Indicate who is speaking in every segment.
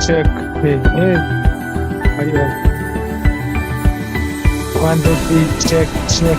Speaker 1: check. Hey, hey. Ayo. 1, 2, 3, check.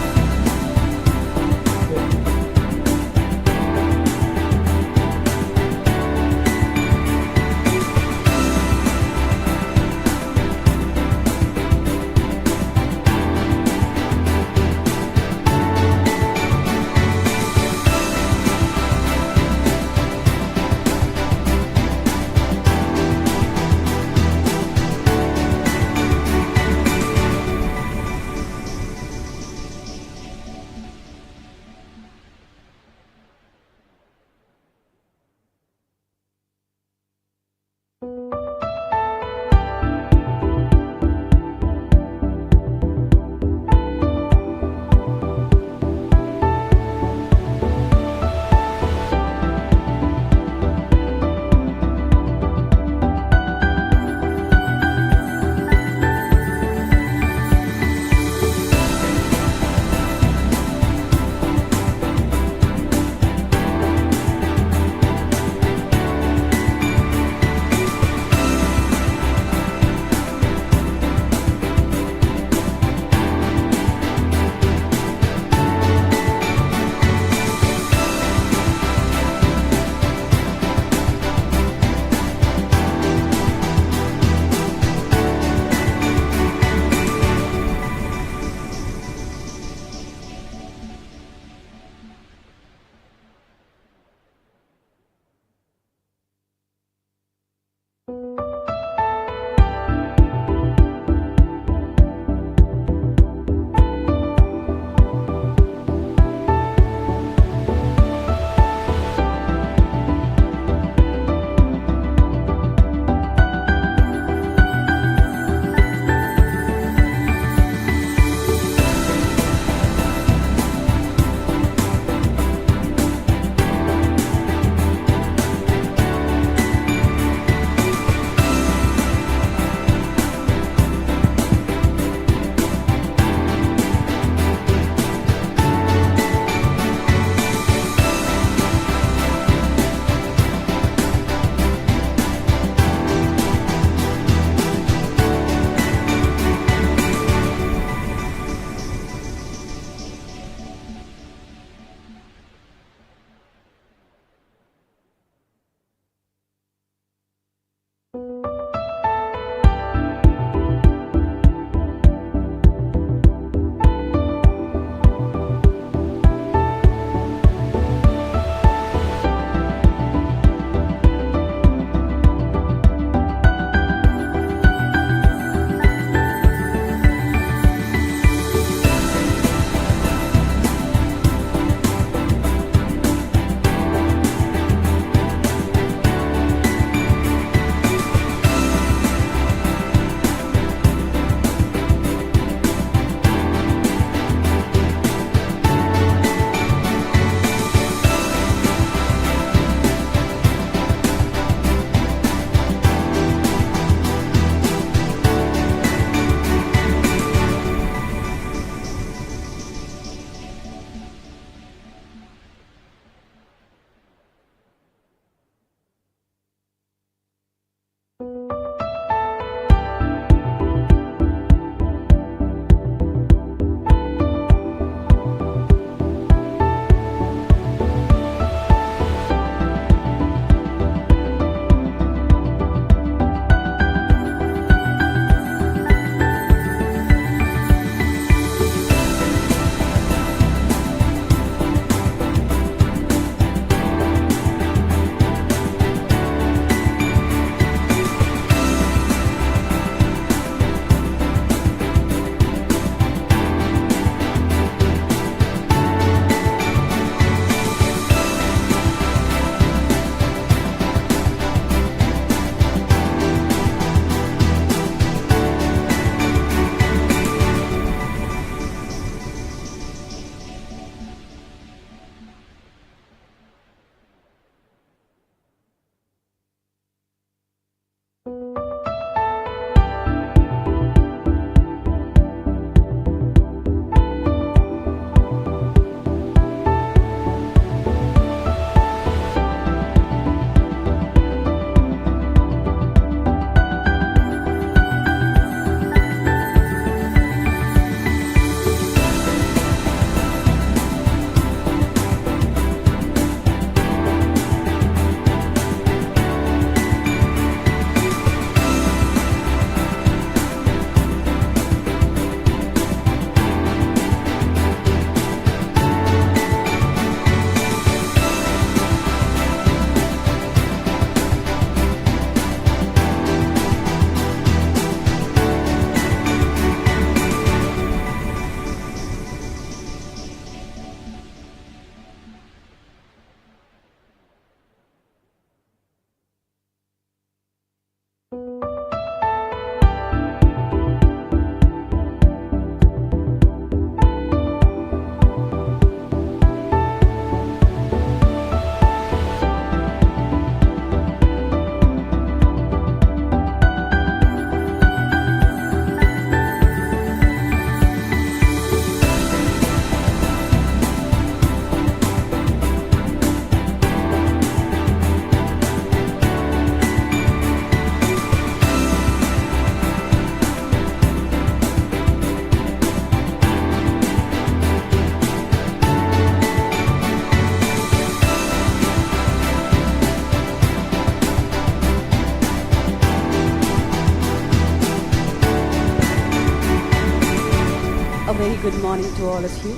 Speaker 2: very good morning to all of you.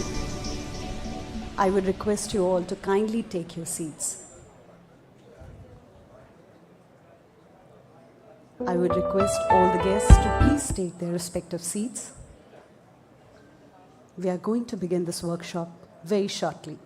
Speaker 2: I would request you all to kindly take your seats. I would request all the guests to please take their respective seats. We are going to begin this workshop very shortly.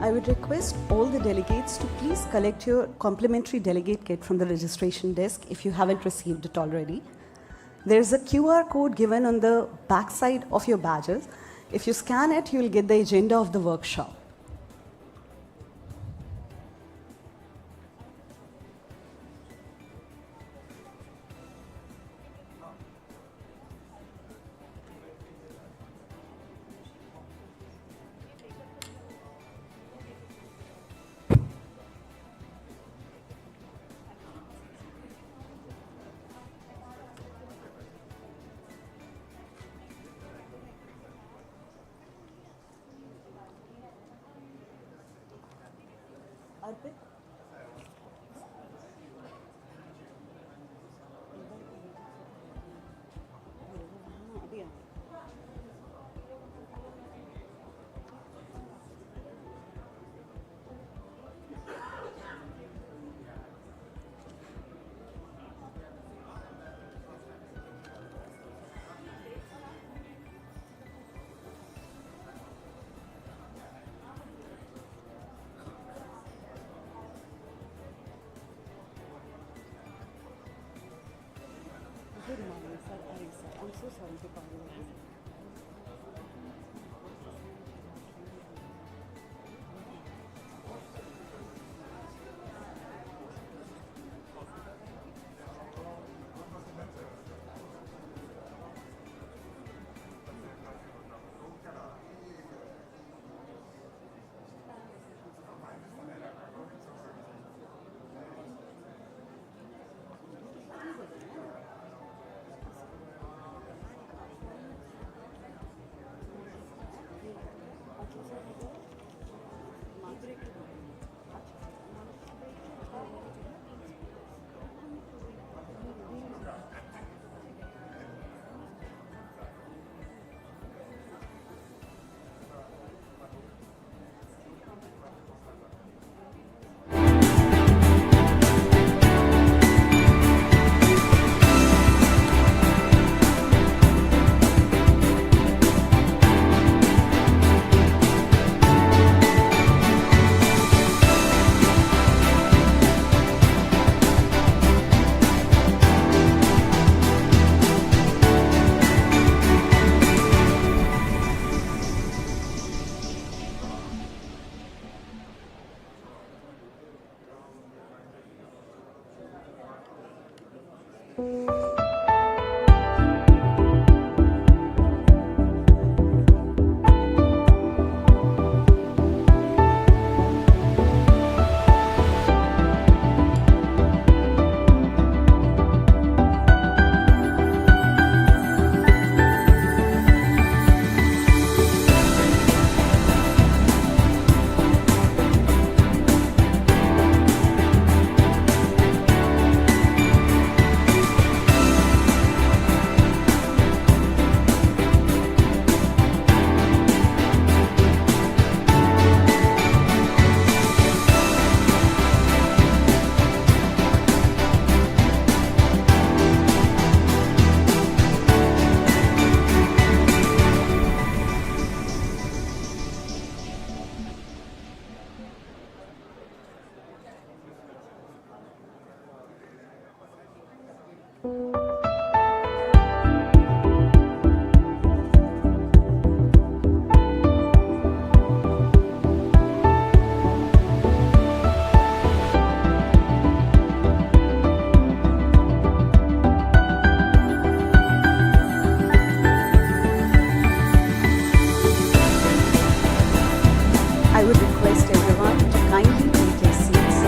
Speaker 2: I would request all the delegates to please collect your complimentary delegate kit from the registration desk if you haven't received it already. There's a QR code given on the back side of your badges. If you scan it, you'll get the agenda of the workshop. Good morning, sir. I'm so sorry to call you like this. I would request everyone to kindly take their seats.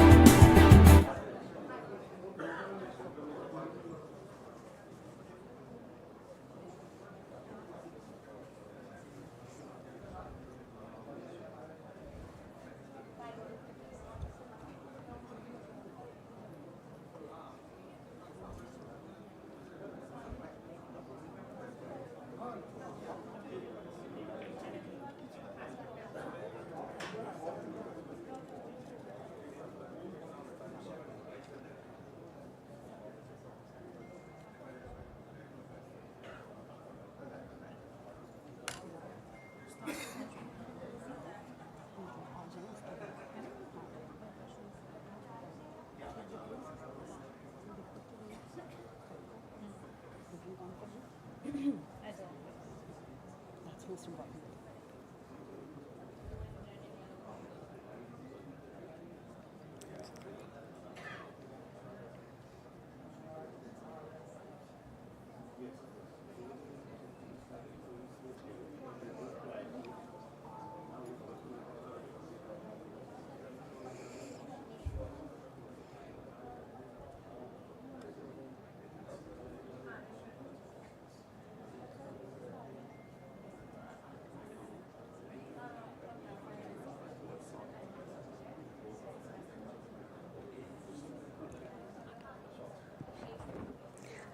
Speaker 2: That's most important.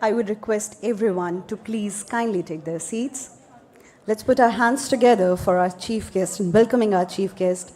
Speaker 2: I would request everyone to please kindly take their seats. Let's put our hands together for our chief guest and welcoming our chief guest.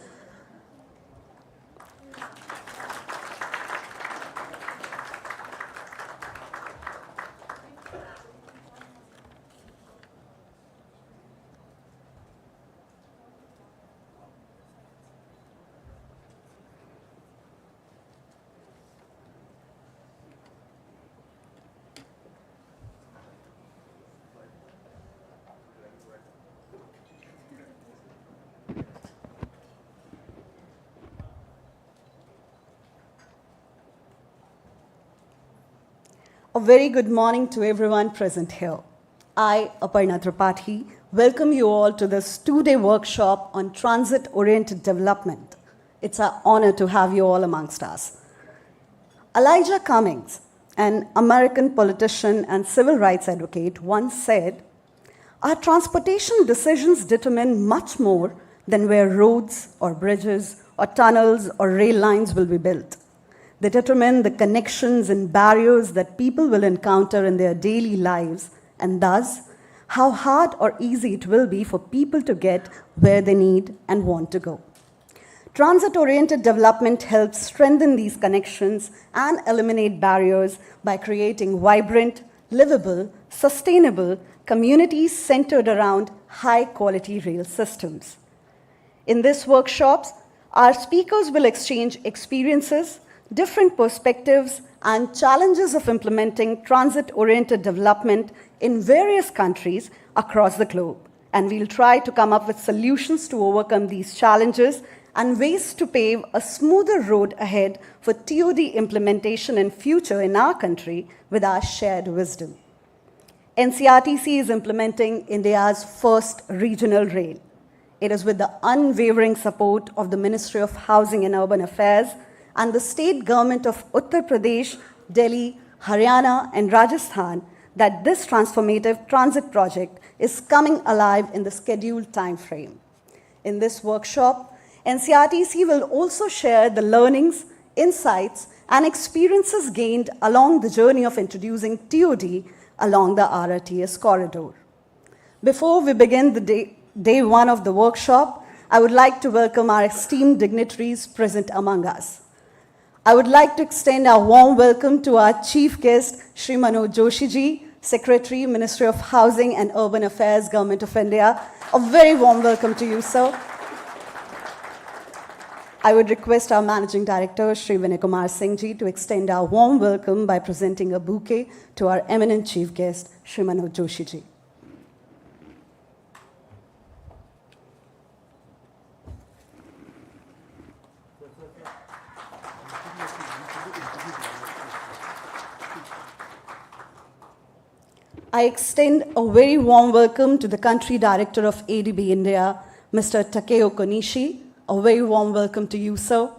Speaker 2: A very good morning to everyone present here. I, Aparna Tripathi, welcome you all to this two-day workshop on transit-oriented development. It's an honor to have you all amongst us. Elijah Cummings, an American politician and civil rights advocate, once said, "Our transportation decisions determine much more than where roads or bridges or tunnels or rail lines will be built. They determine the connections and barriers that people will encounter in their daily lives, and thus, how hard or easy it will be for people to get where they need and want to go." Transit-oriented development helps strengthen these connections and eliminate barriers by creating vibrant, livable, sustainable communities centered around high-quality rail systems. In this workshops, our speakers will exchange experiences, different perspectives, and challenges of implementing transit-oriented development in various countries across the globe. And we'll try to come up with solutions to overcome these challenges and ways to pave a smoother road ahead for TOD implementation in future in our country with our shared wisdom. NCRTC is implementing India's first regional rail. It is with the unwavering support of the Ministry of Housing and Urban Affairs and the state government of Uttar Pradesh, Delhi, Haryana, and Rajasthan that this transformative transit project is coming alive in the scheduled time frame. In this workshop, NCRTC will also share the learnings, insights, and experiences gained along the journey of introducing TOD along the RRTS corridor. Before we begin the day one of the workshop, I would like to welcome our esteemed dignitaries present among us. I would like to extend our warm welcome to our chief guest, Shri Manoj Joshi ji, Secretary, Ministry of Housing and Urban Affairs, Government of India. A very warm welcome to you, sir. I would request our Managing Director, Shri Vinay Kumar Singh Ji, to extend our warm welcome by presenting a bouquet to our eminent chief guest, Shri Manoj Joshi Ji. I extend a very warm welcome to the Country Director of ADB India, Mr. Takeo Konishi. A very warm welcome to you, sir.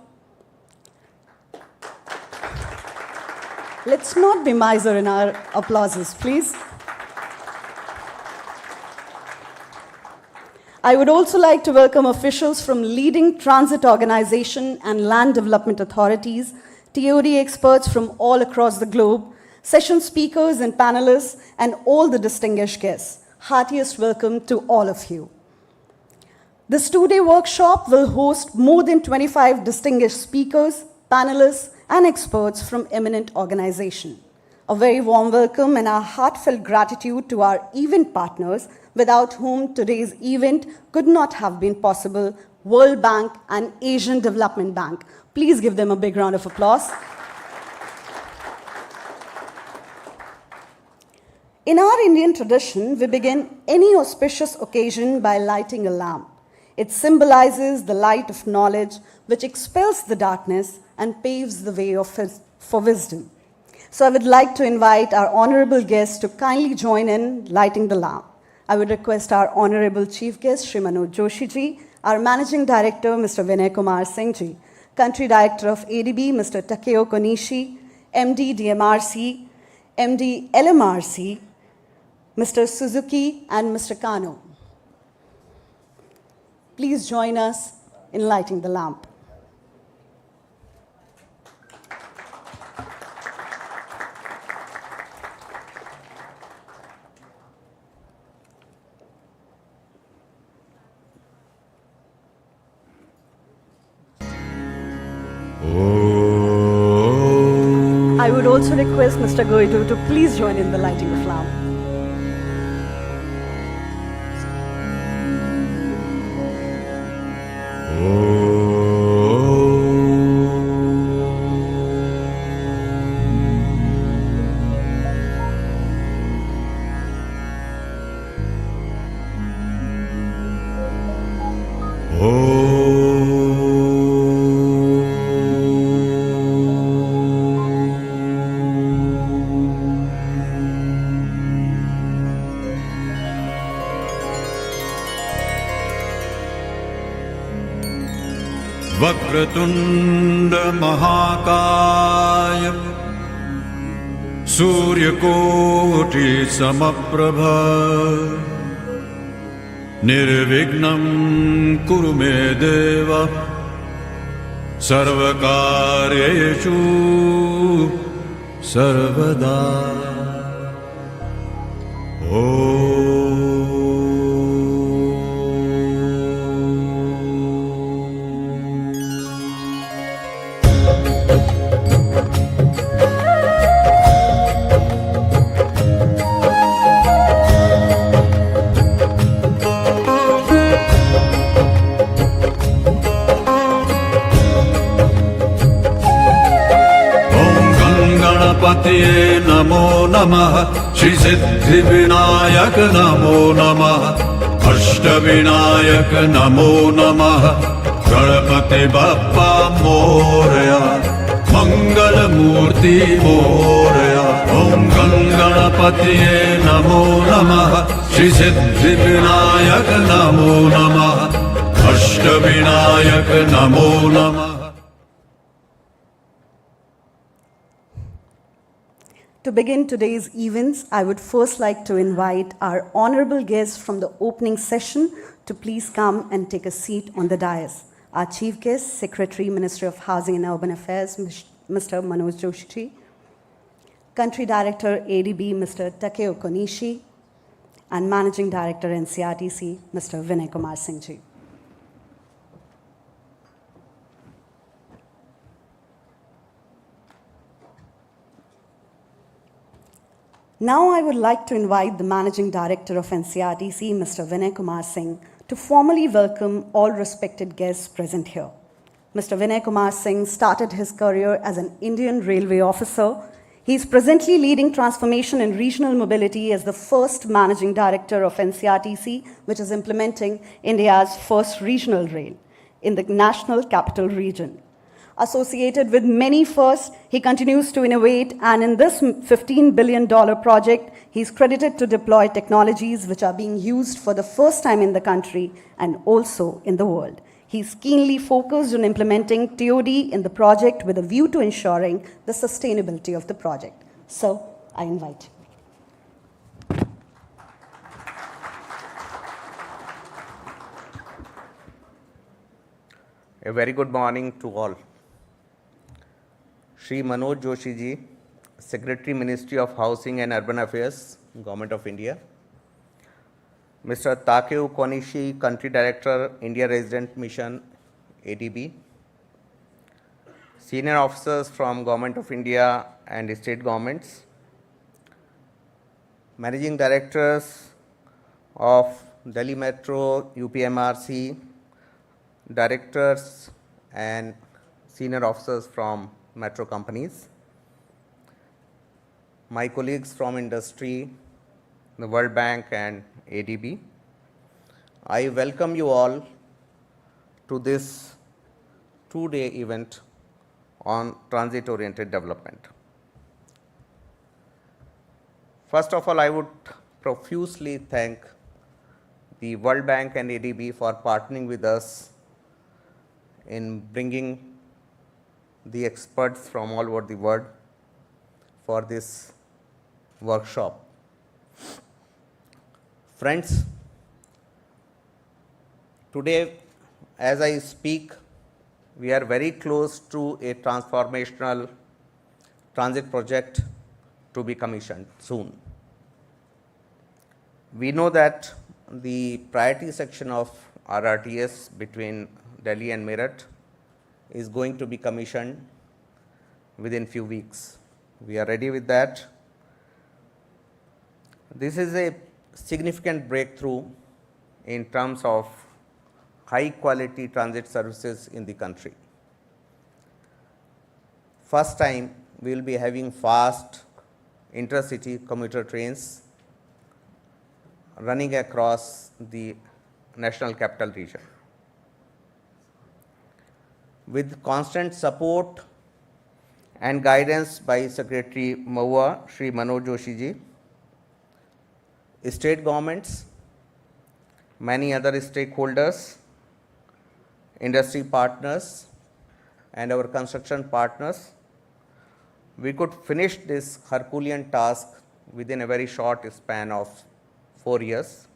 Speaker 2: Let's not be miser in our applauses, please. I would also like to welcome officials from leading transit organization and land development authorities, TOD experts from all across the globe, session speakers and panelists, and all the distinguished guests. Heartiest welcome to all of you. This two-day workshop will host more than 25 distinguished speakers, panelists, and experts from eminent organizations. A very warm welcome and our heartfelt gratitude to our event partners, without whom today's event could not have been possible, World Bank and Asian Development Bank. Please give them a big round of applause. In our Indian tradition, we begin any auspicious occasion by lighting a lamp. It symbolizes the light of knowledge which expels the darkness and paves the way for wisdom. So I would like to invite our honorable guests to kindly join in lighting the lamp. I would request our honorable chief guest, Shri Manoj Joshi Ji, our Managing Director, Mr. Vinay Kumar Singh Ji, Country Director of ADB, Mr. Takeo Konishi, MD DMRC, MD LMRC, Mr. Suzuki, and Mr. Kano. Please join us in lighting the lamp. I would also request Mr. Goidu to please join in the lighting of lamp.
Speaker 3: Vakratunda महाकाय सूर्यकोटि समप्रभ निर्विघ्नं कुरु मे देव सर्वकार्येषु सर्वदा। गणपतये नमो नमः, श्री सिद्धिविनायक नमो नमः, अष्टविनायक नमो नमः, गणपति बप्पा मोरया, मंगलमूर्ति मोरया। ओम गणपतये नमो नमः, श्री सिद्धिविनायक नमो नमः, अष्टविनायक नमो नमः।
Speaker 2: To begin today's events, I would first like to invite our honorable guests from the opening session to please come and take a seat on the dais. Our chief guest, Secretary, Ministry of Housing and Urban Affairs, Mr. Manoj Joshi Ji, Country Director, ADB, Mr. Takeo Konishi, and Managing Director, NCRTC, Mr. Vinay Kumar Singh Ji. Now I would like to invite the Managing Director of NCRTC, Mr. Vinay Kumar Singh, to formally welcome all respected guests present here. Mr. Vinay Kumar Singh started his career as an Indian Railway officer. He is presently leading transformation in regional mobility as the first managing director of NCRTC, which is implementing India's first regional rail in the national capital region. Associated with many firsts, he continues to innovate, and in this $15 billion project, he's credited to deploy technologies which are being used for the first time in the country and also in the world. He's keenly focused on implementing TOD in the project with a view to ensuring the sustainability of the project. So, I invite you.
Speaker 4: A very good morning to all. Shri Manoj Joshi ji, Secretary Ministry of Housing and Urban Affairs, Government of India. Mr. Takeo Konishi, Country Director, India Resident Mission, ADB. Senior officers from Government of India and state governments. Managing Directors of Delhi Metro, UPMRC, Directors and senior officers from metro companies, my colleagues from industry, the World Bank and ADB. I welcome you all to this two-day event on transit-oriented development. First of all, I would profusely thank the World Bank and ADB for partnering with us in bringing the experts from all over the world for this workshop. Friends, today as I speak, we are very close to a transformational transit project to be commissioned soon. We know that the priority section of RRTS between Delhi and Meerut is going to be commissioned within few weeks. We are ready with that. This is a significant breakthrough in terms of high quality transit services in the country. First time we will be having fast intercity commuter trains running across the national capital region. With constant support and guidance by Secretary MoHUA, Shri Manoj Joshi ji, state governments, many other stakeholders, industry partners, and our construction partners, we could finish this Herculean task within a very short span of 4 years,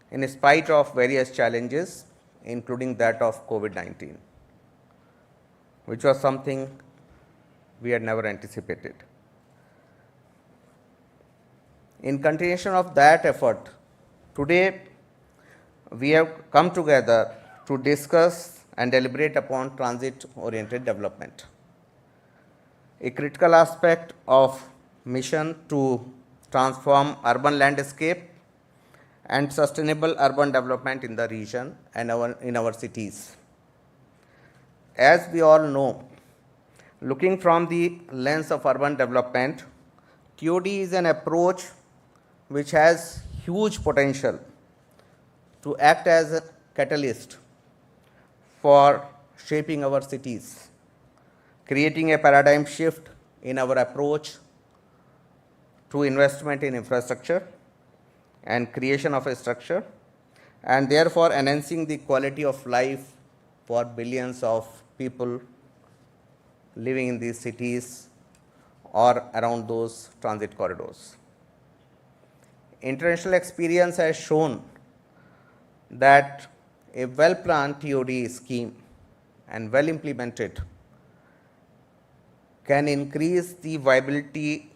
Speaker 4: in spite of various challenges, including that of COVID-19, which was something we had never anticipated. In continuation of that effort, today we have come together to discuss and deliberate upon transit-oriented development, a critical aspect of mission to transform urban landscape and sustainable urban development in the region and in our cities. As we all know, looking from the lens of urban development, TOD is an approach which has huge potential to act as a catalyst for shaping our cities, creating a paradigm shift in our approach to investment in infrastructure and creation of a structure, and therefore enhancing the quality of life for billions of people living in these cities or around those transit corridors. International experience has shown that a well-planned TOD scheme and well implemented can increase the viability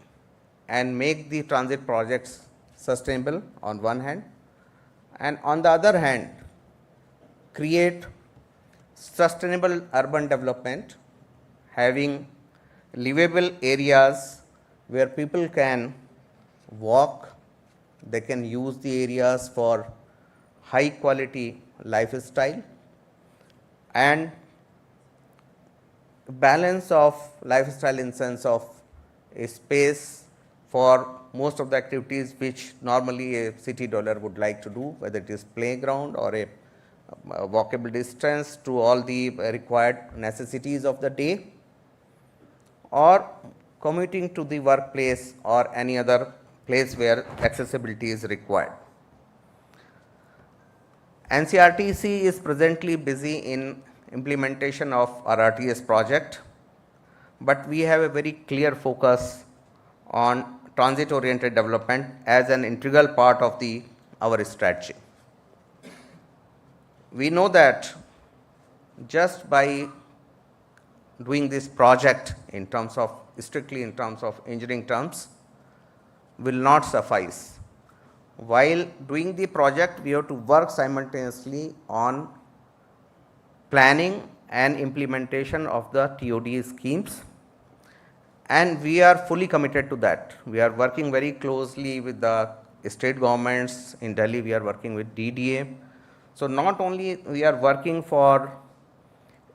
Speaker 4: and make the transit projects sustainable on one hand, and on the other hand, create sustainable urban development, having livable areas where people can walk, they can use the areas for high quality lifestyle, and balance of lifestyle in sense of a space for most of the activities which normally a city dweller would like to do, whether it is playground or a walkable distance to all the required necessities of the day, or commuting to the workplace or any other place where accessibility is required. NCRTC is presently busy in implementation of RRTS project, but we have a very clear focus on transit oriented development as an integral part of our strategy. We know that just by doing this project in terms of strictly in terms of engineering terms will not suffice. While doing the project, we have to work simultaneously on planning and implementation of the TOD schemes, and we are fully committed to that. We are working very closely with the state governments. In Delhi, we are working with DDA. So not only we are working for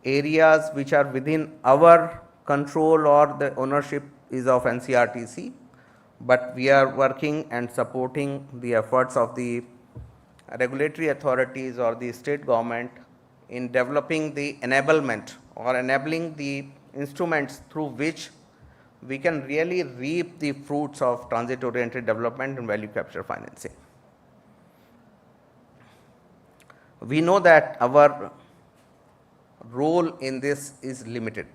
Speaker 4: areas which are within our control or the ownership is of NCRTC, but we are working and supporting the efforts of the regulatory authorities or the state government in developing the enablement or enabling the instruments through which we can really reap the fruits of transit oriented development and value capture financing. We know that our role in this is limited,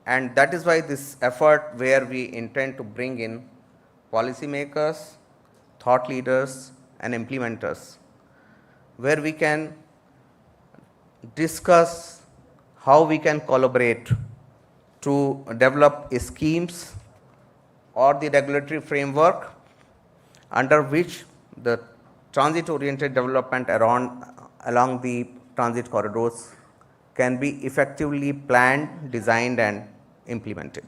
Speaker 4: and that is why this effort where we intend to bring in policymakers, thought leaders and implementers, where we can discuss how we can collaborate to develop schemes or the regulatory framework under which the transit oriented development along the transit corridors can be effectively planned, designed and implemented.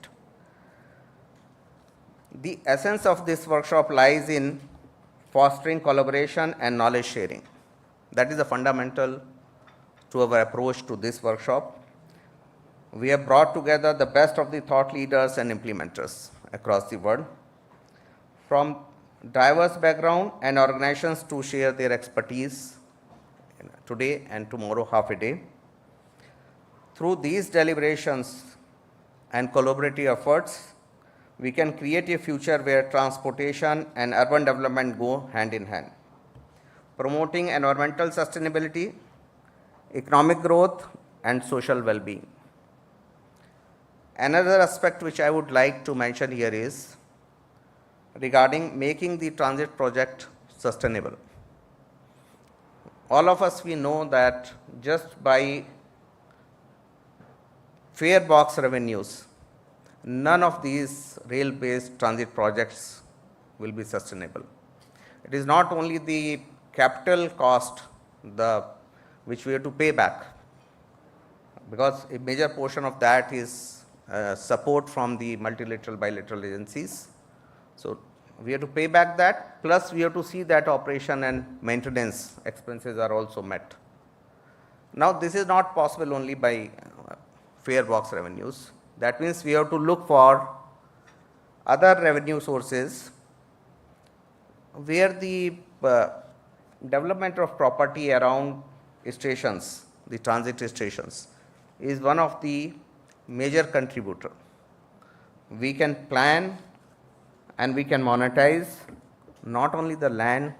Speaker 4: The essence of this workshop lies in fostering collaboration and knowledge sharing. That is the fundamental to our approach to this workshop. We have brought together the best of the thought leaders and implementers across the world from diverse background and organizations to share their expertise today and tomorrow half a day. Through these deliberations and collaborative efforts, we can create a future where transportation and urban development go hand in hand, promoting environmental sustainability, economic growth and social well-being. Another aspect which I would like to mention here is regarding making the transit project sustainable. All of us we know that just by fare box revenues, none of these rail-based transit projects will be sustainable. It is not only the capital cost which we have to pay back, because a major portion of that is support from the multilateral bilateral agencies. So we have to pay back that, plus we have to see that operation and maintenance expenses are also met. Now this is not possible only by fare box revenues. That means we have to look for other revenue sources where the development of property around stations, the transit stations, is one of the major contributor. We can plan and we can monetize not only the land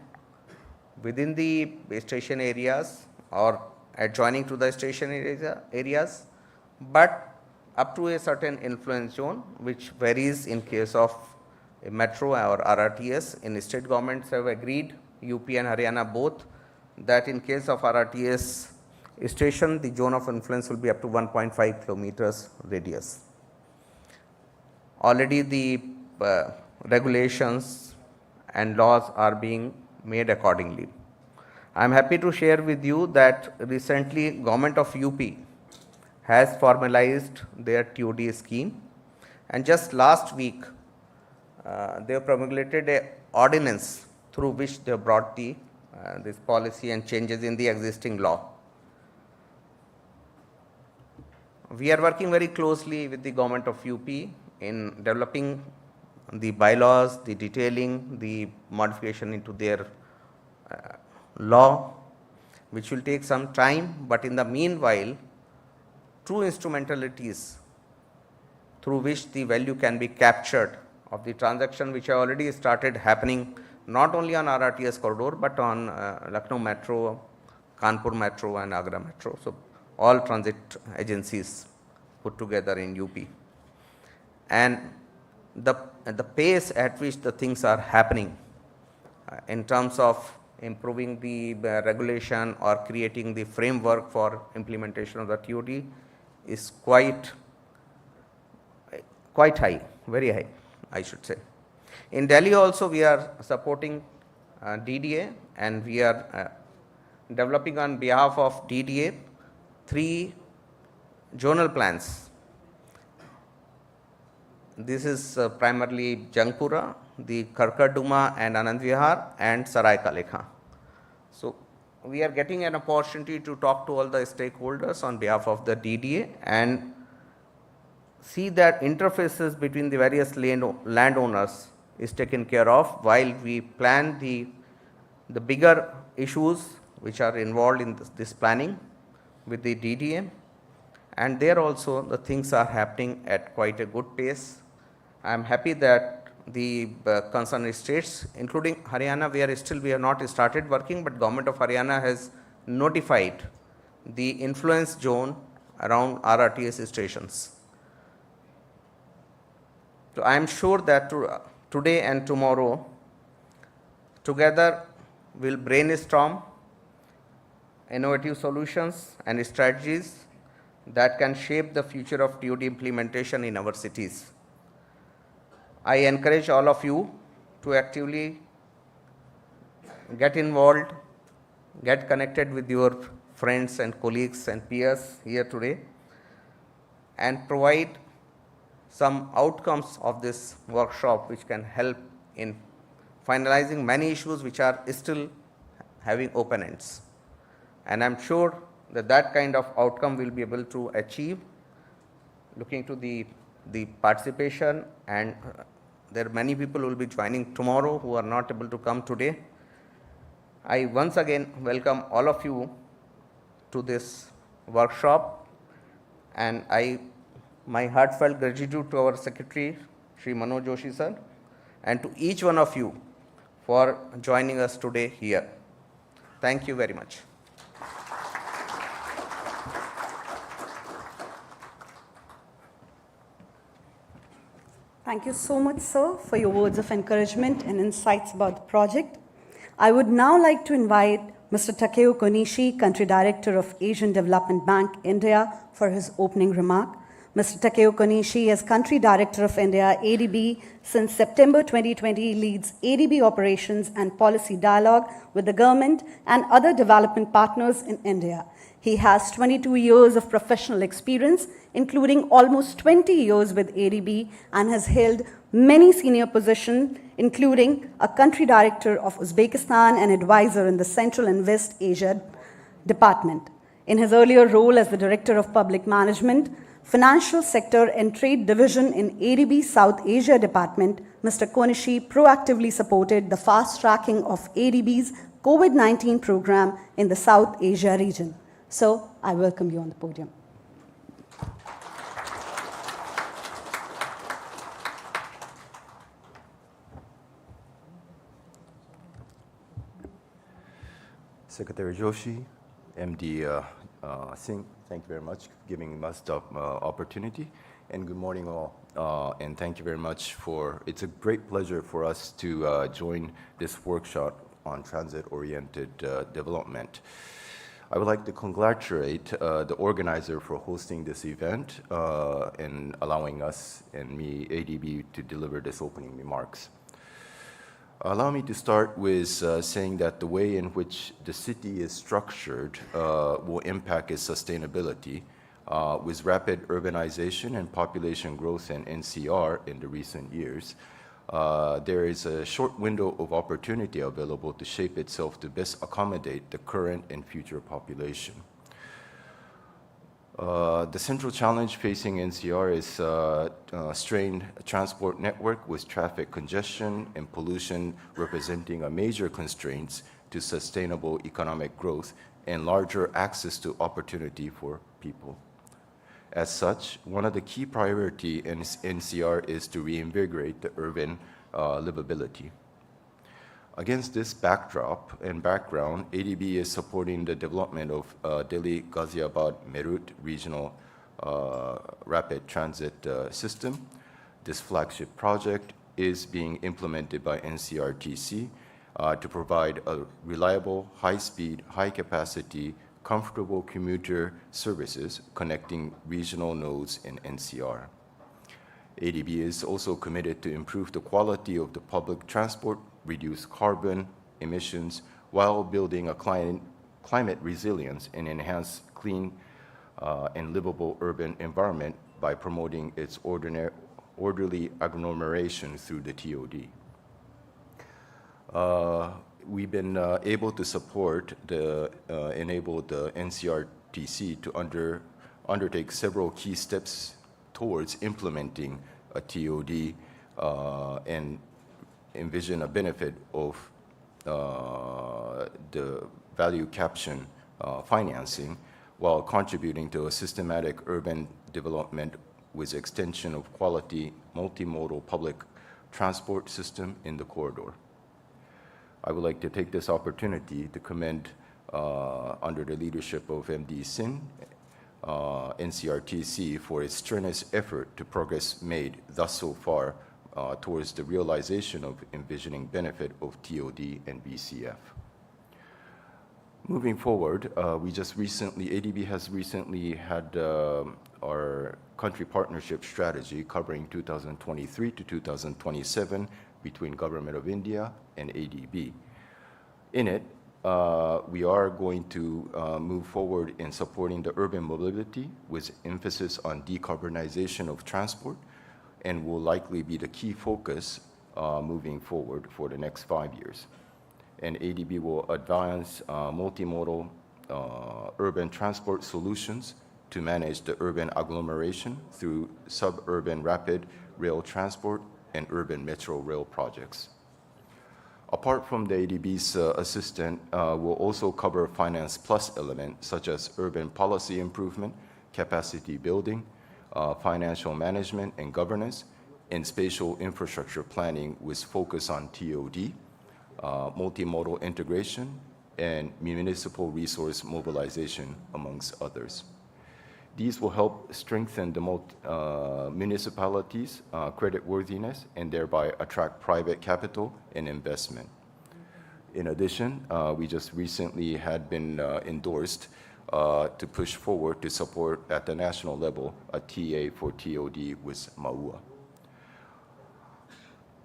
Speaker 4: within the station areas or adjoining to the station areas, but up to a certain influence zone, which varies in case of a metro or RRTS. In state governments have agreed, UP and Haryana both, that in case of RRTS station, the zone of influence will be up to 1.5 kilometers radius. Already the regulations and laws are being made accordingly. I am happy to share with you that recently government of UP has formalized their TOD scheme, and just last week they have promulgated a ordinance through which they have brought this policy and changes in the existing law. We are working very closely with the government of UP in developing the bylaws, the detailing, the modification into their law, which will take some time, but in the meanwhile, true instrumentalities through which the value can be captured of the transaction which have already started happening not only on RRTS corridor, but on Lucknow Metro, Kanpur Metro and Agra Metro. So, all transit agencies put together in UP. And the pace at which the things are happening in terms of improving the regulation or creating the framework for implementation of the TOD is quite high, very high, I should say. In Delhi also we are supporting DDA, and we are developing on behalf of DDA 3 zonal plans. This is primarily Jangpura, the Karkarduma and Anand Vihar and Sarai Kalekha. So, we are getting an opportunity to talk to all the stakeholders on behalf of the DDA and see that interfaces between the various landowners is taken care of while we plan the bigger issues which are involved in this planning with the DDA, and there also the things are happening at quite a good pace. I am happy that the concerned states, including Haryana, where still we have not started working, but government of Haryana has notified the influence zone around RRTS stations. So, I am sure that today and tomorrow together we will brainstorm innovative solutions and strategies that can shape the future of TOD implementation in our cities. I encourage all of you to actively get involved, get connected with your friends and colleagues and peers here today, and provide some outcomes of this workshop which can help in finalizing many issues which are still having open ends. And I am sure that that kind of outcome will be able to achieve looking to the participation, and there are many people who will be joining tomorrow who are not able to come today. I once again welcome all of you to this workshop, and my heartfelt gratitude to our Secretary, Shri Manoj Joshi sir, and to each one of you for joining us today here. Thank you very much.
Speaker 2: Thank you so much, sir, for your words of encouragement and insights about the project. I would now like to invite Mr. Takeo Konishi, Country Director of Asian Development Bank, India, for his opening remark. Mr. Takeo Konishi, as Country Director of India, ADB, since September 2020, leads ADB operations and policy dialogue with the government and other development partners in India. He has 22 years of professional experience, including almost 20 years with ADB, and has held many senior positions, including a country director of Uzbekistan and advisor in the Central and West Asia Department. In his earlier role as the Director of Public Management, Financial Sector and Trade Division in ADB South Asia Department, Mr. Konishi proactively supported the fast-tracking of ADB's COVID-19 program in the South Asia region. So, I welcome you on the podium.
Speaker 5: Secretary Joshi, MD Singh, thank you very much for giving us the opportunity, and good morning all, and thank you very much it's a great pleasure for us to join this workshop on transit-oriented development. I would like to congratulate the organizer for hosting this event and allowing us and me, ADB, to deliver this opening remarks. Allow me to start with saying that the way in which the city is structured will impact its sustainability. With rapid urbanization and population growth in NCR in the recent years, there is a short window of opportunity available to shape itself to best accommodate the current and future population. The central challenge facing NCR is strained transport network with traffic congestion and pollution representing a major constraints to sustainable economic growth and larger access to opportunity for people. As such, one of the key priority in NCR is to reinvigorate the urban livability. Against this backdrop and background, ADB is supporting the development of Delhi Ghaziabad Meerut Regional Rapid Transit System. This flagship project is being implemented by NCRTC to provide a reliable, high-speed, high-capacity, comfortable commuter services connecting regional nodes in NCR. ADB is also committed to improve the quality of the public transport, reduce carbon emissions, while building a climate resilience and enhance clean and livable urban environment by promoting its orderly agglomeration through the TOD. We've been able to support enable the NCRTC to undertake several key steps towards implementing a TOD and envision a benefit of the value caption financing while contributing to a systematic urban development with extension of quality multimodal public transport system in the corridor. I would like to take this opportunity to commend under the leadership of MD Sin, NCRTC for its strenuous effort to progress made thus so far towards the realization of envisioning benefit of TOD and BCF. Moving forward, ADB has recently had our country partnership strategy covering 2023 to 2027 between Government of India and ADB. In it, we are going to move forward in supporting the urban mobility with emphasis on decarbonization of transport and will likely be the key focus moving forward for the next 5 years. And ADB will advance multimodal urban transport solutions to manage the urban agglomeration through suburban rapid rail transport and urban metro rail projects. Apart from the ADB's assistant, will also cover finance plus elements such as urban policy improvement, capacity building, financial management and governance, and spatial infrastructure planning with focus on TOD, multimodal integration, and municipal resource mobilization, amongst others. These will help strengthen the municipalities' creditworthiness and thereby attract private capital and investment. In addition, we just recently had been endorsed to push forward to support at the national level a TA for TOD with Maua.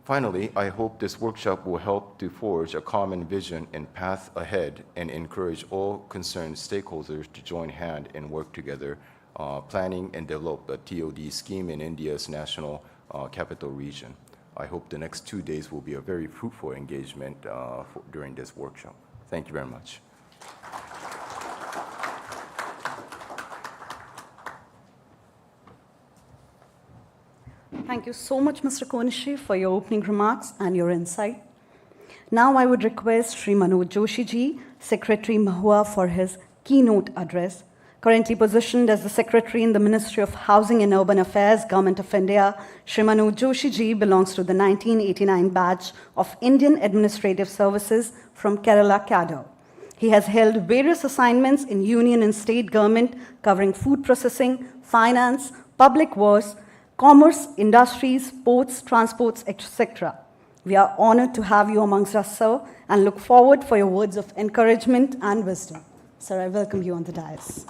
Speaker 5: Finally, I hope this workshop will help to forge a common vision and path ahead and encourage all concerned stakeholders to join hand and work together, planning and develop a TOD scheme in India's national capital region. I hope the next 2 days will be a very fruitful engagement during this workshop. Thank you very much.
Speaker 2: Thank you so much, Mr. Konishi, for your opening remarks and your insight. Now I would request Sri Manoj Joshi ji, Secretary Mahua, for his keynote address. Currently positioned as the Secretary in the Ministry of Housing and Urban Affairs, Government of India, Sri Manoj Joshi ji belongs to the 1989 batch of Indian Administrative Services from Kerala cadre. He has held various assignments in union and state government covering food processing, finance, public works, commerce, industries, ports, transports, etc. We are honored to have you amongst us, sir, and look forward for your words of encouragement and wisdom. Sir, I welcome you on the dais.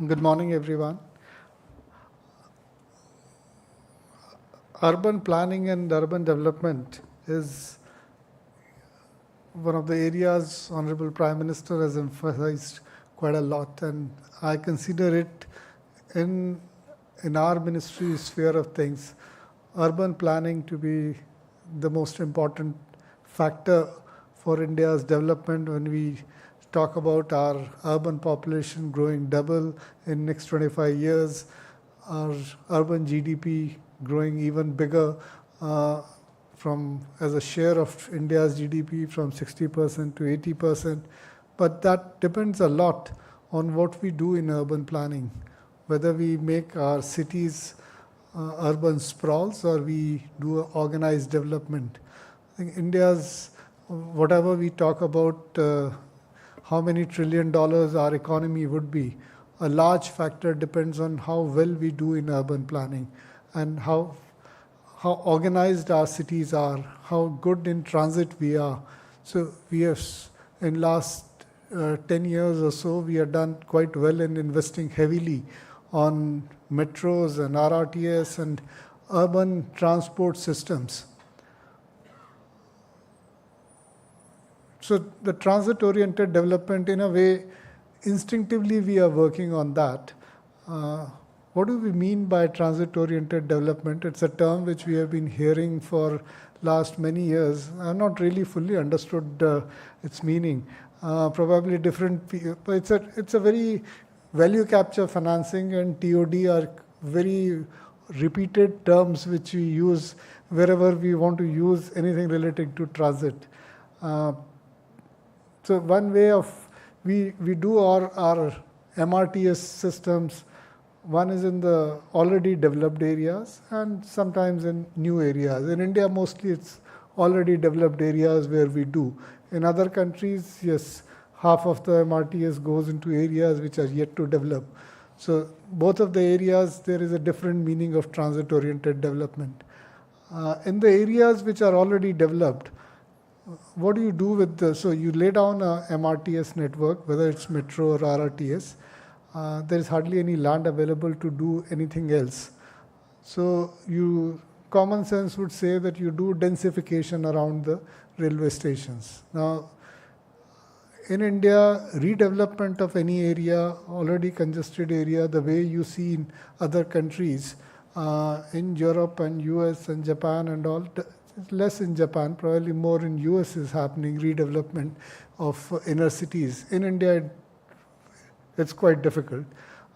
Speaker 1: Good morning, everyone. Urban planning and urban development is one of the areas Honorable Prime Minister has emphasized quite a lot, and I consider it in our ministry sphere of things, urban planning to be the most important factor for India's development when we talk about our urban population growing double in next 25 years, our urban GDP growing even bigger from as a share of India's GDP from 60% to 80%. But that depends a lot on what we do in urban planning, whether we make our cities urban sprawls or we do organized development. I think India's, whatever we talk about, how many $1 trillion our economy would be, a large factor depends on how well we do in urban planning and how organized our cities are, how good in transit we are. So we have, in last 10 years or so, we have done quite well in investing heavily on metros and RRTS and urban transport systems. So the transit-oriented development, in a way, instinctively we are working on that. What do we mean by transit-oriented development? It's a term which we have been hearing for last many years. I have not really fully understood its meaning. Probably different, but it's a very value capture financing and TOD are very repeated terms which we use wherever we want to use anything related to transit. So one way of, we do our MRTS systems, one is in the already developed areas and sometimes in new areas. In India, mostly it's already developed areas where we do. In other countries, yes, half of the MRTS goes into areas which are yet to develop. So both of the areas, there is a different meaning of transit-oriented development. In the areas which are already developed, what do you do with the, so you lay down a MRTS network, whether it's metro or RRTS, there is hardly any land available to do anything else. So common sense would say that you do densification around the railway stations. Now, in India, redevelopment of any area, already congested area, the way you see in other countries, in Europe and US and Japan and all, less in Japan, probably more in US is happening, redevelopment of inner cities. In India, it's quite difficult.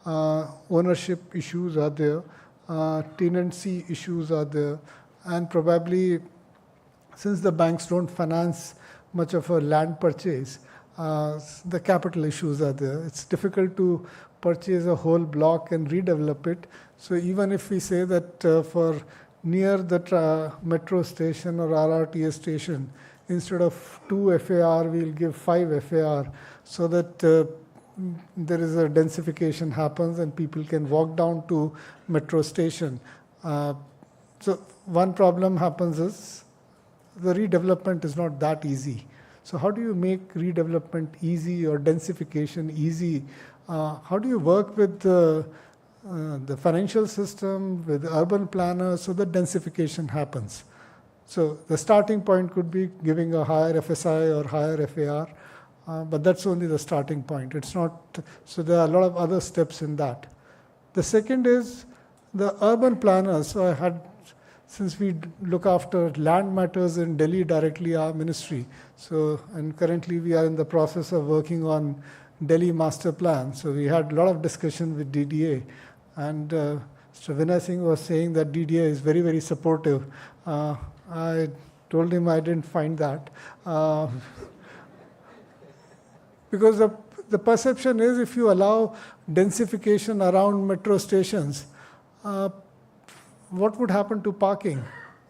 Speaker 1: Ownership issues are there, tenancy issues are there, and probably since the banks don't finance much of a land purchase, the capital issues are there. It's difficult to purchase a whole block and redevelop it. So even if we say that for near the metro station or RRTS station, instead of 2 FAR, we'll give 5 FAR so that there is a densification happens and people can walk down to metro station. So one problem happens is the redevelopment is not that easy. So how do you make redevelopment easy or densification easy? How do you work with the financial system, with urban planners so that densification happens? So the starting point could be giving a higher FSI or higher FAR, but that's only the starting point. It's not, so there are a lot of other steps in that. The second is the urban planners. So since we look after land matters in Delhi directly, our ministry, and currently we are in the process of working on Delhi master plan. So we had a lot of discussion with DDA, and Mr. Vinay Singh was saying that DDA is very, very supportive. I told him I didn't find that. Because the perception is if you allow densification around metro stations, what would happen to parking?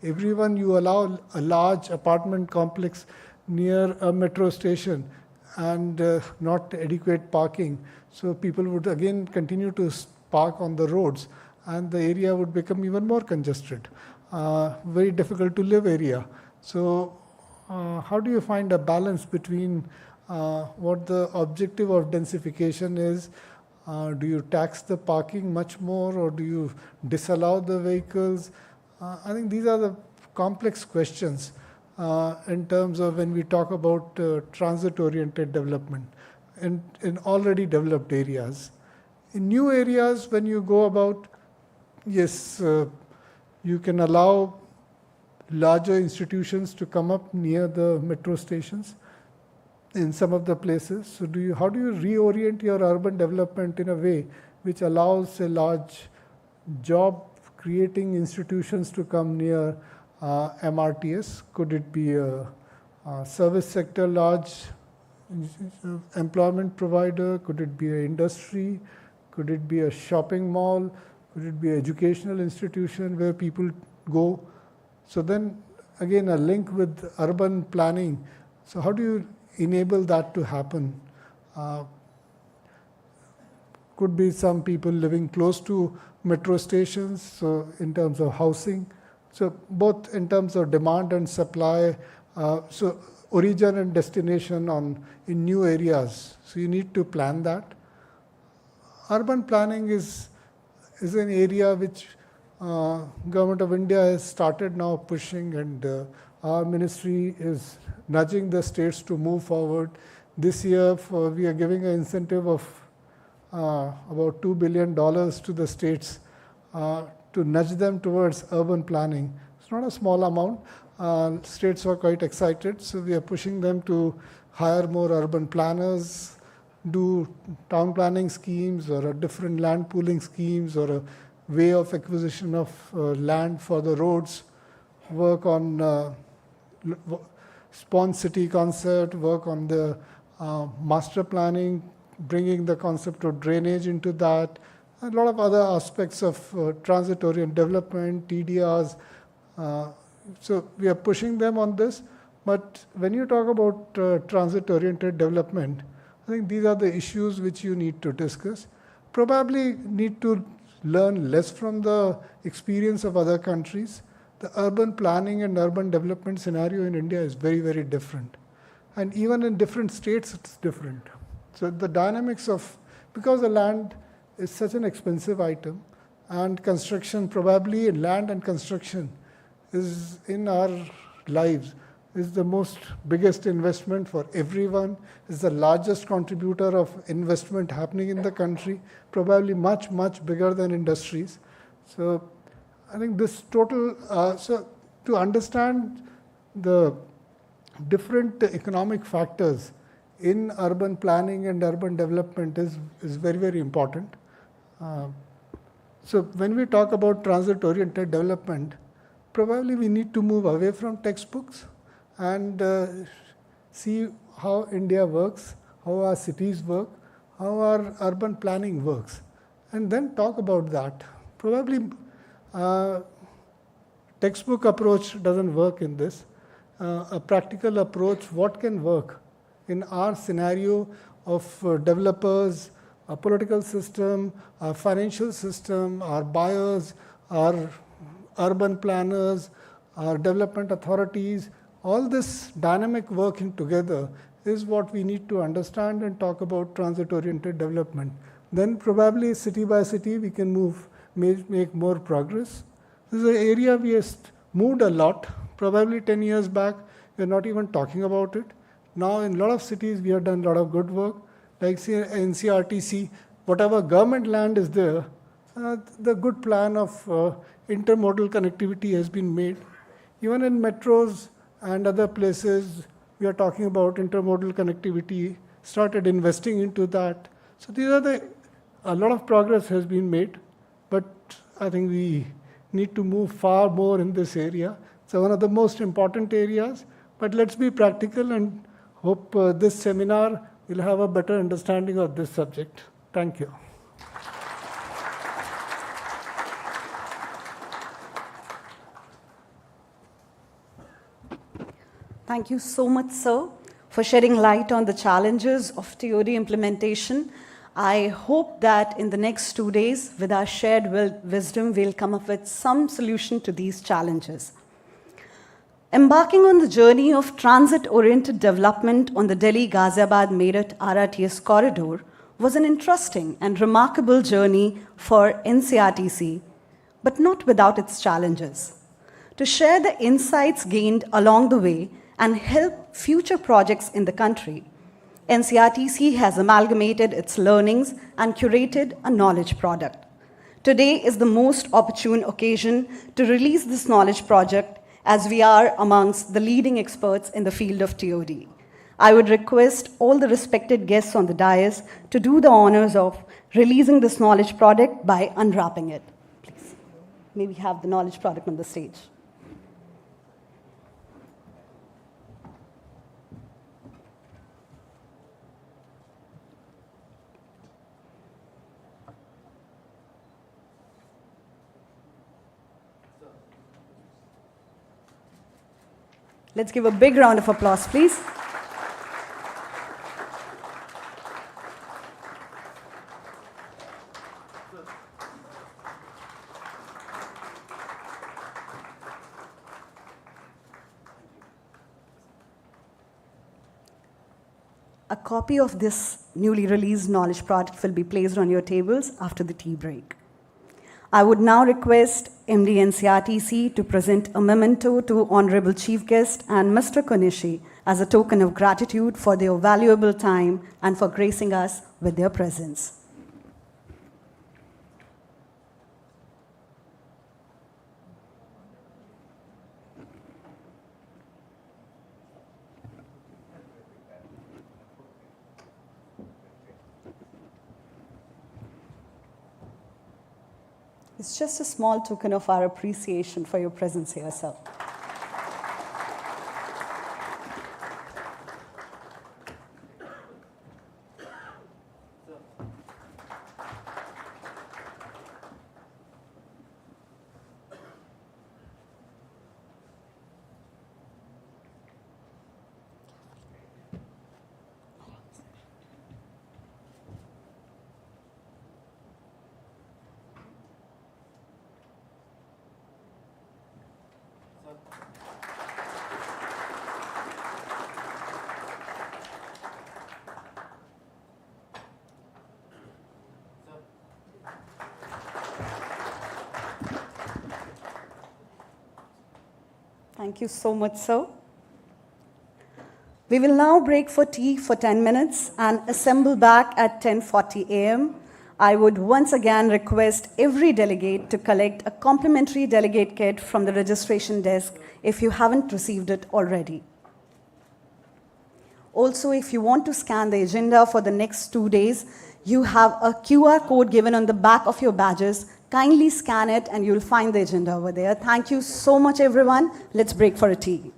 Speaker 1: Everyone, you allow a large apartment complex near a metro station and not adequate parking. So people would again continue to park on the roads and the area would become even more congested. Very difficult to live area. So how do you find a balance between what the objective of densification is? Do you tax the parking much more or do you disallow the vehicles? I think these are the complex questions in terms of when we talk about transit-oriented development in already developed areas. In new areas, when you go about, yes, you can allow larger institutions to come up near the metro stations in some of the places. So how do you reorient your urban development in a way which allows a large job creating institutions to come near MRTS? Could it be a service sector large employment provider? Could it be an industry? Could it be a shopping mall? Could it be an educational institution where people go? So then again a link with urban planning. So how do you enable that to happen? Could be some people living close to metro stations, so in terms of housing. So both in terms of demand and supply, so origin and destination in new areas. So you need to plan that. Urban planning is an area which Government of India has started now pushing, and our ministry is nudging the states to move forward. This year we are giving an incentive of about $2 billion to the states to nudge them towards urban planning. It's not a small amount. States are quite excited, so we are pushing them to hire more urban planners, do town planning schemes or different land pooling schemes or a way of acquisition of land for the roads, work on spawn city concept, work on the master planning, bringing the concept of drainage into that, a lot of other aspects of transit-oriented development, TDRs. So we are pushing them on this. But when you talk about transit-oriented development, I think these are the issues which you need to discuss. Probably need to learn less from the experience of other countries. The urban planning and urban development scenario in India is very, very different. And even in different states, it's different. So the dynamics of, because the land is such an expensive item, and construction, probably land and construction is in our lives, is the biggest investment for everyone, is the largest contributor of investment happening in the country, probably much, much bigger than industries. So I think this total, so to understand the different economic factors in urban planning and urban development is very, very important. So when we talk about transit-oriented development, probably we need to move away from textbooks and see how India works, how our cities work, how our urban planning works, and then talk about that. Probably textbook approach doesn't work in this. A practical approach, what can work in our scenario of developers, our political system, our financial system, our buyers, our urban planners, our development authorities, all this dynamic working together is what we need to understand and talk about transit-oriented development. Then probably city by city we can make more progress. This is an area we have moved a lot. Probably 10 years back, we are not even talking about it. Now in a lot of cities we have done a lot of good work. Like say NCRTC, whatever government land is there, the good plan of intermodal connectivity has been made. Even in metros and other places, we are talking about intermodal connectivity, started investing into that. So these are a lot of progress has been made, but I think we need to move far more in this area. It's one of the most important areas, but let's be practical and hope this seminar will have a better understanding of this subject. Thank you.
Speaker 2: Thank you so much, sir, for shedding light on the challenges of TOD implementation. I hope that in the next 2 days, with our shared wisdom, we'll come up with some solution to these challenges. Embarking on the journey of transit-oriented development on the Delhi-Ghaziabad-Meerut RRTS corridor was an interesting and remarkable journey for NCRTC, but not without its challenges. To share the insights gained along the way and help future projects in the country, NCRTC has amalgamated its learnings and curated a knowledge product. Today is the most opportune occasion to release this knowledge project as we are amongst the leading experts in the field of TOD. I would request all the respected guests on the dais to do the honors of releasing this knowledge product by unwrapping it. Please, may we have the knowledge product on the stage. Let's give a big round of applause, please. A copy of this newly released knowledge product will be placed on your tables after the tea break. I would now request MD NCRTC to present a memento to Honorable Chief Guest and Mr. Konishi as a token of gratitude for their valuable time and for gracing us with their presence. It's just a small token of our appreciation for your presence here, sir. Thank you so much, sir. We will now break for tea for 10 minutes and assemble back at 10:40 a.m. I would once again request every delegate to collect a complimentary delegate kit from the registration desk if you haven't received it already. Also, if you want to scan the agenda for the next 2 days, you have a QR code given on the back of your badges. Kindly scan it and you'll find the agenda over there. Thank you so much, everyone. Let's break for a tea.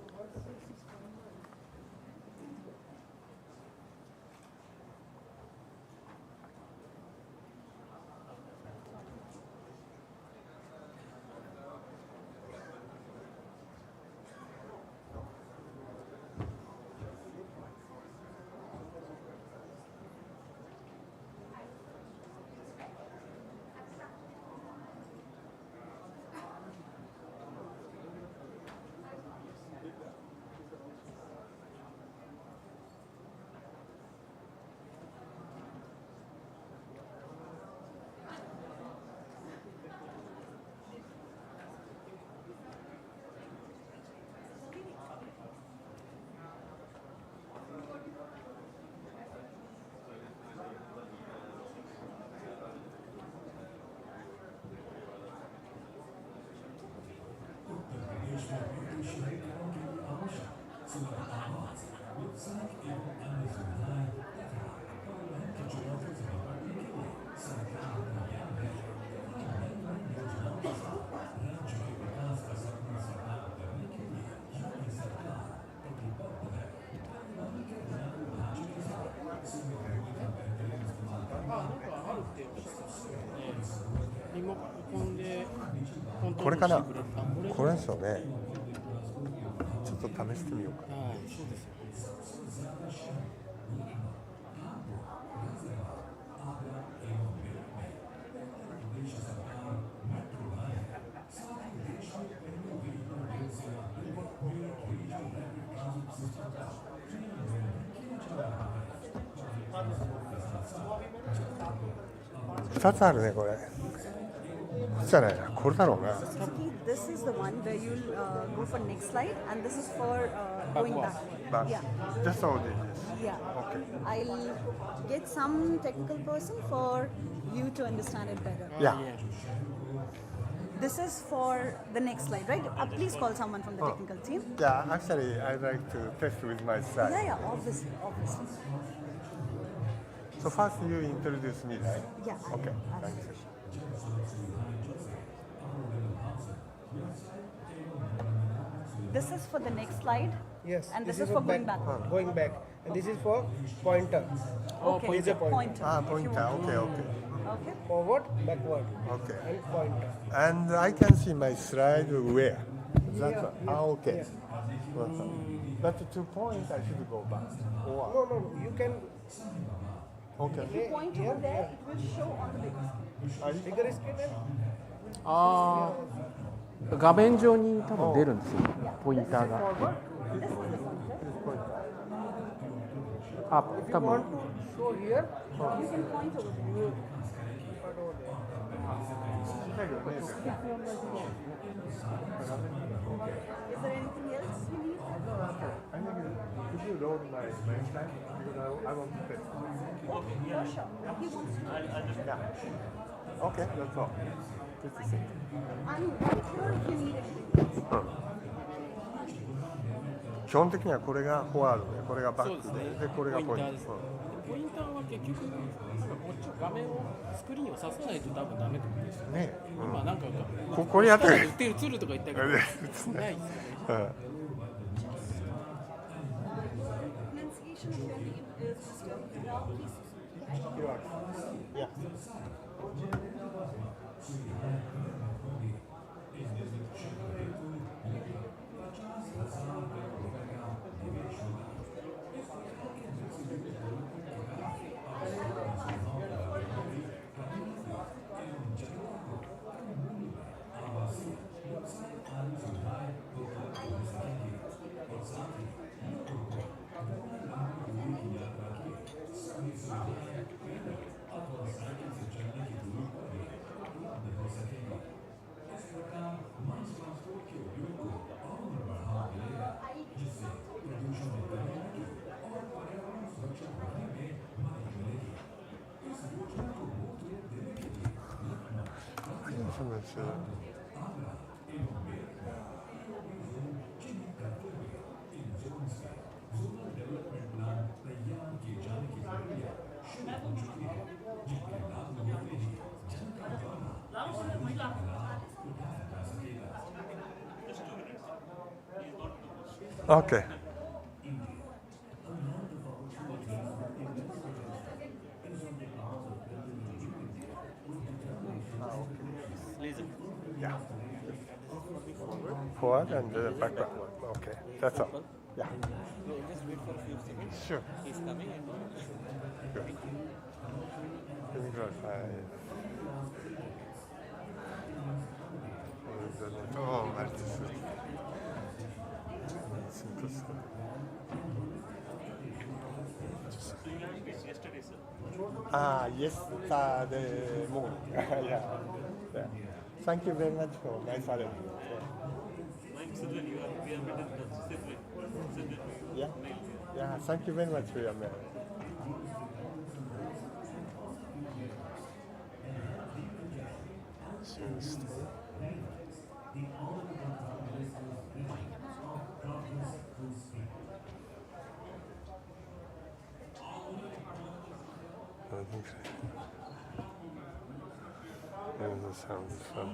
Speaker 6: これかな、これですよね。ちょっと試してみようか。2つあるね、これ。じゃないな、これだろうな。
Speaker 2: This is the one where you'll go for next slide, and this is for going backward. Yeah.
Speaker 6: Just all this.
Speaker 2: Yeah.
Speaker 6: Okay.
Speaker 2: I'll get some technical person for you to understand it better.
Speaker 6: Yeah.
Speaker 2: This is for the next slide, right? Please call someone from the technical team.
Speaker 6: Yeah, actually, I'd like to test with my slide.
Speaker 2: Yeah, obviously, obviously.
Speaker 6: So first you introduce me, right?
Speaker 2: Yeah.
Speaker 6: Okay, thank you.
Speaker 2: This is for the next slide.
Speaker 7: Yes.
Speaker 2: And this is for going back.
Speaker 7: Going back. And this is for pointer.
Speaker 2: Okay,
Speaker 7: is a
Speaker 2: pointer.
Speaker 6: Ah,
Speaker 2: if you
Speaker 6: pointer,
Speaker 2: want.
Speaker 6: okay, okay.
Speaker 2: Okay.
Speaker 7: Forward, backward.
Speaker 6: Okay.
Speaker 7: And pointer.
Speaker 6: And I can see my slide where? That's okay. But to point, I should go back. Or,
Speaker 7: No, you can
Speaker 6: okay.
Speaker 2: If you point over there, it will show on the bigger screen.
Speaker 7: bigger screen and
Speaker 8: ああ、画面上に多分出るんですよ、ポインターが。
Speaker 2: This is the one, right?
Speaker 8: あ、多
Speaker 7: want
Speaker 8: 分
Speaker 7: to show here.
Speaker 2: You can point over there. Is there anything else you need?
Speaker 6: I think could you load my slide? Because I want to test.
Speaker 2: Okay, for sure. He wants to.
Speaker 6: Yeah. Okay, that's all. Just a second.
Speaker 2: I'm here if you need anything else.
Speaker 6: 基本的にはこれがフォワードで、これがバックで、でこれがポイント。
Speaker 8: ポインターは結局、なんかこっち画面をスクリーンを刺さないと多分ダメってことですよね。
Speaker 6: ね、
Speaker 8: 今なんか
Speaker 6: ここにあったら
Speaker 8: 映るとか言ったけど、ないですよね。
Speaker 2: Pronunciation of your name is Mr. Bilal, please.
Speaker 6: Yeah. Okay. Yeah. Forward and backward. Okay, that's all. Yeah.
Speaker 8: Just wait for a few seconds.
Speaker 6: Sure.
Speaker 8: He's coming and
Speaker 6: Good. Oh, yesterday morning. Yeah. Thank you very much for nice arrangement. Yeah. Yeah. Thank you very much for your mail. Tuesday. That sounds fun.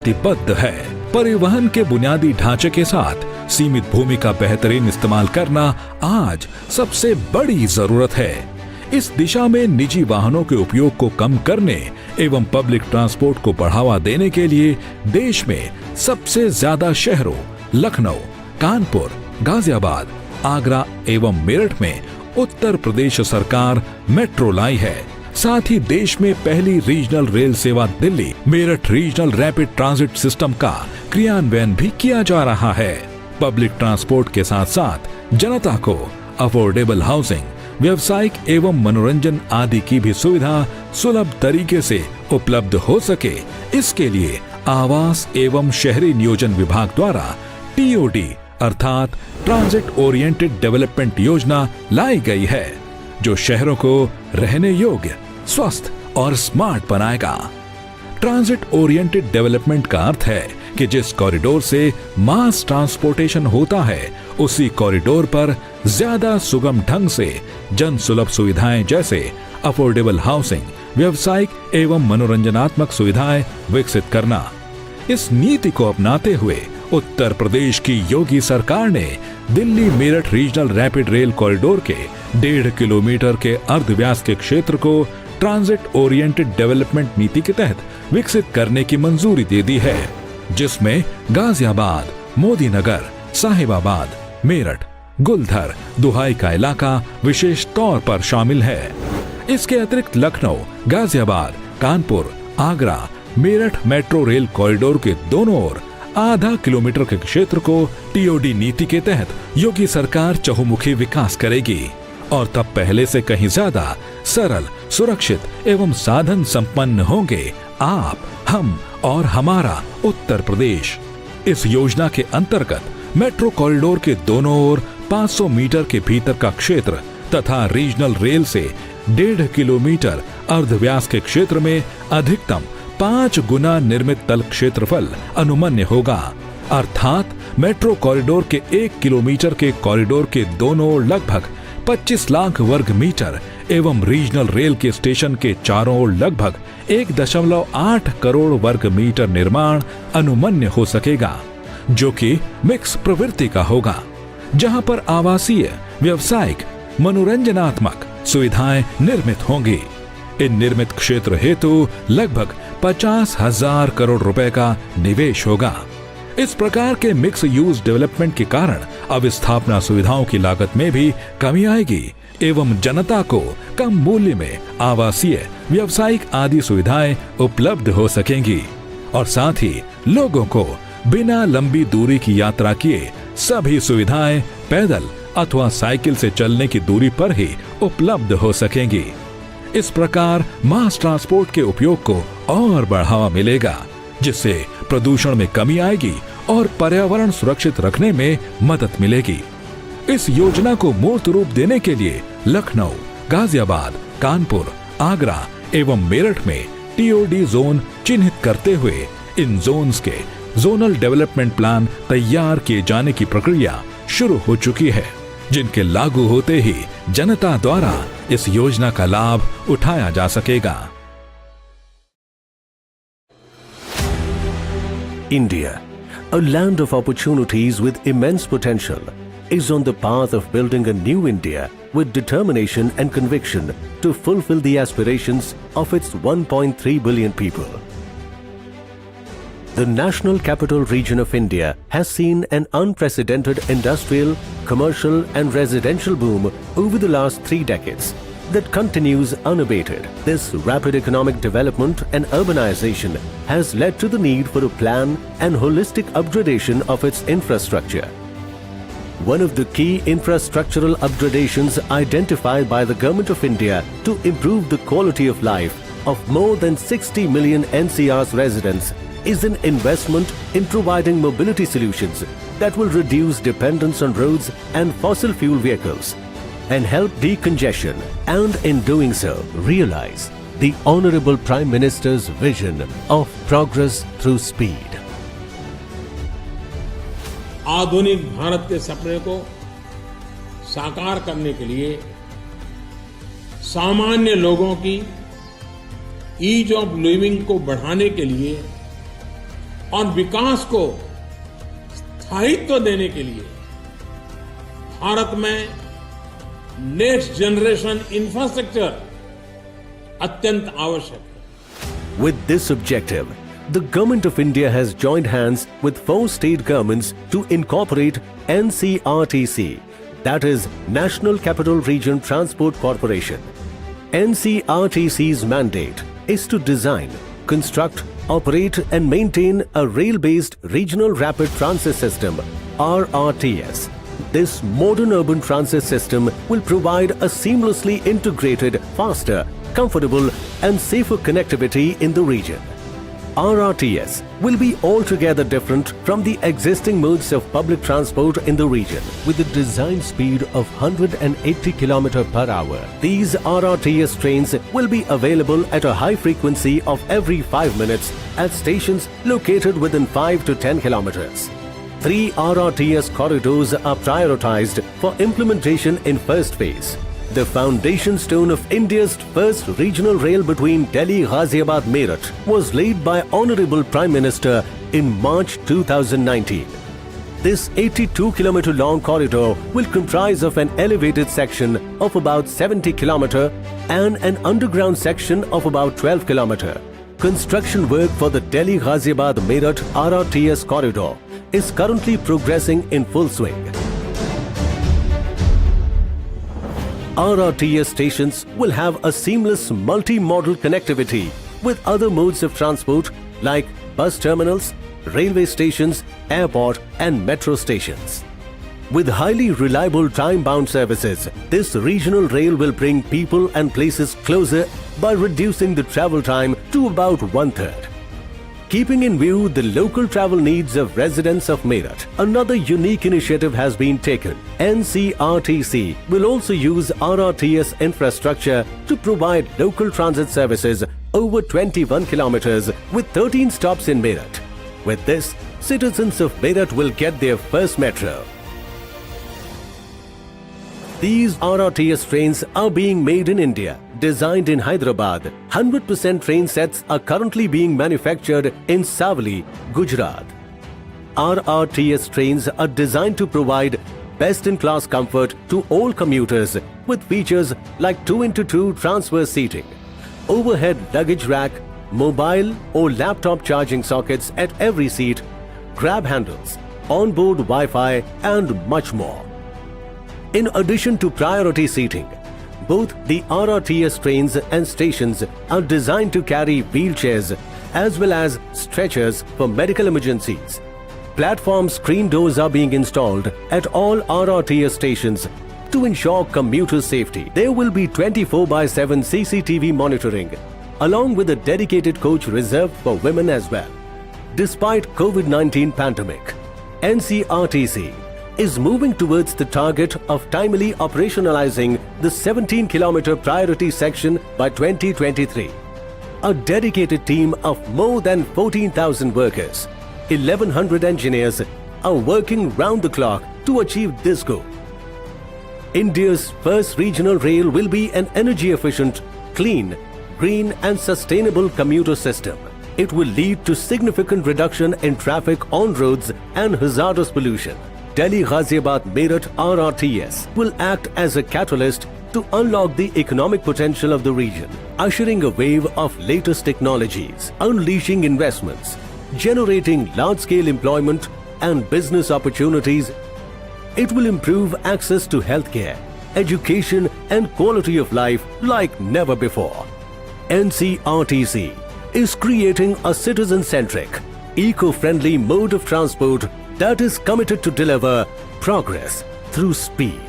Speaker 9: प्रतिबद्ध है। परिवहन के बुनियादी ढांचे के साथ सीमित भूमि का बेहतरीन इस्तेमाल करना आज सबसे बड़ी जरूरत है। इस दिशा में निजी वाहनों के उपयोग को कम करने एवं पब्लिक ट्रांसपोर्ट को बढ़ावा देने के लिए देश में सबसे ज्यादा शहरों लखनऊ, कानपुर, गाजियाबाद, आगरा एवं मेरठ में उत्तर प्रदेश सरकार मेट्रो लाई है। साथ ही देश में पहली रीजनल रेल सेवा Delhi Meerut regional rapid transit system का क्रियान्वयन भी किया जा रहा है। पब्लिक ट्रांसपोर्ट के साथ साथ जनता को अफोर्डेबल हाउसिंग, व्यवसायिक एवं मनोरंजन आदि की भी सुविधा सुलभ तरीके से उपलब्ध हो सके, इसके लिए आवास एवं शहरी नियोजन विभाग द्वारा TOD अर्थात ट्रांजिट ओरिएंटेड डेवलपमेंट योजना लाई गई है, जो शहरों को रहने योग्य, स्वस्थ और स्मार्ट बनाएगा। ट्रांजिट ओरिएंटेड डेवलपमेंट का अर्थ है कि जिस कॉरिडोर से मास ट्रांसपोर्टेशन होता है, उसी कॉरिडोर पर ज्यादा सुगम ढंग से जन सुलभ सुविधाएं जैसे अफोर्डेबल हाउसिंग, व्यवसायिक एवं मनोरंजनात्मक सुविधाएं विकसित करना। इस नीति को अपनाते हुए उत्तर प्रदेश की योगी सरकार ने Delhi Meerut regional rapid rail corridor के 1.5 किलोमीटर के अर्धव्यास के क्षेत्र को ट्रांजिट ओरिएंटेड डेवलपमेंट नीति के तहत विकसित करने की मंजूरी दे दी है, जिसमें गाजियाबाद, मोदीनगर, साहिबाबाद, मेरठ, गुलधर, दुहाई का इलाका विशेष तौर पर शामिल है। इसके अतिरिक्त Lucknow, Ghaziabad, Kanpur, Agra, Meerut metro rail corridor के दोनों ओर आधा किलोमीटर के क्षेत्र को TOD नीति के तहत योगी सरकार चहुमुखी विकास करेगी और तब पहले से कहीं ज्यादा सरल, सुरक्षित एवं साधन संपन्न होंगे आप, हम और हमारा उत्तर प्रदेश। इस योजना के अंतर्गत मेट्रो कॉरिडोर के दोनों ओर 500 मीटर के भीतर का क्षेत्र तथा रीजनल रेल से 1.5 किलोमीटर अर्धव्यास के क्षेत्र में अधिकतम 5 गुना निर्मित तल क्षेत्रफल अनुमन्य होगा, अर्थात मेट्रो कॉरिडोर के 1 किलोमीटर के कॉरिडोर के दोनों ओर लगभग 25 लाख वर्ग मीटर एवं रीजनल रेल के स्टेशन के चारों ओर लगभग 1.8 करोड़ वर्ग मीटर निर्माण अनुमन्य हो सकेगा, जो कि मिक्स प्रवृत्ति का होगा, जहां पर आवासीय, व्यावसायिक, मनोरंजनात्मक सुविधाएं निर्मित होंगी। इन निर्मित क्षेत्र हेतु लगभग 50,000 करोड़ रुपए का निवेश होगा। इस प्रकार के मिक्स यूज डेवलपमेंट के कारण अब स्थापना सुविधाओं की लागत में भी कमी आएगी एवं जनता को कम मूल्य में आवासीय, व्यावसायिक आदि सुविधाएं उपलब्ध हो सकेंगी और साथ ही लोगों को बिना लंबी दूरी की यात्रा किए सभी सुविधाएं पैदल अथवा साइकिल से चलने की दूरी पर ही उपलब्ध हो सकेंगी। इस प्रकार मास ट्रांसपोर्ट के उपयोग को और बढ़ावा मिलेगा, जिससे प्रदूषण में कमी आएगी और पर्यावरण सुरक्षित रखने में मदद मिलेगी। इस योजना को मूर्त रूप देने के लिए लखनऊ, गाजियाबाद, कानपुर, आगरा एवं मेरठ में TOD जोन चिन्हित करते हुए इन जोन्स के जोनल डेवलपमेंट प्लान तैयार किए जाने की प्रक्रिया शुरू हो चुकी है। जिनके लागू होते ही जनता द्वारा इस योजना का लाभ उठाया जा सकेगा।
Speaker 10: India, a land of opportunities with immense potential, is on the path of building a new India with determination and conviction to fulfill the aspirations of its 1.3 billion people. The National Capital Region of India has seen an unprecedented industrial, commercial and residential boom over the last 3 decades that continues unabated. This rapid economic development and urbanization has led to the need for a plan and holistic upgradation of its infrastructure. One of the key infrastructural upgradations identified by the Government of India to improve the quality of life of more than 60 million NCR's residents is an investment in providing mobility solutions that will reduce dependence on roads and fossil fuel vehicles and help decongestion, and in doing so realize the Honorable Prime Minister's vision of progress through speed.
Speaker 8: आधुनिक भारत के सपने को साकार करने के लिए सामान्य लोगों की ईज ऑफ लिविंग को बढ़ाने के लिए और विकास को स्थायित्व देने के लिए भारत में नेक्स्ट जनरेशन इंफ्रास्ट्रक्चर अत्यंत आवश्यक है।
Speaker 10: With this objective, the Government of India has joined hands with 4 state governments to incorporate NCRTC, that is National Capital Region Transport Corporation. NCRTC's mandate is to design, construct, operate and maintain a rail-based Regional Rapid Transit System, RRTS. This modern urban transit system will provide a seamlessly integrated, faster, comfortable and safer connectivity in the region. RRTS will be altogether different from the existing modes of public transport in the region. With a design speed of 180 km per hour, these RRTS trains will be available at a high frequency of every 5 minutes at stations located within 5 to 10 kilometers. 3 RRTS corridors are prioritized for implementation in first phase. The foundation stone of India's first regional rail between Delhi, Ghaziabad, Meerut was laid by Honorable Prime Minister in March 2019. This 82-kilometer long corridor will comprise of an elevated section of about 70 km and an underground section of about 12 km. Construction work for the Delhi, Ghaziabad, Meerut RRTS corridor is currently progressing in full swing. RRTS stations will have a seamless multi-modal connectivity with other modes of transport like bus terminals, railway stations, airport and metro stations. With highly reliable time-bound services, this regional rail will bring people and places closer by reducing the travel time to about 1/3. Keeping in view the local travel needs of residents of Meerut, another unique initiative has been taken. NCRTC will also use RRTS infrastructure to provide local transit services over 21 kilometers with 13 stops in Meerut. With this, citizens of Meerut will get their first metro. These RRTS trains are being made in India, designed in Hyderabad. 100% train sets are currently being manufactured in Savli, Gujarat. RRTS trains are designed to provide best-in-class comfort to all commuters with features like 2x2 transverse seating, overhead luggage rack, mobile or laptop charging sockets at every seat, grab handles, onboard Wi-Fi and much more. In addition to priority seating, both the RRTS trains and stations are designed to carry wheelchairs as well as stretchers for medical emergencies. Platform screen doors are being installed at all RRTS stations to ensure commuter safety. There will be 24/7 CCTV monitoring, along with a dedicated coach reserved for women as well. Despite COVID-19 pandemic, NCRTC is moving towards the target of timely operationalizing the 17-kilometer priority section by 2023. A dedicated team of more than 14,000 workers, 1,100 engineers are working round the clock to achieve this goal. India's first regional rail will be an energy efficient, clean, green and sustainable commuter system. It will lead to significant reduction in traffic on roads and hazardous pollution. Delhi Ghaziabad Meerut RRTS will act as a catalyst to unlock the economic potential of the region, ushering a wave of latest technologies, unleashing investments, generating large-scale employment and business opportunities. It will improve access to healthcare, education and quality of life like never before. NCRTC is creating a citizen-centric, eco-friendly mode of transport that is committed to deliver progress through speed.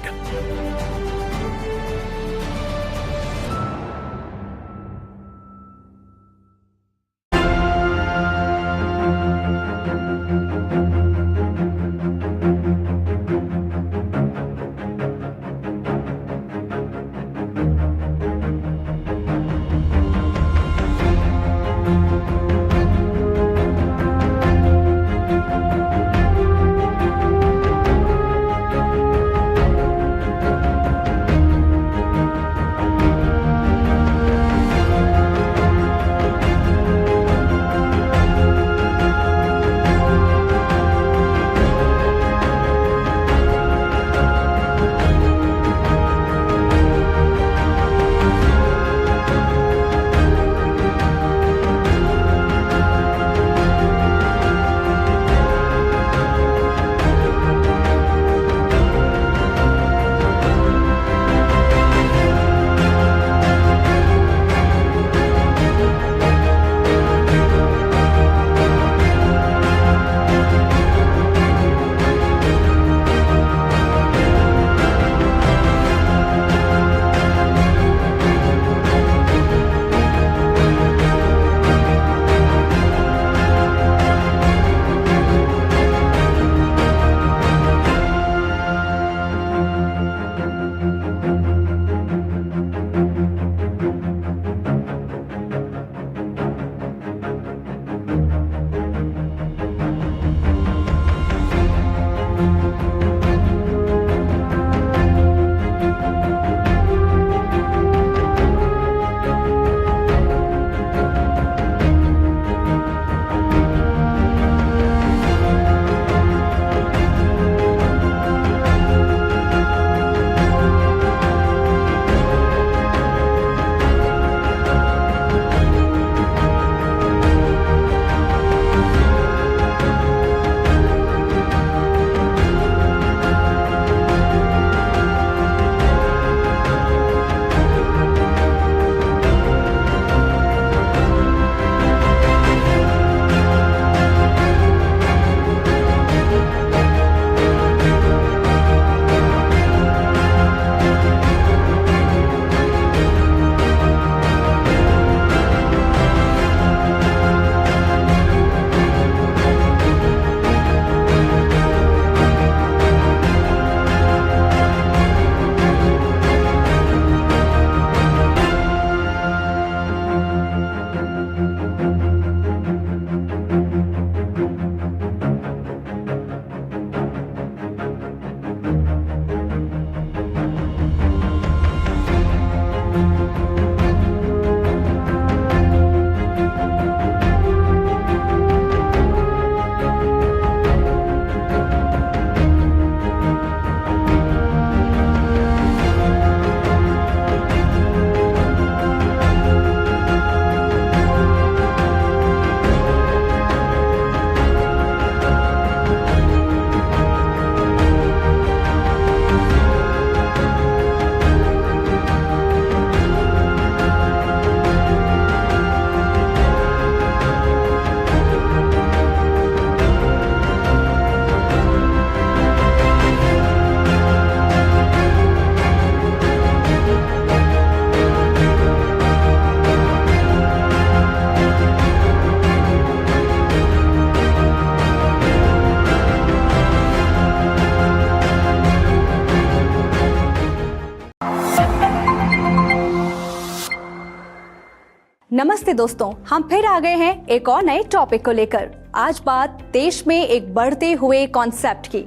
Speaker 11: नमस्ते दोस्तों, हम फिर आ गए हैं एक और नए topic को लेकर। आज बात देश में एक बढ़ते हुए कॉन्सेप्ट की।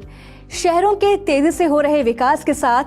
Speaker 11: शहरों के तेजी से हो रहे विकास के साथ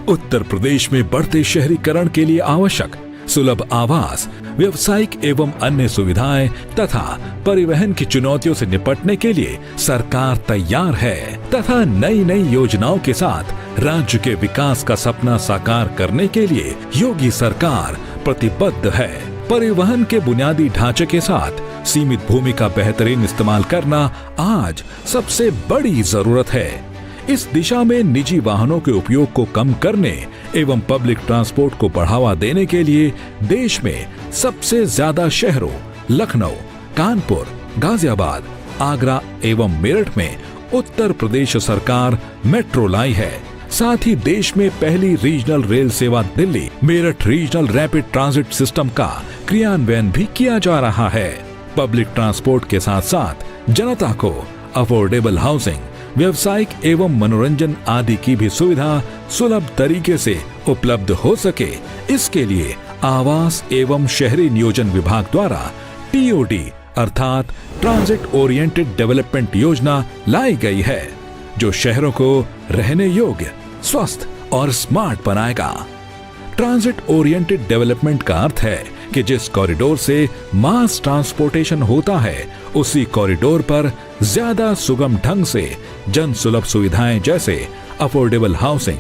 Speaker 9: उत्तर प्रदेश में बढ़ते शहरीकरण के लिए आवश्यक सुलभ आवास, व्यावसायिक एवं अन्य सुविधाएं तथा परिवहन की चुनौतियों से निपटने के लिए सरकार तैयार है तथा नई नई योजनाओं के साथ राज्य के विकास का सपना साकार करने के लिए योगी सरकार प्रतिबद्ध है। परिवहन के बुनियादी ढांचे के साथ सीमित भूमि का बेहतरीन इस्तेमाल करना आज सबसे बड़ी जरूरत है। इस दिशा में निजी वाहनों के उपयोग को कम करने एवं पब्लिक ट्रांसपोर्ट को बढ़ावा देने के लिए देश में सबसे ज्यादा शहरों लखनऊ, कानपुर, गाजियाबाद, आगरा एवं मेरठ में उत्तर प्रदेश सरकार मेट्रो लाई है। साथ ही देश में पहली रीजनल रेल सेवा Delhi Meerut regional rapid transit system का क्रियान्वयन भी किया जा रहा है। पब्लिक ट्रांसपोर्ट के साथ साथ जनता को अफोर्डेबल हाउसिंग, व्यावसायिक एवं मनोरंजन आदि की भी सुविधा सुलभ तरीके से उपलब्ध हो सके, इसके लिए आवास एवं शहरी नियोजन विभाग द्वारा TOD अर्थात ट्रांजिट ओरिएंटेड डेवलपमेंट योजना लाई गई है, जो शहरों को रहने योग्य, स्वस्थ और स्मार्ट बनाएगा। ट्रांजिट ओरिएंटेड डेवलपमेंट का अर्थ है कि जिस कॉरिडोर से मास ट्रांसपोर्टेशन होता है, उसी कॉरिडोर पर ज्यादा सुगम ढंग से जन सुलभ सुविधाएं जैसे affordable housing,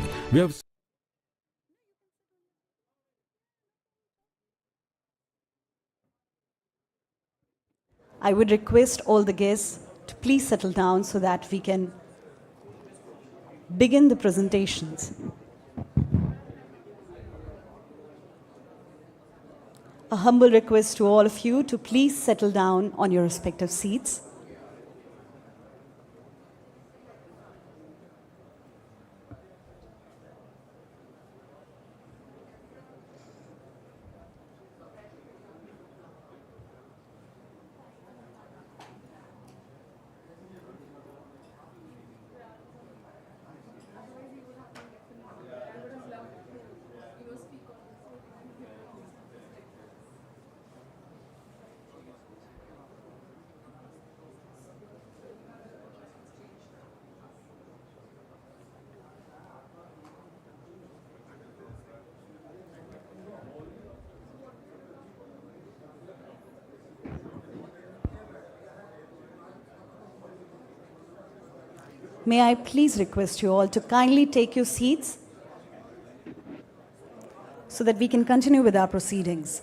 Speaker 2: I would request all the guests to please settle down so that we can begin the presentations. A humble request to all of you to please settle down on your respective seats. May I please request you all to kindly take your seats so that we can continue with our proceedings.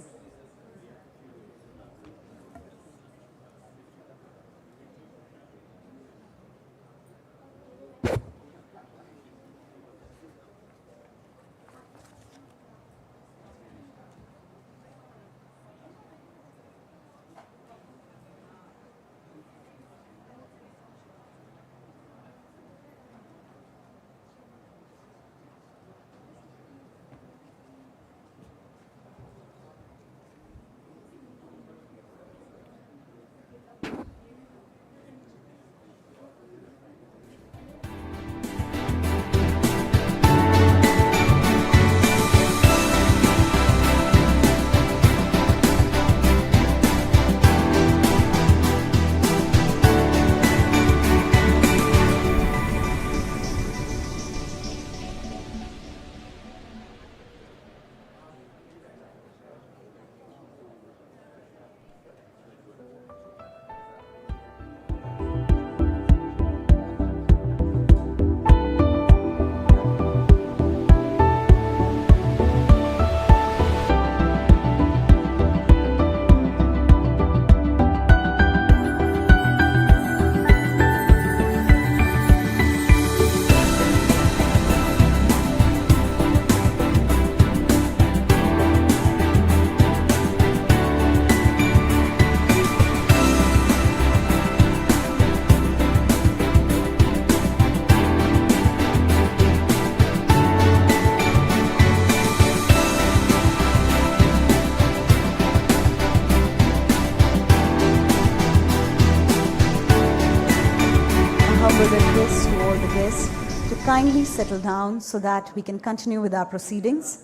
Speaker 2: Request to all the guests to kindly settle down so that we can continue with our proceedings.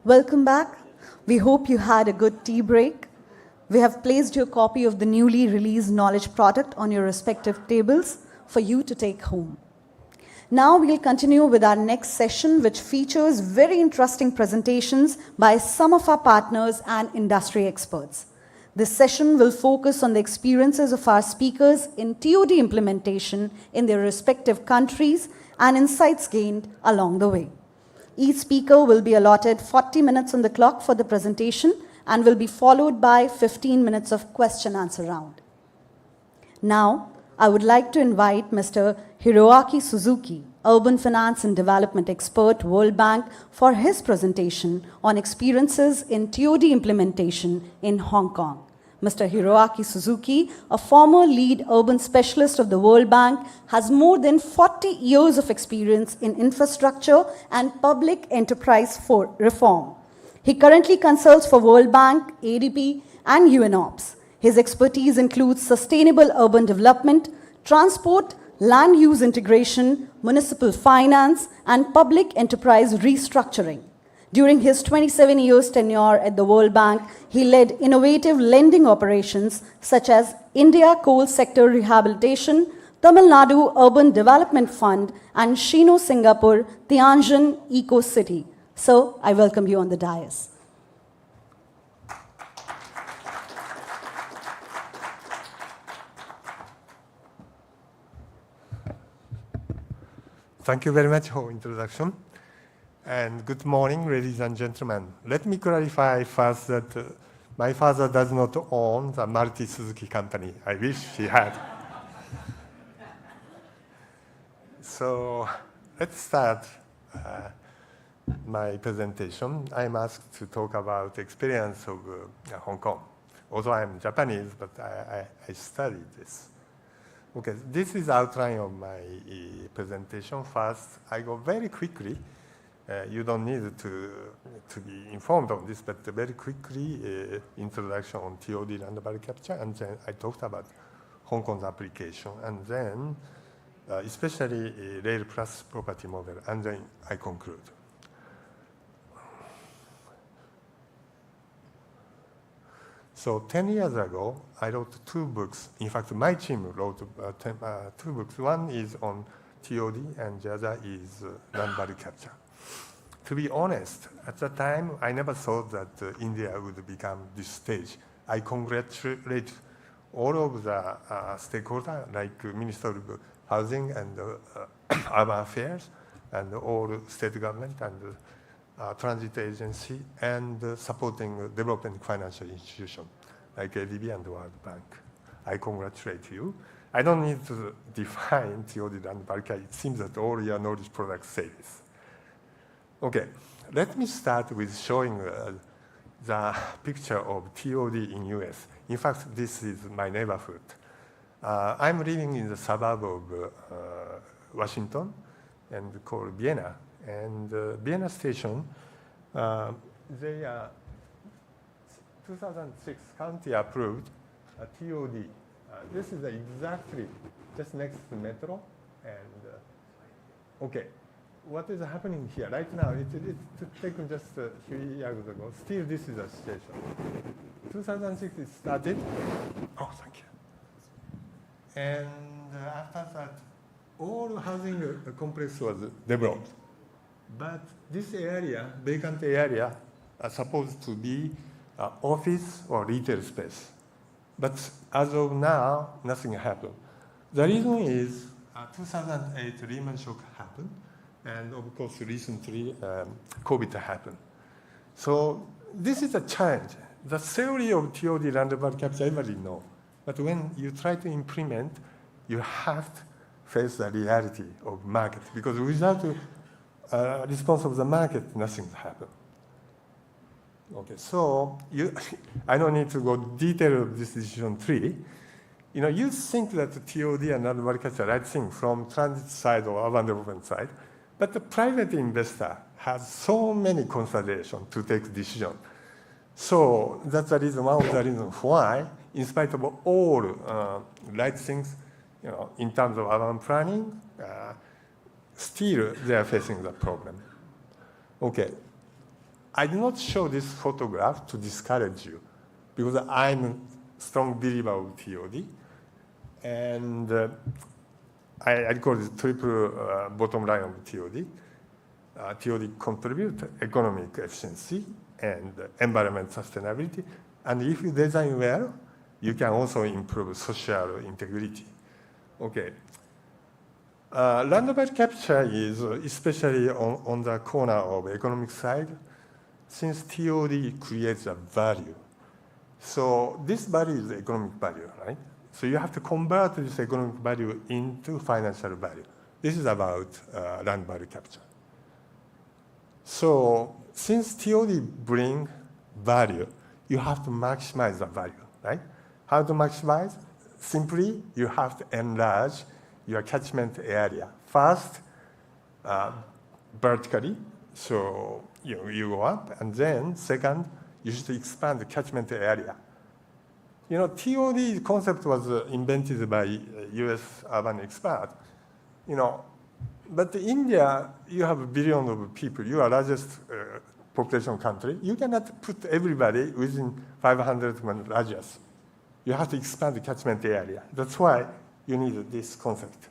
Speaker 2: Welcome back. We hope you had a good tea break. We have placed your copy of the newly released knowledge product on your respective tables for you to take home. Now we'll continue with our next session, which features very interesting presentations by some of our partners and industry experts. This session will focus on the experiences of our speakers in TOD implementation in their respective countries and insights gained along the way. Each speaker will be allotted 40 minutes on the clock for the presentation and will be followed by 15 minutes of question-answer round. Now, I would like to invite Mr. Hiroaki Suzuki, Urban Finance and Development Expert, World Bank, for his presentation on experiences in TOD implementation in Hong Kong. Mr. Hiroaki Suzuki, a former lead urban specialist of the World Bank, has more than 40 years of experience in infrastructure and public enterprise reform. He currently consults for World Bank, ADB, and UNOPS. His expertise includes sustainable urban development, transport, land use integration, municipal finance, and public enterprise restructuring. During his 27 years tenure at the World Bank, he led innovative lending operations such as India Coal Sector Rehabilitation, Tamil Nadu Urban Development Fund, and Shino Singapore Tianjin Eco City. So, I welcome you on the dais.
Speaker 6: Thank you very much for introduction. And good morning, ladies and gentlemen. Let me clarify first that my father does not own the Maruti Suzuki company. I wish he had. So let's start my presentation. I'm asked to talk about the experience of Hong Kong. Although I'm Japanese, but I studied this. Okay, this is outline of my presentation. First, I go very quickly. You don't need to be informed on this, but very quickly, introduction on TOD land value capture, and then I talked about Hong Kong's application, and then especially rail plus property model, and then I conclude. So 10 years ago, I wrote 2 books. In fact, my team wrote 2 books. One is on TOD, and the other is land value capture. To be honest, at the time, I never thought that India would become this stage. I congratulate all of the stakeholders, like Minister of Housing and Urban Affairs, and all state government and transit agency, and supporting developing financial institutions like ADB and World Bank. I congratulate you. I don't need to define TOD and value. It seems that all your knowledge products say this. Okay, let me start with showing the picture of TOD in US. In fact, this is my neighborhood. I'm living in the suburb of Washington and called Vienna. And Vienna station, they are 2006 county approved a TOD. This is exactly just next to metro. And okay. What is happening here right now? It's taken just a few years ago. Still, this is a situation. 2006 it started. Oh, thank you. And after that, all housing complex was developed. But this area, vacant area, are supposed to be office or retail space. But as of now, nothing happened. The reason is 2008 Lehman shock happened. And of course, recently, COVID happened. So this is a challenge. The theory of TOD land value capture, everybody knows. But when you try to implement, you have to face the reality of market. Because without the response of the market, nothing happens. Okay, so I don't need to go detail of this decision tree. You think that TOD and land value capture are right thing from transit side or urban development side. But the private investor has so many considerations to take decision. So that's the reason, one of the reasons why, in spite of all right things, in terms of urban planning, still they are facing the problem. Okay, I did not show this photograph to discourage you, because I'm a strong believer of TOD. And I call it triple bottom line of TOD. TOD contribute economic efficiency and environment sustainability. And if you design well, you can also improve social integrity. Okay. Land value capture is especially on the corner of economic side, since TOD creates a value. So this value is economic value, right? So you have to convert this economic value into financial value. This is about land value capture. So since TOD bring value, you have to maximize the value, right? How to maximize? Simply, you have to enlarge your catchment area. First, vertically, so you go up, and then second, you should expand the catchment area. You know, TOD concept was invented by US urban expert, you know, but India, you have a billion of people. You are largest population country. You cannot put everybody within 500 radius. You have to expand the catchment area. That's why you need this concept.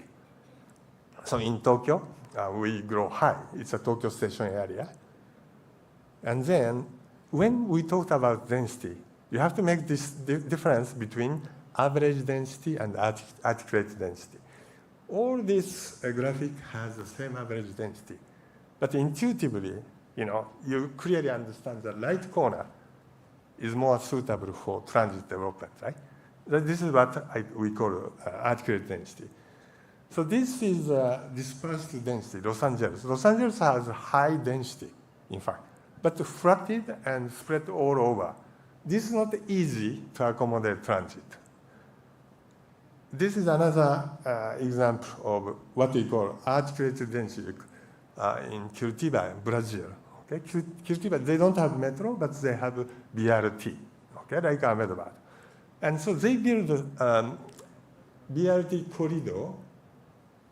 Speaker 6: So in Tokyo, we grow high. It's a Tokyo station area. And then when we talked about density, you have to make this difference between average density and articulate density. All this graphic has the same average density. But intuitively, you know, you clearly understand the right corner is more suitable for transit development, right? This is what we call articulate density. So this is dispersed density, Los Angeles. Los Angeles has high density, in fact, but flattened and spread all over. This is not easy to accommodate transit. This is another example of what we call articulated density in Curitiba, Brazil. Okay? Curitiba, they don't have metro, but they have BRT, okay, like Ahmedabad. And so they build BRT corridor.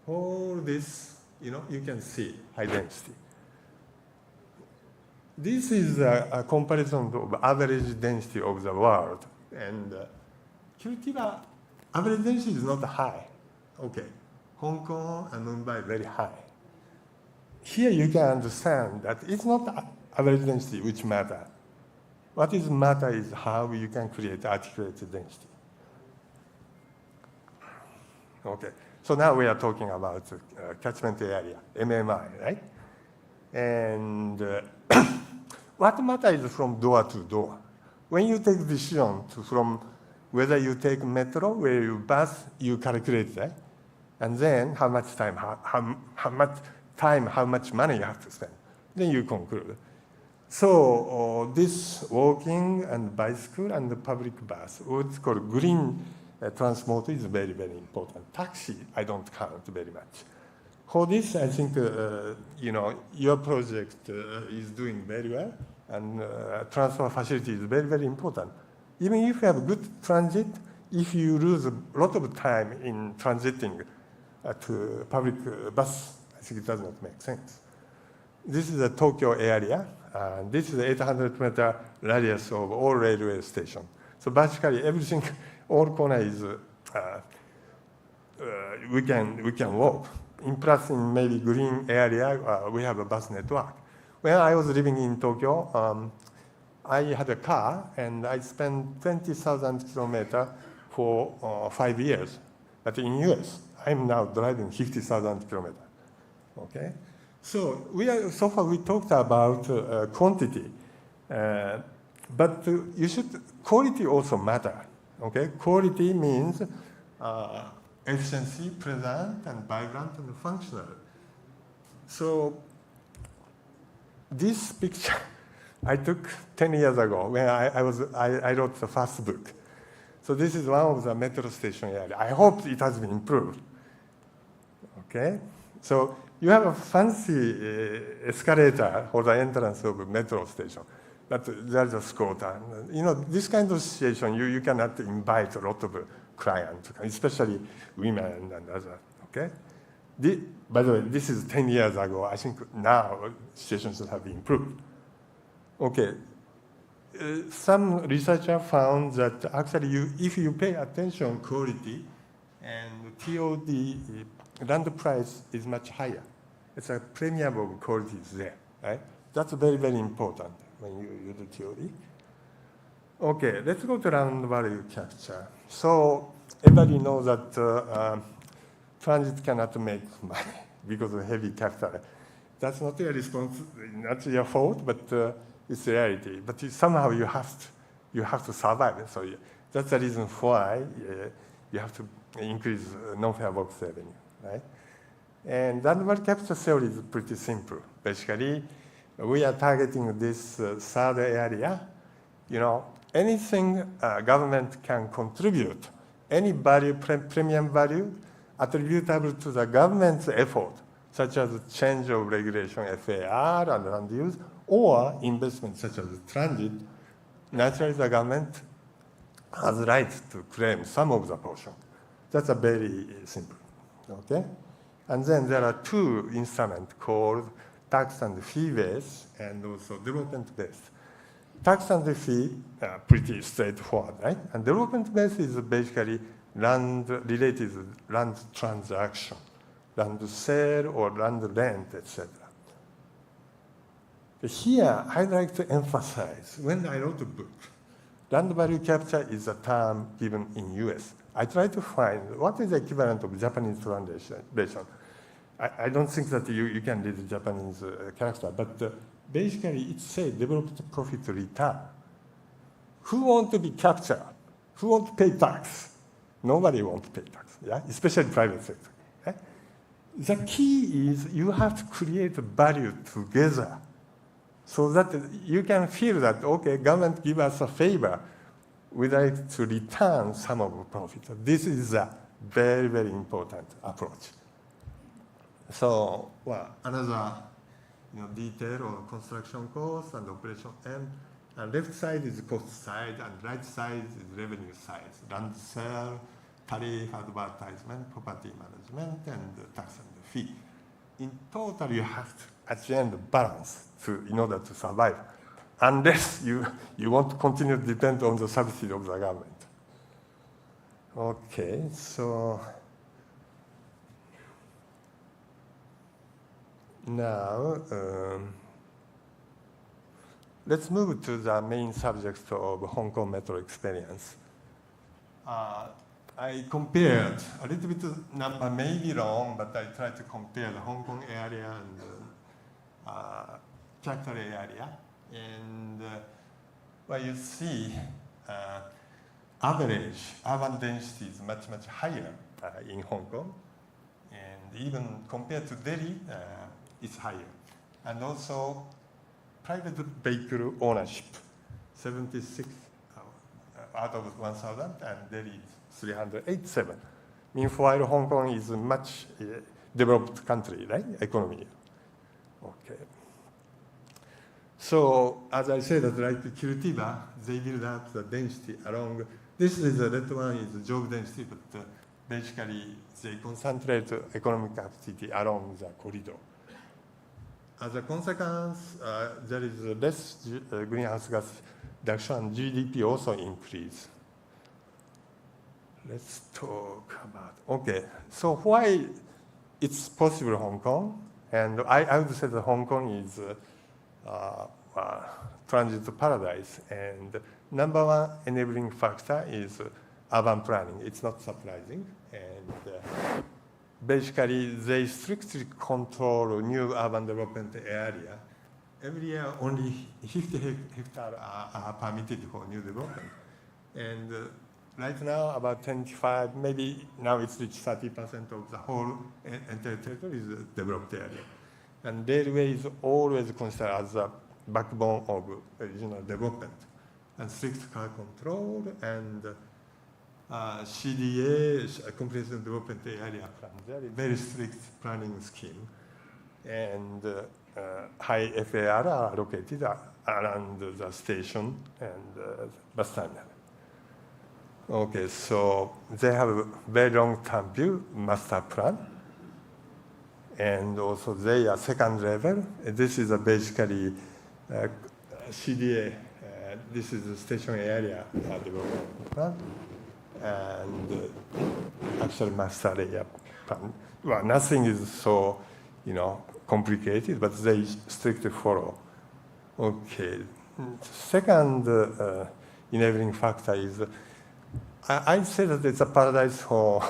Speaker 6: All this, you know, you can see high density. This is a comparison of average density of the world. And Curitiba, average density is not high. Okay, Hong Kong and Mumbai very high. Here you can understand that it's not average density which matter. What is matter is how you can create articulated density. Okay, so now we are talking about catchment area, MMI, right? And what matters is from door to door. When you take decision from whether you take metro, where you bus, you calculate that, and then how much time, how much money you have to spend. Then you conclude. So this walking and bicycle and the public bus, what's called green transport is very, very important. Taxi, I don't count very much. For this, I think you know, your project is doing very well, and transfer facility is very, very important. Even if you have good transit, if you lose a lot of time in transiting to public bus, I think it does not make sense. This is a Tokyo area. This is 800-meter radius of all railway stations. So basically, everything, all corner is we can walk. In plus, in maybe green area, we have a bus network. When I was living in Tokyo, I had a car, and I spent 20,000 kilometers for 5 years. But in US, I'm now driving 50,000 kilometers. Okay, so so far we talked about quantity, but quality also matter. Okay, quality means efficiency, present, and vibrant, and functional. So this picture I took 10 years ago when I wrote the first book. So this is one of the metro station area. I hope it has been improved. Okay, so you have a fancy escalator for the entrance of a metro station, but there's a scooter. You know, this kind of situation, you cannot invite a lot of clients, especially women and others, okay? By the way, this is 10 years ago. I think now situations have improved. Okay. Some researcher found that actually if you pay attention quality and TOD, land price is much higher. It's a premium of quality is there, right? That's very, very important when you use the TOD. Okay, let's go to land value capture. So everybody knows that transit cannot make money because of heavy capital. That's not your response, not your fault, but it's reality. But somehow you have to survive. So that's the reason why you have to increase non-fare box revenue, right? And land value capture theory is pretty simple. Basically, we are targeting this third area. You know, anything government can contribute, any value, premium value, attributable to the government's effort, such as change of regulation, FAR, and land use, or investment such as transit, naturally the government has the right to claim some of the portion. That's a very simple, okay? And then there are two instruments called tax and fee-based and also development-based. Tax and fee are pretty straightforward, right? And development-based is basically land-related land transaction, land sale or land rent, etc. Here, I'd like to emphasize, when I wrote a book, land value capture is a term given in US. I tried to find what is the equivalent of Japanese translation. I don't think that you can read the Japanese character, but basically it says developed profit return. Who want to be captured? Who want to pay tax? Nobody wants to pay tax, yeah? Especially private sector. Yeah? The key is you have to create value together so that you can feel that, okay, government give us a favor, we'd like to return some of the profit. This is a very, very important approach. So, well, another detail on construction cost and operation end. And left side is cost side, and right side is revenue side. Land sale, tariff, advertisement, property management, and tax and fee. In total, you have to, at the end, balance in order to survive, unless you want to continue to depend on the subsidy of the government. Okay, so now let's move to the main subject of Hong Kong Metro experience. I compared a little bit, number may be wrong, but I tried to compare the Hong Kong area and capital area. And what you see, average urban density is much, much higher in Hong Kong. And even compared to Delhi, it's higher. And also, private vehicle ownership, 76 out of 1,000, and Delhi is 387. Meanwhile, Hong Kong is a much developed country, right? Economy. Okay. So, as I said, like Curitiba, they build up the density along. This is the red one is the job density, but basically they concentrate economic activity along the corridor. As a consequence, there is less greenhouse gas reduction, and GDP also increase. Let's talk about, okay, so why it's possible in Hong Kong? And I would say that Hong Kong is transit paradise, and number one enabling factor is urban planning. It's not surprising, and basically they strictly control new urban development area. Every year only 50 hectares are permitted for new development, and right now about 25, maybe now it's reached 30% of the whole entire territory is developed area. And railway is always considered as a backbone of regional development. And strict car control and CDA, comprehensive development area plan, very strict planning scheme. And high FAR are allocated around the station and bus terminal. Okay, so they have a very long-term view, master plan. And also they are second level. This is basically CDA, this is the station area development plan, and actual master area plan. Well, nothing is so, complicated, but they strictly follow. Okay. Second enabling factor is, I'd say that it's a paradise for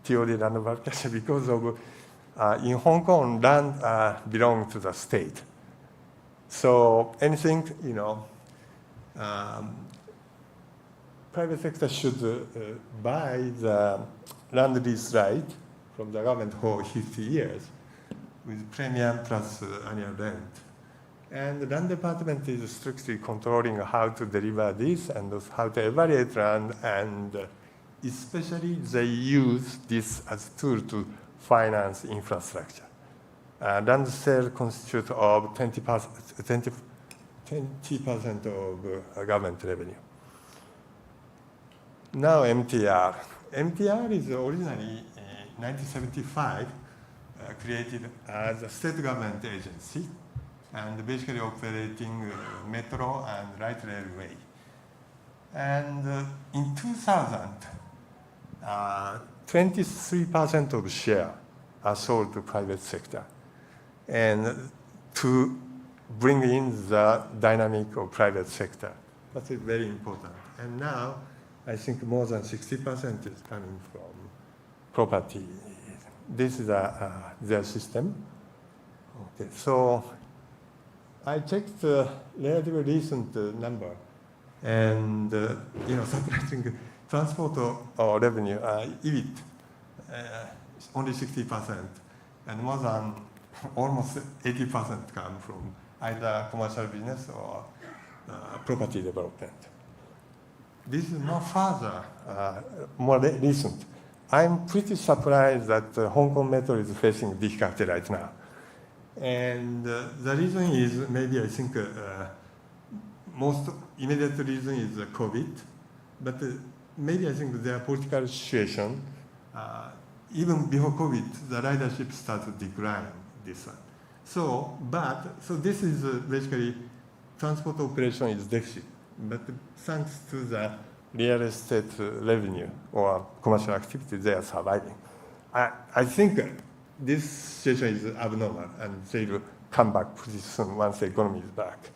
Speaker 6: TOD land allocation because of, in Hong Kong, land belongs to the state. So anything, private sector should buy the land lease right from the government for 50 years with premium plus annual rent. And the land department is strictly controlling how to deliver this and how to evaluate land, and especially they use this as a tool to finance infrastructure. Land sale constitutes of 20% of government revenue. Now MTR. MTR is originally 1975 created as a state government agency and basically operating metro and light railway. And in 2000, 23% of share are sold to private sector, and to bring in the dynamic of private sector. That's very important. And now, I think more than 60% is coming from property. This is their system. Okay, so I checked the relatively recent number, and surprising transport or revenue, EBIT, only 60%, and more than almost 80% come from either commercial business or property development. This is more further, more recent. I'm pretty surprised that Hong Kong Metro is facing difficulty right now. And the reason is, maybe I think most immediate reason is COVID, but maybe I think their political situation, even before COVID, the ridership started to decline, this one. So this is basically transport operation is deficit, but thanks to the real estate revenue or commercial activity, they are surviving. I think this situation is abnormal, and they will come back pretty soon once the economy is back.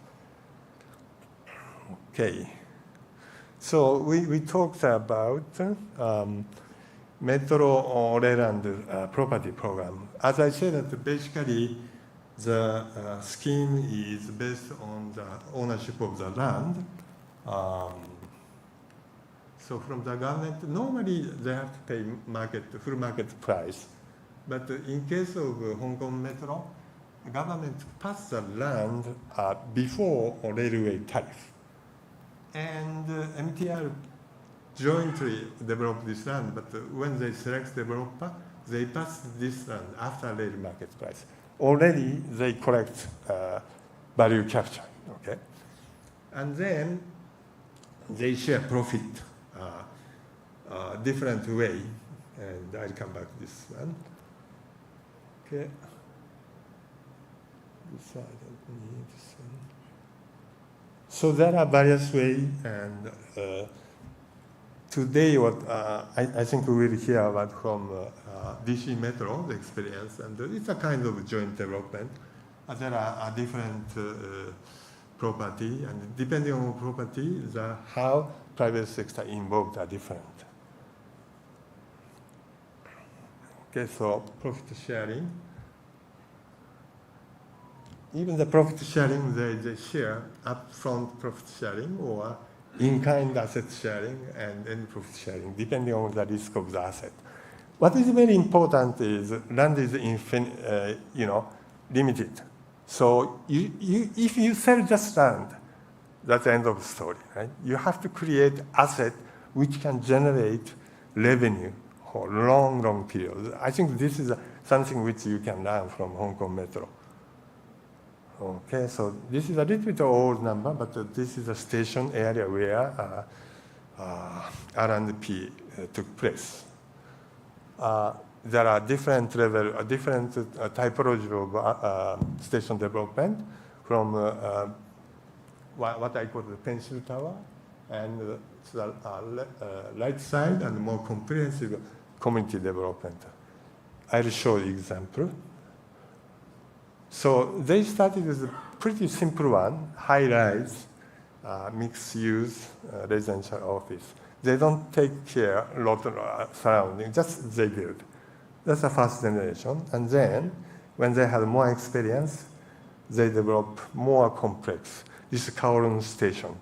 Speaker 6: Okay. So we talked about metro rail and property program. As I said, that basically the scheme is based on the ownership of the land. So from the government, normally they have to pay full market price. But in case of Hong Kong Metro, the government passed the land before a railway tariff. And MTR jointly developed this land, but when they select developer, they pass this land after rail market price. Already they collect value capture, okay? And then they share profit different way, and I'll come back to this one. Okay. This side, I need this one. So there are various ways, and today what I think we will hear about from DC Metro, the experience, and it's a kind of joint development. There are different property, and depending on property, how private sector involved are different. Okay, so profit sharing. Even the profit sharing, they share upfront profit sharing or in-kind asset sharing and then profit sharing, depending on the risk of the asset. What is very important is land is limited. So if you sell just land, that's the end of the story, right? You have to create asset which can generate revenue for long, long periods. I think this is something which you can learn from Hong Kong Metro. Okay, so this is a little bit old number, but this is a station area where R&P took place. There are different level, different typology of station development, from what I call the pencil tower, and the right side and more comprehensive community development. I'll show the example. So they started with a pretty simple one, high-rise, mixed-use residential office. They don't take care a lot of surrounding, just they build. That's the first generation. And then, when they had more experience, they develop more complex. This is Kowloon Station.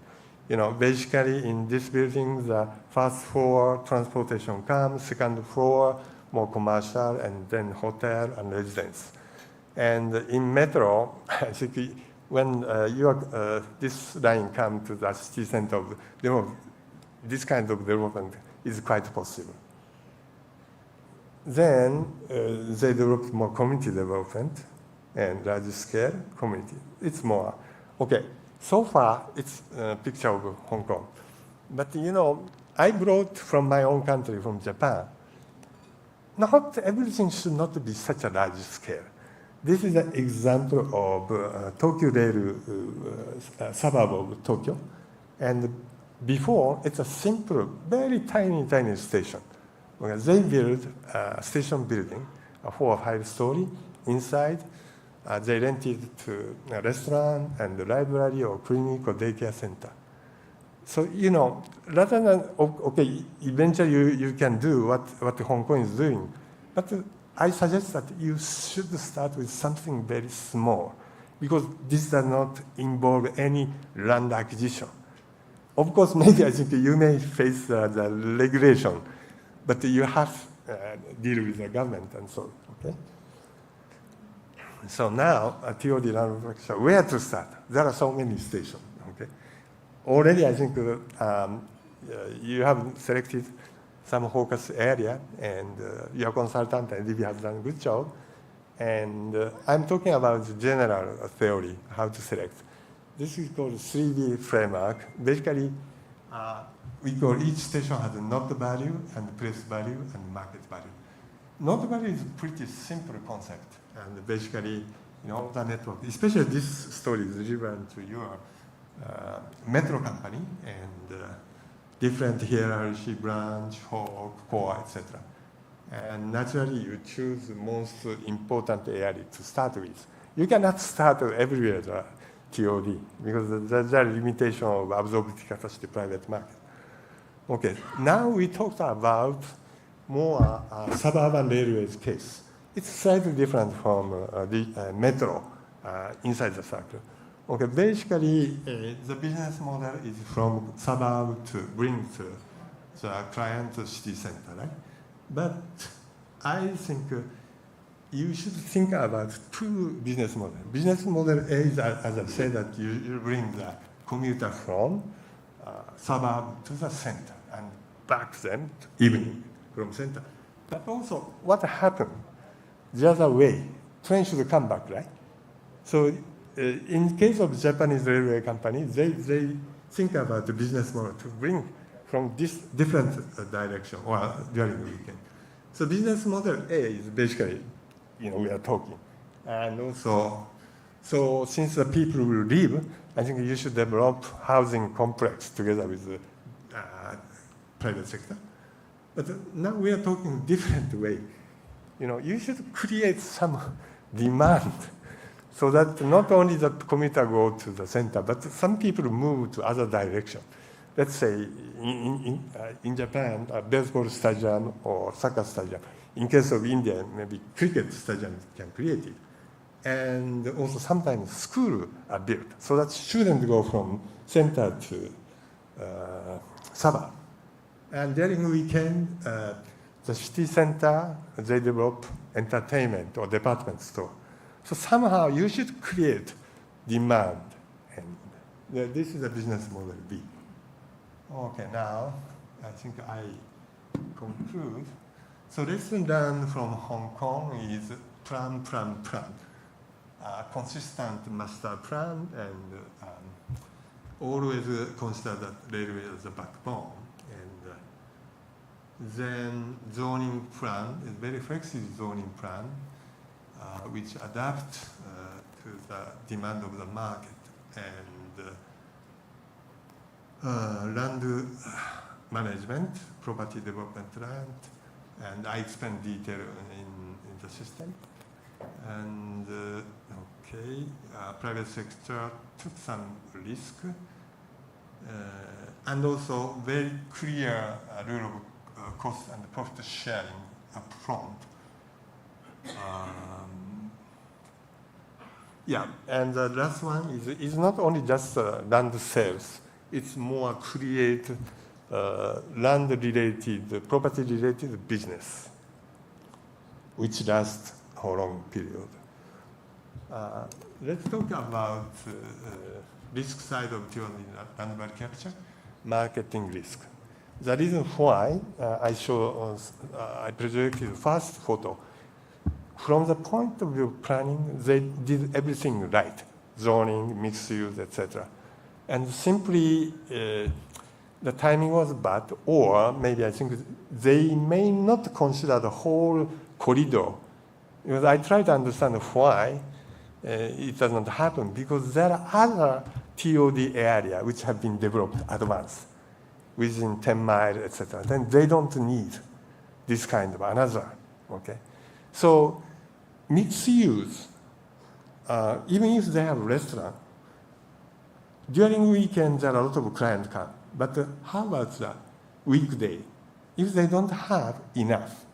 Speaker 6: Basically in this building, the first floor transportation comes, second floor, more commercial, and then hotel and residence. And in metro, I think when this line comes to the city center, this kind of development is quite possible. Then they developed more community development and large scale community. It's more. Okay, so far it's a picture of Hong Kong. But I brought from my own country, from Japan. Not everything should not be such a large scale. This is an example of Tokyo Rail suburb of Tokyo. And before, it's a simple, very tiny, tiny station. They built a station building, a 4 or 5 story. Inside, they rented to a restaurant and a library or clinic or daycare center. So, rather than, okay, eventually you can do what Hong Kong is doing. But I suggest that you should start with something very small, because this does not involve any land acquisition. Of course, maybe I think you may face the regulation, but you have to deal with the government and so, okay? So now, TOD land reflection, where to start? There are so many stations, okay? Already, I think you have selected some focus area, and your consultant, Libby, has done a good job. And I'm talking about the general theory, how to select. This is called 3D framework. Basically, we call each station has a node value and place value and market value. Node value is a pretty simple concept. And basically, the network, especially this story is relevant to your metro company and different hierarchy, branch, hawk, core, etc. And naturally, you choose the most important area to start with. You cannot start everywhere the TOD, because there's a limitation of absorptive capacity private market. Okay, now we talked about more suburban railways case. It's slightly different from the metro inside the circle. Okay, basically, the business model is from suburb to bring to the client to city center, right? But I think you should think about 2 business models. Business model A is, as I said, that you bring the commuter from suburb to the center and back them evening from center. But also, what happened the other way? Train should come back, right? So in case of Japanese railway company, they think about the business model to bring from this different direction or during the weekend. So business model A is basically, we are talking. And also, so since the people will leave, I think you should develop housing complex together with the private sector. But now we are talking different way. You should create some demand so that not only the commuter go to the center, but some people move to other direction. Let's say in Japan, a baseball stadium or soccer stadium. In case of India, maybe cricket stadium can create it. And also sometimes schools are built so that students go from center to suburb. And during the weekend, the city center, they develop entertainment or department store. So somehow you should create demand. And this is a business model B. Okay, now I think I conclude. So lesson learned from Hong Kong is plan. Consistent master plan, and always consider that railway as a backbone. And then zoning plan is very flexible zoning plan, which adapt to the demand of the market. And land management, property development land, and I explain detail in the system. And private sector took some risk, and also very clear rule of cost and profit sharing up front. And the last one is not only just land sales, it's more create land-related, property-related business, which lasts for a long period. Let's talk about risk side of TOD land value capture, marketing risk. The reason why I projected the first photo, from the point of view of planning, they did everything right, zoning, mixed use, etc. And simply the timing was bad, or maybe I think they may not consider the whole corridor. Because I try to understand why it does not happen, because there are other TOD areas which have been developed advanced, within 10 miles, etc. Then they don't need this kind of another, okay? So mixed use, even if they have restaurant, during weekends there are a lot of clients come, but how about the weekday? If they don't have enough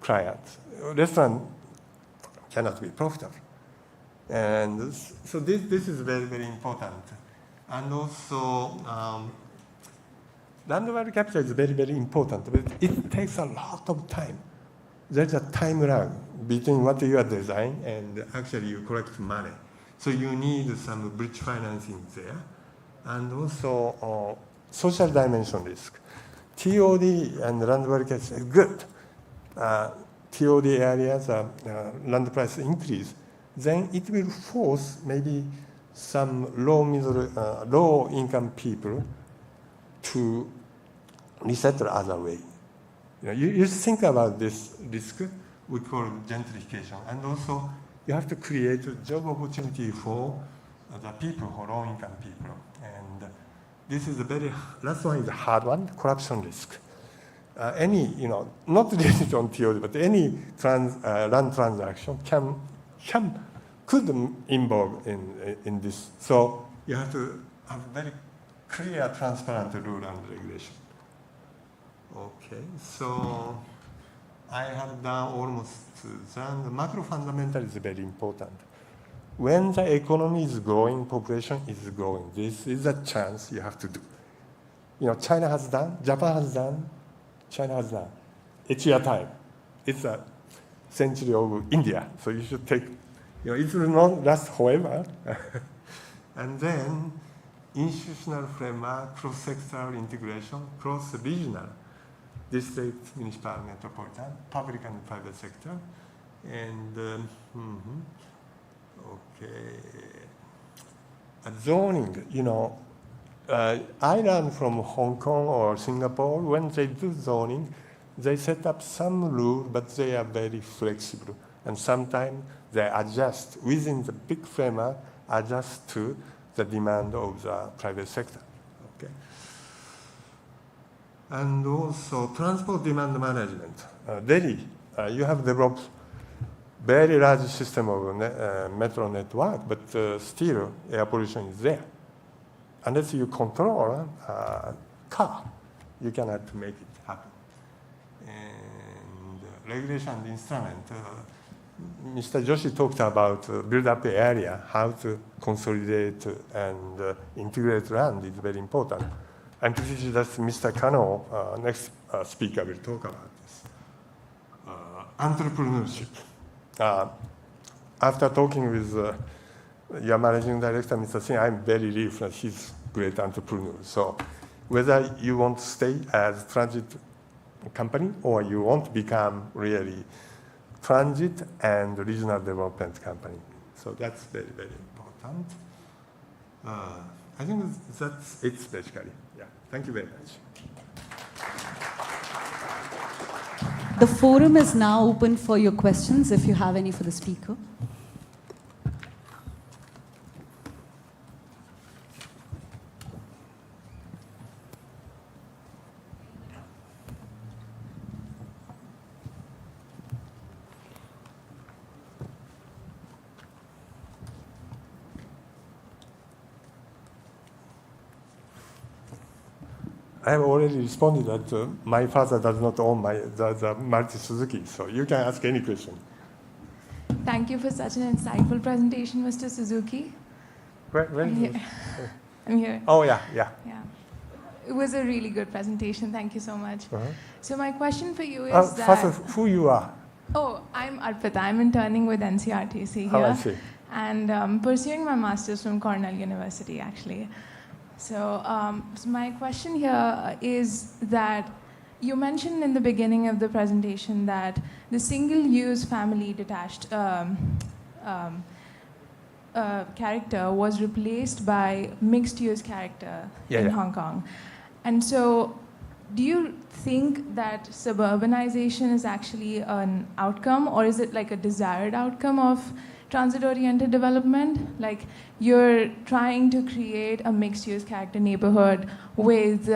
Speaker 6: clients, restaurant cannot be profitable. And so this is very, very important. And also, land value capture is very, very important, but it takes a lot of time. There's a time lag between what you are designing and actually you collect money. So you need some bridge financing there. And also social dimension risk. TOD and land value capture is good. TOD areas, land price increase, then it will force maybe some low income people to resettle other way. You think about this risk, we call gentrification. And also, you have to create a job opportunity for the people, for low income people. And this is last one is a hard one, corruption risk. Not related on TOD, but any land transaction could involve in this. So you have to have very clear, transparent rule and regulation. Okay, so I have done almost done. The macro fundamental is very important. When the economy is growing, population is growing. This is a chance you have to do. China has done, Japan has done, China has done. It's your time. It's a century of India, so you should take. It will not last forever. And then institutional framework, cross-sectoral integration, cross-regional, district, municipal, metropolitan, public and private sector. And zoning, I learned from Hong Kong or Singapore, when they do zoning, they set up some rules, but they are very flexible. And sometimes they adjust within the big framework, adjust to the demand of the private sector. Okay. And also transport demand management. Delhi, you have developed very large system of metro network, but still air pollution is there. Unless you control car, you cannot make it happen. And regulation and instrument. Mr. Joshi talked about build-up area, how to consolidate and integrate land is very important. I'm pretty sure that Mr. Kano, next speaker, will talk about this. Entrepreneurship. After talking with your managing director, Mr. Singh, I'm very relieved that he's a great entrepreneur. So whether you want to stay as a transit company or you want to become really transit and regional development company. So that's very, very important. I think that's it basically. Yeah, thank you very much.
Speaker 2: The forum is now open for your questions if you have any for the speaker.
Speaker 6: I have already responded that my father does not own the Maruti Suzuki, so you can ask any question.
Speaker 12: Thank you for such an insightful presentation, Mr. Suzuki.
Speaker 6: When
Speaker 12: Yeah. I'm here.
Speaker 6: Oh, yeah.
Speaker 12: Yeah. It was a really good presentation. Thank you so much. So my question for you is that...
Speaker 6: First, who you are?
Speaker 12: Oh, I'm Arpita. I'm interning with NCRTC here.
Speaker 6: I see.
Speaker 12: And pursuing my master's from Cornell University, actually. So my question here is that you mentioned in the beginning of the presentation that the single-use family detached character was replaced by mixed-use character in Hong Kong. And so do you think that suburbanization is actually an outcome, or is it like a desired outcome of transit-oriented development? Like you're trying to create a mixed-use character neighborhood with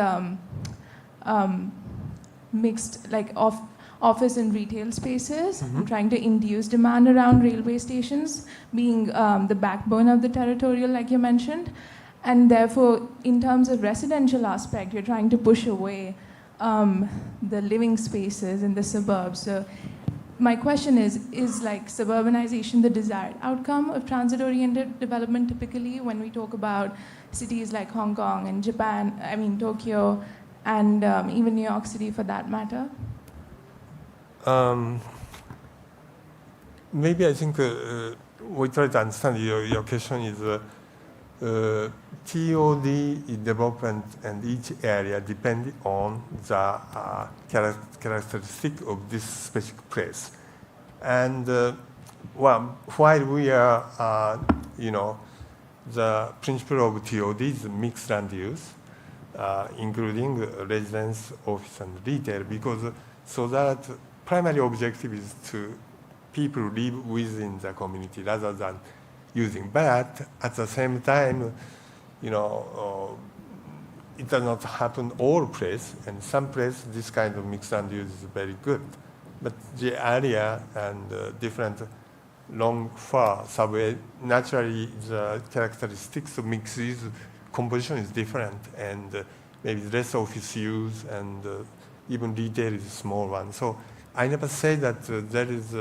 Speaker 12: mixed, like office and retail spaces, and trying to induce demand around railway stations, being the backbone of the territorial, like you mentioned. And therefore, in terms of residential aspect, you're trying to push away the living spaces in the suburbs. So my question is like suburbanization the desired outcome of transit-oriented development typically when we talk about cities like Hong Kong and Japan, I mean Tokyo, and even New York City for that matter?
Speaker 6: Maybe I think we try to understand your question is TOD development and each area depending on the characteristic of this specific place. And while we are, the principle of TOD is mixed land use, including residence, office, and retail, because so that primary objective is to people live within the community rather than using. But at the same time, it does not happen all place, and some place this kind of mixed land use is very good. But the area and different long, far subway, naturally the characteristics of mixed use composition is different, and maybe less office use, and even retail is a small one. So I never say that there is,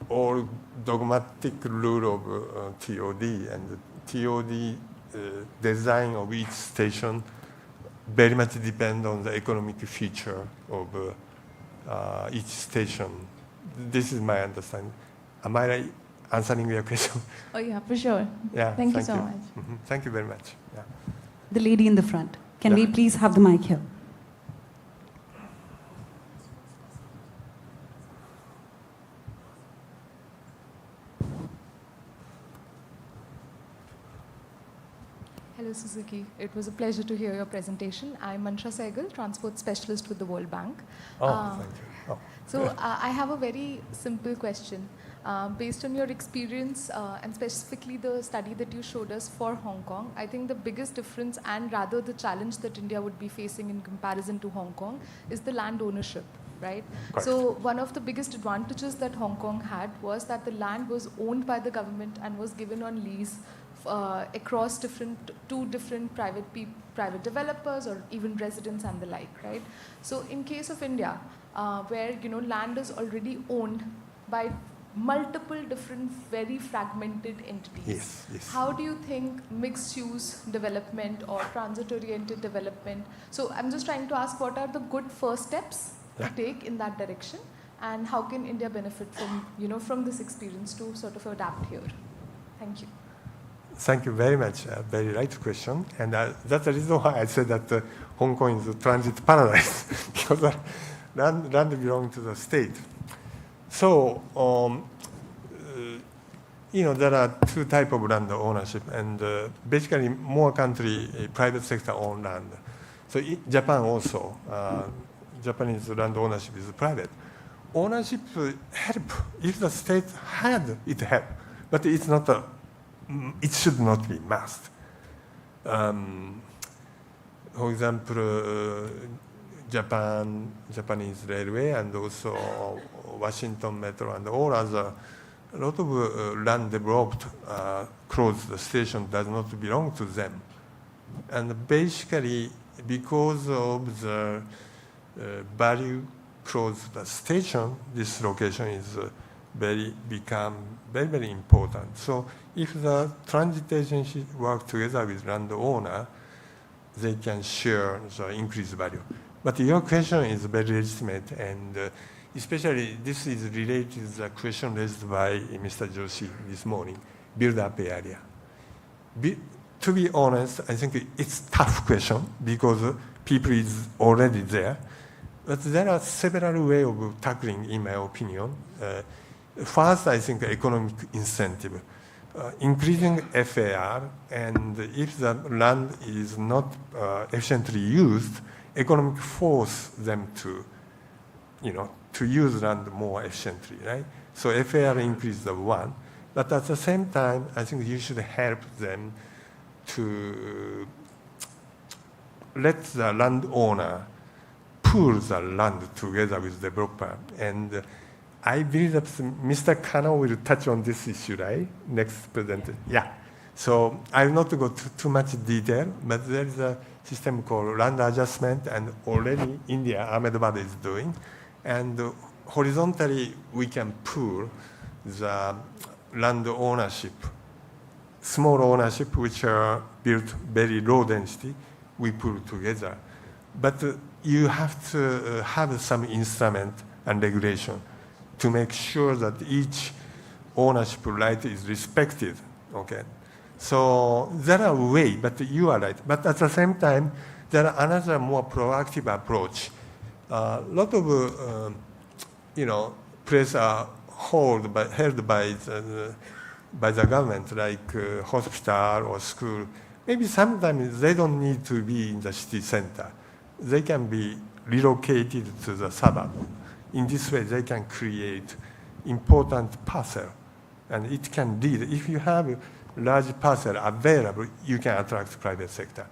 Speaker 6: all dogmatic rule of TOD, and the TOD design of each station very much depend on the economic feature of each station. This is my understanding. Am I right answering your question?
Speaker 12: Oh yeah, for sure.
Speaker 6: Yeah,
Speaker 12: Thank you so much.
Speaker 6: Thank you very much. Yeah.
Speaker 2: The lady in the front. Can we please have the mic here?
Speaker 13: Hello, Suzuki. It was a pleasure to hear your presentation. I'm Mansha Sehgal, Transport Specialist with the World Bank.
Speaker 6: Thank you.
Speaker 13: So I have a very simple question. Based on your experience and specifically the study that you showed us for Hong Kong, I think the biggest difference and rather the challenge that India would be facing in comparison to Hong Kong is the land ownership, right?
Speaker 6: Correct.
Speaker 13: So one of the biggest advantages that Hong Kong had was that the land was owned by the government and was given on lease across two different private developers or even residents and the like, right? So in case of India, where land is already owned by multiple different very fragmented entities.
Speaker 6: Yes.
Speaker 13: How do you think mixed-use development or transit-oriented development? So I'm just trying to ask, what are the good first steps to take in that direction, and how can India benefit from from this experience to sort of adapt here? Thank you.
Speaker 6: Thank you very much. Very right question. And that's the reason why I said that Hong Kong is a transit paradise, because land belongs to the state. So, there are two types of land ownership, and basically more country, private sector own land. So Japan also, Japanese land ownership is private. Ownership help, if the state had, it help, but it's not it should not be must. For example, Japanese railway, and also Washington Metro, and all other, a lot of land developed close to the station does not belong to them. And basically, because of the value close to the station, this location is become very, very important. So if the transit agency work together with landowner, they can share the increased value. But your question is very legitimate, and especially this is related to the question raised by Mr. Joshi this morning, build-up area. To be honest, I think it's a tough question because people is already there. But there are several ways of tackling, in my opinion. First, I think economic incentive. Increasing FAR, and if the land is not efficiently used, economic force them to, to use land more efficiently, right? So FAR increase the one, but at the same time, I think you should help them to let the landowner pool the land together with developer. And I believe that Mr. Kano will touch on this issue, right? Next presenter. Yeah. So I will not go too much detail, but there is a system called land adjustment, and already India, Ahmedabad is doing. And horizontally, we can pool the land ownership, small ownership, which are built very low density, we pool together. But you have to have some instrument and regulation to make sure that each ownership right is respected, okay? So there are ways, but you are right. But at the same time, there are another more proactive approach. A lot of, places are held by the government, like hospital or school. Maybe sometimes they don't need to be in the city center. They can be relocated to the suburb. In this way, they can create important parcel, and it can lead. If you have large parcel available, you can attract private sector.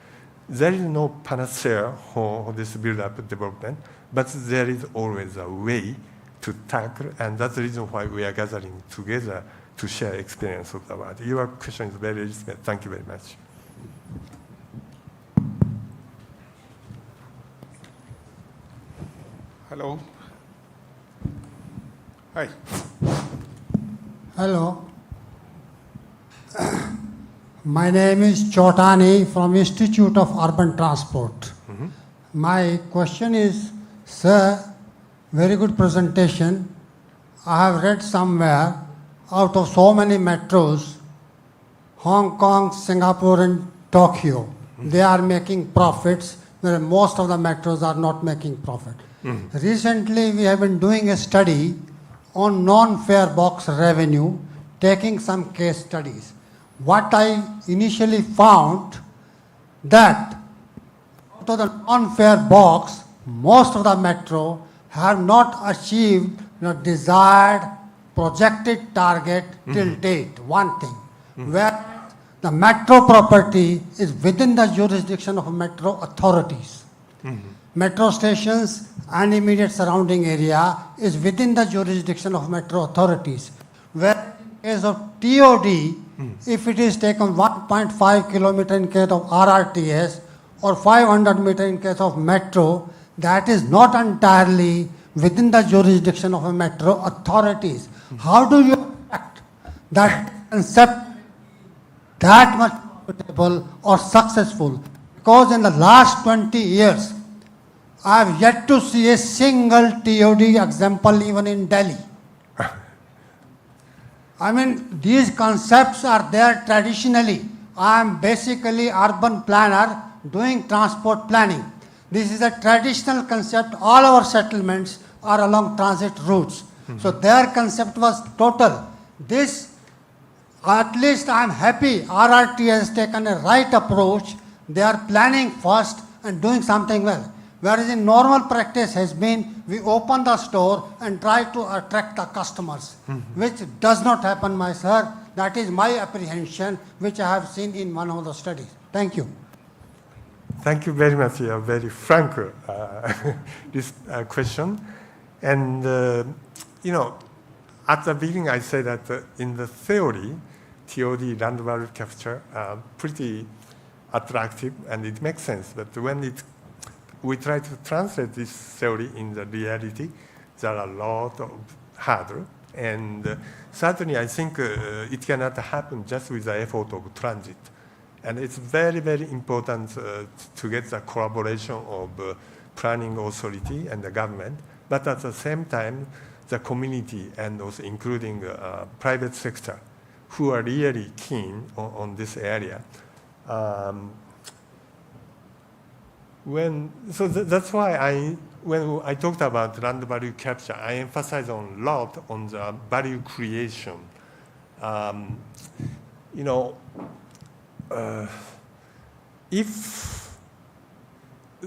Speaker 6: There is no panacea for this build-up development, but there is always a way to tackle, and that's the reason why we are gathering together to share experience of the world. Your question is very legitimate. Thank you very much.
Speaker 14: Hello. Hi.
Speaker 15: Hello. My name is Chautani from Institute of Urban Transport. My question is, sir, very good presentation. I have read somewhere, out of so many metros, Hong Kong, Singapore, and Tokyo, they are making profits, where most of the metros are not making profit. Recently, we have been doing a study on non-fare box revenue, taking some case studies. What I initially found that out of the non-fare box, most of the metro have not achieved desired projected target till date, one thing. Where the metro property is within the jurisdiction of metro authorities. Metro stations and immediate surrounding area is within the jurisdiction of metro authorities. Where in case of TOD, if it is taken 1.5 kilometer in case of RRTS or 500 meter in case of metro, that is not entirely within the jurisdiction of a metro authorities. How do you expect that concept that much profitable or successful? Because in the last 20 years, I have yet to see a single TOD example even in Delhi. I mean, these concepts are there traditionally. I am basically urban planner doing transport planning. This is a traditional concept. All our settlements are along transit routes. So their concept was total. This, at least I am happy, RRT has taken a right approach. They are planning first and doing something well. Whereas in normal practice has been, we open the store and try to attract the customers, which does not happen, my sir. That is my apprehension, which I have seen in one of the studies. Thank you.
Speaker 6: Thank you very much. You are very frank this question. And, at the beginning I said that in the theory, TOD, land value capture, pretty attractive and it makes sense. But when we try to translate this theory in the reality, there are a lot of hurdles. And certainly I think it cannot happen just with the effort of transit. And it's very, very important to get the collaboration of planning authority and the government, but at the same time, the community and also including private sector who are really keen on this area. That's why when I talked about land value capture, I emphasize a lot on the value creation. If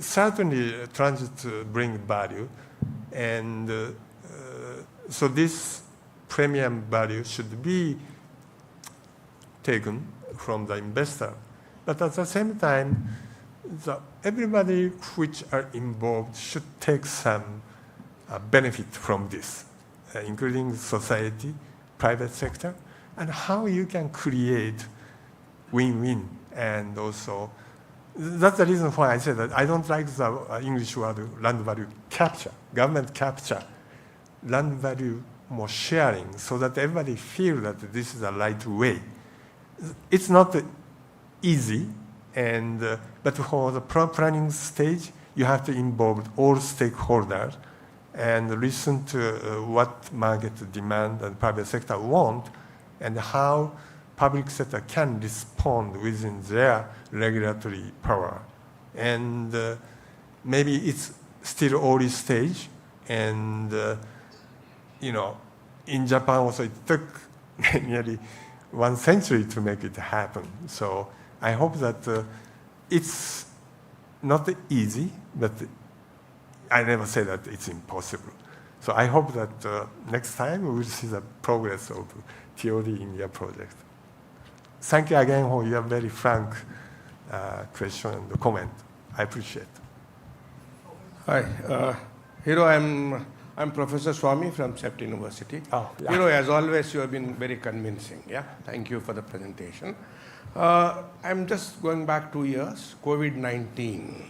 Speaker 6: certainly transit bring value, and so this premium value should be taken from the investor. But at the same time, everybody which are involved should take some benefit from this, including society, private sector, and how you can create win-win. And also, that's the reason why I said that I don't like the English word land value capture, government capture, land value more sharing, so that everybody feel that this is the right way. It's not easy, but for the planning stage, you have to involve all stakeholders and listen to what market demand and private sector want, and how public sector can respond within their regulatory power. And maybe it's still early stage, and in Japan also it took nearly 1 century to make it happen. So I hope that it's not easy, but I never say that it's impossible. So I hope that next time we will see the progress of TOD in your project. Thank you again for your very frank question and comment. I appreciate it.
Speaker 14: Hi, Hiro, I'm Professor Swami from SEPT University.
Speaker 6: Oh, yeah.
Speaker 14: Hiro, as always, you have been very convincing. Yeah, thank you for the presentation. I'm just going back 2 years, COVID-19,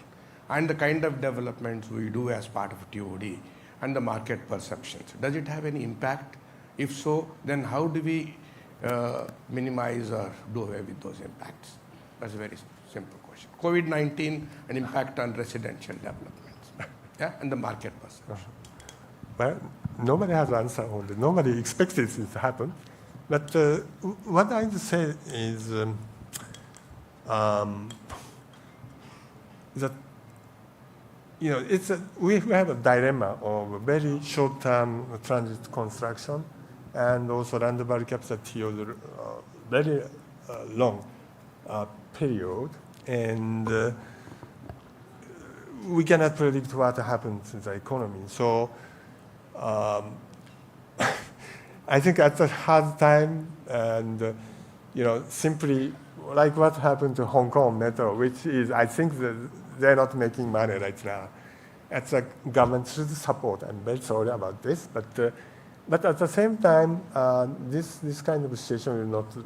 Speaker 14: and the kind of developments we do as part of TOD and the market perceptions. Does it have any impact? If so, then how do we minimize or do away with those impacts? That's a very simple question. COVID-19, an impact on residential developments, yeah, and the market perception.
Speaker 6: Well, nobody has an answer on it. Nobody expected it to happen. But what I want to say is that we have a dilemma of very short-term transit construction and also land value capture TOD very long period, and we cannot predict what happens in the economy. So I think at a hard time, and simply like what happened to Hong Kong Metro, which is, I think that they're not making money right now. It's a government should support. I'm very sorry about this, but at the same time, this kind of situation will not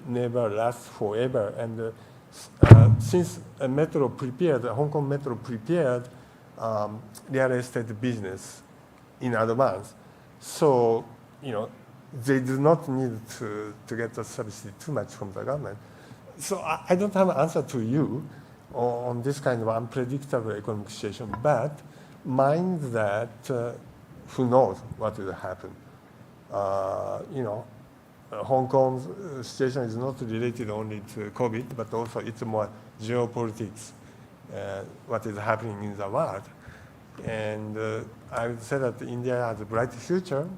Speaker 6: never last forever. And since a Metro prepared, Hong Kong Metro prepared real estate business in advance, so they do not need to get the subsidy too much from the government. So I don't have an answer to you on this kind of unpredictable economic situation, but mind that who knows what will happen. Hong Kong's situation is not related only to COVID, but also it's more geopolitics, what is happening in the world. And I would say that India has a bright future.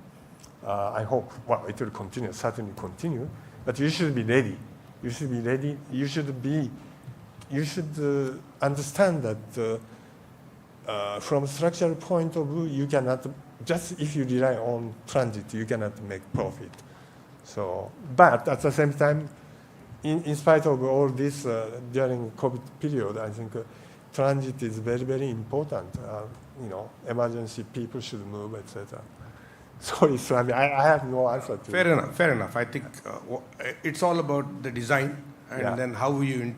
Speaker 6: I hope, well, it will continue, certainly continue, but you should be ready. You should be ready. You should understand that from a structural point of view, you cannot, just if you rely on transit, you cannot make profit. So, but at the same time, in spite of all this, during COVID period, I think transit is very, very important. Emergency people should move, etc. Sorry, Swami, I have no answer to
Speaker 14: Fair enough, fair enough. I think it's all about the design and
Speaker 6: Yeah.
Speaker 14: then how you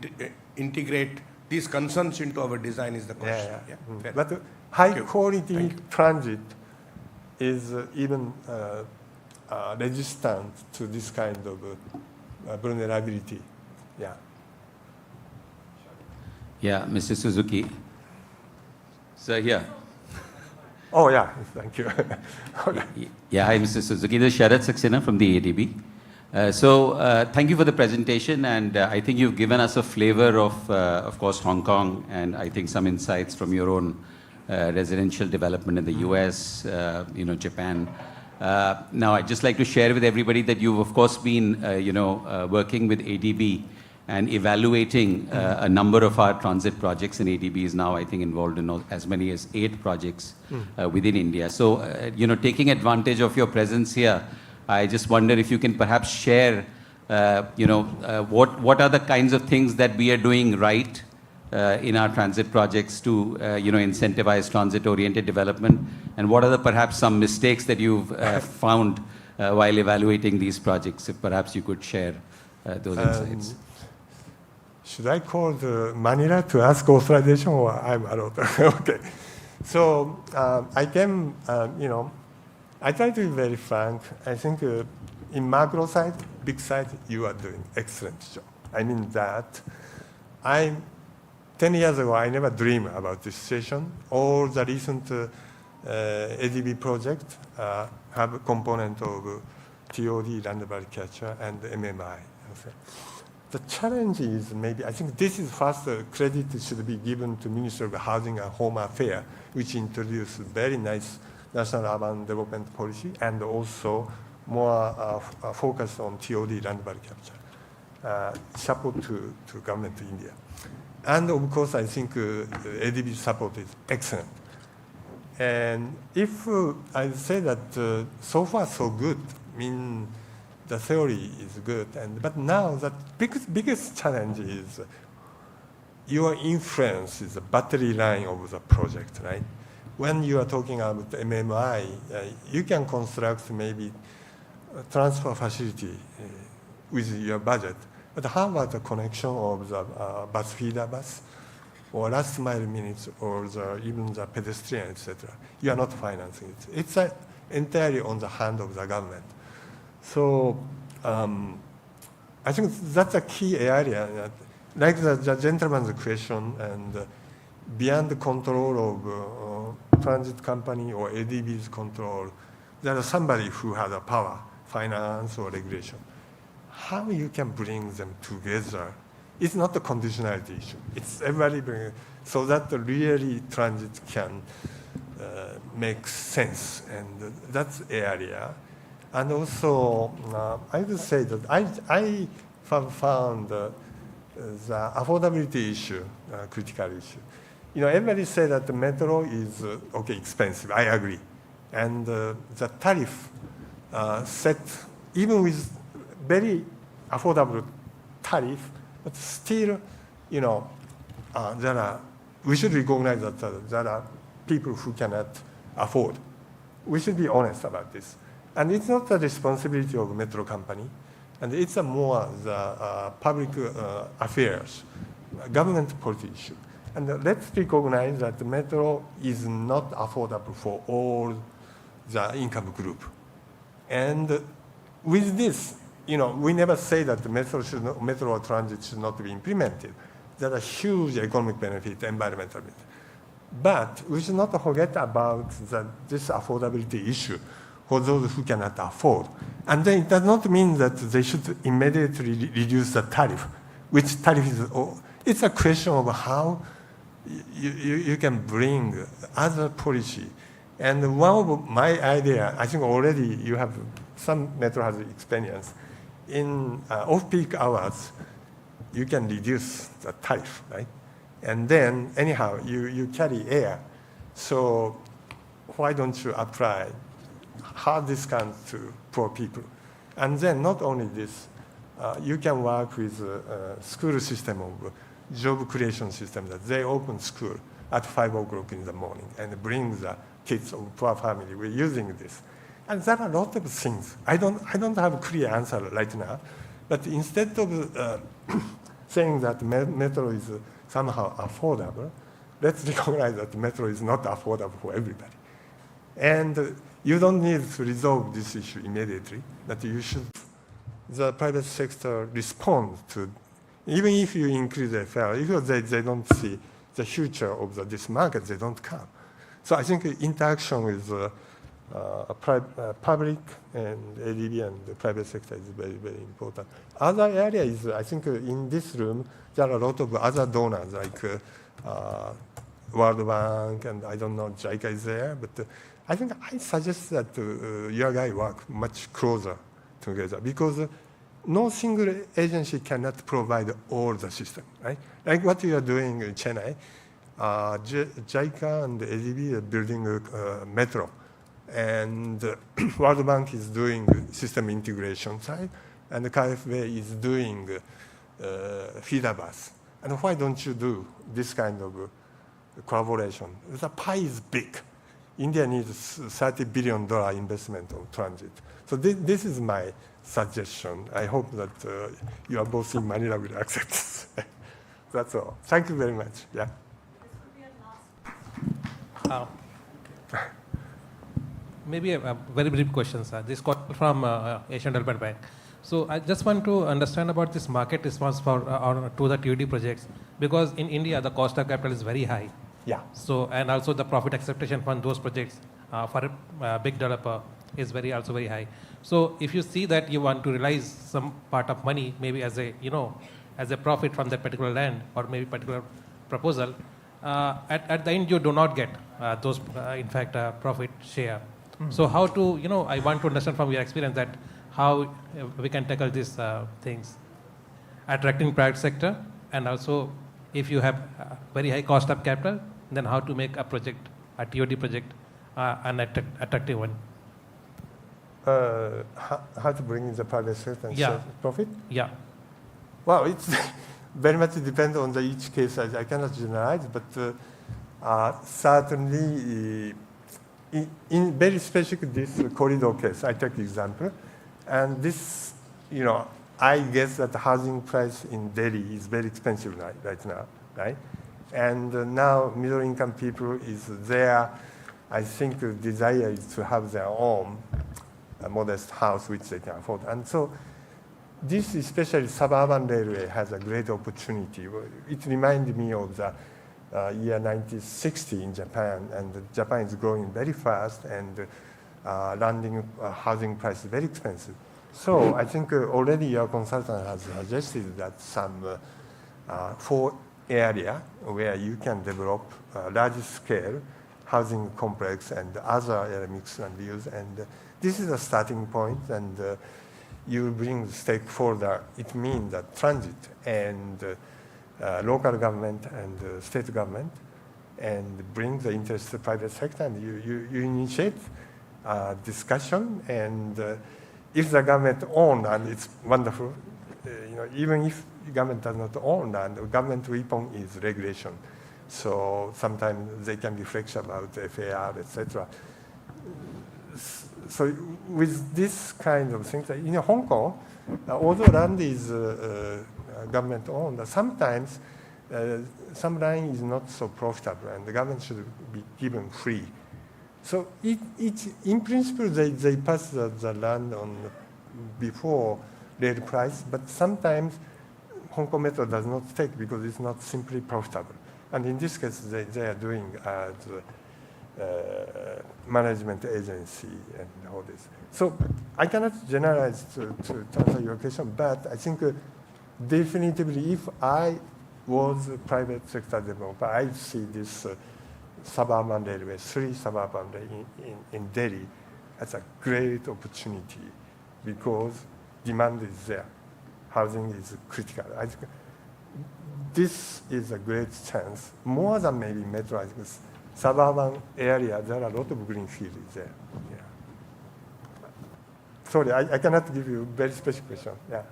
Speaker 14: integrate these concerns into our design is the question. Fair.
Speaker 6: But high
Speaker 14: Thank you.
Speaker 6: quality transit is even resistant to this kind of vulnerability. Yeah.
Speaker 16: Yeah, Mr. Suzuki. Sir, here.
Speaker 6: Oh, yeah, thank you.
Speaker 16: Yeah, hi, Mr. Suzuki. This is Sharat Saxena from the ADB. Thank you for the presentation, and I think you've given us a flavor of course, Hong Kong, and I think some insights from your own residential development in the US, Japan. Now, I'd just like to share with everybody that you've, of course, been, working with ADB and evaluating a number of our transit projects, and ADB is now, I think, involved in as many as 8 projects within India. So, taking advantage of your presence here, I just wonder if you can perhaps share, what are the kinds of things that we are doing right in our transit projects to, incentivize transit-oriented development, and what are the perhaps some mistakes that you've found while evaluating these projects? If perhaps you could share those insights.
Speaker 6: Should I call the Manila to ask authorization, or I'm allowed? Okay. So I came, I try to be very frank. I think in macro side, big side, you are doing excellent job. I mean that. 10 years ago, I never dreamed about this situation. All the recent ADB project have a component of TOD, land value capture, and MMI. The challenge is maybe, I think this is first credit should be given to Ministry of Housing and Home Affairs, which introduced very nice national urban development policy and also more focus on TOD, land value capture, support to government of India. And of course, I think ADB support is excellent. And if I say that so far so good, the theory is good, but now the biggest challenge is your influence is the battery line of the project, right? When you are talking about MMI, you can construct maybe a transfer facility with your budget, but how about the connection of the bus feeder bus, or last mile minutes, or even the pedestrian, etc.? You are not financing it. It's entirely on the hand of the government. So I think that's a key area. Like the gentleman's question, and beyond the control of transit company or ADB's control, there is somebody who has a power, finance or regulation. How you can bring them together? It's not a conditionality issue. It's everybody bring, so that really transit can make sense, and that's the area. And also, I would say that I have found the affordability issue, critical issue. Everybody say that the metro is expensive. I agree, and the tariff set even with very affordable tariff, but still, we should recognize that there are people who cannot afford. We should be honest about this. And it's not the responsibility of metro company, and it's more the public affairs, government policy issue. And let's recognize that the metro is not affordable for all the income group. And with this, we never say that the metro or transit should not be implemented. There are huge economic benefits, environmental benefits. But we should not forget about this affordability issue for those who cannot afford. And then it does not mean that they should immediately reduce the tariff, which tariff is, it's a question of how you can bring other policy. And one of my idea, I think already you have, some metro has experience, in off-peak hours, you can reduce the tariff, right? And then anyhow, you carry air. So why don't you apply hard discount to poor people? And then not only this, you can work with a school system of job creation system that they open school at 5 o'clock in the morning and bring the kids of poor family. We're using this. And there are a lot of things. I don't have a clear answer right now, but instead of saying that metro is somehow affordable, let's recognize that metro is not affordable for everybody. And you don't need to resolve this issue immediately, but you should, the private sector respond to, even if you increase the fare, because they don't see the future of this market, they don't come. So I think interaction with public and ADB and the private sector is very, very important. Other area is, I think in this room, there are a lot of other donors like World Bank, and I don't know, JICA is there, but I think I suggest that your guys work much closer together, because no single agency cannot provide all the system, right? Like what you are doing in Chennai, JICA and ADB are building a metro, and World Bank is doing system integration side, and the KFA is doing feeder bus. And why don't you do this kind of collaboration? The pie is big. India needs $30 billion investment on transit. So this is my suggestion. I hope that you are both in Manila will accept this. That's all. Thank you very much. Yeah.
Speaker 17: Maybe a very brief question, sir. This call from Asian Development Bank. So I just want to understand about this market response for to the TOD projects, because in India the cost of capital is very high.
Speaker 6: Yeah.
Speaker 17: So, and also the profit acceptation from those projects for a big developer is also very high. So if you see that you want to realize some part of money, maybe as a as a profit from that particular land or maybe particular proposal, at the end you do not get those in fact profit share. So how to I want to understand from your experience that how we can tackle these things, attracting private sector, and also if you have very high cost of capital, then how to make a project, a TOD project, an attractive one.
Speaker 6: How to bring in the private sector and share profit?
Speaker 17: Yeah.
Speaker 6: Well, it's very much depends on each case. I cannot generalize, but certainly in very specific this corridor case, I take example, and this, I guess that the housing price in Delhi is very expensive right now, right? And now middle-income people is there. I think the desire is to have their own modest house which they can afford. And so this, especially suburban railway, has a great opportunity. It reminded me of the year 1960 in Japan, and Japan is growing very fast, and landing housing price is very expensive. So I think already your consultant has suggested that some 4 area where you can develop large scale housing complex and other mix and use, and this is a starting point, and you bring stakeholder. It means that transit and local government and state government, and bring the interested private sector, and you initiate discussion, and if the government own land, it's wonderful. Even if the government does not own land, the government weapon is regulation. So sometimes they can be flexible about FAR, etc. So with this kind of things, in Hong Kong, although land is government owned, sometimes some line is not so profitable, and the government should be given free. So in principle, they pass the land on before rail price, but sometimes Hong Kong Metro does not take because it's not simply profitable. And in this case, they are doing as management agency and all this. So I cannot generalize to answer your question, but I think definitively if I was a private sector developer, I see this suburban railway, 3 suburban railway in Delhi as a great opportunity, because demand is there. Housing is critical. I think this is a great chance, more than maybe metro. I think suburban area, there are a lot of green fields there. Yeah. Sorry, I cannot give you a very specific question. Yeah.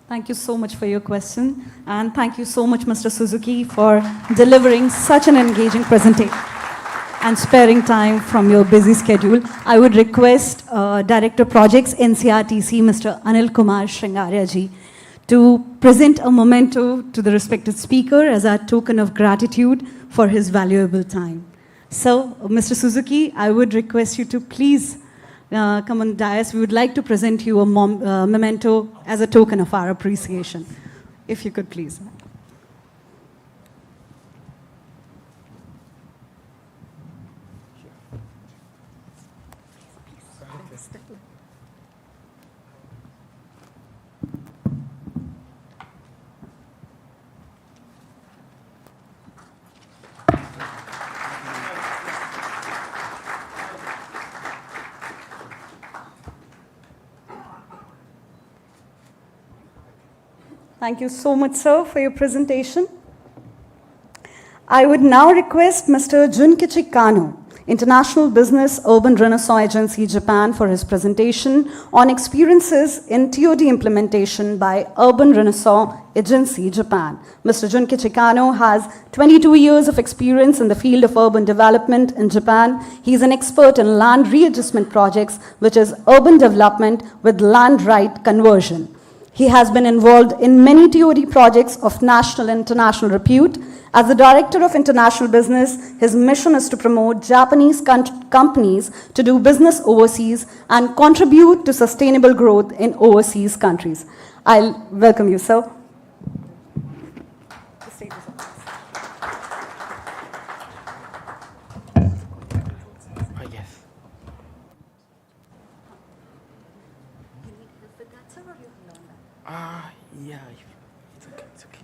Speaker 2: Thank you so much for your question. And thank you so much, Mr. Suzuki, for delivering such an engaging presentation and sparing time from your busy schedule. I would request Director Projects, NCRTC, Mr. Anil Kumar Sringaria ji, to present a memento to the respected speaker as a token of gratitude for his valuable time. So, Mr. Suzuki, I would request you to please come on the dais. We would like to present you a memento as a token of our appreciation. If you could please. Thank you so much, sir, for your presentation. I would now request Mr. Junkichi Kano, International Business Urban Renaissance Agency, Japan, for his presentation on experiences in TOD implementation by Urban Renaissance Agency, Japan. Mr. Junkichi Kano has 22 years of experience in the field of urban development in Japan. He is an expert in land readjustment projects, which is urban development with land right conversion. He has been involved in many TOD projects of national and international repute. As the Director of International Business, his mission is to promote Japanese companies to do business overseas and contribute to sustainable growth in overseas countries. I'll welcome you, sir. The stage is yours.
Speaker 8: Yes. Yeah, it's okay, it's okay.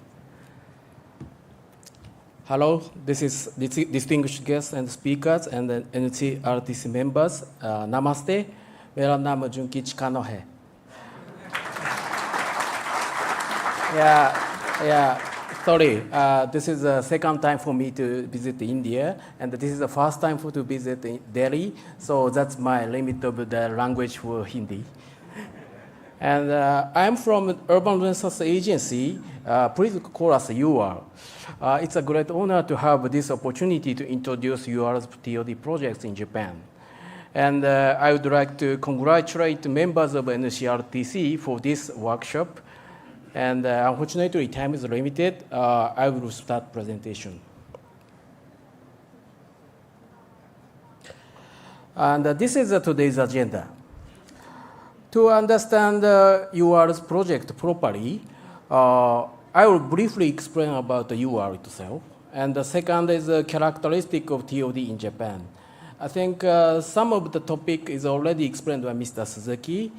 Speaker 8: Hello, this is distinguished guests and speakers and NCRTC members. Namaste, मेरा नाम जुनकिच कानो है. Sorry, this is the second time for me to visit India, and this is the first time to visit Delhi, so that's my limit of the language for Hindi. And I'm from Urban Renaissance Agency. Please call us UR. It's a great honor to have this opportunity to introduce UR's TOD projects in Japan. And I would like to congratulate members of NCRTC for this workshop. And unfortunately, time is limited. I will start presentation. And this is today's agenda. To understand UR's project properly, I will briefly explain about the UR itself. And the second is a characteristic of TOD in Japan. I think some of the topic is already explained by Mr. Suzuki,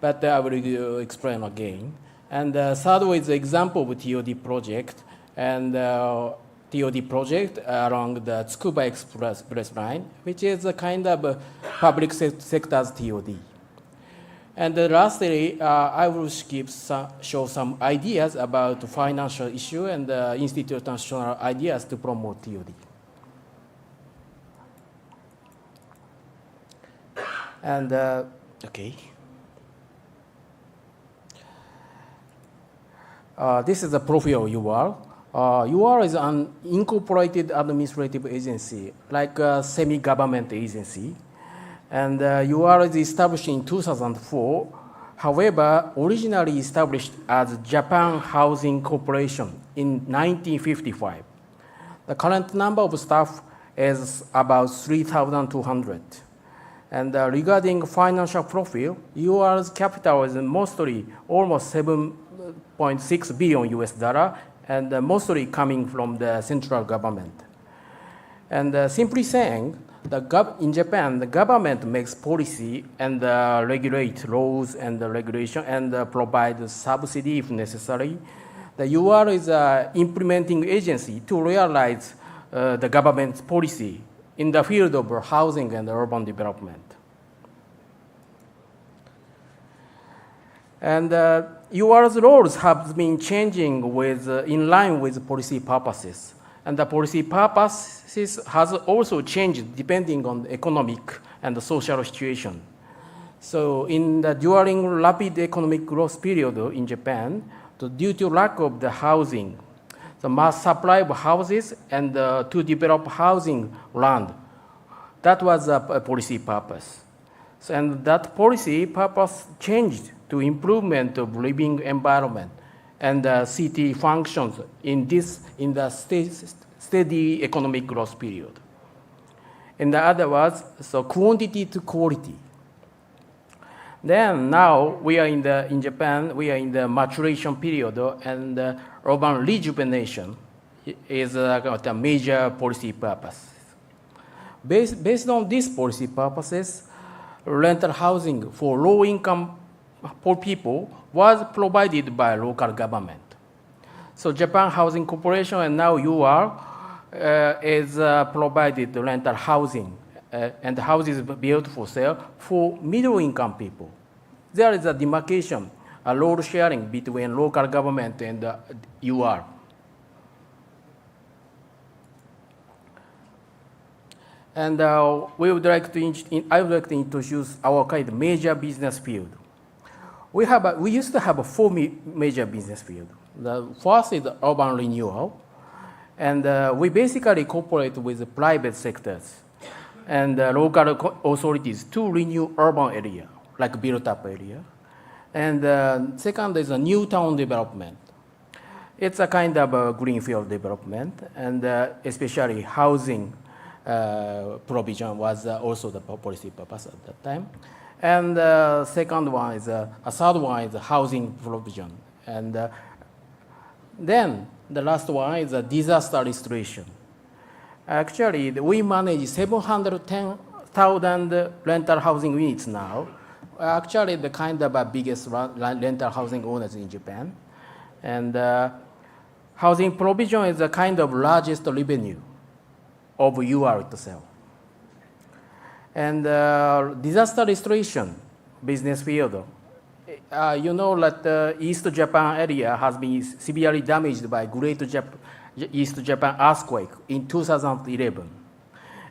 Speaker 8: but I will explain again. And third is the example of TOD project, and TOD project along the Tsukuba Express line, which is a kind of public sector's TOD. And lastly, I will show some ideas about financial issue and institutional ideas to promote TOD. And okay. This is a profile of UR. UR is an incorporated administrative agency, like a semi-government agency. And UR is established in 2004. However, originally established as Japan Housing Corporation in 1955. The current number of staff is about 3,200. And regarding financial profile, UR's capital is mostly almost 7.6 billion US dollar, and mostly coming from the central government. And simply saying, in Japan, the government makes policy and regulate laws and regulation and provide subsidy if necessary. The UR is an implementing agency to realize the government's policy in the field of housing and urban development. And UR's roles have been changing in line with policy purposes. And the policy purposes has also changed depending on the economic and the social situation. So during rapid economic growth period in Japan, due to lack of the housing, the mass supply of houses and to develop housing land, that was a policy purpose. And that policy purpose changed to improvement of living environment and city functions in the steady economic growth period. In other words, so quantity to quality. Then now we are in Japan, we are in the maturation period, and urban rejuvenation is a major policy purpose. Based on these policy purposes, rental housing for low-income poor people was provided by local government. So Japan Housing Corporation and now UR is provided rental housing and houses built for sale for middle-income people. There is a demarcation, a load sharing between local government and UR. And I would like to introduce our kind of major business field. We used to have four major business fields. The first is urban renewal, and we basically cooperate with the private sectors and local authorities to renew urban area, like built-up area. And second is a new town development. It's a kind of a greenfield development, and especially housing provision was also the policy purpose at that time. And second one is a third one is housing provision, and then the last one is a disaster restoration. Actually, we manage 710,000 rental housing units now. Actually, the kind of biggest rental housing owners in Japan, and housing provision is the kind of largest revenue of UR itself. And disaster restoration business field. You know that the East Japan area has been severely damaged by Great East Japan earthquake in 2011.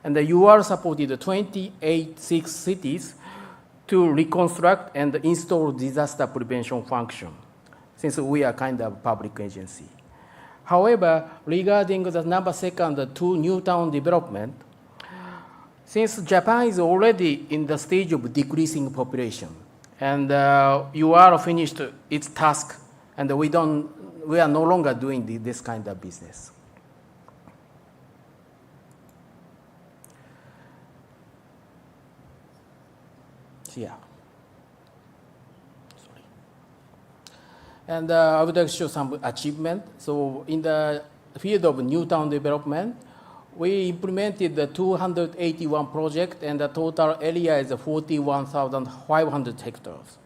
Speaker 8: And the UR supported 28 cities to reconstruct and install disaster prevention function, since we are kind of public agency. However, regarding the number second to new town development, since Japan is already in the stage of decreasing population, and UR finished its task, and we are no longer doing this kind of business. Yeah. Sorry. And I would like to show some achievement. So in the field of new town development, we implemented the 281 project, and the total area is 41,500 hectares.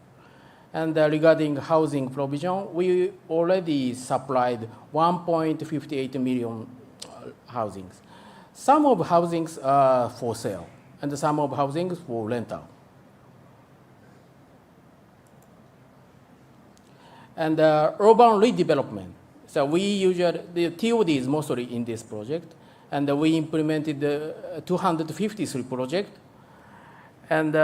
Speaker 8: And regarding housing provision, we already supplied 1.58 million housings. Some of housings are for sale, and some of housings for rental. And urban redevelopment. So we usually, the TOD is mostly in this project, and we implemented the 253 project. And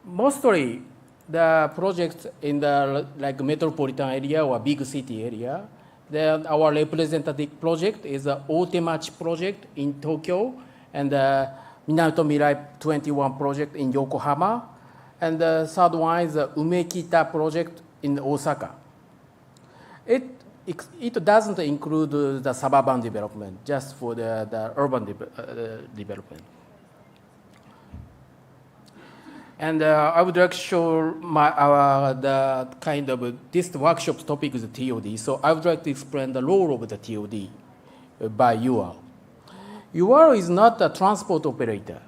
Speaker 8: mostly the projects in the like metropolitan area or big city area. Then our representative project is the Otemachi project in Tokyo, and the Minato Mirai 21 project in Yokohama. And the third one is the Umekita project in Osaka. It doesn't include the suburban development, just for the urban development. And I would like to show the kind of this workshop's topic is the TOD. So I would like to explain the role of the TOD by UR. UR is not a transport operator.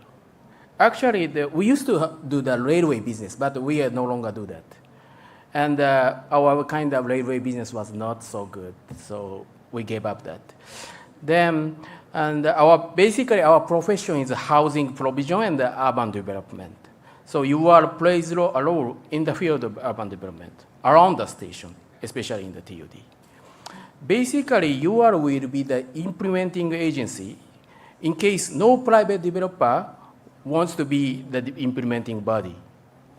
Speaker 8: Actually, we used to do the railway business, but we no longer do that. And our kind of railway business was not so good, so we gave up that. Then, and basically our profession is housing provision and urban development. So UR plays a role in the field of urban development around the station, especially in the TOD. Basically, UR will be the implementing agency in case no private developer wants to be the implementing body,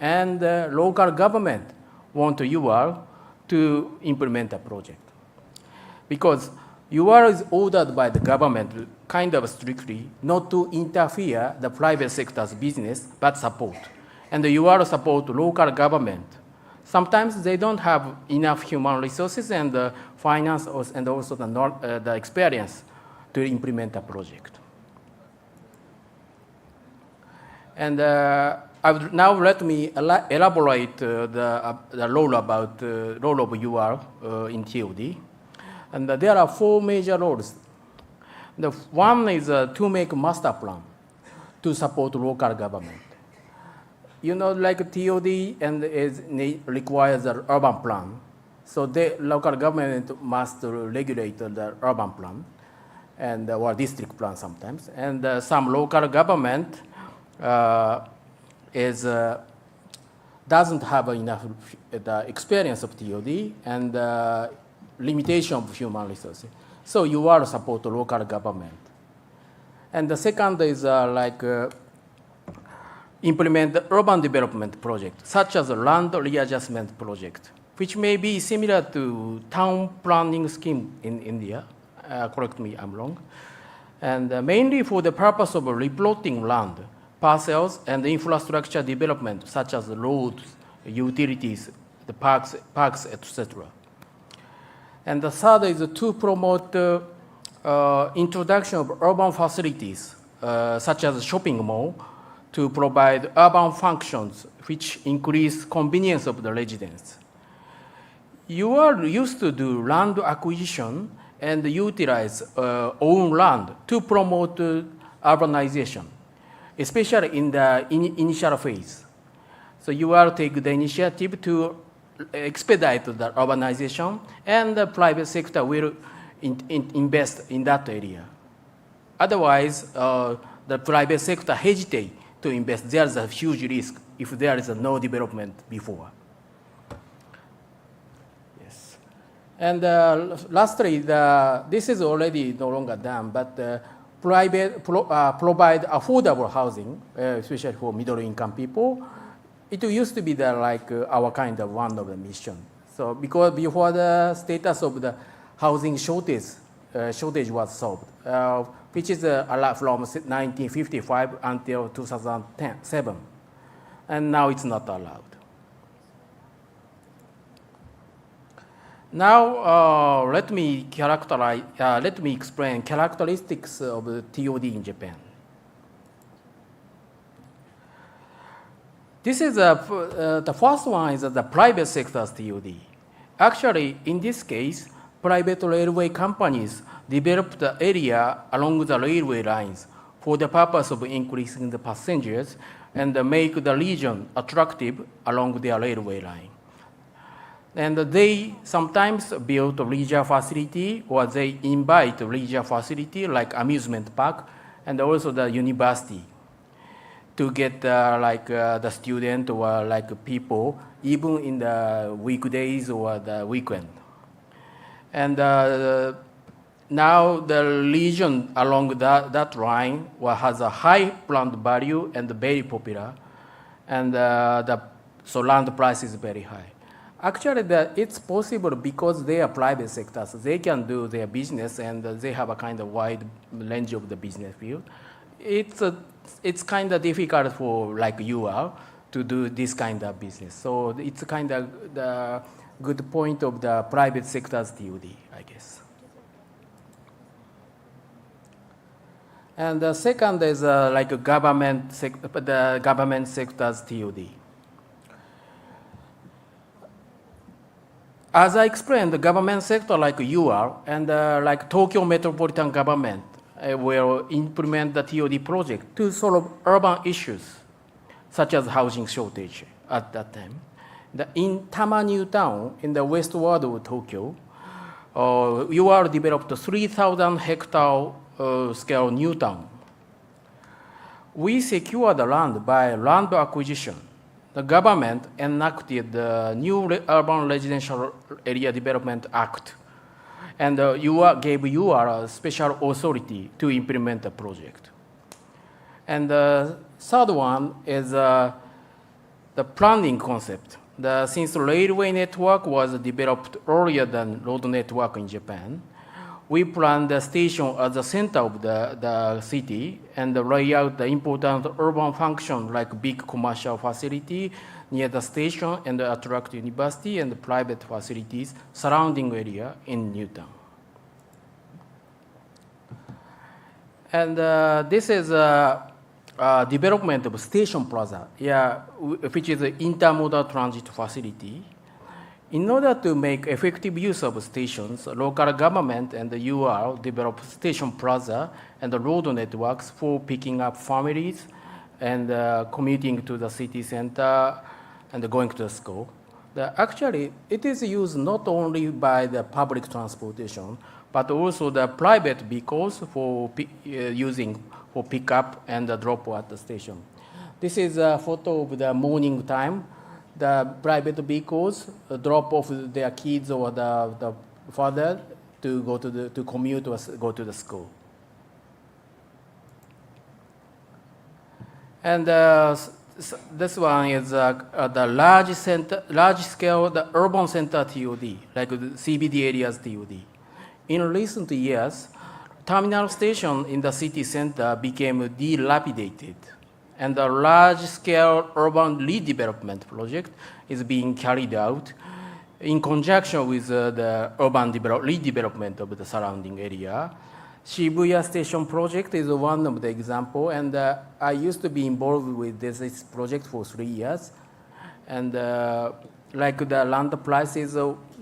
Speaker 8: and the local government want UR to implement a project. Because UR is ordered by the government kind of strictly not to interfere the private sector's business, but support. And the UR support local government sometimes they don't have enough human resources and finance and also the experience to implement a project. And I would now let me elaborate the role about role of UR in TOD. And there are 4 major roles. The one is to make a master plan to support local government. You know, like TOD and requires an urban plan. So the local government must regulate the urban plan and or district plan sometimes. And some local government doesn't have enough the experience of TOD and limitation of human resources. So you are support local government. And the second is implement the urban development project, such as a land readjustment project, which may be similar to town planning scheme in India. Correct me, I'm wrong. And mainly for the purpose of replotting land, parcels, and infrastructure development, such as roads, utilities, the parks, etc. And the third is to promote introduction of urban facilities, such as shopping mall, to provide urban functions which increase convenience of the residents. You are used to do land acquisition and utilize own land to promote urbanization, especially in the initial phase. So you will take the initiative to expedite the urbanization, and the private sector will invest in that area. Otherwise, the private sector hesitate to invest. There's a huge risk if there is no development before. Yes. And lastly, this is already no longer done, but provide affordable housing, especially for middle-income people. It used to be our kind of one of the mission. So because before the status of the housing shortage was solved, which is from 1955 until 2007, and now it's not allowed. Now let me explain characteristics of the TOD in Japan. This is the first one is the private sector's TOD. Actually, in this case, private railway companies develop the area along the railway lines for the purpose of increasing the passengers and make the region attractive along their railway line. And they sometimes build a leisure facility, or they invite a leisure facility like amusement park and also the university to get the student or people even in the weekdays or the weekend. And now the region along that line has a high land value and very popular, and so land price is very high. Actually, it's possible because they are private sectors. They can do their business, and they have a kind of wide range of the business field. It's kind of difficult for you are to do this kind of business. So it's kind of the good point of the private sector's TOD, I guess. And the second is the government sector's TOD. As I explained, the government sector like UR and like Tokyo Metropolitan Government will implement the TOD project to solve urban issues, such as housing shortage at that time. In Tama New Town, in the westward of Tokyo, UR developed a 3,000 hectare scale new town. We secured the land by land acquisition. The government enacted the new Urban Residential Area Development Act, and gave UR a special authority to implement the project. And the third one is the planning concept. Since the railway network was developed earlier than road network in Japan, we plan the station at the center of the city and lay out the important urban function like big commercial facility near the station and attract university and private facilities surrounding area in Newtown. And this is development of Station Plaza, which is an intermodal transit facility. In order to make effective use of stations, local government and the UR develop Station Plaza and the road networks for picking up families and commuting to the city center and going to the school. Actually, it is used not only by the public transportation, but also the private vehicles for using for pickup and drop at the station. This is a photo of the morning time. The private vehicles drop off their kids or the father to go to commute or go to the school. And this one is the large scale, the urban center TOD, like the CBD areas TOD. In recent years, terminal station in the city center became dilapidated, and a large-scale urban redevelopment project is being carried out in conjunction with the urban redevelopment of the surrounding area. Shibuya Station project is one of the examples, and I used to be involved with this project for 3 years. And like the land price is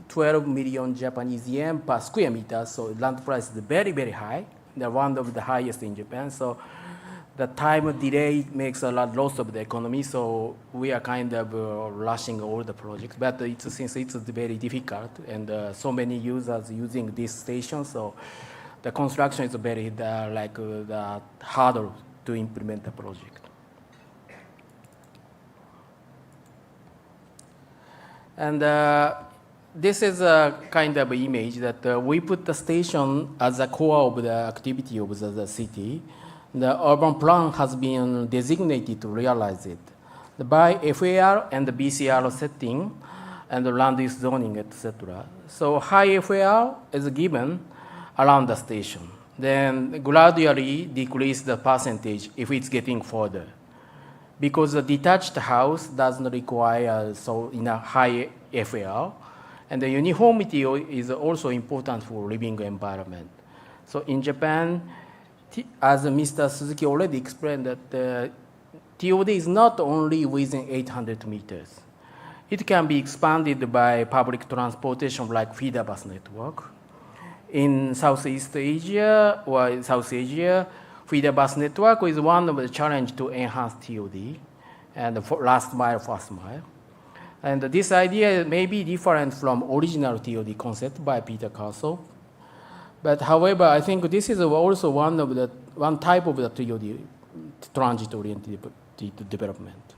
Speaker 8: 12 million Japanese yen per square meter, so land price is very, very high. They're one of the highest in Japan. So the time delay makes a lot loss of the economy, so we are kind of rushing all the projects. But since it's very difficult and so many users using this station, so the construction is very the harder to implement the project. And this is a kind of image that we put the station as a core of the activity of the city. The urban plan has been designated to realize it by FAR and the BCR setting and the land use zoning, etc. So high FAR is given around the station. Then gradually decrease the percentage if it's getting further. Because the detached house doesn't require so in a high FAR, and the uniformity is also important for living environment. So in Japan, as Mr. Suzuki already explained, that the TOD is not only within 800 meters. It can be expanded by public transportation like feeder bus network. In Southeast Asia or South Asia, feeder bus network is one of the challenges to enhance TOD and for last mile, first mile. And this idea may be different from original TOD concept by Peter Castle. But however, I think this is also one type of the TOD, transit-oriented development.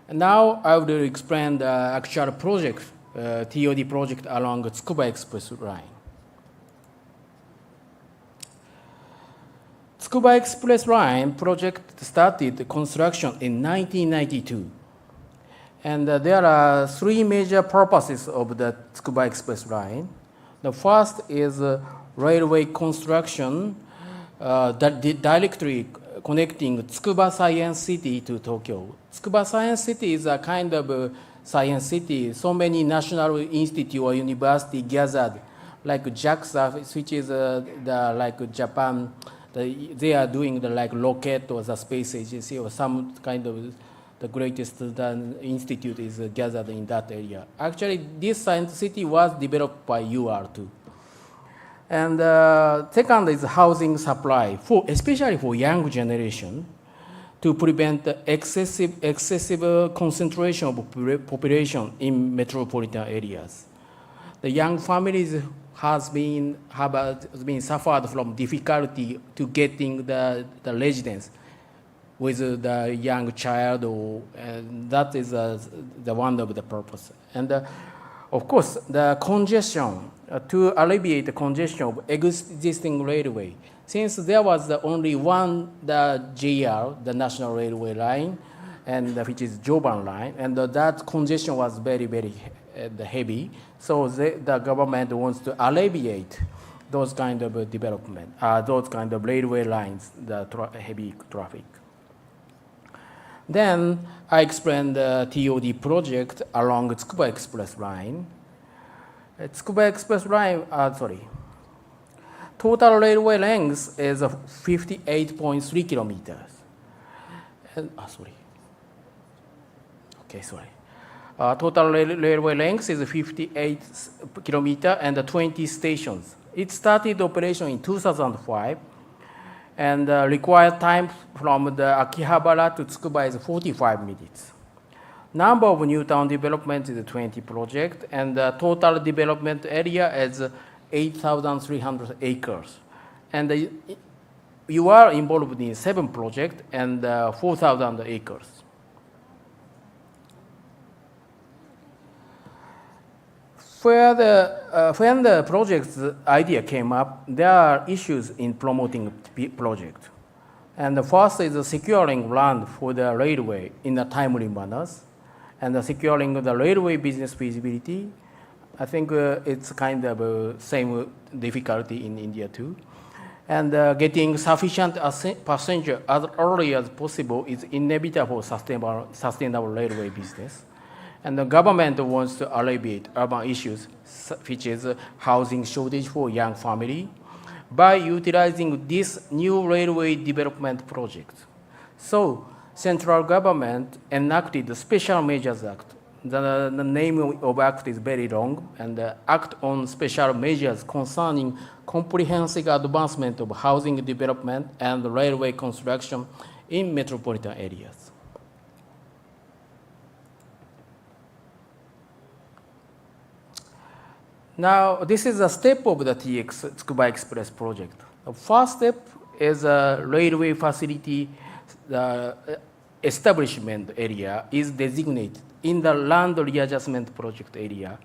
Speaker 8: And now I will explain the actual project, TOD project along Tsukuba Express line. Tsukuba Express line project started construction in 1992. And there are 3 major purposes of the Tsukuba Express line. The first is railway construction that directly connecting Tsukuba Science City to Tokyo. Tsukuba Science City is a kind of science city. So many national institute or university gathered, like JAXA, which is like Japan. They are doing the like rocket or the space agency or some kind of the greatest institute is gathered in that area. Actually, this science city was developed by UR too. And second is housing supply, especially for young generation, to prevent excessive concentration of population in metropolitan areas. The young families has been suffered from difficulty to getting the residence with the young child, and that is the one of the purpose. And of course, the congestion, to alleviate the congestion of existing railway, since there was only one, the JR, the National Railway line, and which is Joban line, and that congestion was very, very the heavy. So the government wants to alleviate those kind of development, those kind of railway lines, the heavy traffic. Then I explained the TOD project along Tsukuba Express line. Tsukuba Express line, total railway length is 58.3 kilometers. Total railway length is 58 kilometers and 20 stations. It started operation in 2005 and required time from the Akihabara to Tsukuba is 45 minutes. Number of new town developments is 20 projects, and the total development area is 8,300 acres. And you are involved in 7 projects and 4,000 acres. When the project's idea came up, there are issues in promoting the project. And the first is securing land for the railway in a timely manner, and securing the railway business feasibility. I think it's kind of same difficulty in India too. And getting sufficient passenger as early as possible is inevitable for sustainable railway business. And the government wants to alleviate urban issues, which is housing shortage for young family, by utilizing this new railway development project. So, central government enacted the Special Measures Act. The name of act is very long, and the Act on Special Measures concerning comprehensive advancement of housing development and railway construction in metropolitan areas. Now, this is a step of the TX Tsukuba Express project. The first step is a railway facility establishment area is designated in the land readjustment project area.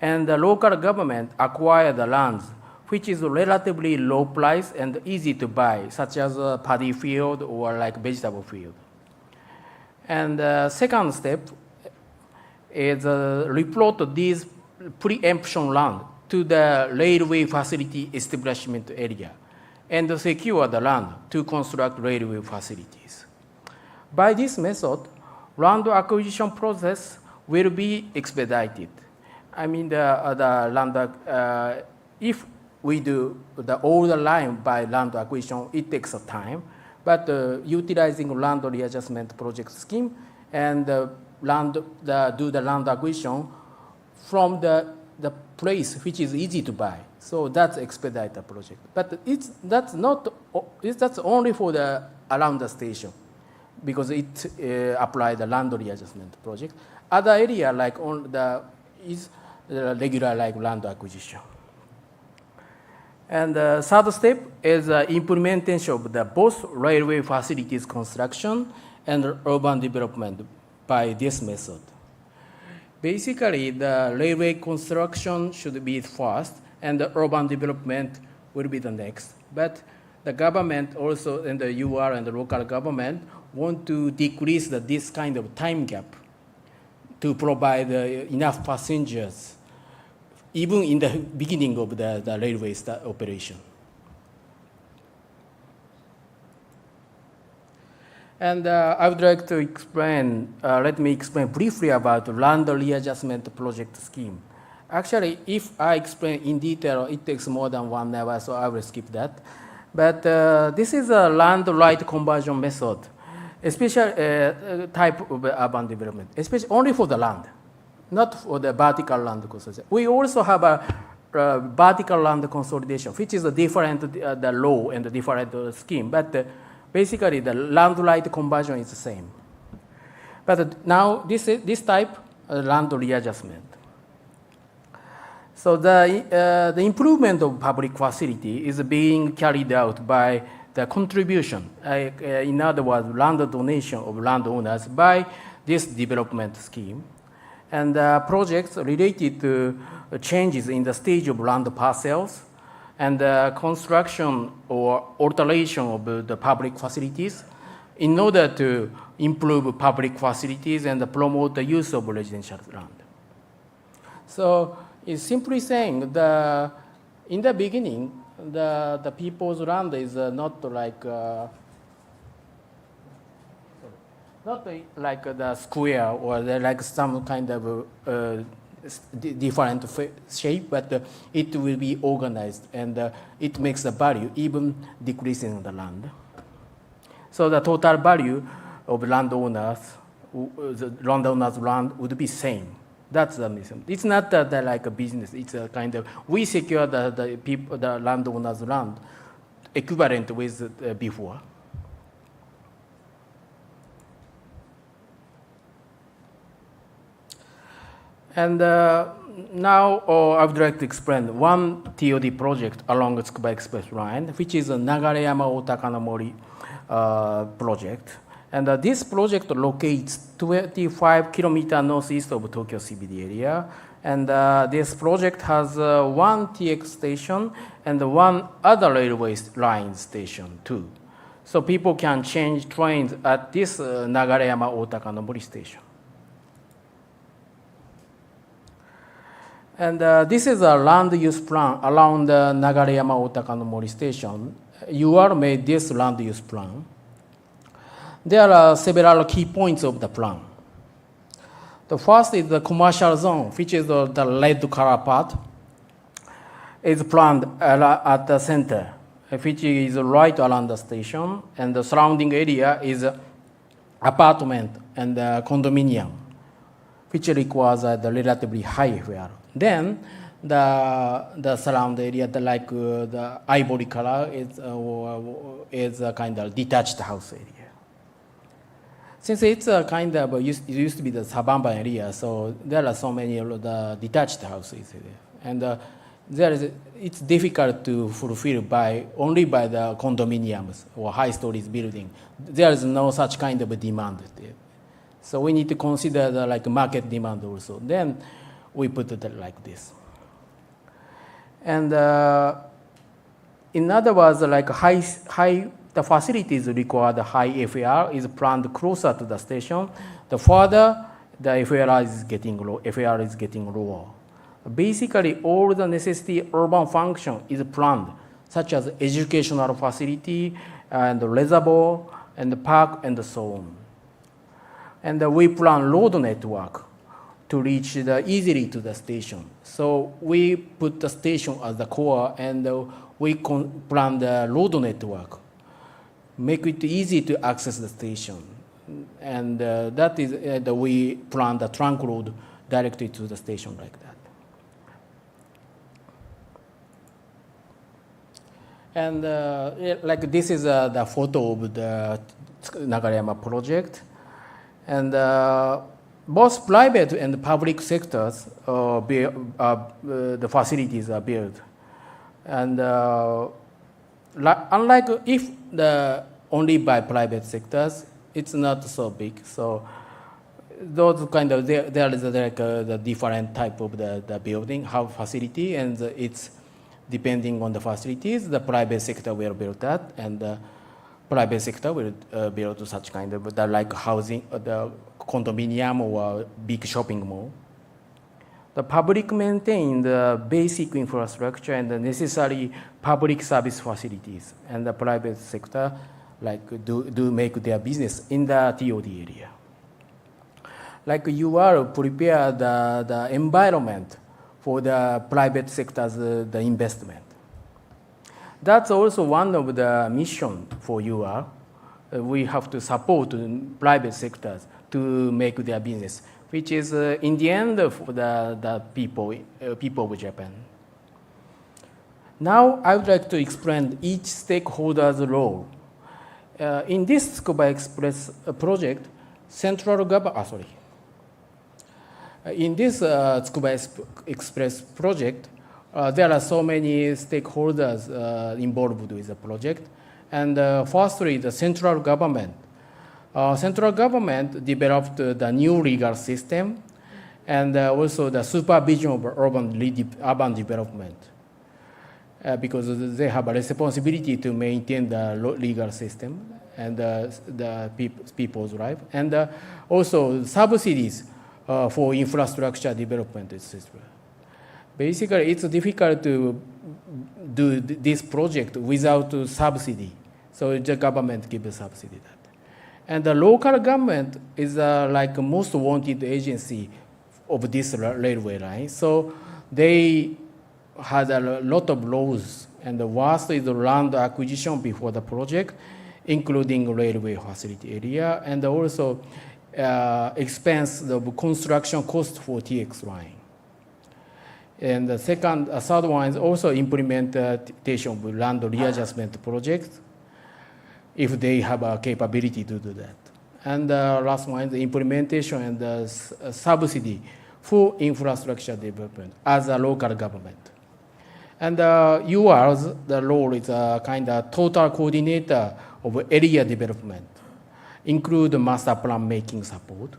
Speaker 8: And the local government acquire the lands, which is relatively low price and easy to buy, such as a paddy field or like vegetable field. And the second step is replot these preemption land to the railway facility establishment area and secure the land to construct railway facilities. By this method, land acquisition process will be expedited. I mean, the land, if we do the older line by land acquisition, it takes a time, but utilizing land readjustment project scheme and do the land acquisition from the place which is easy to buy. So that's expedite the project. But that's only for the around the station, because it apply the land readjustment project. Other area like is regular like land acquisition. And the third step is implementation of the both railway facilities construction and urban development by this method. Basically, the railway construction should be first, and the urban development will be the next. But the government also, and the UR and the local government, want to decrease this kind of time gap to provide enough passengers, even in the beginning of the railway operation. And I would like to explain, let me explain briefly about the land readjustment project scheme. Actually, if I explain in detail, it takes more than 1 hour, so I will skip that. But this is a land right conversion method, especially type of urban development, especially only for the land, not for the vertical land consolidation. We also have a vertical land consolidation, which is a different the law and the different scheme, but basically the land right conversion is the same. But now this type land readjustment. So the improvement of public facility is being carried out by the contribution, in other words, land donation of landowners by this development scheme. And projects related to changes in the stage of land parcels and construction or alteration of the public facilities in order to improve public facilities and promote the use of residential land. So it's simply saying in the beginning, the people's land is not like the square or like some kind of different shape, but it will be organized, and it makes the value even decreasing the land. So the total value of landowners, the landowner's land would be same. That's the mission. It's not like a business. It's a kind of we secure the landowner's land equivalent with before. And now I would like to explain one TOD project along the Tsukuba Express line, which is a Nagareyama-Otakanamori project. And this project locates 25 kilometers northeast of Tokyo CBD area. And this project has one TX station and one other railway line station too. So people can change trains at this Nagareyama-Otakanamori station. And this is a land use plan around the Nagareyama-Otakanamori station. UR made this land use plan. There are several key points of the plan. The first is the commercial zone, which is the red color part, is planned at the center, which is right around the station, and the surrounding area is apartment and condominium, which requires the relatively high fare. Then the surround area, the ivory color, is a kind of detached house area. Since it's a kind of it used to be the suburban area, so there are so many of the detached houses here, and it's difficult to fulfill only by the condominiums or high stories building. There is no such kind of a demand there. So we need to consider the market demand also. Then we put it like this. And in other words, the facilities require the high FAR is planned closer to the station. The further the FAR is getting lower. Basically, all the necessary urban function is planned, such as educational facility and reservoir and the park and so on. And we plan road network to reach easily to the station. So we put the station as the core, and we plan the road network, make it easy to access the station. And that is we plan the trunk road directly to the station like that. And this is the photo of the Nagareyama project. And both private and public sectors, the facilities are built. And unlike if only by private sectors, it's not so big. So those kind of, there is the different type of the building, have facility, and it's depending on the facilities, the private sector will build that, and the private sector will build such kind of like housing, the condominium or big shopping mall. The public maintain the basic infrastructure and the necessary public service facilities, and the private sector do make their business in the TOD area. You are prepare the environment for the private sector's the investment. That's also one of the mission for UR. We have to support private sectors to make their business, which is in the end for the people of Japan. Now I would like to explain each stakeholder's role. In this Tsukuba Express project, in this Tsukuba Express project, there are so many stakeholders involved with the project. And firstly, the central government. Central government developed the new legal system and also the supervision of urban development because they have a responsibility to maintain the legal system and the people's life, and also subsidies for infrastructure development, etc. basically it's difficult to do this project without subsidy. So the government gives subsidy that. And the local government is like most wanted agency of this railway line. So they had a lot of laws, and the worst is the land acquisition before the project, including railway facility area, and also expense the construction cost for TX line. And the third one is also implementation of land readjustment projects, if they have a capability to do that. And last one is the implementation and the subsidy for infrastructure development as a local government. And UR's the role is a kind of total coordinator of area development, include master plan making support.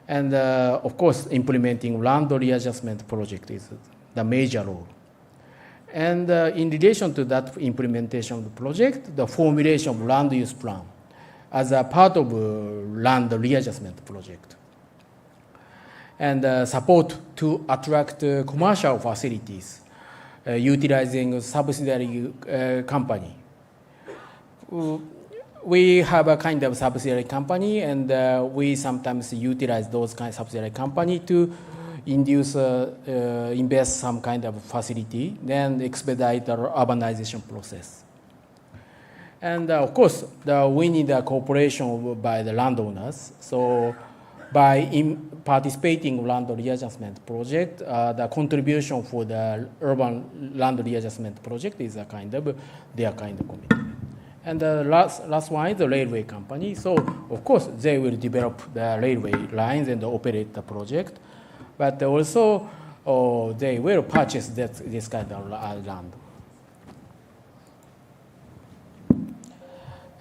Speaker 8: And of course, implementing land readjustment project is the major role. And in relation to that implementation of the project, the formulation of land use plan as a part of land readjustment project. And support to attract commercial facilities utilizing subsidiary company. We have a kind of subsidiary company, and we sometimes utilize those kind of subsidiary company to induce, invest some kind of facility, then expedite the urbanization process. And of course, we need a cooperation by the landowners. So by participating in land readjustment project, the contribution for the urban land readjustment project is a kind of their kind of commitment. And the last one is the railway company. So of course, they will develop the railway lines and operate the project. But also, they will purchase this kind of land.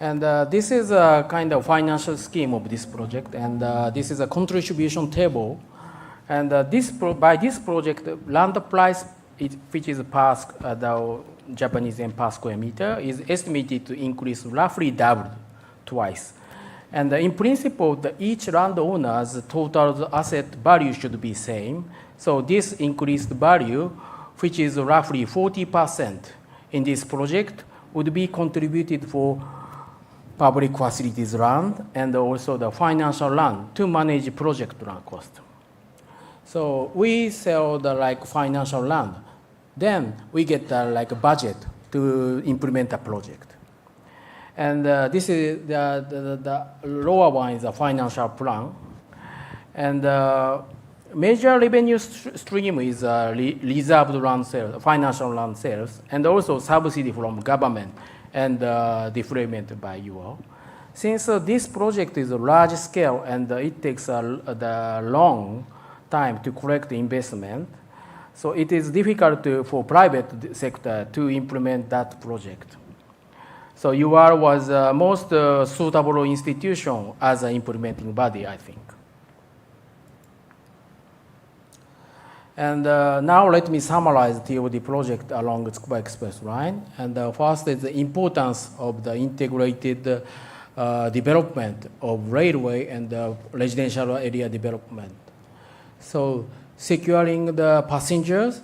Speaker 8: And this is a kind of financial scheme of this project. And this is a contribution table. And by this project, land price, which is per the Japanese yen per square meter, is estimated to increase roughly double twice. And in principle, each landowner's total asset value should be same. So this increased value, which is roughly 40% in this project, would be contributed for public facilities land and also the financial land to manage project land cost. So we sell the financial land, then we get like a budget to implement a project. And this is the lower one is a financial plan. And major revenue stream is reserved land sales, financial land sales, and also subsidy from government and deployment by UL. Since this project is a large scale and it takes the long time to collect the investment, so it is difficult for private sector to implement that project. So UR was the most suitable institution as an implementing body, I think. And now let me summarize the TOD project along the Tsukuba Express line. And first is the importance of the integrated development of railway and residential area development. So securing the passengers,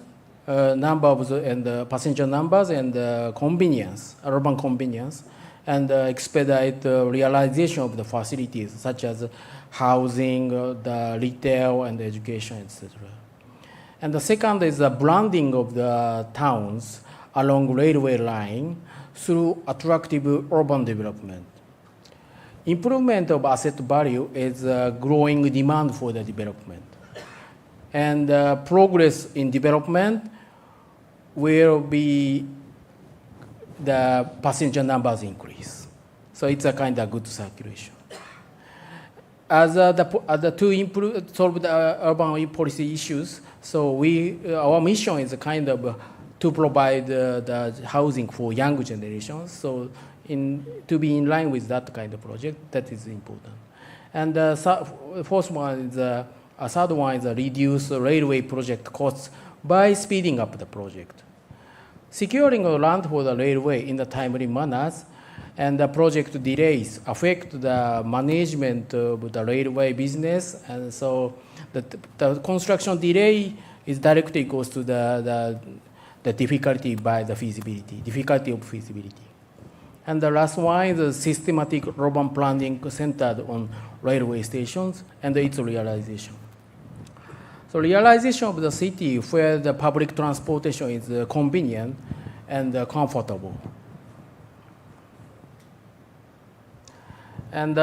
Speaker 8: numbers and passenger numbers and convenience, urban convenience, and expedite the realization of the facilities such as housing, the retail and education, etc. And the second is the branding of the towns along railway line through attractive urban development. Improvement of asset value is a growing demand for the development. And progress in development will be the passenger numbers increase. So it's a kind of good circulation. As to solve the urban policy issues, so our mission is a kind of to provide the housing for younger generations. So to be in line with that kind of project, that is important. And fourth one is third one is reduce railway project costs by speeding up the project. Securing land for the railway in a timely manner and the project delays affect the management of the railway business, and so the construction delay is directly equals to the difficulty by the feasibility, difficulty of feasibility. And the last one is the systematic urban planning centered on railway stations and its realization. So realization of the city where the public transportation is convenient and comfortable. And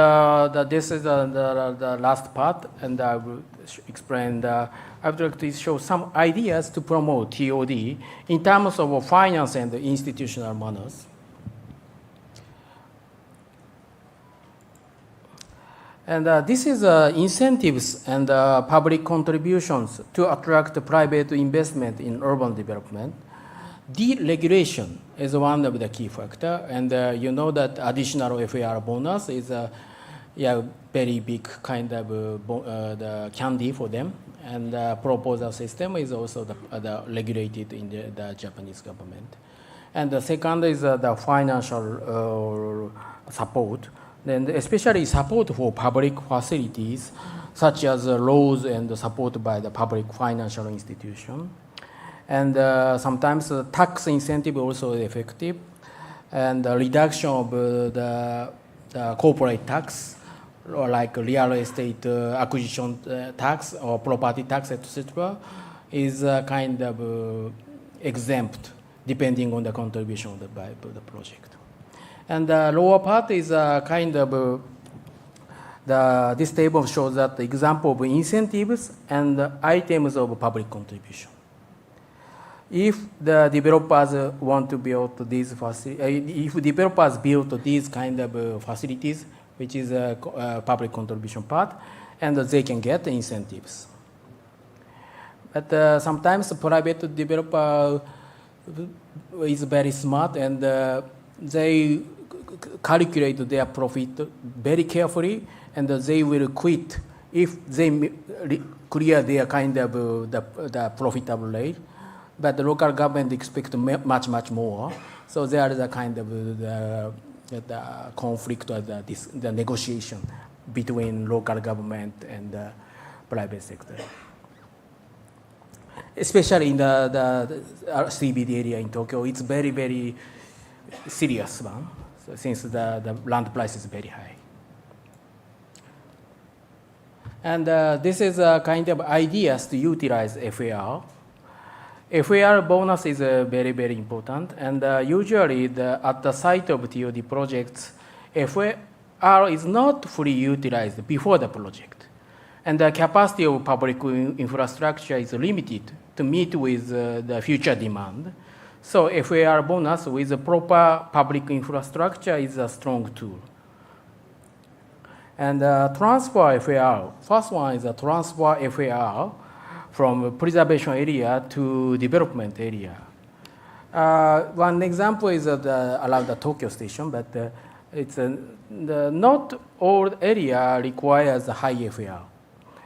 Speaker 8: this is the last part, and I will explain. I would like to show some ideas to promote TOD in terms of finance and institutional manners. And this is incentives and public contributions to attract private investment in urban development. Deregulation is one of the key factors, and you know that additional FAR bonus is a very big kind of the candy for them, and the proposal system is also regulated in the Japanese government. And the second is the financial support. Then especially support for public facilities, such as laws and support by the public financial institution. And sometimes tax incentive also is effective, and the reduction of the corporate tax, or like real estate acquisition tax or property tax, etc., is kind of exempt depending on the contribution of the project. And the lower part is kind of this table shows that the example of incentives and items of public contribution. If the developers want to build these if developers build these kind of facilities, which is a public contribution part, and they can get incentives. But sometimes private developer is very smart, and they calculate their profit very carefully, and they will quit if they clear their kind of the profitable rate. But the local government expects much more. So there is a kind of the conflict or the negotiation between local government and the private sector, especially in the CBD area in Tokyo. It's very, very serious one, so since the land price is very high. And this is a kind of ideas to utilize FAR. FAR bonus is very, very important, and usually at the site of TOD projects, FAR is not fully utilized before the project, and the capacity of public infrastructure is limited to meet with the future demand. So FAR bonus with the proper public infrastructure is a strong tool. And transfer FAR, first one is a transfer FAR from preservation area to development area. One example is around the Tokyo station, but it's not all area requires a high FAR.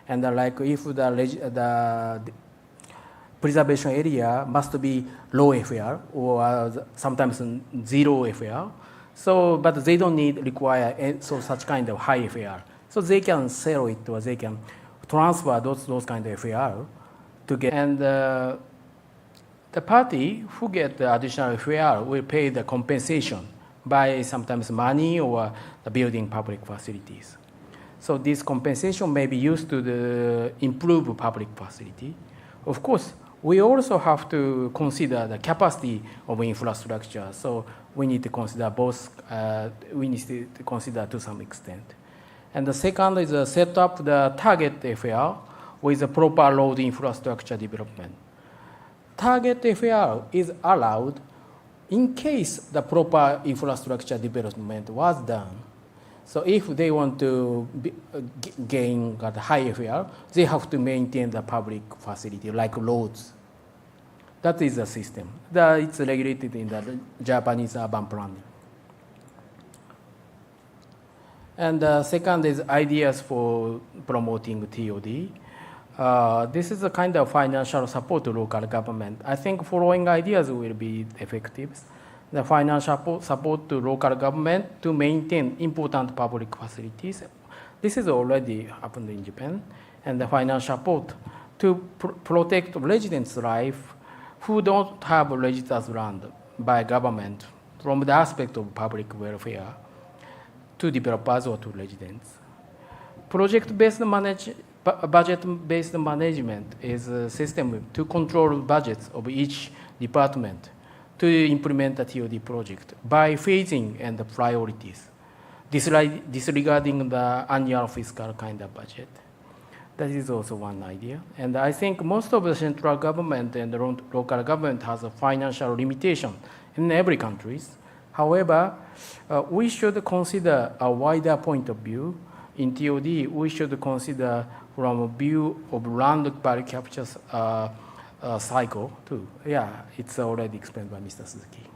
Speaker 8: And like if the preservation area must be low FAR or sometimes zero FAR. So, but they don't require such kind of high FAR. So they can sell it or they can transfer those kind of FAR to get. And the party who get the additional FAR will pay the compensation by sometimes money or the building public facilities. So this compensation may be used to improve public facility. Of course, we also have to consider the capacity of infrastructure. So we need to consider both, we need to consider to some extent. And the second is set up the target FAR with a proper road infrastructure development. Target FAR is allowed in case the proper infrastructure development was done. So if they want to gain a high FAR, they have to maintain the public facility like roads. That is the system. It's regulated in the Japanese urban planning. And second is ideas for promoting TOD. This is a kind of financial support to local government. I think following ideas will be effective. The financial support to local government to maintain important public facilities. This is already happened in Japan. And the financial support to protect residents' life who don't have registered land by government from the aspect of public welfare to developers or to residents. Budget-based management is a system to control budgets of each department to implement a TOD project by phasing and the priorities, disregarding the annual fiscal kind of budget. That is also one idea. And I think most of the central government and the local government has a financial limitation in every country. However, we should consider a wider point of view. In TOD, we should consider from a view of land value capture cycle too. Yeah, it's already explained by Mr. Suzuki.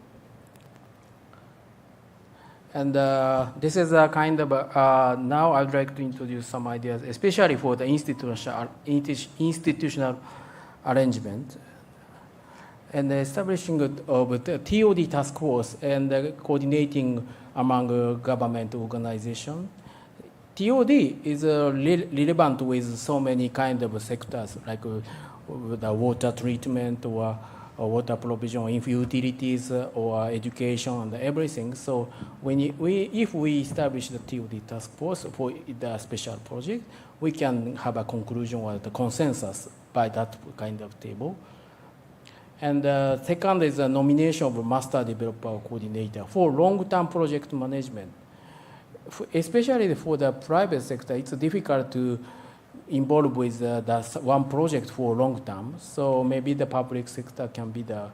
Speaker 8: And this is a kind of, now I'd like to introduce some ideas, especially for the institutional arrangement and the establishing of the TOD task force and coordinating among government organizations. TOD is relevant with so many kind of sectors, like the water treatment or water provision, if utilities or education and everything. So if we establish the TOD task force for the special project, we can have a conclusion or the consensus by that kind of table. And second is a nomination of a master developer coordinator for long-term project management. Especially for the private sector, it's difficult to involve with the one project for long term. So maybe the public sector can be the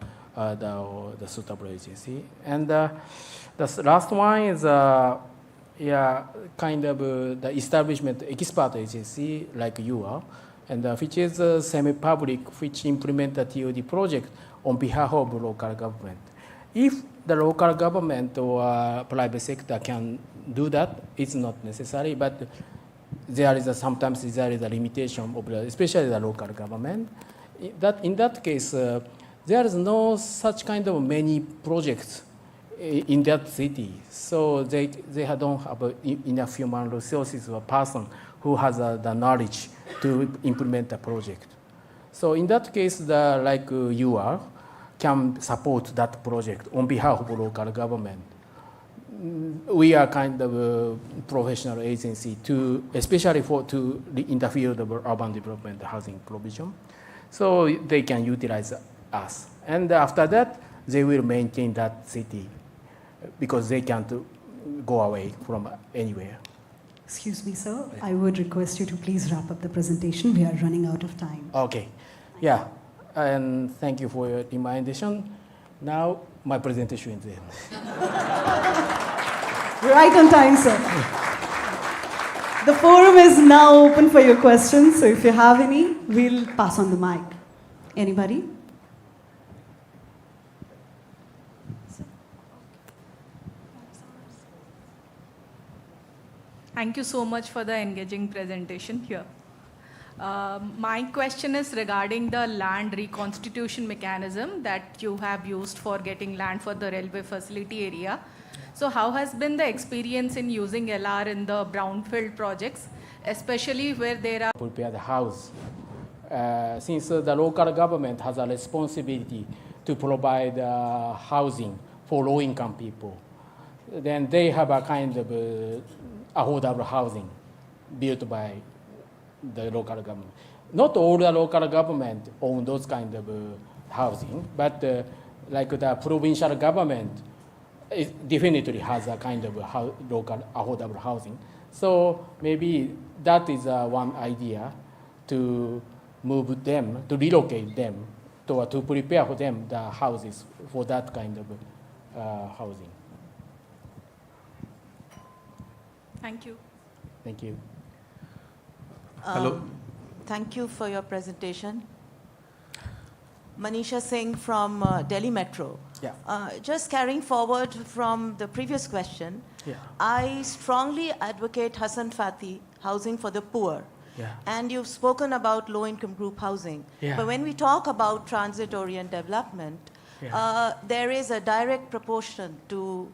Speaker 8: suitable agency. And the last one is kind of the establishment expert agency like you are, and which is semi-public, which implement the TOD project on behalf of local government. If the local government or private sector can do that, it's not necessary, but there is sometimes there is a limitation of especially the local government. In that case, there is no such kind of many projects in that city, so they don't have enough human resources or person who has the knowledge to implement the project. So in that case, like you are, can support that project on behalf of local government. We are kind of a professional agency especially in the field of urban development housing provision. So they can utilize us. And after that, they will maintain that city because they can't go away from anywhere.
Speaker 2: Excuse me, sir. I would request you to please wrap up the presentation. We are running out of time.
Speaker 8: Okay. Yeah. And thank you for your invitation. Now my presentation is end.
Speaker 2: Right on time, sir. The forum is now open for your questions. So if you have any, we'll pass on the mic. Anybody?
Speaker 18: Thank you so much for the engaging presentation here. My question is regarding the land reconstitution mechanism that you have used for getting land for the railway facility area. So how has been the experience in using LR in the brownfield projects, especially where there are...
Speaker 8: Prepare the house. Since the local government has a responsibility to provide housing for low-income people, then they have a kind of affordable housing built by the local government. Not all the local government own those kind of housing, but like the provincial government, it definitely has a kind of local affordable housing. So maybe that is one idea to move them, to relocate them, to prepare for them the houses for that kind of housing.
Speaker 18: Thank you.
Speaker 8: Thank you.
Speaker 19: Hello. Thank you for your presentation. Manisha Singh from Delhi Metro.
Speaker 8: Yeah.
Speaker 19: Just carrying forward from the previous question,
Speaker 8: Yeah.
Speaker 19: I strongly advocate Hassan Fati housing for the poor.
Speaker 8: Yeah.
Speaker 19: And you've spoken about low-income group housing.
Speaker 8: Yeah.
Speaker 19: But when we talk about transit-oriented development, there is a direct proportion to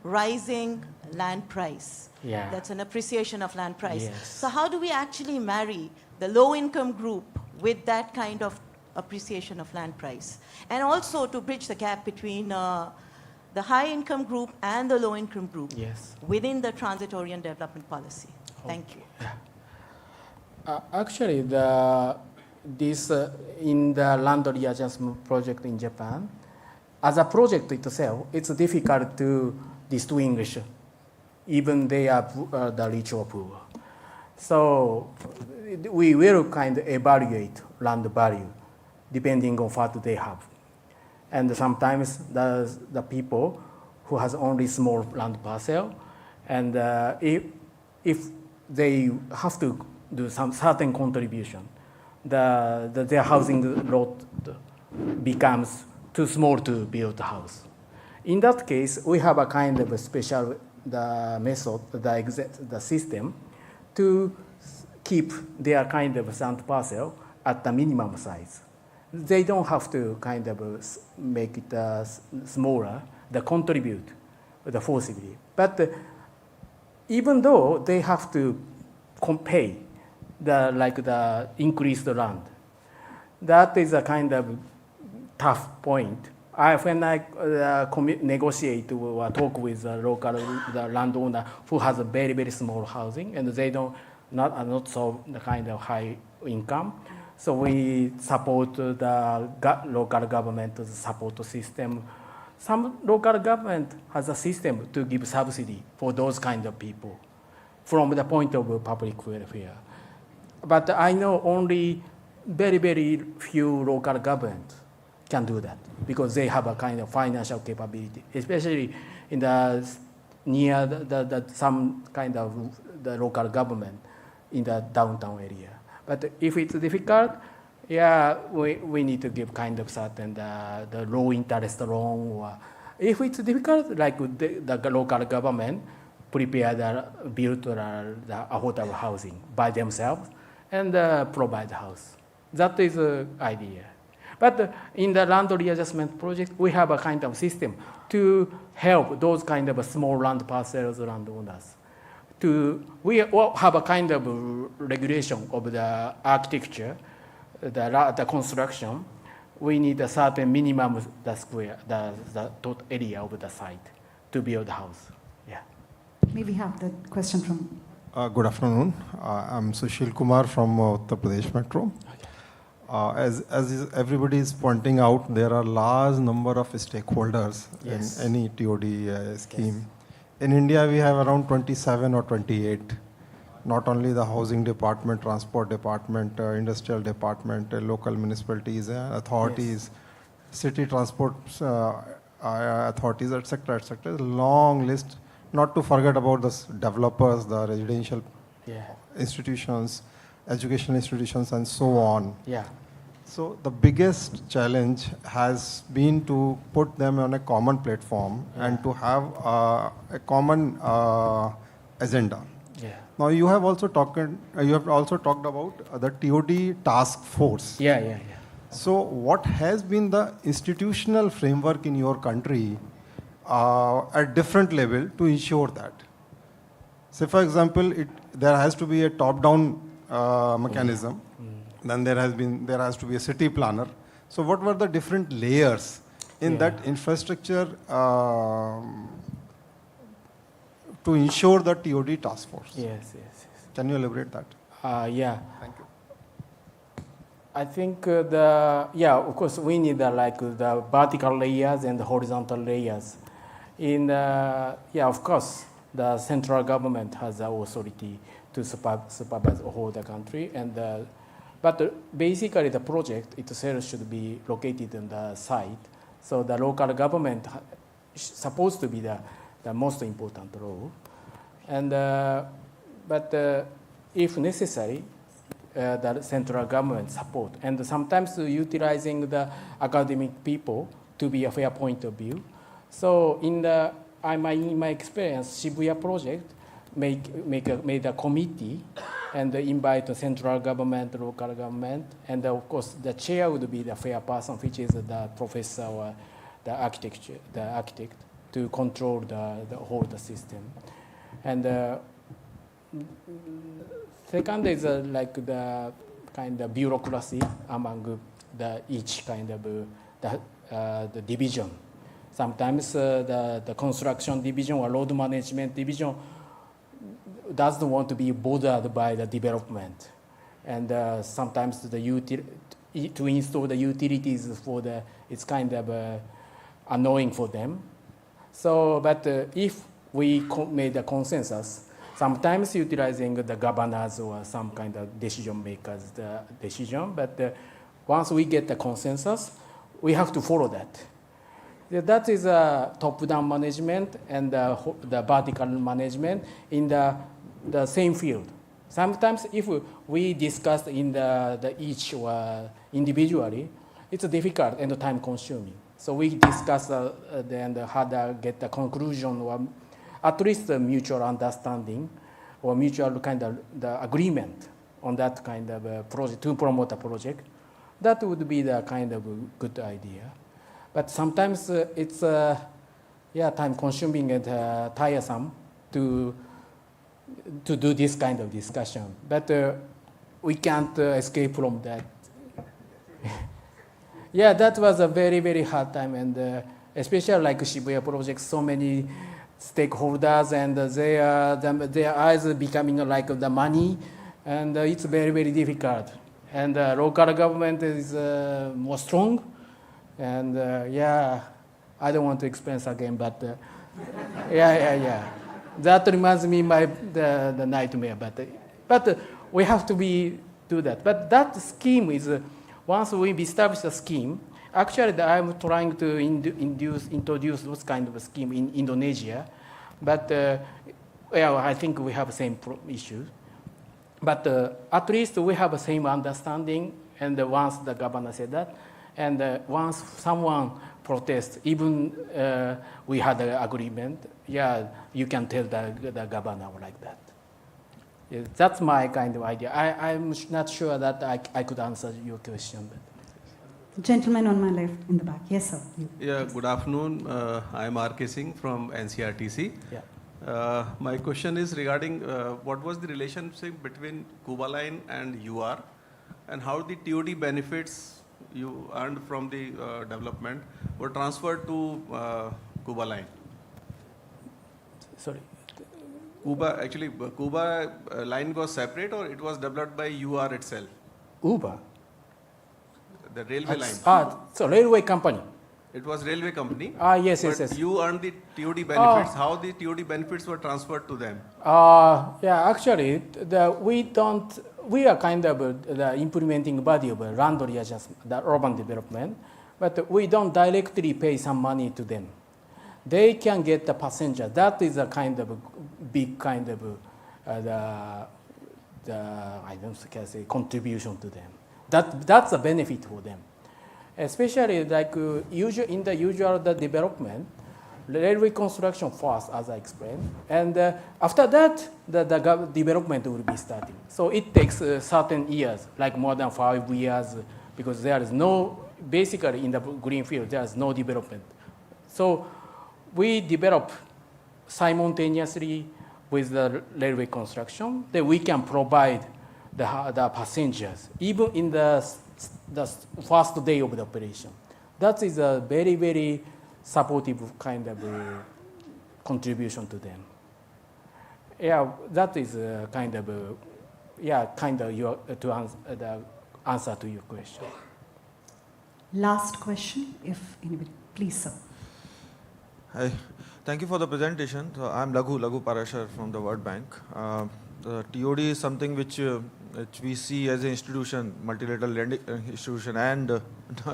Speaker 19: rising land price.
Speaker 8: Yeah.
Speaker 19: That's an appreciation of land price.
Speaker 8: Yes.
Speaker 19: So how do we actually marry the low-income group with that kind of appreciation of land price, and also to bridge the gap between the high-income group and the low-income group within the transit-oriented development policy. Thank you.
Speaker 8: Actually, this in the land readjustment project in Japan, as a project itself, it's difficult to distinguish, even they are the rich or poor. So we will kind of evaluate land value depending on what they have. And sometimes the people who has only small land parcel, and if they have to do some certain contribution, their housing lot becomes too small to build a house. In that case, we have a kind of a special method, the system, to keep their kind of land parcel at the minimum size. They don't have to kind of make it smaller, they contribute forcibly. But even though they have to pay the increased land, that is a kind of tough point. When I negotiate or talk with the local landowner who has a very, very small housing, and they are not so the kind of high income, so we support the local government support system. Some local government has a system to give subsidy for those kind of people from the point of public welfare. But I know only very, very few local governments can do that because they have a kind of financial capability, especially in the near some kind of the local government in the downtown area. But if it's difficult, we need to give kind of certain the low interest loan. Or if it's difficult, like the local government prepare build the affordable housing by themselves and provide the house. That is the idea. But in the land readjustment project, we have a kind of system to help those kind of small land parcels landowners. We have a kind of regulation of the architecture, the construction. We need a certain minimum the total area of the site to build the house. Yeah.
Speaker 2: May we have the question from?
Speaker 6: Good afternoon. I'm Sushil Kumar from Uttar Pradesh Metro. As everybody is pointing out, there are large number of stakeholders in any TOD scheme. In India, we have around 27 or 28. Not only the housing department, transport department, industrial department, local municipalities, authorities, city transport authorities, etc., etc. Long list. Not to forget about the developers, the residential institutions, educational institutions, and so on.
Speaker 8: Yeah.
Speaker 6: So the biggest challenge has been to put them on a common platform and to have a common agenda.
Speaker 8: Yeah.
Speaker 6: Now you have also talked about the TOD task force.
Speaker 8: Yeah.
Speaker 6: So what has been the institutional framework in your country at different level to ensure that? Say for example, there has to be a top-down mechanism. Then there has to be a city planner. So what were the different layers in that infrastructure to ensure the TOD task force?
Speaker 8: Yes.
Speaker 6: Can you elaborate that?
Speaker 8: Yeah.
Speaker 6: Thank you.
Speaker 8: I think of course we need the vertical layers and the horizontal layers. Of course, the central government has the authority to supervise the whole the country, but basically the project itself should be located on the site. So the local government is supposed to be the most important role. But if necessary, the central government support, and sometimes utilizing the academic people to be a fair point of view. So in my experience, Shibuya project made a committee and invite the central government, local government, and of course the chair would be the fair person, which is the professor or the architect to control the whole system. And second is kind of bureaucracy among each kind of the division. Sometimes the construction division or road management division doesn't want to be bothered by the development. And sometimes to install the utilities it's kind of annoying for them. So, but if we made a consensus, sometimes utilizing the governors or some kind of decision makers, the decision, but once we get the consensus, we have to follow that. That is top-down management and the vertical management in the same field. Sometimes if we discuss in the each individually, it's difficult and time-consuming. So we discuss then how to get the conclusion or at least the mutual understanding or mutual kind of the agreement on that kind of project to promote a project. That would be the kind of good idea. But sometimes it's time-consuming and tiresome to do this kind of discussion. But we can't escape from that. Yeah, that was a very, very hard time, and especially like Shibuya project, so many stakeholders, and their eyes are becoming like the money, and it's very, very difficult. And local government is more strong, and I don't want to explain again, but that reminds me the nightmare. But we have to do that. But that scheme is. Once we establish a scheme, actually I'm trying to introduce those kind of a scheme in Indonesia, but I think we have the same issue. But at least we have the same understanding, and once the governor said that, and once someone protests, even we had an agreement, you can tell the governor like that. Yeah, that's my kind of idea. I'm not sure that I could answer your question. But.
Speaker 2: Gentleman on my left in the back. Yes, sir.
Speaker 20: Yeah, good afternoon. I'm R.K. Singh from NCRTC.
Speaker 8: Yeah.
Speaker 20: My question is regarding what was the relationship between Cuba Line and UR, and how the TOD benefits you earned from the development were transferred to Cuba Line?
Speaker 8: Sorry.
Speaker 20: Cuba line was separate, or it was developed by UR itself?
Speaker 8: Cuba?
Speaker 20: The railway line.
Speaker 8: So railway company.
Speaker 20: It was railway company.
Speaker 8: Yes.
Speaker 20: You earned the TOD benefits. How the TOD benefits were transferred to them?
Speaker 8: Actually, we are kind of the implementing body of land readjustment, the urban development, but we don't directly pay some money to them. They can get the passenger. That is a kind of big kind of I don't can say contribution to them. That's a benefit for them, especially like in the usual development, railway construction first, as I explained, and after that the development will be starting. So it takes certain years, like more than 5 years, because there is basically in the green field there is no development. So we develop simultaneously with the railway construction, that we can provide the passengers, even in the first day of the operation. That is a very, very supportive kind of contribution to them. Yeah, that is kind of the answer to your question.
Speaker 2: Last question, if anybody, please, sir.
Speaker 21: Hi, thank you for the presentation. So I'm Laghu Parashar from the World Bank. The TOD is something which we see as an institution, multilateral lending institution and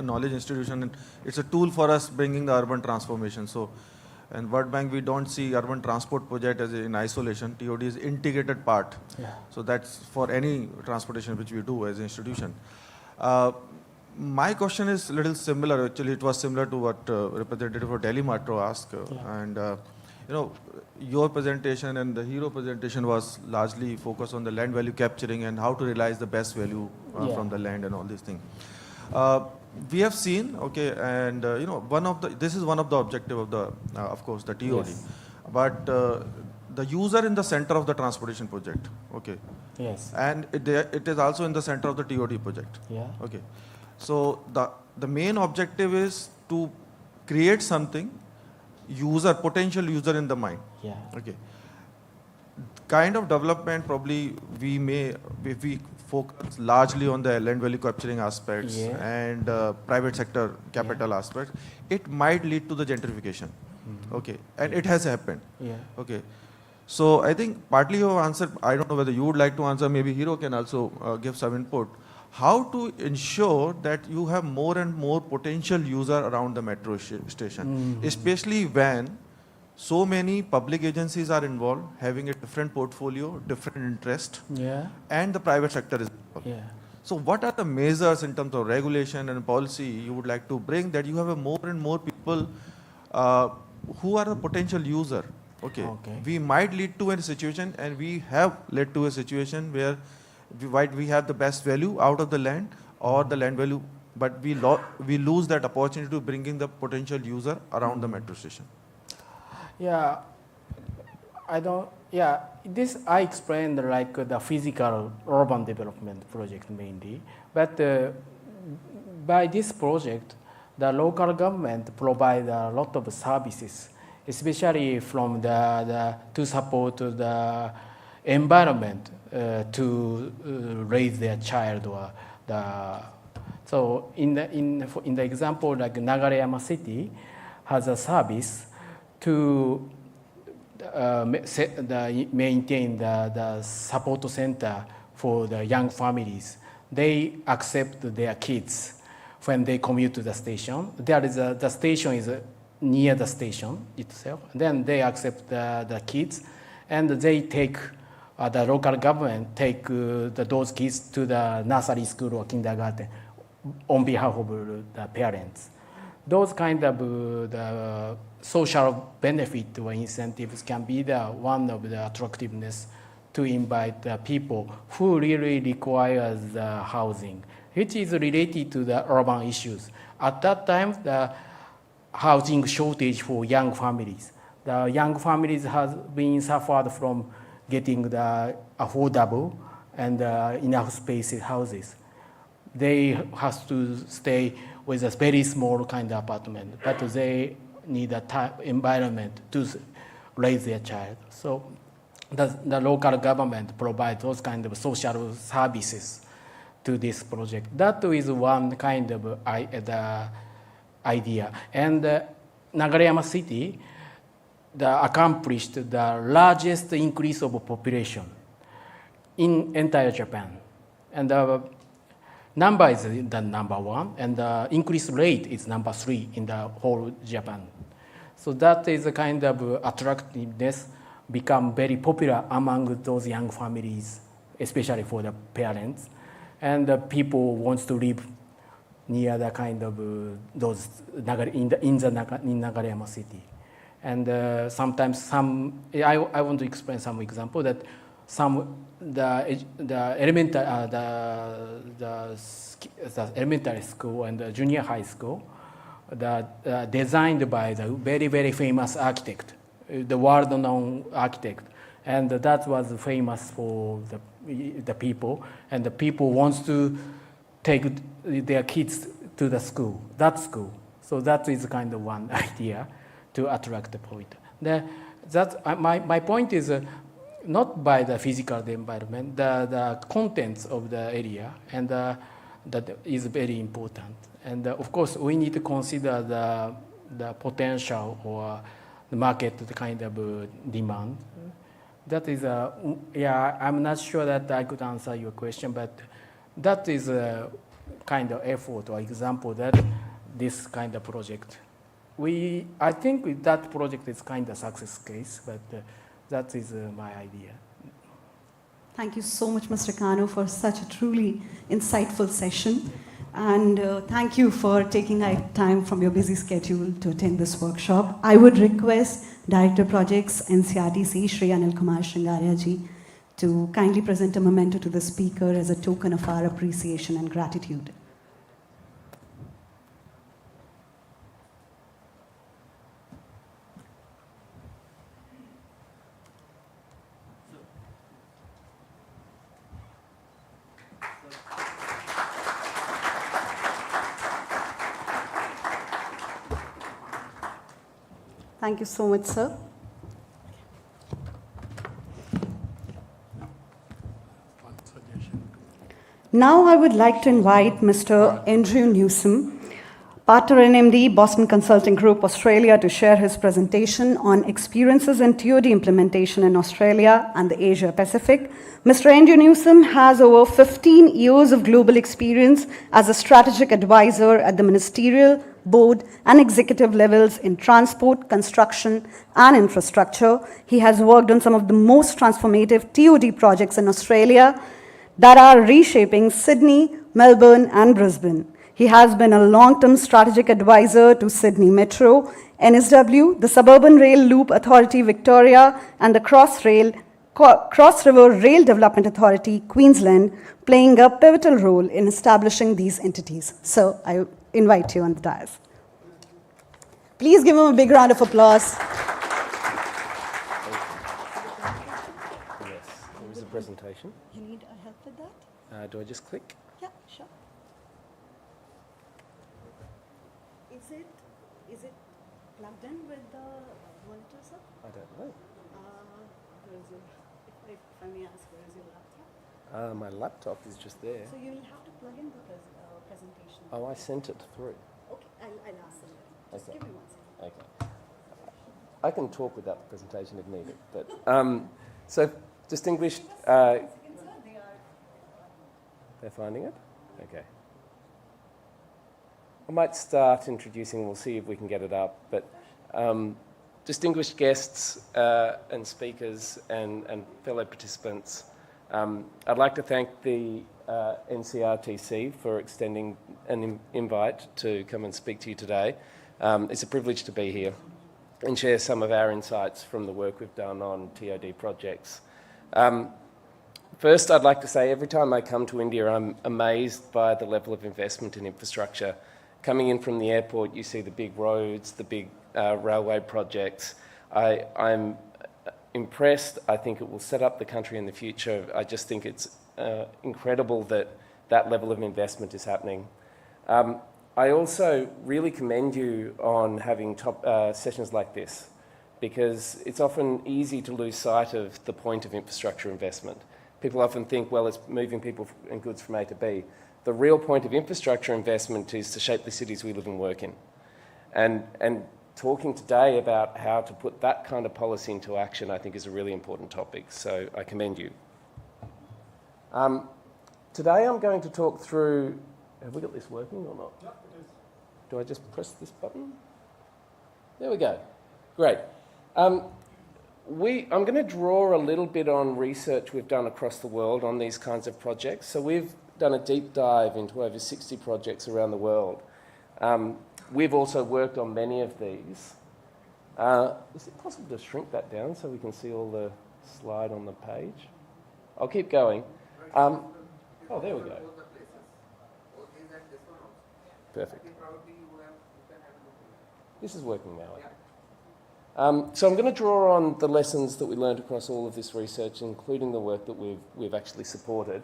Speaker 21: knowledge institution. And it's a tool for us bringing the urban transformation. So in World Bank, we don't see urban transport project as in isolation. TOD is integrated part.
Speaker 8: Yeah.
Speaker 21: So that's for any transportation which we do as an institution. My question is a little similar. Actually, it was similar to what representative for Delhi Metro asked. And your presentation and the Hero presentation was largely focused on the land value capturing and how to realize the best value from the land and all these things. We have seen, and this is one of the objective of the, of course, the TOD. Yes. But the user in the center of the transportation project. Okay.
Speaker 8: Yes.
Speaker 21: And it is also in the center of the TOD project.
Speaker 8: Yeah.
Speaker 21: Okay. So the main objective is to create something, potential user in the mind.
Speaker 8: Yeah.
Speaker 21: Okay. Kind of development probably if we focus largely on the land value capturing aspects and private sector capital aspects, it might lead to the gentrification. Okay. And it has happened.
Speaker 8: Yeah.
Speaker 21: Okay. So I think partly you have answered. I don't know whether you would like to answer. Maybe Hero can also give some input. How to ensure that you have more and more potential user around the metro station, especially when so many public agencies are involved, having a different portfolio, different interest, and the private sector is involved.
Speaker 8: Yeah.
Speaker 21: So what are the measures in terms of regulation and policy you would like to bring that you have a more and more people who are a potential user? Okay. We might lead to a situation, and we have led to a situation where we have the best value out of the land or the land value, but we lose that opportunity to bringing the potential user around the metro station.
Speaker 8: Yeah, this I explained like the physical urban development project mainly, but by this project, the local government provide a lot of services, especially from to support the environment to raise their child or so in the example like Nagareyama city has a service to maintain the support center for the young families. They accept their kids when they commute to the station. The station is near the station itself. Then they accept the kids, and they take the local government take those kids to the nursery school or kindergarten on behalf of the parents. Those kind of the social benefit or incentives can be one of the attractiveness to invite the people who really requires the housing, which is related to the urban issues. At that time, the housing shortage for young families. The young families has been suffered from getting the affordable and enough spaces houses. They have to stay with a very small kind of apartment, but they need a environment to raise their child. So the local government provides those kind of social services to this project. That is one kind of the idea. And Nagareyama city accomplished the largest increase of population in entire Japan. And the number is the number one, and the increase rate is number 3 in the whole Japan. So that is a kind of attractiveness become very popular among those young families, especially for the parents. And the people wants to live near the kind of those in Nagareyama city. And sometimes I want to explain some example that the elementary school and the junior high school designed by the very, very famous architect, the world-known architect. And that was famous for the people, and the people wants to take their kids to the school, that school. So that is kind of one idea to attract the point. My point is not by the physical environment, the contents of the area, and that is very important. And of course, we need to consider the potential or the market kind of demand. That is I'm not sure that I could answer your question, but that is a kind of effort or example that this kind of project. I think that project is kind of success case, but that is my idea.
Speaker 2: Thank you so much, Mr. Kano, for such a truly insightful session. And thank you for taking time from your busy schedule to attend this workshop. I would request Director Projects, NCRTC, Shri Anil Kumar Shingaria ji, to kindly present a memento to the speaker as a token of our appreciation and gratitude. Thank you so much, sir. Now I would like to invite Mr. Andrew Newsom, Partner NMD, Boston Consulting Group, Australia, to share his presentation on experiences in TOD implementation in Australia and the Asia Pacific. Mr. Andrew Newsom has over 15 years of global experience as a strategic advisor at the ministerial, board, and executive levels in transport, construction, and infrastructure. He has worked on some of the most transformative TOD projects in Australia that are reshaping Sydney, Melbourne, and Brisbane. He has been a long-term strategic advisor to Sydney Metro, NSW, the Suburban Rail Loop Authority Victoria, and the Cross River Rail Development Authority Queensland, playing a pivotal role in establishing these entities. So I invite you on the dais. Please give him a big round of applause.
Speaker 3: Yes, there is a presentation.
Speaker 2: You need help with that?
Speaker 3: Do I just click?
Speaker 2: Yeah, sure. Is it plugged in with the monitor, sir?
Speaker 3: I don't know.
Speaker 2: Where is your, if I may ask, where is your laptop?
Speaker 3: My laptop is just there.
Speaker 2: So you'll have to plug in the presentation.
Speaker 3: Oh, I sent it through.
Speaker 2: Okay, I'll ask them. Just
Speaker 3: Okay.
Speaker 2: give me 1 second.
Speaker 3: Okay. I can talk without the presentation if needed. But so, distinguished. They're finding it? Okay. I might start introducing, we'll see if we can get it up, but distinguished guests and speakers and fellow participants, I'd like to thank the NCRTC for extending an invite to come and speak to you today. It's a privilege to be here and share some of our insights from the work we've done on TOD projects. First, I'd like to say every time I come to India, I'm amazed by the level of investment in infrastructure. Coming in from the airport, you see the big roads, the big railway projects. I'm impressed. I think it will set up the country in the future. I just think it's incredible that that level of investment is happening. I also really commend you on having sessions like this, because it's often easy to lose sight of the point of infrastructure investment. People often think, well, it's moving people and goods from A to B. The real point of infrastructure investment is to shape the cities we live and work in. And talking today about how to put that kind of policy into action, I think, is a really important topic. So I commend you. Today I'm going to talk through, have we got this working or not? Yeah, it is. Do I just press this button? There we go. Great. I'm going to draw a little bit on research we've done across the world on these kinds of projects. So we've done a deep dive into over 60 projects around the world. We've also worked on many of these. Is it possible to shrink that down so we can see all the slide on the page? I'll keep going. Oh, there we go. Perfect. This is working now. So I'm going to draw on the lessons that we learned across all of this research, including the work that we've actually supported.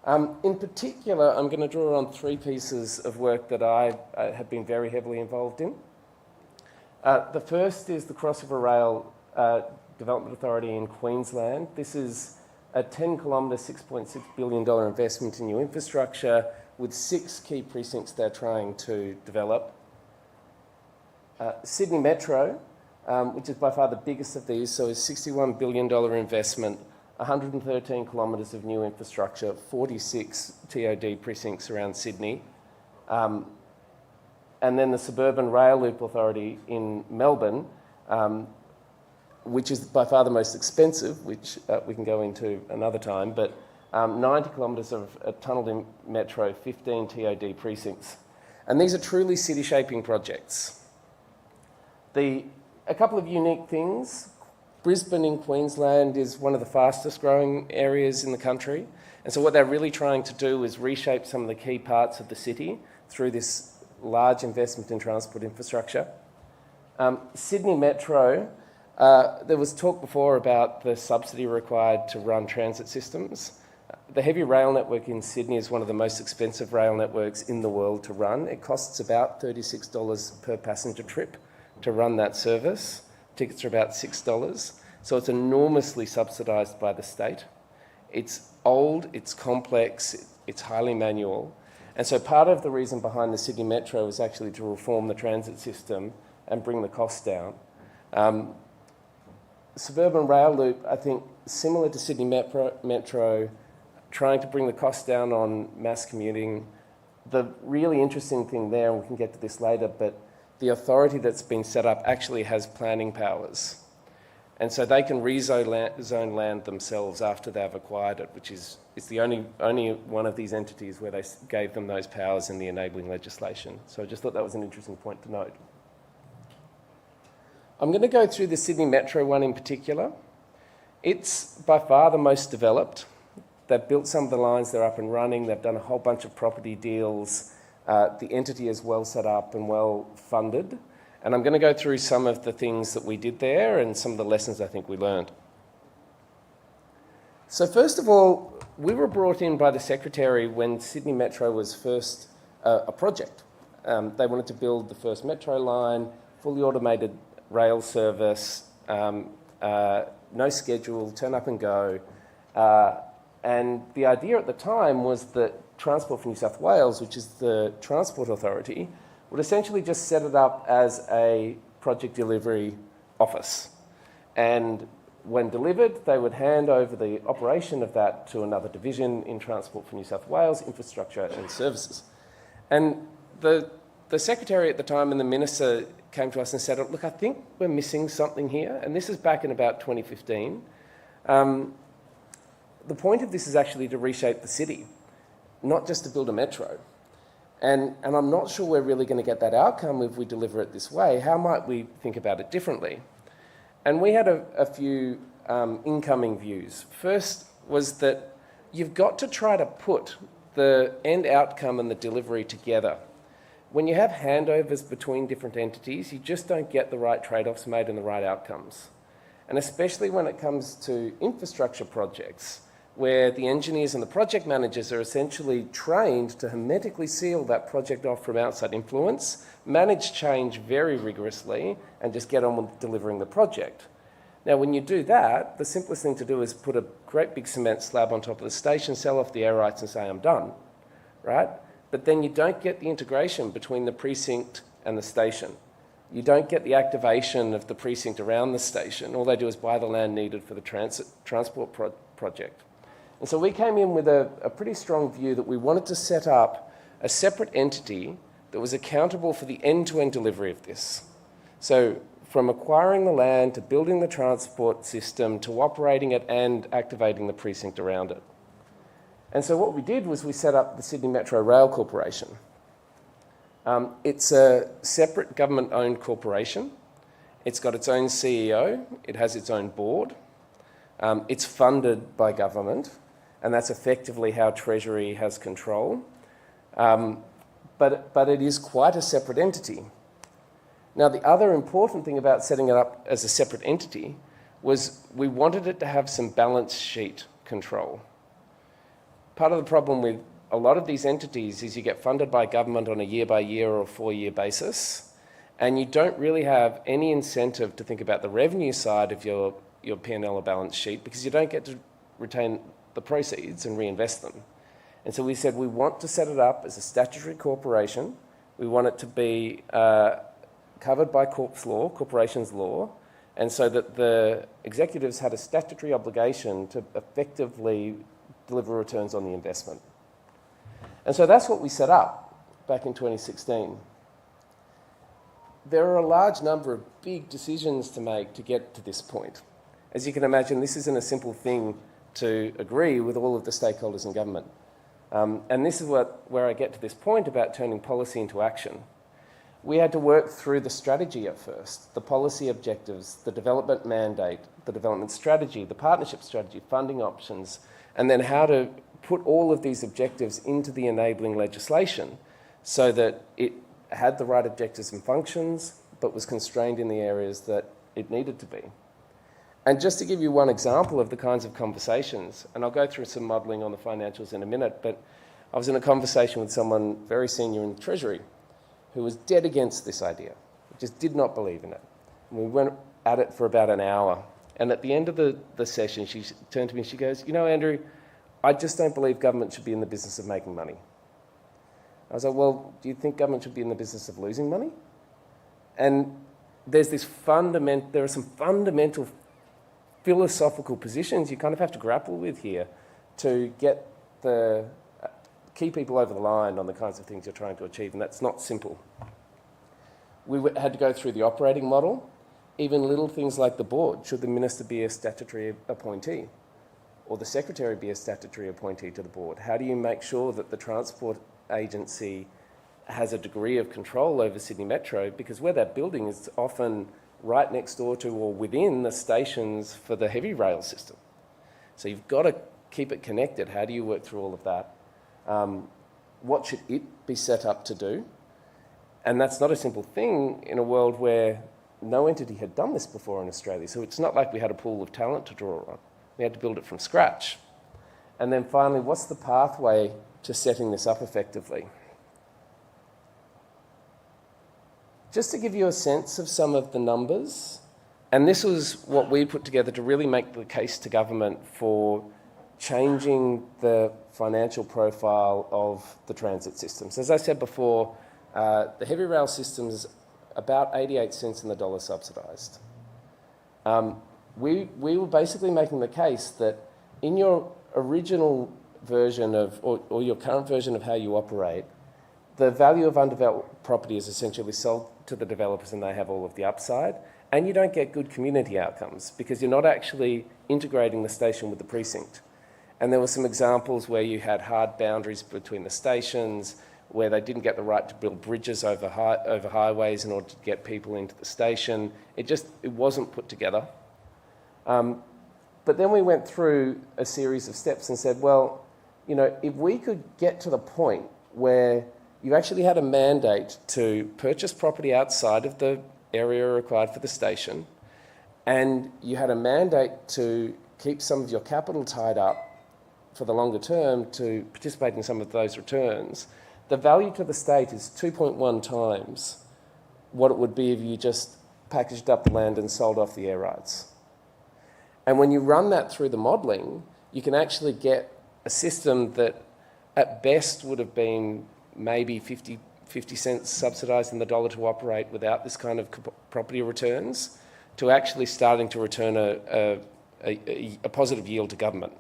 Speaker 3: In particular, I'm going to draw on 3 pieces of work that I have been very heavily involved in. The first is the Cross River Rail Development Authority in Queensland. This is a 10-kilometre, $6.6 billion investment in new infrastructure with 6 key precincts they're trying to develop. Sydney Metro, which is by far the biggest of these, so is $61 billion investment, 113 kilometres of new infrastructure, 46 TOD precincts around Sydney. And then the Suburban Rail Loop Authority in Melbourne, which is by far the most expensive, which we can go into another time, but 90 kilometres of a tunnelled metro, 15 TOD precincts. And these are truly city-shaping projects. A couple of unique things. Brisbane in Queensland is one of the fastest growing areas in the country. And so what they're really trying to do is reshape some of the key parts of the city through this large investment in transport infrastructure. Sydney Metro, there was talk before about the subsidy required to run transit systems. The heavy rail network in Sydney is one of the most expensive rail networks in the world to run. It costs about $36 per passenger trip, to run that service. Tickets are about $6. So it's enormously subsidised by the state. It's old, it's complex, it's highly manual. And so part of the reason behind the Sydney Metro is actually to reform the transit system and bring the costs down. Suburban rail loop, I think, similar to Sydney Metro, trying to bring the costs down on mass commuting. The really interesting thing there, and we can get to this later, but the authority that's been set up actually has planning powers. And so they can rezone land themselves after they've acquired it, which is it's the only one of these entities where they gave them those powers in the enabling legislation. So I just thought that was an interesting point to note. I'm going to go through the Sydney Metro one in particular. It's by far the most developed. They've built some of the lines, they're up and running, they've done a whole bunch of property deals. The entity is well set up and well funded. And I'm going to go through some of the things that we did there and some of the lessons I think we learned. So first of all, we were brought in by the Secretary when Sydney Metro was first a project. They wanted to build the first metro line, fully automated rail service, no schedule, turn up and go. And the idea at the time was that Transport for New South Wales, which is the Transport Authority, would essentially just set it up as a project delivery office. And when delivered, they would hand over the operation of that to another division in Transport for New South Wales, Infrastructure and Services. And the Secretary at the time and the Minister came to us and said, look, I think we're missing something here. And this is back in about 2015. The point of this is actually to reshape the city, not just to build a metro. And I'm not sure we're really going to get that outcome if we deliver it this way. How might we think about it differently? And we had a few incoming views. First was that you've got to try to put the end outcome and the delivery together. When you have handovers between different entities, you just don't get the right trade-offs made and the right outcomes. And especially when it comes to infrastructure projects, where the engineers and the project managers are essentially trained to hermetically seal that project off from outside influence, manage change very rigorously, and just get on with delivering the project. Now, when you do that, the simplest thing to do is put a great big cement slab on top of the station, sell off the air rights and say, I'm done, right? But then you don't get the integration between the precinct and the station. You don't get the activation of the precinct around the station. All they do is buy the land needed for the transport project. And so we came in with a pretty strong view that we wanted to set up a separate entity that was accountable for the end-to-end delivery of this. So from acquiring the land to building the transport system to operating it and activating the precinct around it. And so what we did was we set up the Sydney Metro Rail Corporation. It's a separate government-owned corporation. It's got its own CEO. It has its own board. It's funded by government. And that's effectively how Treasury has control. But it is quite a separate entity. Now, the other important thing about setting it up as a separate entity was we wanted it to have some balance sheet control. Part of the problem with a lot of these entities is you get funded by government on a year-by-year or a 4-year basis, and you don't really have any incentive to think about the revenue side of your P&L or balance sheet because you don't get to retain the proceeds and reinvest them. And so we said we want to set it up as a statutory corporation. We want it to be covered by corporations law, and so that the executives had a statutory obligation to effectively deliver returns on the investment. And so that's what we set up back in 2016. There are a large number of big decisions to make to get to this point. As you can imagine, this isn't a simple thing to agree with all of the stakeholders in government. And this is where I get to this point about turning policy into action. We had to work through the strategy at first, the policy objectives, the development mandate, the development strategy, the partnership strategy, funding options, and then how to put all of these objectives into the enabling legislation so that it had the right objectives and functions, but was constrained in the areas that it needed to be. And just to give you one example of the kinds of conversations, and I'll go through some modelling on the financials in a minute, but I was in a conversation with someone very senior in Treasury who was dead against this idea, just did not believe in it. We went at it for about an hour. And at the end of the session, she turned to me and she goes, you know, Andrew, I just don't believe government should be in the business of making money. I was like, well, do you think government should be in the business of losing money? And there are some fundamental philosophical positions you kind of have to grapple with here to get key people over the line on the kinds of things you're trying to achieve, and that's not simple. We had to go through the operating model, even little things like the board. Should the minister be a statutory appointee? Or the secretary be a statutory appointee to the board? How do you make sure that the transport agency has a degree of control over Sydney Metro? Because where that building is often right next door to or within the stations for the heavy rail system. So you've got to keep it connected. How do you work through all of that? What should it be set up to do? And that's not a simple thing in a world where no entity had done this before in Australia. So it's not like we had a pool of talent to draw on. We had to build it from scratch. And then finally, what's the pathway to setting this up effectively? Just to give you a sense of some of the numbers, and this was what we put together to really make the case to government for changing the financial profile of the transit systems. As I said before, the heavy rail system is about 88 cents in the dollar subsidised. We were basically making the case that in your original version of, or your current version of how you operate, the value of undeveloped property is essentially sold to the developers and they have all of the upside, and you don't get good community outcomes because you're not actually integrating the station with the precinct. And there were some examples where you had hard boundaries between the stations, where they didn't get the right to build bridges over highways in order to get people into the station. It wasn't put together. But then we went through a series of steps and said, well, you know, if we could get to the point where you actually had a mandate to purchase property outside of the area required for the station, and you had a mandate to keep some of your capital tied up for the longer term to participate in some of those returns, the value to the state is 2.1 times what it would be if you just packaged up the land and sold off the air rights. And when you run that through the modelling, you can actually get a system that at best would have been maybe 50 cents subsidised in the dollar to operate without this kind of property returns, to actually starting to return a positive yield to government.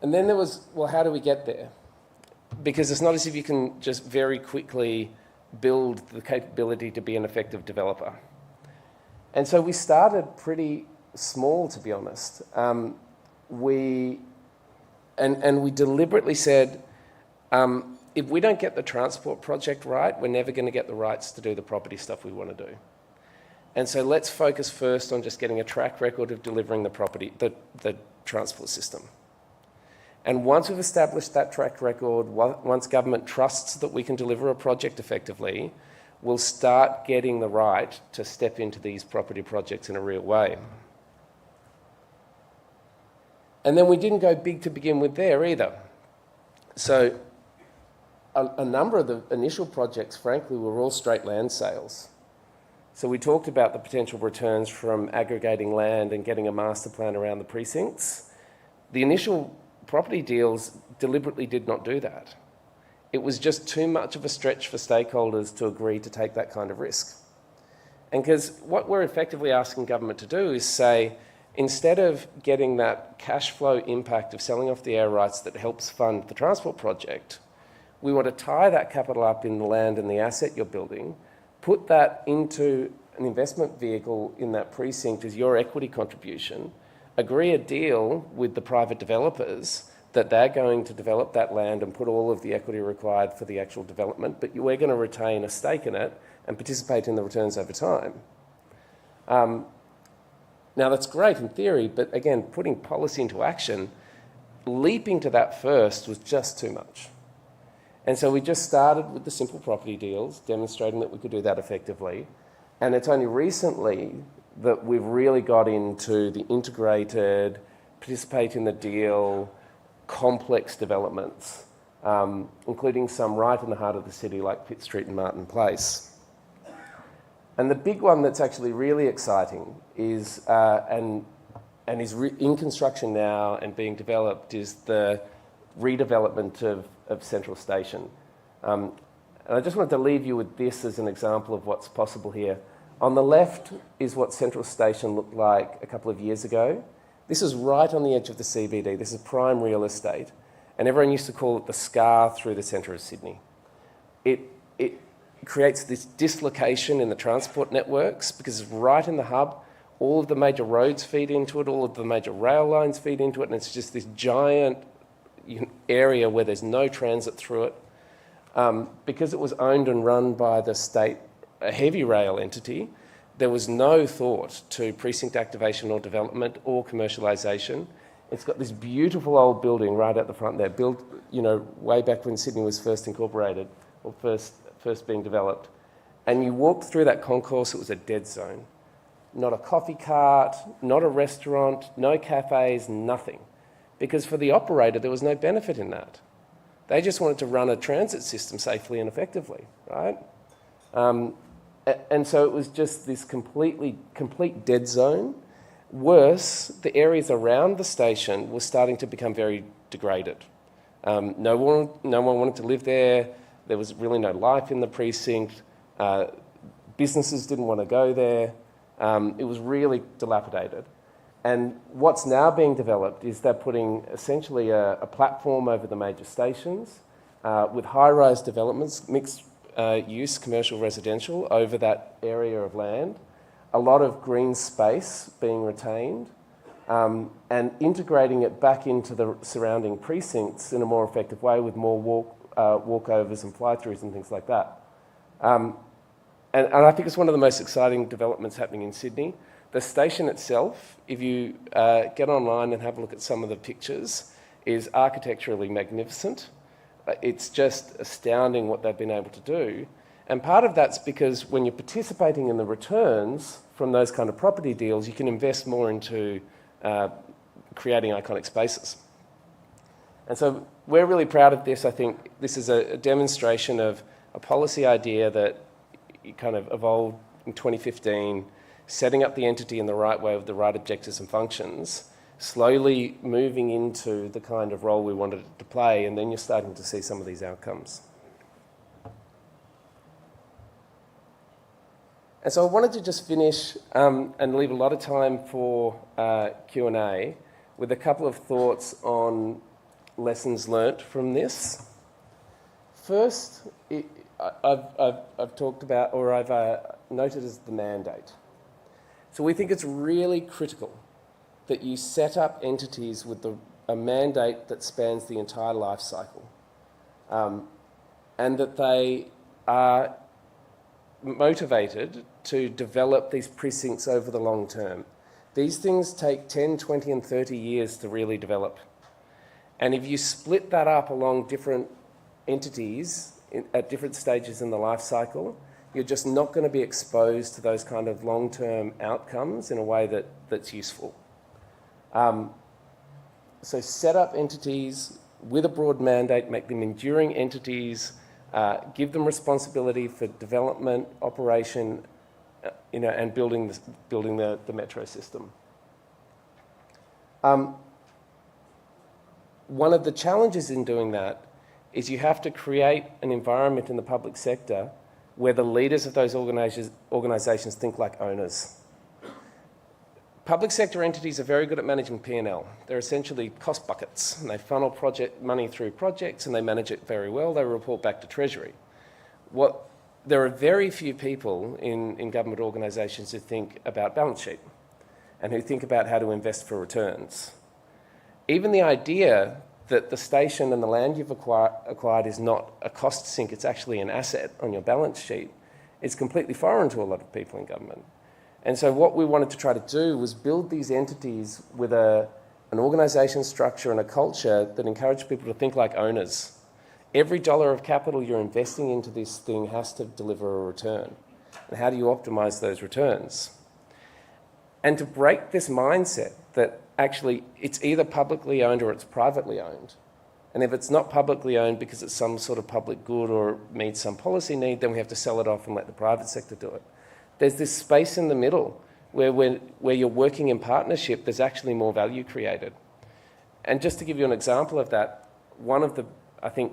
Speaker 3: And then there was, well, how do we get there? Because it's not as if you can just very quickly build the capability to be an effective developer. And so we started pretty small, to be honest. We deliberately said, if we don't get the transport project right, we're never going to get the rights to do the property stuff we want to do. And so let's focus first on just getting a track record of delivering the transport system. And once we've established that track record, once government trusts that we can deliver a project effectively, we'll start getting the right to step into these property projects in a real way. And then we didn't go big to begin with there either. So a number of the initial projects, frankly, were all straight land sales. So we talked about the potential returns from aggregating land and getting a master plan around the precincts. The initial property deals deliberately did not do that. It was just too much of a stretch for stakeholders to agree to take that kind of risk. And because what we're effectively asking government to do is say, instead of getting that cash flow impact of selling off the air rights that helps fund the transport project, we want to tie that capital up in the land and the asset you're building, put that into an investment vehicle in that precinct as your equity contribution, agree a deal with the private developers that they're going to develop that land and put all of the equity required for the actual development, but we're going to retain a stake in it and participate in the returns over time. Now that's great in theory, but again, putting policy into action, leaping to that first was just too much. And so we just started with the simple property deals, demonstrating that we could do that effectively. And it's only recently that we've really got into the integrated, participate in the deal, complex developments including some right in the heart of the city like Pitt Street and Martin Place. And the big one that's actually really exciting is, and is in construction now and being developed, is the redevelopment of Central Station. And I just wanted to leave you with this as an example of what's possible here. On the left is what Central Station looked like a couple of years ago. This is right on the edge of the CBD. This is prime real estate. And everyone used to call it the scar through the centre of Sydney. It creates this dislocation in the transport networks because it's right in the hub. All of the major roads feed into it, all of the major rail lines feed into it, and it's just this giant area where there's no transit through it. Because it was owned and run by the state, a heavy rail entity, there was no thought to precinct activation or development or commercialisation. It's got this beautiful old building right at the front there, built, way back when Sydney was first incorporated or first being developed. And you walked through that concourse, it was a dead zone. Not a coffee cart, not a restaurant, no cafes, nothing. Because for the operator, there was no benefit in that. They just wanted to run a transit system safely and effectively, right? And so it was just this complete dead zone. Worse, the areas around the station were starting to become very degraded. No one wanted to live there. There was really no life in the precinct. Businesses didn't want to go there. It was really dilapidated. And what's now being developed is they're putting essentially a platform over the major stations with high-rise developments, mixed use, commercial, residential, over that area of land. A lot of green space being retained and integrating it back into the surrounding precincts in a more effective way with more walkovers and fly-throughs and things like that. And I think it's one of the most exciting developments happening in Sydney. The station itself, if you get online and have a look at some of the pictures, is architecturally magnificent. It's just astounding what they've been able to do. And part of that's because when you're participating in the returns from those kind of property deals, you can invest more into creating iconic spaces. And so we're really proud of this. I think this is a demonstration of a policy idea that kind of evolved in 2015, setting up the entity in the right way with the right objectives and functions, slowly moving into the kind of role we wanted it to play, and then you're starting to see some of these outcomes. And so I wanted to just finish and leave a lot of time for Q&A with a couple of thoughts on lessons learnt from this. First, I've talked about, or I've noted as the mandate. So we think it's really critical that you set up entities with a mandate that spans the entire life cycle, and that they are motivated to develop these precincts over the long term. These things take 10, 20 and 30 years to really develop. And if you split that up along different entities at different stages in the life cycle, you're just not going to be exposed to those kind of long-term outcomes in a way that's useful. So set up entities with a broad mandate, make them enduring entities, give them responsibility for development, operation, and building the metro system. One of the challenges in doing that is you have to create an environment in the public sector where the leaders of those organisations think like owners. Public sector entities are very good at managing P&L. They're essentially cost buckets, and they funnel project money through projects, and they manage it very well. They report back to Treasury. There are very few people in government organisations who think about balance sheet and who think about how to invest for returns. Even the idea that the station and the land you've acquired is not a cost sink, it's actually an asset on your balance sheet, is completely foreign to a lot of people in government. And so what we wanted to try to do was build these entities with an organisation structure and a culture that encouraged people to think like owners. Every dollar of capital you're investing into this thing has to deliver a return. And how do you optimise those returns? And to break this mindset that actually it's either publicly owned or it's privately owned, And if it's not publicly owned because it's some sort of public good or meets some policy need, then we have to sell it off and let the private sector do it. There's this space in the middle where you're working in partnership, there's actually more value created. And just to give you an example of that, one of the, I think,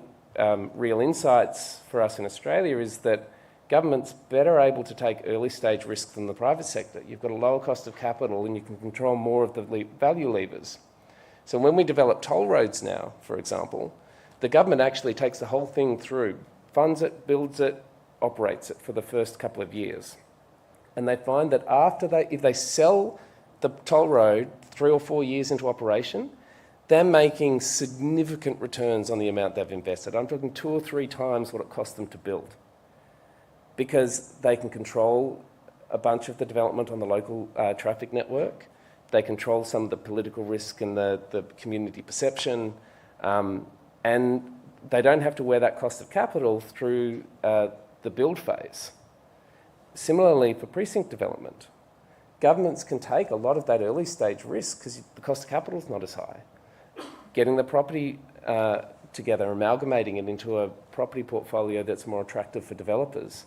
Speaker 3: real insights for us in Australia is that government's better able to take early stage risks than the private sector. You've got a lower cost of capital and you can control more of the value levers. So when we develop toll roads now, for example, the government actually takes the whole thing through, funds it, builds it, operates it for the first couple of years. And they find that if they sell the toll road 3 or 4 years into operation, they're making significant returns on the amount they've invested. I'm talking 2 or 3 times what it cost them to build, because they can control a bunch of the development on the local traffic network. They control some of the political risk and the community perception, and they don't have to wear that cost of capital through the build phase. Similarly, for precinct development, governments can take a lot of that early stage risk because the cost of capital is not as high. Getting the property together, amalgamating it into a property portfolio that's more attractive for developers,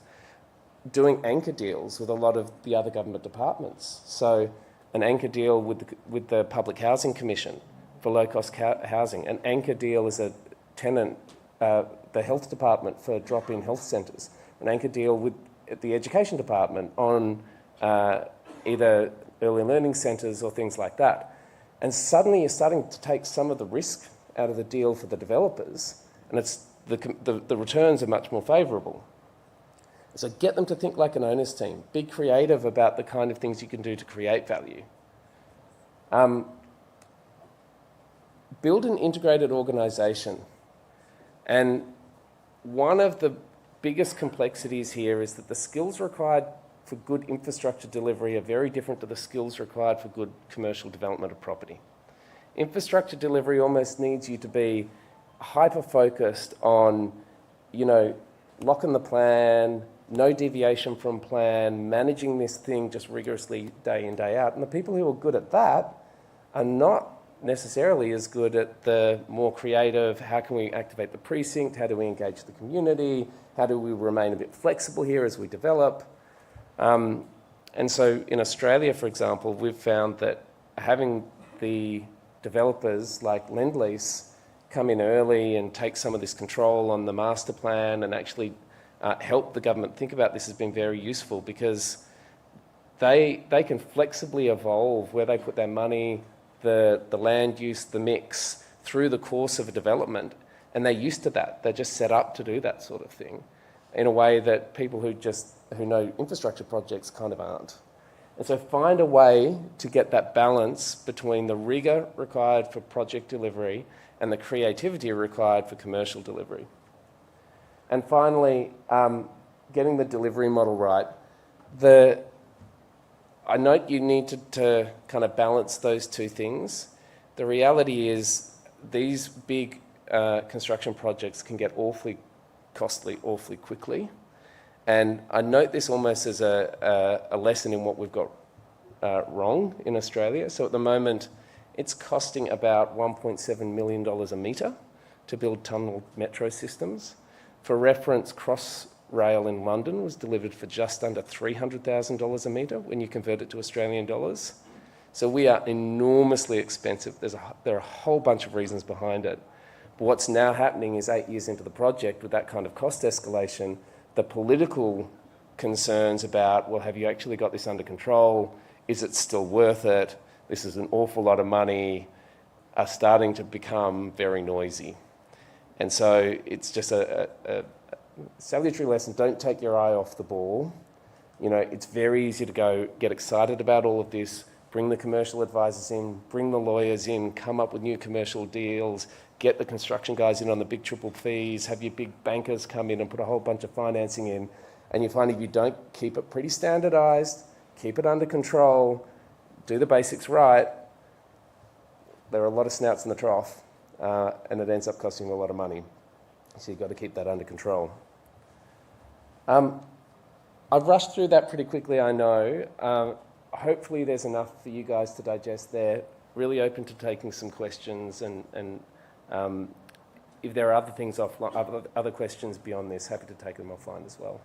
Speaker 3: doing anchor deals with a lot of the other government departments. So an anchor deal with the Public Housing Commission for low-cost housing, an anchor deal as a tenant, the health department for drop-in health centres, an anchor deal with the education department on either early learning centres or things like that. And suddenly you're starting to take some of the risk out of the deal for the developers, and it's the returns are much more favourable. So get them to think like an owner's team. Be creative about the kind of things you can do to create value. Build an integrated organisation. And one of the biggest complexities here is that the skills required for good infrastructure delivery are very different to the skills required for good commercial development of property. Infrastructure delivery almost needs you to be hyper-focused on, lock in the plan, no deviation from plan, managing this thing just rigorously day in, day out. And the people who are good at that are not necessarily as good at the more creative, how can we activate the precinct, how do we engage the community, how do we remain a bit flexible here as we develop. And so in Australia, for example, we've found that having the developers like Lendlease come in early and take some of this control on the master plan and actually help the government think about this has been very useful, because they can flexibly evolve where they put their money, the land use, the mix through the course of a development. And they're used to that. They're just set up to do that sort of thing in a way that people who know infrastructure projects kind of aren't. And so find a way to get that balance between the rigour required for project delivery and the creativity required for commercial delivery. And finally, getting the delivery model right. I note you need to kind of balance those two things. The reality is these big construction projects can get awfully costly awfully quickly. And I note this almost as a lesson in what we've got wrong in Australia. So at the moment, it's costing about $1.7 million a metre to build tunnel metro systems. For reference, Crossrail in London was delivered for just under $300,000 a metre when you convert it to Australian dollars. So we are enormously expensive. There are a whole bunch of reasons behind it. But what's now happening is 8 years into the project with that kind of cost escalation, the political concerns about, well, have you actually got this under control? Is it still worth it? This is an awful lot of money, are starting to become very noisy. And so it's just a salutary lesson. Don't take your eye off the ball. It's very easy to go get excited about all of this, bring the commercial advisors in, bring the lawyers in, come up with new commercial deals, get the construction guys in on the big triple fees, have your big bankers come in and put a whole bunch of financing in. And you find if you don't keep it pretty standardised, keep it under control, do the basics right, there are a lot of snouts in the trough, and it ends up costing you a lot of money. So you've got to keep that under control. I've rushed through that pretty quickly, I know. Hopefully there's enough for you guys to digest there. Really open to taking some questions, and if there are other things offline, other questions beyond this, happy to take them offline as well.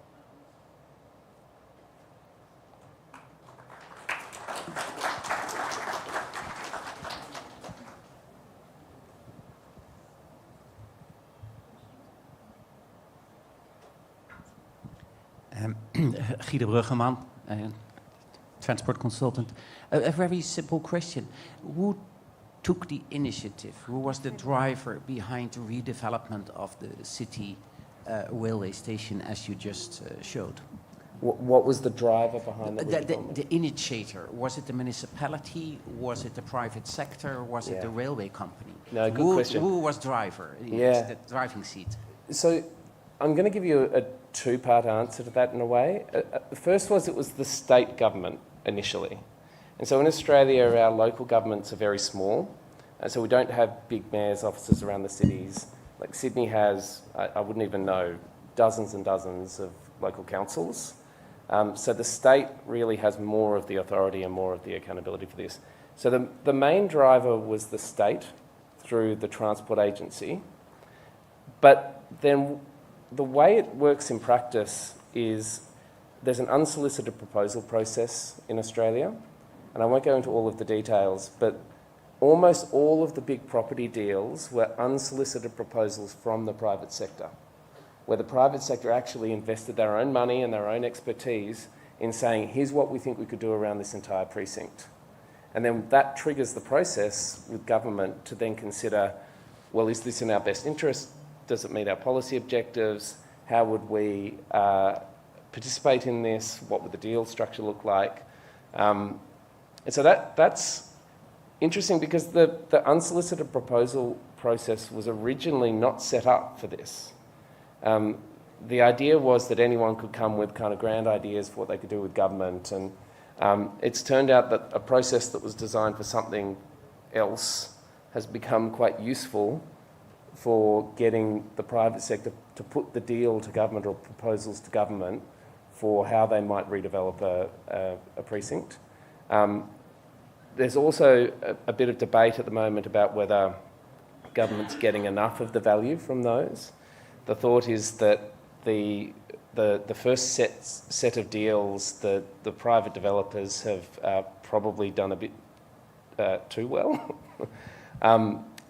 Speaker 4: Guido Bruggeman, transport consultant. A very simple question. Who took the initiative? Who was the driver behind the redevelopment of the city railway station as you just showed?
Speaker 3: What was the driver behind that?
Speaker 4: The initiator? Was it the municipality? Was it the private sector? Was it the railway company?
Speaker 3: No, good question.
Speaker 4: Who was driver?
Speaker 3: Yeah.
Speaker 4: The driving seat.
Speaker 3: So I'm going to give you a two-part answer to that in a way. The first was it was the state government initially. And so in Australia, our local governments are very small. And so we don't have big mayor's offices around the cities. Like Sydney has, I wouldn't even know, dozens and dozens of local councils. So the state really has more of the authority and more of the accountability for this. So the main driver was the state through the Transport Agency. But then the way it works in practice is there's an unsolicited proposal process in Australia. And I won't go into all of the details, but almost all of the big property deals were unsolicited proposals from the private sector, where the private sector actually invested their own money and their own expertise in saying, here's what we think we could do around this entire precinct. And then that triggers the process with government to then consider, well, is this in our best interest? Does it meet our policy objectives? How would we participate in this? What would the deal structure look like? And so that's interesting because the unsolicited proposal process was originally not set up for this. The idea was that anyone could come with kind of grand ideas for what they could do with government, and it's turned out that a process that was designed for something else has become quite useful for getting the private sector to put the deal to government or proposals to government for how they might redevelop a precinct. There's also a bit of debate at the moment about whether government's getting enough of the value from those. The thought is that the first set of deals, the private developers have probably done a bit too well.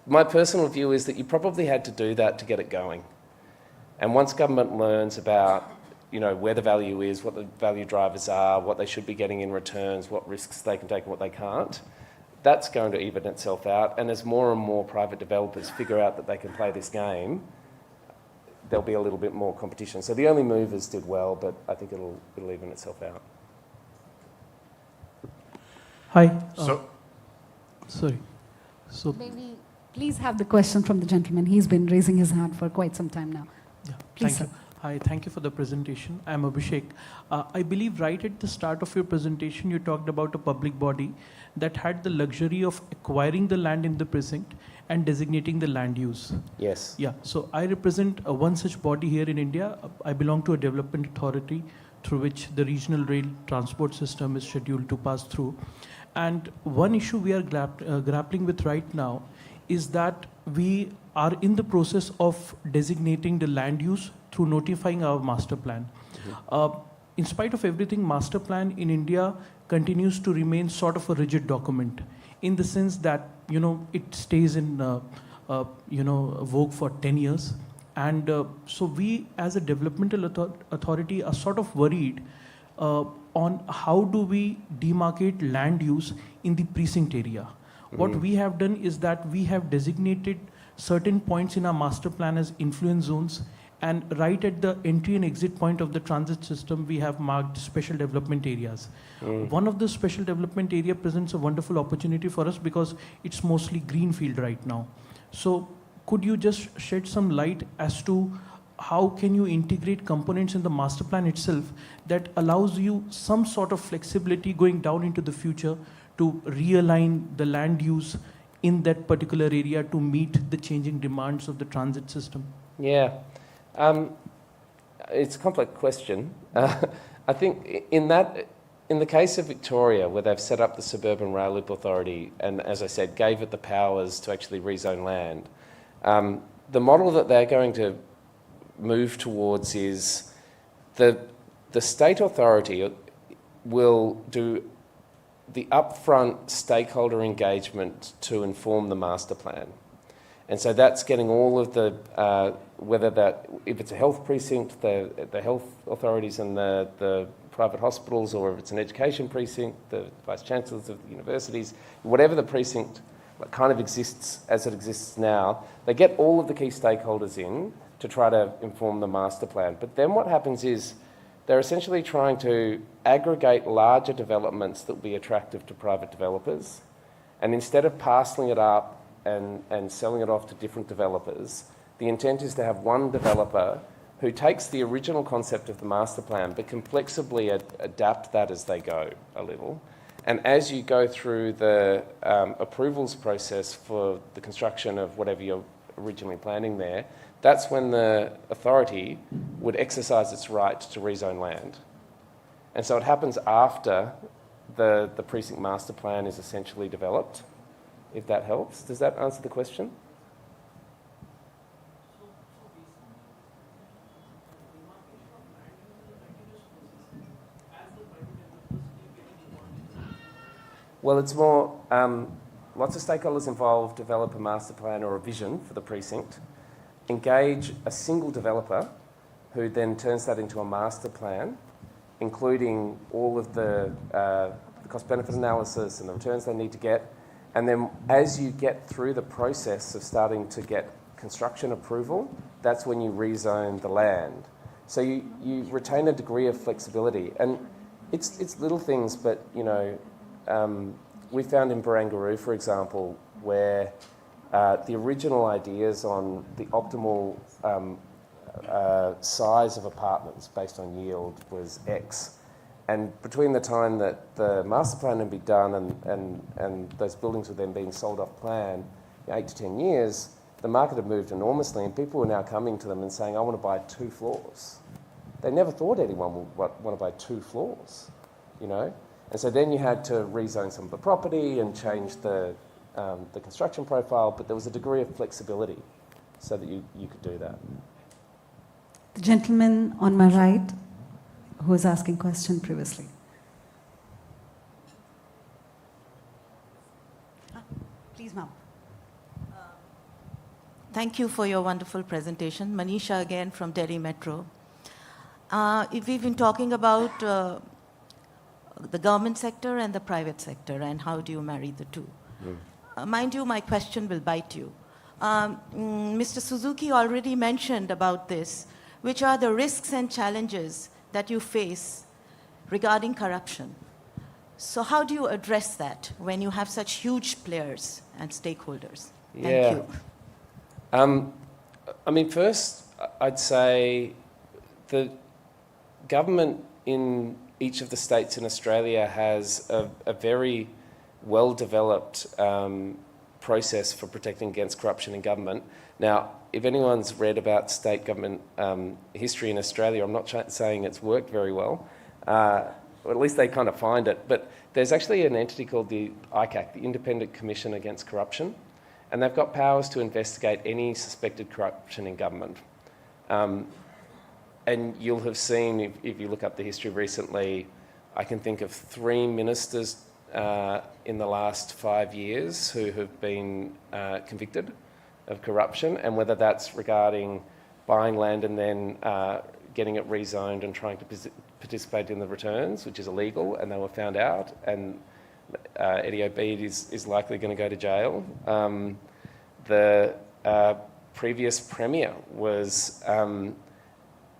Speaker 3: My personal view is that you probably had to do that to get it going. And once government learns about, where the value is, what the value drivers are, what they should be getting in returns, what risks they can take and what they can't, that's going to even itself out. And as more and more private developers figure out that they can play this game, there'll be a little bit more competition. So the early movers did well, but I think it'll even itself out.
Speaker 22: Hi.
Speaker 2: Sorry. So maybe please have the question from the gentleman. He's been raising his hand for quite some time now.
Speaker 22: Yeah,
Speaker 2: please,
Speaker 22: thank you. Hi, thank you for the presentation. I'm Abhishek. I believe right at the start of your presentation, you talked about a public body that had the luxury of acquiring the land in the precinct and designating the land use.
Speaker 3: Yes.
Speaker 22: Yeah, so I represent one such body here in India. I belong to a development authority through which the regional rail transport system is scheduled to pass through. And one issue we are grappling with right now is that we are in the process of designating the land use through notifying our master plan. Mm-hmm. In spite of everything, master plan in India continues to remain sort of a rigid document in the sense that, it stays in, vogue for 10 years. And so we as a developmental authority are sort of worried on how do we demarcate land use in the precinct area. Mm-hmm. What we have done is that we have designated certain points in our master plan as influence zones, and right at the entry and exit point of the transit system, we have marked special development areas. One of the special development area presents a wonderful opportunity for us because it's mostly greenfield right now. So could you just shed some light as to how can you integrate components in the master plan itself that allows you some sort of flexibility going down into the future to realign the land use in that particular area to meet the changing demands of the transit system?
Speaker 3: Yeah. It's a complex question. I think in the case of Victoria, where they've set up the Suburban Rail Loop Authority and, as I said, gave it the powers to actually rezone land, the model that they're going to move towards is the state authority will do the upfront stakeholder engagement to inform the master plan. And so that's getting all of the, if it's a health precinct, the health authorities and the private hospitals, or if it's an education precinct, the vice chancellors of the universities, whatever the precinct kind of exists as it exists now, they get all of the key stakeholders in to try to inform the master plan. But then what happens is they're essentially trying to aggregate larger developments that will be attractive to private developers. And instead of parceling it up and selling it off to different developers, the intent is to have one developer who takes the original concept of the master plan but can flexibly adapt that as they go a little. And as you go through the approvals process for the construction of whatever you're originally planning there, that's when the authority would exercise its right to rezone land. And so it happens after the precinct master plan is essentially developed, if that helps. Does that answer the question? Well, it's more, lots of stakeholders involved develop a master plan or a vision for the precinct, engage a single developer who then turns that into a master plan, including all of the cost-benefit analysis and the returns they need to get. And then as you get through the process of starting to get construction approval, that's when you rezone the land. So you retain a degree of flexibility. And it's little things, but, you know, we found in Barangaroo, for example, where the original ideas on the optimal size of apartments based on yield was X. And between the time that the master plan had been done and those buildings were then being sold off plan, 8 to 10 years, the market had moved enormously, and people were now coming to them and saying, I want to buy 2 floors. They never thought anyone would want to buy 2 floors, you know? And so then you had to rezone some of the property and change the construction profile, but there was a degree of flexibility so that you could do that.
Speaker 2: The gentleman on my right who was asking question previously. Please, ma'am.
Speaker 19: Thank you for your wonderful presentation. Manisha again from Delhi Metro. If we've been talking about the government sector and the private sector and how do you marry the two. Mind you, my question will bite you. Mr. Suzuki already mentioned about this, which are the risks and challenges that you face regarding corruption. So how do you address that when you have such huge players and stakeholders? Thank you.
Speaker 3: I mean, first, I'd say the government in each of the states in Australia has a very well-developed process for protecting against corruption in government. Now, if anyone's read about state government history in Australia, I'm not saying it's worked very well, or at least they kind of find it, but there's actually an entity called the ICAC, the Independent Commission Against Corruption, and they've got powers to investigate any suspected corruption in government. And you'll have seen, if you look up the history recently, I can think of 3 ministers in the last 5 years who have been convicted of corruption, and whether that's regarding buying land and then getting it rezoned and trying to participate in the returns, which is illegal, and they were found out, and Eddie Obeid is likely going to go to jail. The previous Premier was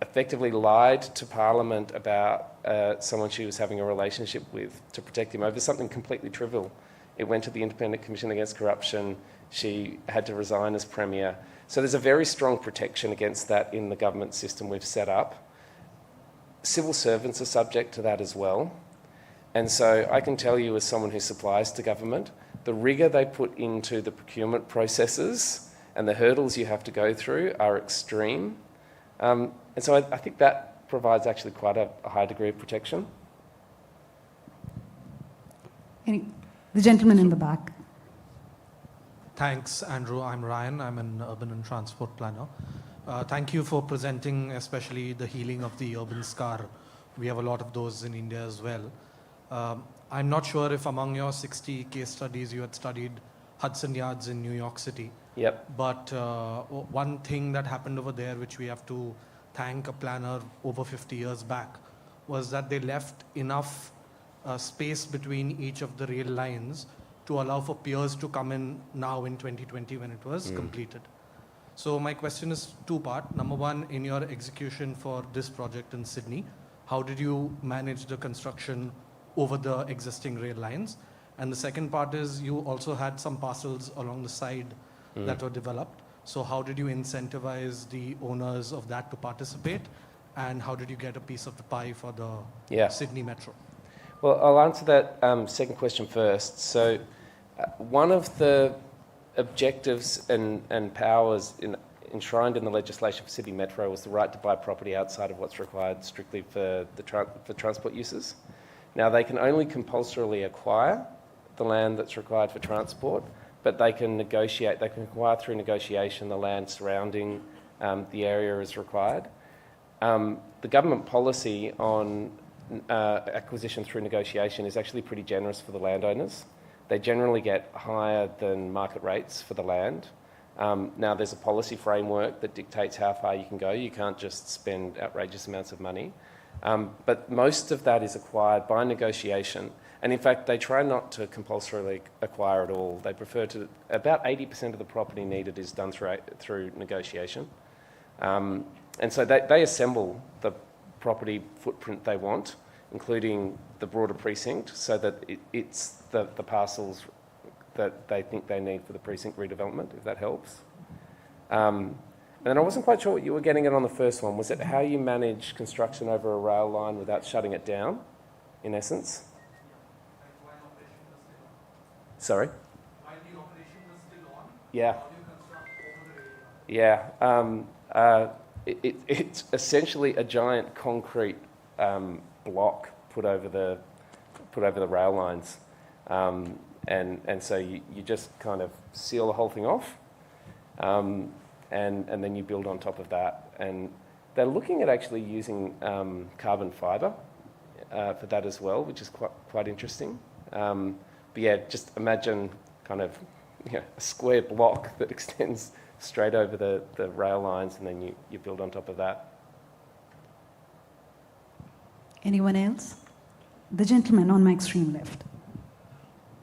Speaker 3: effectively lied to Parliament about someone she was having a relationship with to protect him over something completely trivial. It went to the Independent Commission Against Corruption. She had to resign as Premier. So there's a very strong protection against that in the government system we've set up. Civil servants are subject to that as well. And so I can tell you, as someone who supplies to government, the rigour they put into the procurement processes and the hurdles you have to go through are extreme. And so I think that provides actually quite a high degree of protection.
Speaker 2: The gentleman in the back.
Speaker 1: Thanks, Andrew. I'm Ryan. I'm an urban and transport planner. Thank you for presenting, especially the healing of the urban scar. We have a lot of those in India as well. I'm not sure if among your 60 case studies you had studied Hudson Yards in New York City.
Speaker 3: Yep.
Speaker 1: But one thing that happened over there, which we have to thank a planner over 50 years back, was that they left enough space between each of the rail lines to allow for piers to come in now in 2020 when it was completed. So my question is two-part. Number one, in your execution for this project in Sydney, how did you manage the construction over the existing rail lines? And the second part is you also had some parcels along the side that were developed. So how did you incentivize the owners of that to participate? And how did you get a piece of the pie for the Sydney Metro?
Speaker 3: Well, I'll answer that second question first. So one of the objectives and powers enshrined in the legislation for Sydney Metro was the right to buy property outside of what's required strictly for transport uses. Now, they can only compulsorily acquire the land that's required for transport, but they can negotiate, they can acquire through negotiation the land surrounding the area as required. The government policy on acquisition through negotiation is actually pretty generous for the landowners. They generally get higher than market rates for the land. Now, there's a policy framework that dictates how far you can go. You can't just spend outrageous amounts of money. But most of that is acquired by negotiation. And in fact, they try not to compulsorily acquire at all. They prefer to, about 80% of the property needed is done through negotiation. And so they assemble the property footprint they want, including the broader precinct, so that it's the parcels that they think they need for the precinct redevelopment, if that helps. And then I wasn't quite sure what you were getting at on the first one. Was it how you manage construction over a rail line without shutting it down, in essence? Sorry?
Speaker 1: While the operation was still on,
Speaker 3: Yeah.
Speaker 1: how do you construct over the rail line?
Speaker 3: Yeah. It's essentially a giant concrete block put over the rail lines. And so you just kind of seal the whole thing off, and then you build on top of that. And they're looking at actually using carbon fibre for that as well, which is quite interesting. But yeah, just imagine kind of a square block that extends straight over the rail lines, and then you build on top of that.
Speaker 2: Anyone else? The gentleman on my extreme left.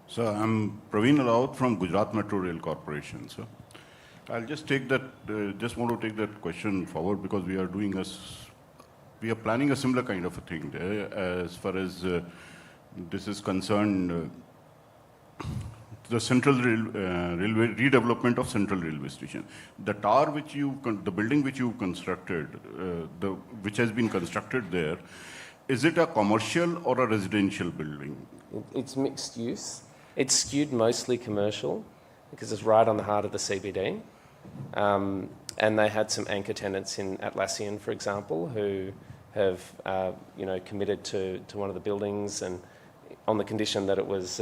Speaker 5: So I'm Praveen Raut from Gujarat Metro Rail Corporation. So I'll just take that. Just want to take that question forward because we are planning a similar kind of a thing there as far as this is concerned. The central railway redevelopment of central railway station. The tower the building which you constructed, which has been constructed there, is it a commercial or a residential building?
Speaker 3: It's mixed use. It's skewed mostly commercial because it's right on the heart of the CBD. And they had some anchor tenants in Atlassian, for example, who have committed to one of the buildings and on the condition that it was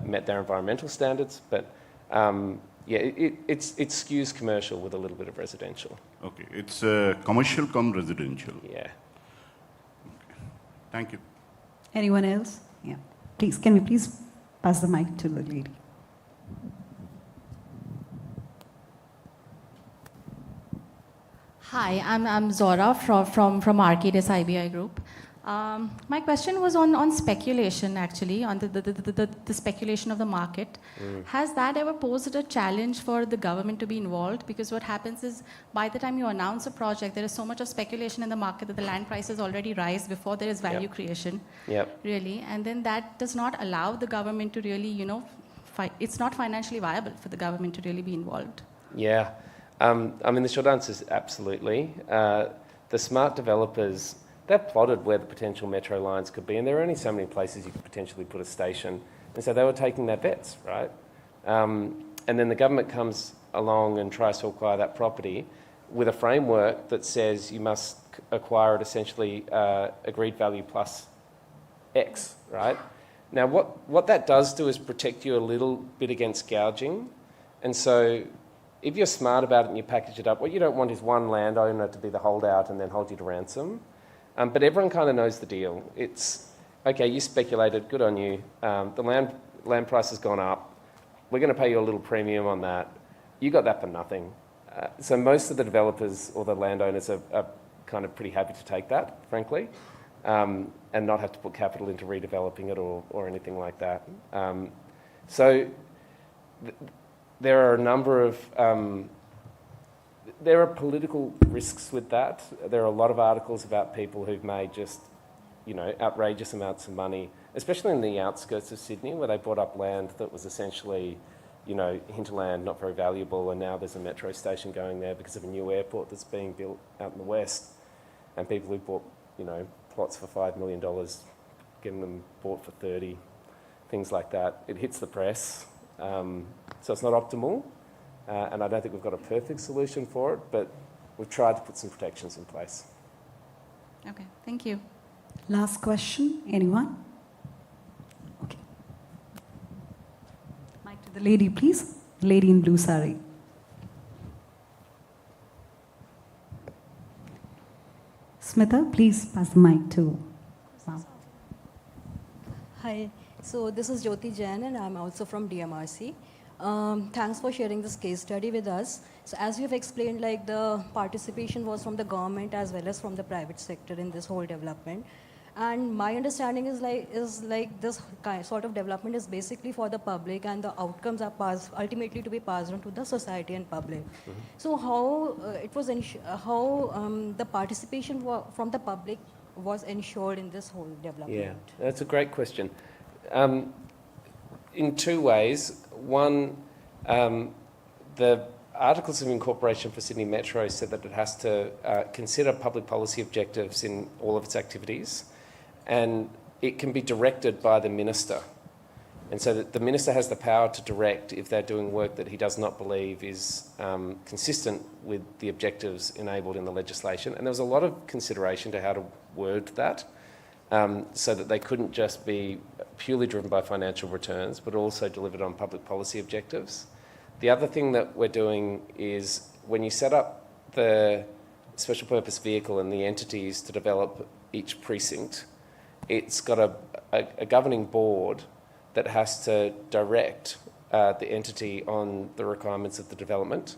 Speaker 3: met their environmental standards. But it skews commercial with a little bit of residential.
Speaker 5: Okay, it's commercial cum residential.
Speaker 3: Yeah.
Speaker 5: Thank you.
Speaker 2: Anyone else? Yeah. Please, can we please pass the mic to the lady?
Speaker 23: Hi, I'm Zora from Arcadis IBI Group. My question was on speculation, actually, on the speculation of the market. Has that ever posed a challenge for the government to be involved? Because what happens is, by the time you announce a project, there is so much of speculation in the market that the land prices already rise before there is value creation, really. And then that does not allow the government to really, it's not financially viable for the government to really be involved.
Speaker 3: Yeah. I mean, the short answer is absolutely. The smart developers, they've plotted where the potential metro lines could be, and there are only so many places you could potentially put a station. And so they were taking their bets, right? And then the government comes along and tries to acquire that property with a framework that says you must acquire it essentially agreed value plus X, right? Now, what that does do is protect you a little bit against gouging, And so if you're smart about it and you package it up, what you don't want is one landowner to be the holdout and then hold you to ransom. But everyone kind of knows the deal. It's, okay, you speculated, good on you. The land price has gone up. We're going to pay you a little premium on that. You got that for nothing. So most of the developers or the landowners are kind of pretty happy to take that, frankly, and not have to put capital into redeveloping it or anything like that. There are a number of, there are political risks with that. There are a lot of articles about people who've made just, outrageous amounts of money, especially in the outskirts of Sydney, where they bought up land that was essentially, hinterland, not very valuable, and now there's a metro station going there because of a new airport that's being built out in the west, and people who bought, plots for $5 million, getting them bought for 30, things like that. It hits the press. So it's not optimal, and I don't think we've got a perfect solution for it, but we've tried to put some protections in place.
Speaker 23: Okay, thank you.
Speaker 2: Last question, anyone? Okay. Mic to the lady, please. Lady in blue sari. Smitha, please pass the mic to Sam.
Speaker 7: Hi, so this is Jyoti Jain and I'm also from DMRC. Thanks for sharing this case study with us. So as you have explained, like the participation was from the government as well as from the private sector in this whole development. And my understanding is like this sort of development is basically for the public, and the outcomes are ultimately to be passed on to the society and public. So how the participation from the public was ensured in this whole development?
Speaker 3: Yeah, that's a great question. In two ways. One, the Articles of Incorporation for Sydney Metro said that it has to consider public policy objectives in all of its activities, and it can be directed by the minister. And so that the minister has the power to direct if they're doing work that he does not believe is consistent with the objectives enabled in the legislation. And there was a lot of consideration to how to word that, so that they couldn't just be purely driven by financial returns, but also delivered on public policy objectives. The other thing that we're doing is when you set up the special purpose vehicle and the entities to develop each precinct, it's got a governing board that has to direct the entity on the requirements of the development.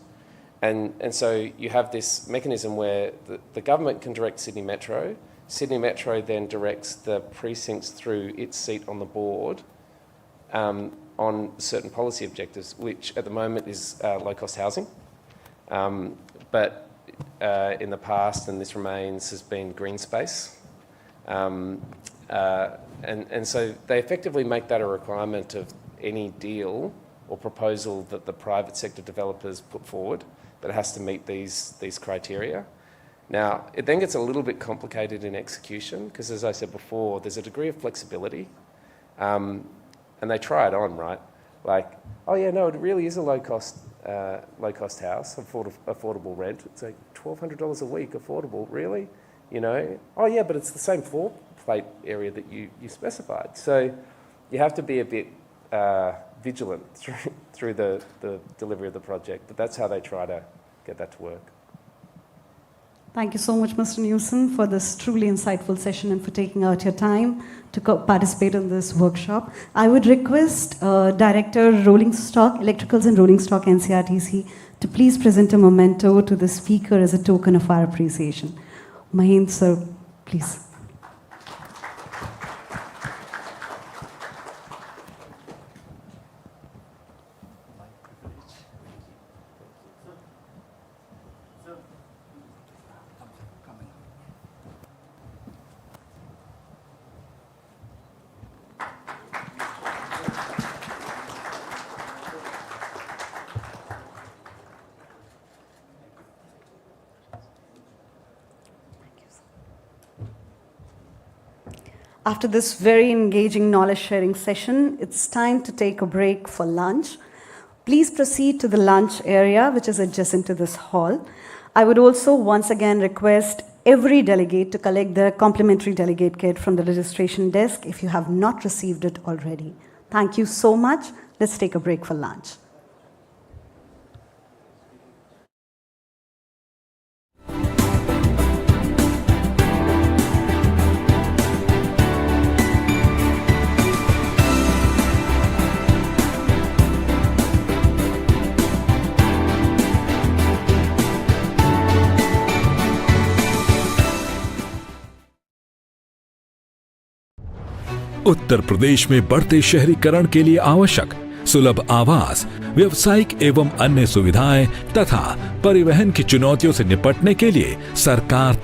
Speaker 3: And so you have this mechanism where the government can direct Sydney Metro. Sydney Metro then directs the precincts through its seat on the board on certain policy objectives, which at the moment is low-cost housing. But in the past, and this remains, has been green space. And so they effectively make that a requirement of any deal or proposal that the private sector developers put forward, that it has to meet these criteria. Now, it then gets a little bit complicated in execution because, as I said before, there's a degree of flexibility. And they try it on, right? Like, oh yeah, no, it really is a low-cost house, affordable rent. It's like $1,200 a week, affordable, really? Oh yeah, but it's the same floor plate area that you specified. So you have to be a bit vigilant through the delivery of the project, but that's how they try to get that to work.
Speaker 2: Thank you so much, Mr. Newsom, for this truly insightful session and for taking out your time to participate in this workshop. I would request Director Rolling Stock, Electricals and Rolling Stock, NCRTC, to please present a memento to the speaker as a token of our appreciation. Mahend, sir, please. After this very engaging knowledge-sharing session, it's time to take a break for lunch. Please proceed to the lunch area, which is adjacent to this hall. I would also once again request every delegate to collect their complimentary delegate kit from the registration desk if you have not received it already. Thank you so much. Let's take a break for lunch.
Speaker 9: Uttar Pradesh में बढ़ते शहरीकरण के लिए आवश्यक सुलभ आवास, व्यवसायिक एवं अन्य सुविधाएं तथा परिवहन की चुनौतियों से निपटने के लिए सरकार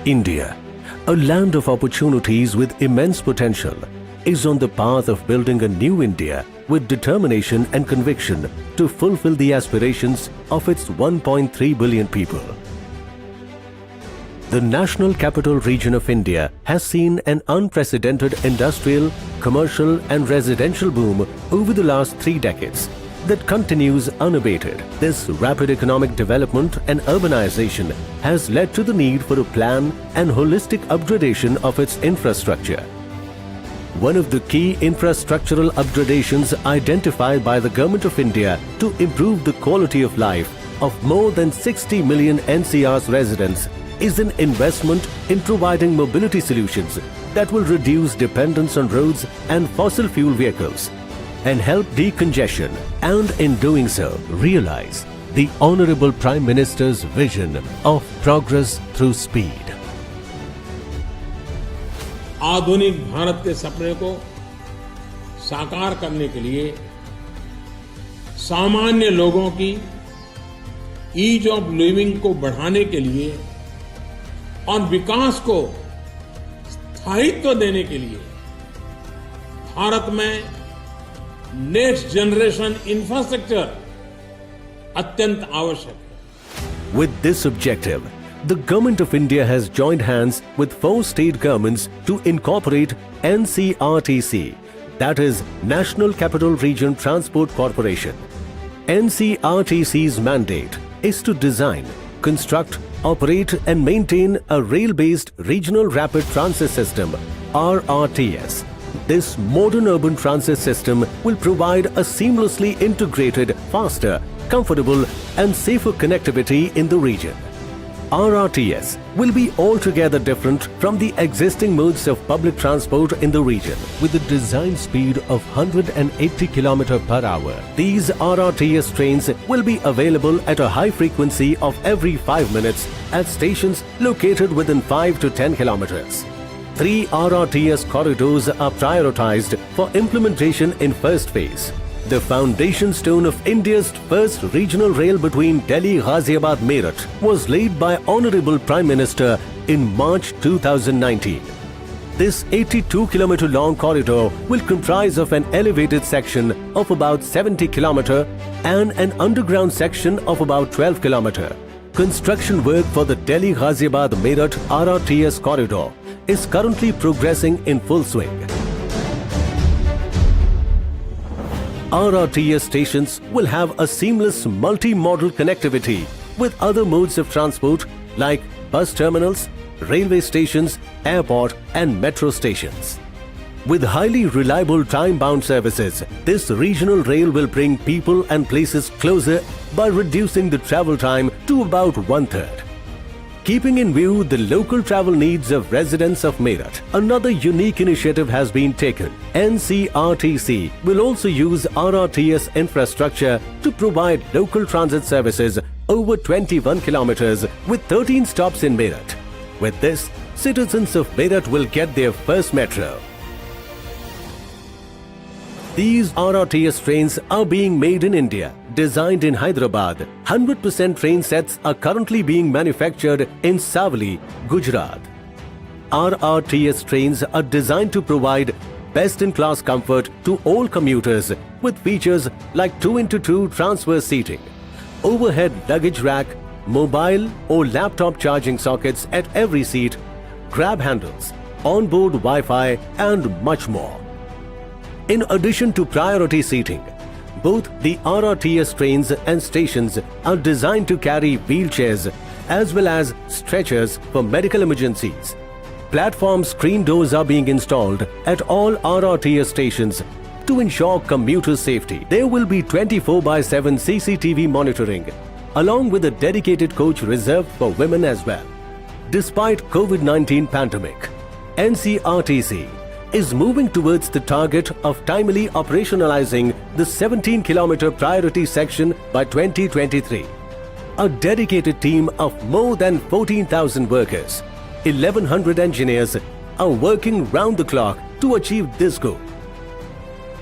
Speaker 10: India, a land of opportunities with immense potential, is on the path of building a new India with determination and conviction to fulfill the aspirations of its 1.3 billion people. The National Capital Region of India has seen an unprecedented industrial, commercial and residential boom over the last 3 decades that continues unabated. This rapid economic development and urbanization has led to the need for a plan and holistic upgradation of its infrastructure. One of the key infrastructural upgradations identified by the Government of India to improve the quality of life of more than 60 million NCR's residents is an investment in providing mobility solutions that will reduce dependence on roads and fossil fuel vehicles and help decongestion, and in doing so realize the Honorable Prime Minister's vision of progress through speed.
Speaker 11: आधुनिक भारत के सपने को साकार करने के लिए सामान्य लोगों की ईज ऑफ लिविंग को बढ़ाने के लिए और विकास को स्थायित्व देने के लिए भारत में नेक्स्ट जनरेशन इंफ्रास्ट्रक्चर अत्यंत आवश्यक है।
Speaker 10: With this objective, the Government of India has joined hands with 4 state governments to incorporate NCRTC, that is National Capital Region Transport Corporation. NCRTC's mandate is to design, construct, operate and maintain a rail-based Regional Rapid Transit System, RRTS. This modern urban transit system will provide a seamlessly integrated, faster, comfortable and safer connectivity in the region. RRTS will be altogether different from the existing modes of public transport in the region. With a design speed of 180 km per hour, these RRTS trains will be available at a high frequency of every 5 minutes at stations located within 5 to 10 kilometers. 3 RRTS corridors are prioritized for implementation in first phase. The foundation stone of India's first regional rail between Delhi, Ghaziabad, Meerut was laid by Honorable Prime Minister in March 2019. This 82-kilometer long corridor will comprise of an elevated section of about 70 km and an underground section of about 12 km. Construction work for the Delhi, Ghaziabad, Meerut RRTS corridor is currently progressing in full swing. RRTS stations will have a seamless multi-modal connectivity with other modes of transport like bus terminals, railway stations, airport and metro stations. With highly reliable time-bound services, this regional rail will bring people and places closer by reducing the travel time to about 1/3. Keeping in view the local travel needs of residents of Meerut, another unique initiative has been taken. NCRTC will also use RRTS infrastructure to provide local transit services over 21 kilometers with 13 stops in Meerut. With this, citizens of Meerut will get their first metro. These RRTS trains are being made in India, designed in Hyderabad. 100% train sets are currently being manufactured in Savli, Gujarat. RRTS trains are designed to provide best-in-class comfort to all commuters with features like 2x2 transfer seating, overhead luggage rack, mobile or laptop charging sockets at every seat, grab handles, onboard Wi-Fi and much more. In addition to priority seating, both the RRTS trains and stations are designed to carry wheelchairs as well as stretchers for medical emergencies. Platform screen doors are being installed at all RRTS stations to ensure commuter safety. There will be 24/7 CCTV monitoring, along with a dedicated coach reserved for women as well. Despite COVID-19 pandemic, NCRTC is moving towards the target of timely operationalizing the 17-kilometer priority section by 2023. A dedicated team of more than 14,000 workers, 1,100 engineers are working round the clock to achieve this goal.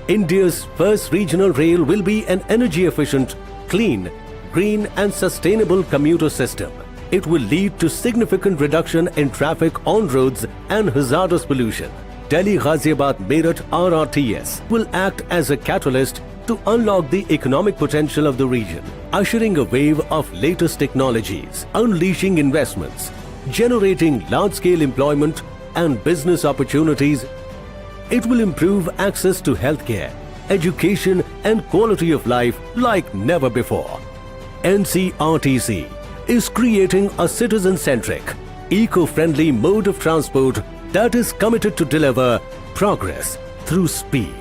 Speaker 10: India's first regional rail will be an energy-efficient, clean, green and sustainable commuter system. It will lead to significant reduction in traffic on roads and hazardous pollution. Delhi Ghaziabad Meerut RRTS will act as a catalyst to unlock the economic potential of the region, ushering a wave of latest technologies, unleashing investments, generating large-scale employment and business opportunities. It will improve access to healthcare, education and quality of life like never before. NCRTC is creating a citizen-centric, eco-friendly mode of transport that is committed to deliver progress through speed.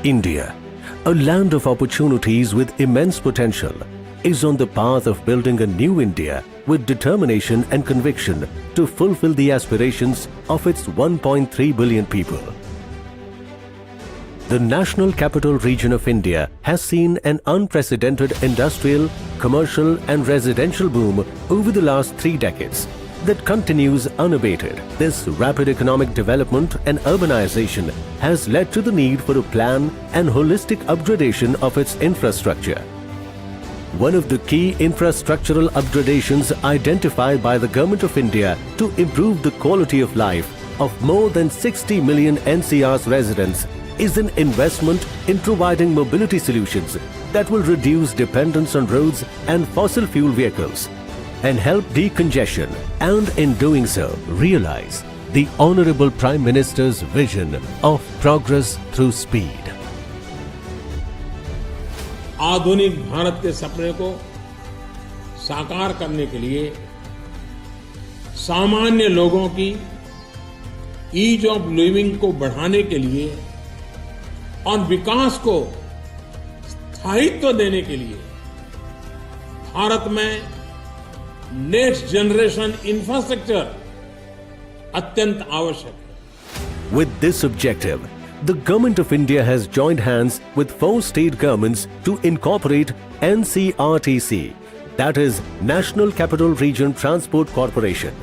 Speaker 10: India, a land of opportunities with immense potential, is on the path of building a new India with determination and conviction to fulfill the aspirations of its 1.3 billion people. The National Capital Region of India has seen an unprecedented industrial, commercial and residential boom over the last 3 decades that continues unabated. This rapid economic development and urbanization has led to the need for a plan and holistic upgradation of its infrastructure. One of the key infrastructural upgradations identified by the Government of India to improve the quality of life of more than 60 million NCR's residents is an investment in providing mobility solutions that will reduce dependence on roads and fossil fuel vehicles and help decongestion, and in doing so realize the Honorable Prime Minister's vision of progress through speed.
Speaker 11: आधुनिक भारत के सपने को साकार करने के लिए सामान्य लोगों की ईज ऑफ लिविंग को बढ़ाने के लिए और विकास को स्थायित्व देने के लिए भारत में नेक्स्ट जनरेशन इंफ्रास्ट्रक्चर अत्यंत आवश्यक है।
Speaker 10: With this objective, the Government of India has joined hands with 4 state governments to incorporate NCRTC, that is National Capital Region Transport Corporation.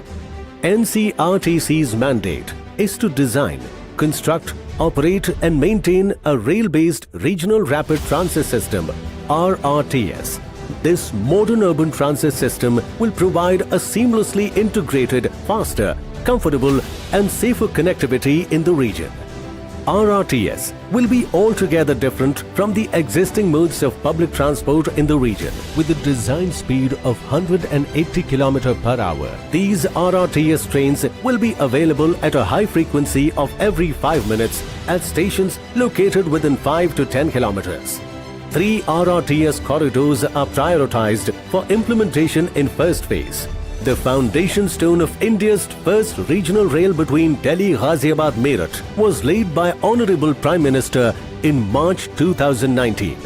Speaker 10: NCRTC's mandate is to design, construct, operate and maintain a rail-based Regional Rapid Transit System, RRTS. This modern urban transit system will provide a seamlessly integrated, faster, comfortable and safer connectivity in the region. RRTS will be altogether different from the existing modes of public transport in the region. With a design speed of 180 km per hour, these RRTS trains will be available at a high frequency of every 5 minutes at stations located within 5 to 10 kilometers. 3 RRTS corridors are prioritized for implementation in first phase. The foundation stone of India's first regional rail between Delhi, Ghaziabad, Meerut was laid by Honorable Prime Minister in March 2019.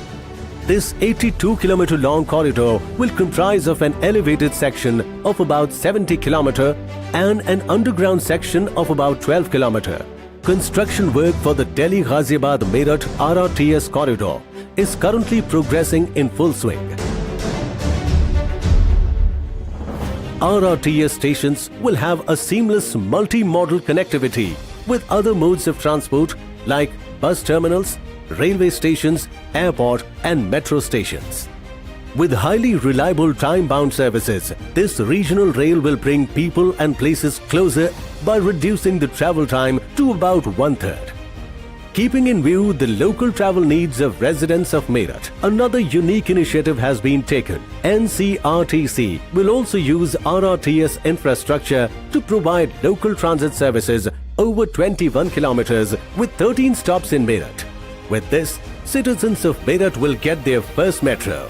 Speaker 10: This 82-kilometer long corridor will comprise of an elevated section of about 70 km and an underground section of about 12 km. Construction work for the Delhi, Ghaziabad, Meerut RRTS corridor is currently progressing in full swing. RRTS stations will have a seamless multi-modal connectivity with other modes of transport like bus terminals, railway stations, airport and metro stations. With highly reliable time-bound services, this regional rail will bring people and places closer by reducing the travel time to about 1/3. Keeping in view the local travel needs of residents of Meerut, another unique initiative has been taken. NCRTC will also use RRTS infrastructure to provide local transit services over 21 kilometers with 13 stops in Meerut. With this, citizens of Meerut will get their first metro.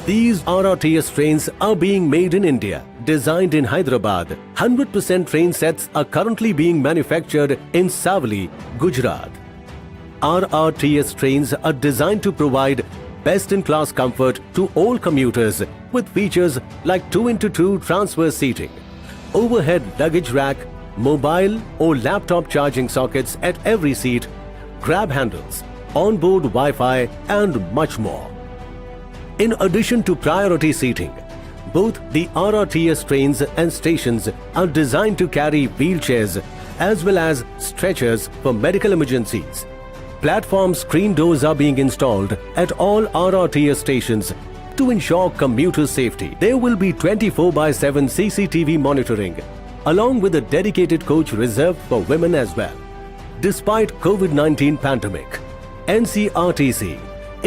Speaker 10: These RRTS trains are being made in India, designed in Hyderabad. 100% train sets are currently being manufactured in Savli, Gujarat. RRTS trains are designed to provide best-in-class comfort to all commuters with features like 2x2 transfer seating, overhead luggage rack, mobile or laptop charging sockets at every seat, grab handles, onboard Wi-Fi and much more. In addition to priority seating, both the RRTS trains and stations are designed to carry wheelchairs as well as stretchers for medical emergencies. Platform screen doors are being installed at all RRTS stations to ensure commuter safety. There will be 24/7 CCTV monitoring, along with a dedicated coach reserved for women as well. Despite COVID-19 pandemic, NCRTC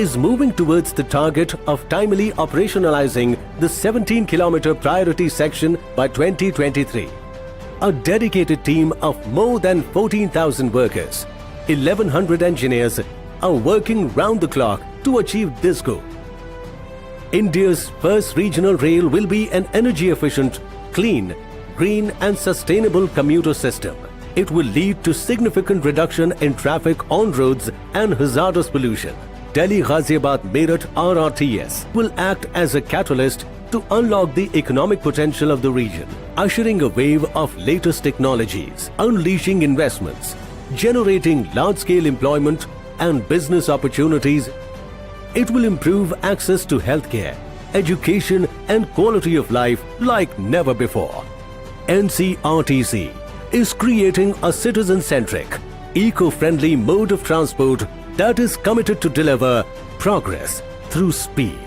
Speaker 10: is moving towards the target of timely operationalizing the 17-kilometer priority section by 2023. A dedicated team of more than 14,000 workers, 1,100 engineers are working round the clock to achieve this goal. India's first regional rail will be an energy-efficient, clean, green and sustainable commuter system. It will lead to significant reduction in traffic on roads and hazardous pollution. Delhi Ghaziabad Meerut RRTS will act as a catalyst to unlock the economic potential of the region, ushering a wave of latest technologies, unleashing investments, generating large-scale employment and business opportunities. It will improve access to healthcare, education and quality of life like never before. NCRTC is creating a citizen-centric, eco-friendly mode of transport that is committed to deliver progress through speed.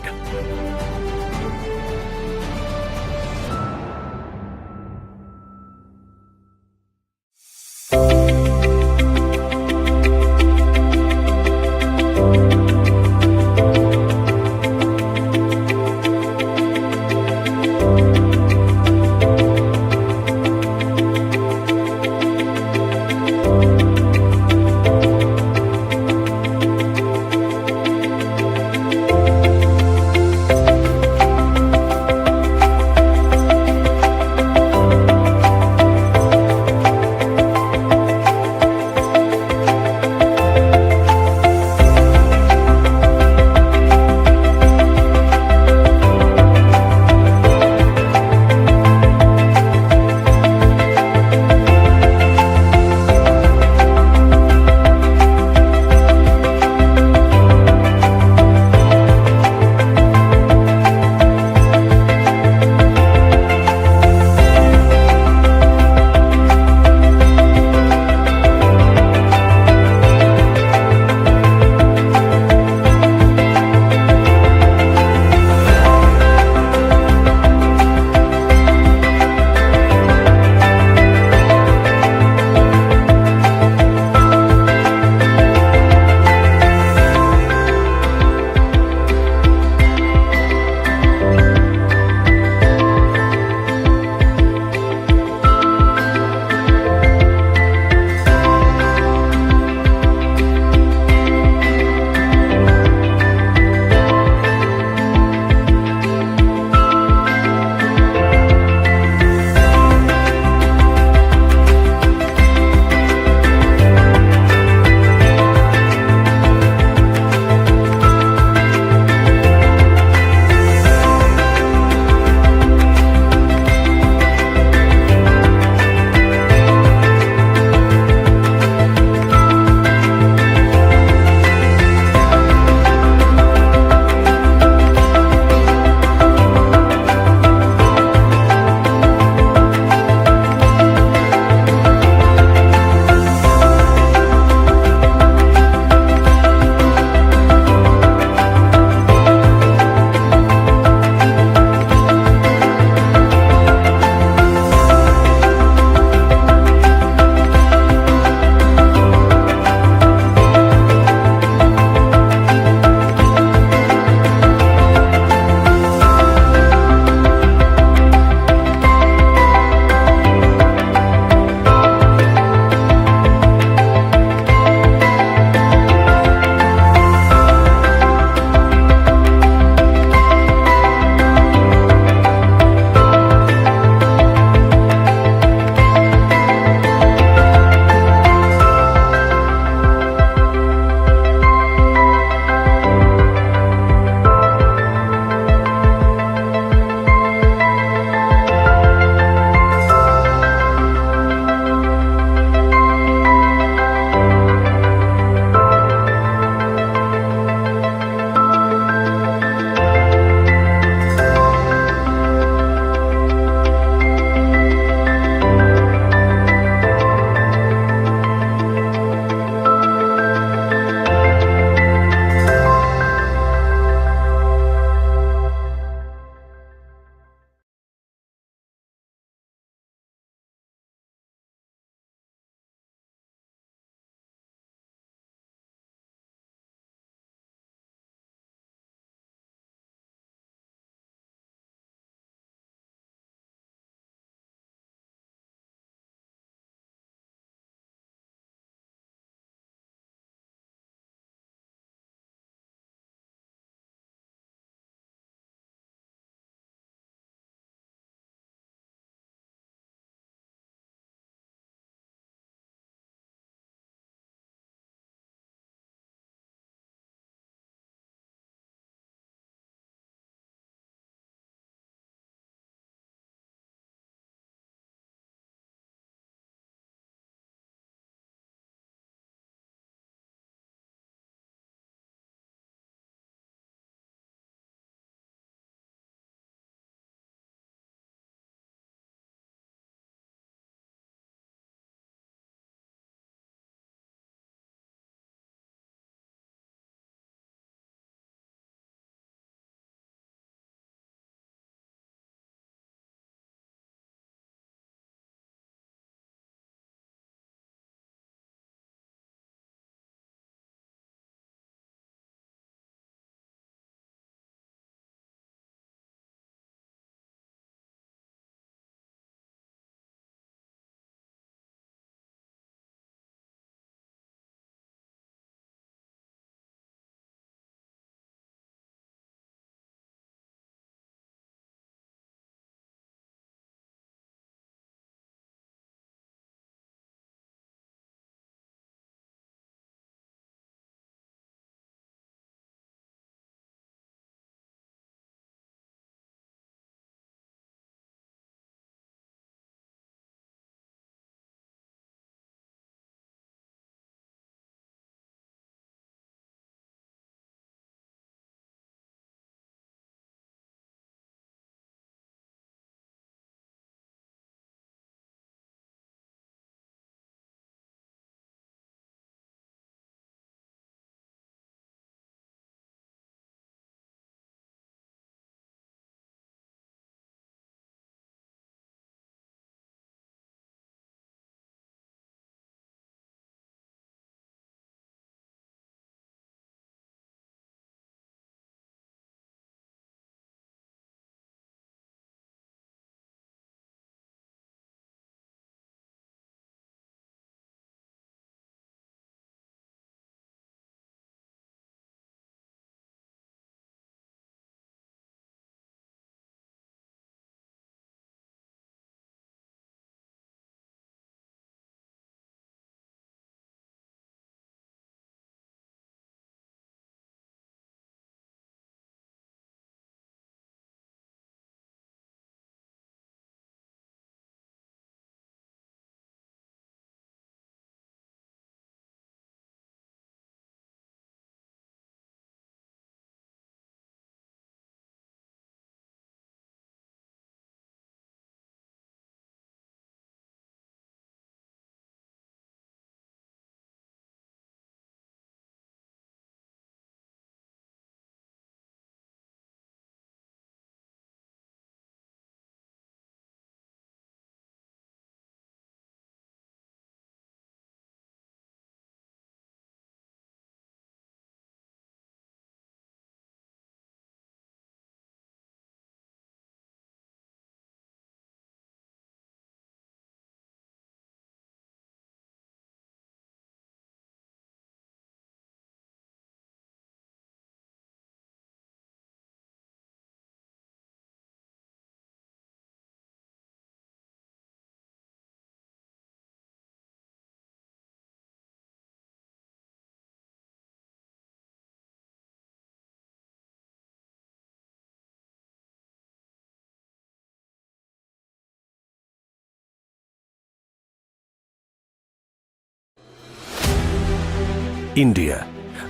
Speaker 10: India,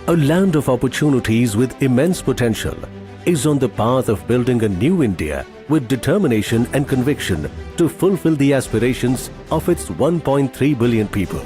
Speaker 10: a land of opportunities with immense potential, is on the path of building a new India with determination and conviction to fulfill the aspirations of its 1.3 billion people.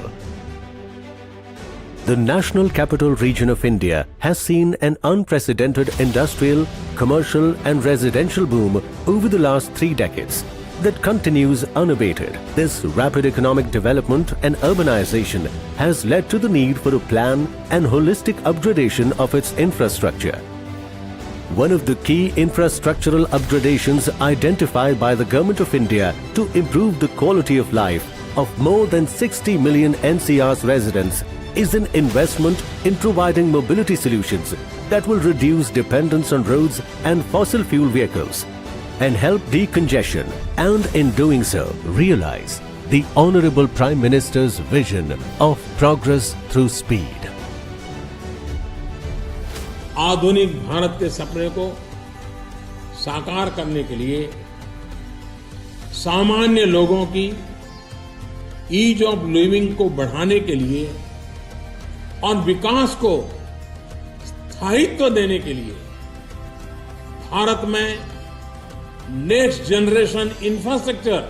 Speaker 10: The National Capital Region of India has seen an unprecedented industrial, commercial and residential boom over the last 3 decades that continues unabated. This rapid economic development and urbanization has led to the need for a plan and holistic upgradation of its infrastructure. One of the key infrastructural upgradations identified by the Government of India to improve the quality of life of more than 60 million NCR's residents is an investment in providing mobility solutions that will reduce dependence on roads and fossil fuel vehicles and help decongestion, and in doing so realize the Honorable Prime Minister's vision of progress through speed.
Speaker 11: आधुनिक भारत के सपने को साकार करने के लिए सामान्य लोगों की ईज ऑफ लिविंग को बढ़ाने के लिए और विकास को स्थायित्व देने के लिए भारत में नेक्स्ट जनरेशन इंफ्रास्ट्रक्चर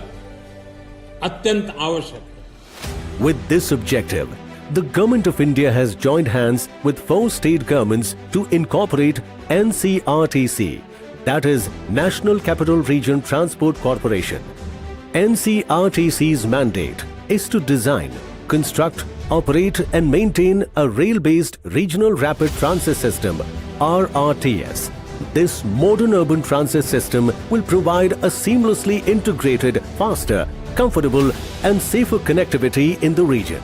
Speaker 11: अत्यंत आवश्यक है।
Speaker 10: With this objective, the Government of India has joined hands with 4 state governments to incorporate NCRTC, that is National Capital Region Transport Corporation. NCRTC's mandate is to design, construct, operate and maintain a rail-based Regional Rapid Transit System, RRTS. This modern urban transit system will provide a seamlessly integrated, faster, comfortable and safer connectivity in the region.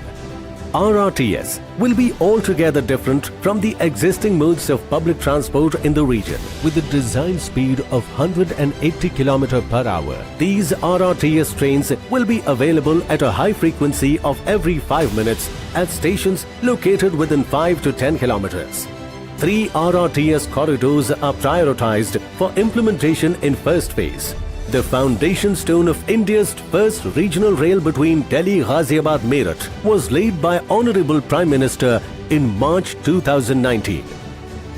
Speaker 10: RRTS will be altogether different from the existing modes of public transport in the region. With a design speed of 180 km per hour, these RRTS trains will be available at a high frequency of every 5 minutes at stations located within 5 to 10 kilometers. 3 RRTS corridors are prioritized for implementation in first phase. The foundation stone of India's first regional rail between Delhi, Ghaziabad, Meerut was laid by Honorable Prime Minister in March 2019.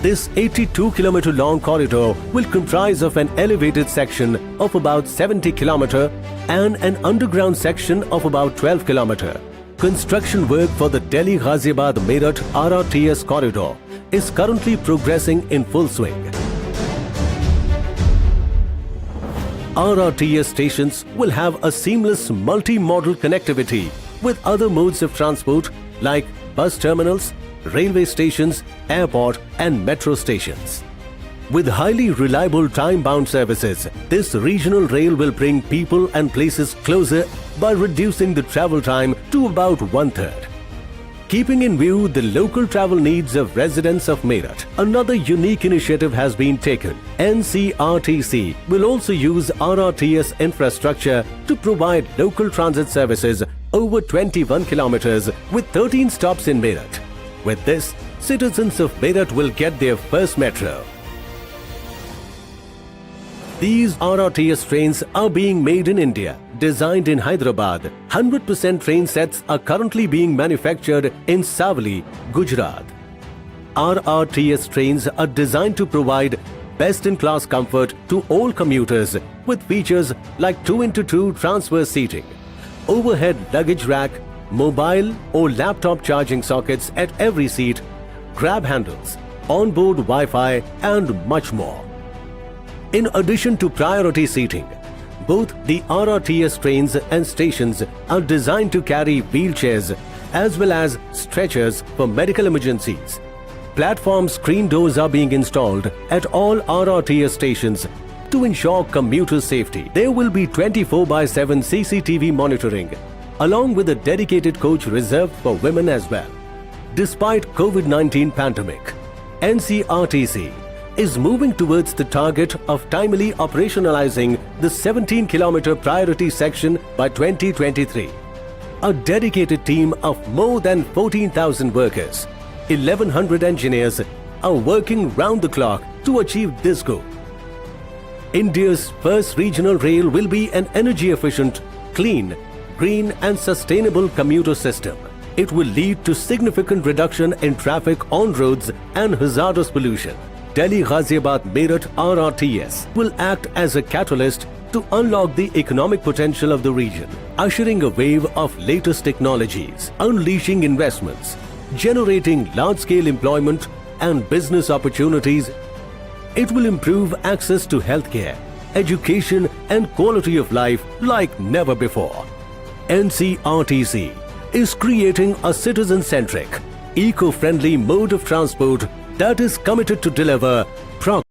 Speaker 10: This 82-kilometer long corridor will comprise of an elevated section of about 70 km and an underground section of about 12 km. Construction work for the Delhi, Ghaziabad, Meerut RRTS corridor is currently progressing in full swing. RRTS stations will have a seamless multi-modal connectivity with other modes of transport like bus terminals, railway stations, airport and metro stations. With highly reliable time-bound services, this regional rail will bring people and places closer by reducing the travel time to about 1/3. Keeping in view the local travel needs of residents of Meerut, another unique initiative has been taken. NCRTC will also use RRTS infrastructure to provide local transit services over 21 kilometers with 13 stops in Meerut. With this, citizens of Meerut will get their first metro. These RRTS trains are being made in India, designed in Hyderabad. 100% train sets are currently being manufactured in Savli, Gujarat. RRTS trains are designed to provide best-in-class comfort to all commuters with features like 2x2 transverse seating, overhead luggage rack, mobile or laptop charging sockets at every seat, grab handles, onboard Wi-Fi and much more. In addition to priority seating, both the RRTS trains and stations are designed to carry wheelchairs as well as stretchers for medical emergencies. Platform screen doors are being installed at all RRTS stations to ensure commuter safety. There will be 24/7 CCTV monitoring, along with a dedicated coach reserved for women as well. Despite COVID-19 pandemic, NCRTC is moving towards the target of timely operationalizing the 17-kilometer priority section by 2023. A dedicated team of more than 14,000 workers, 1,100 engineers are working round the clock to achieve this goal. India's first regional rail will be an energy-efficient, clean, green and sustainable commuter system. It will lead to significant reduction in traffic on roads and hazardous pollution. Delhi Ghaziabad Meerut RRTS will act as a catalyst to unlock the economic potential of the region, ushering a wave of latest technologies, unleashing investments, generating large-scale employment and business opportunities. It will improve access to healthcare, education and quality of life like never before. NCRTC is creating a citizen-centric, eco-friendly mode of transport that is committed to deliver progress.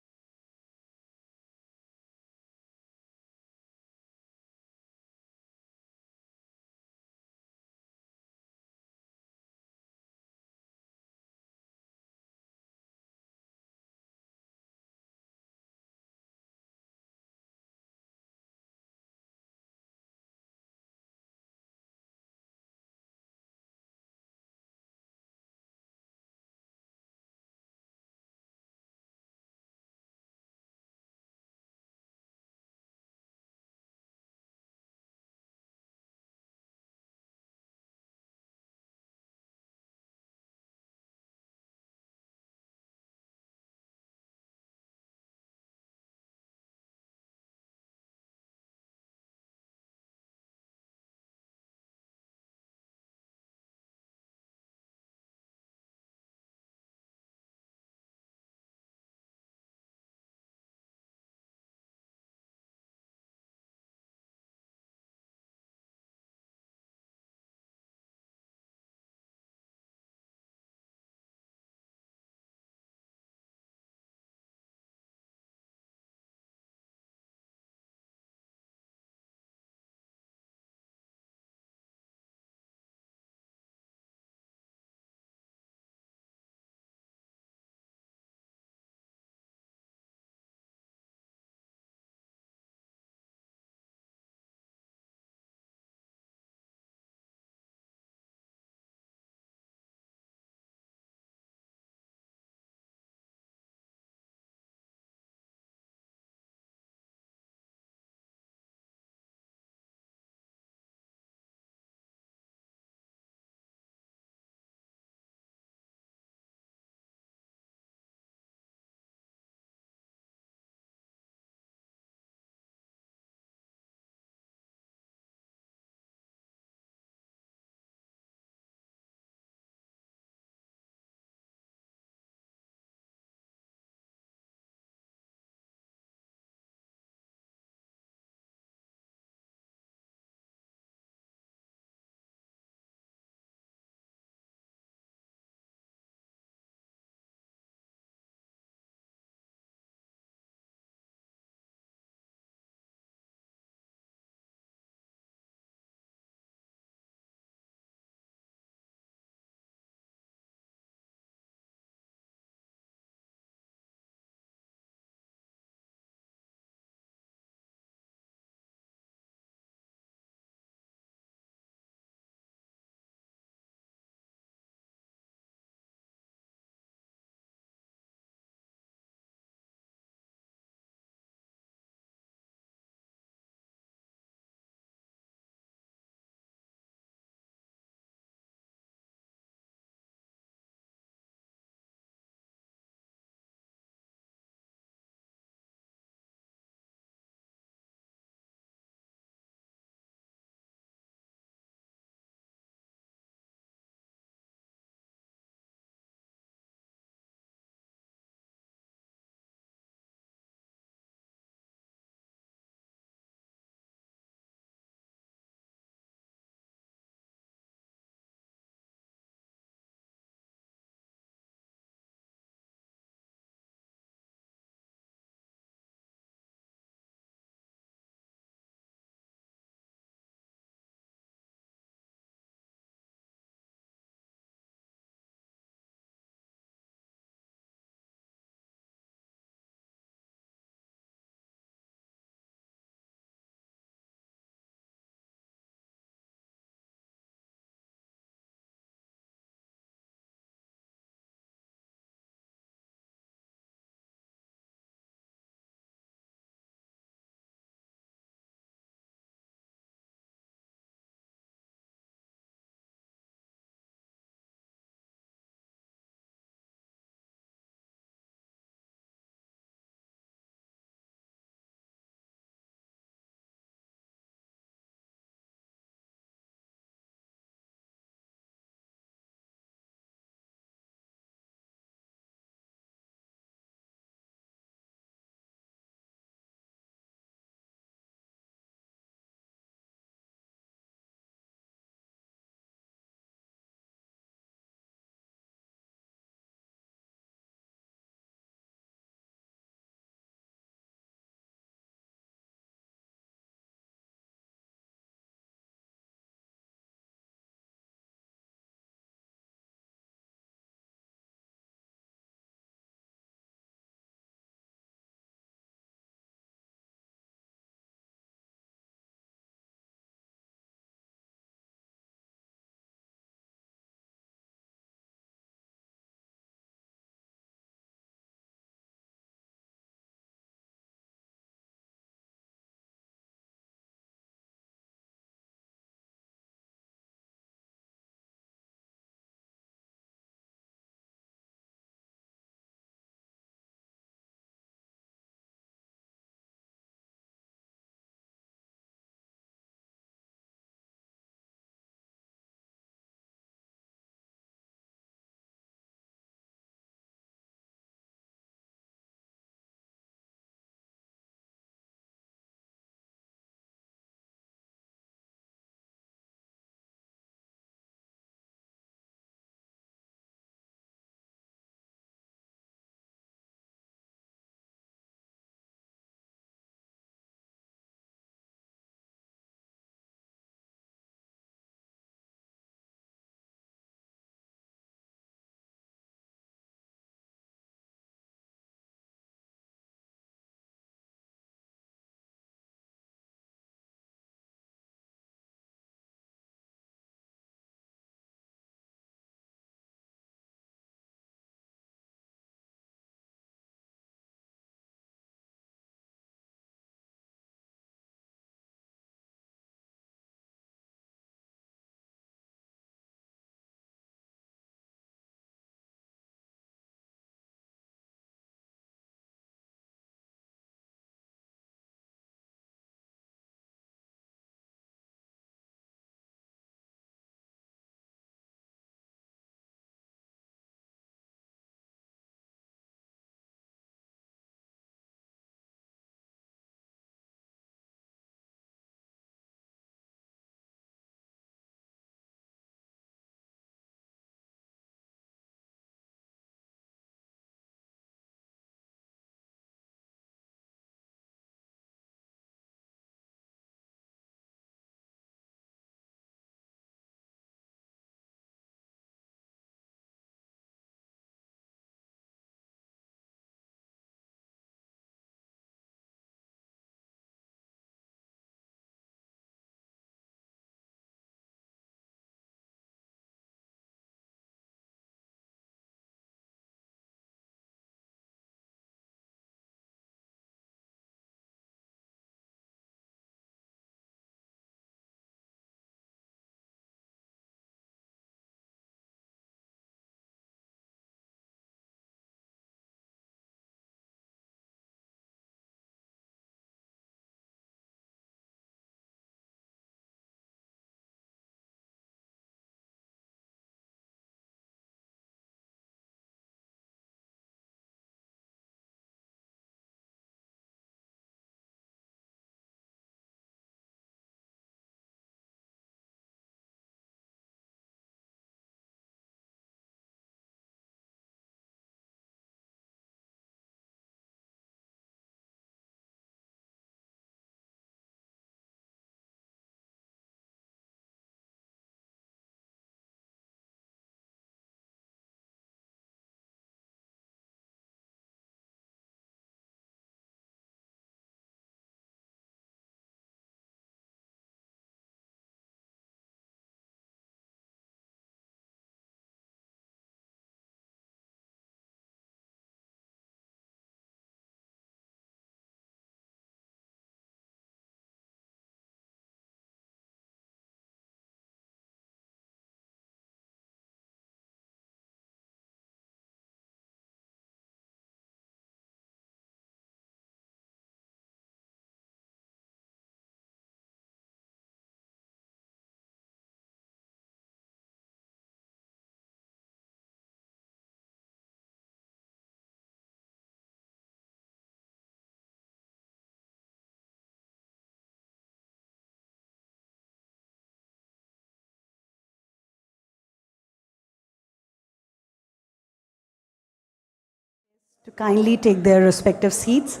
Speaker 2: to kindly take their respective seats.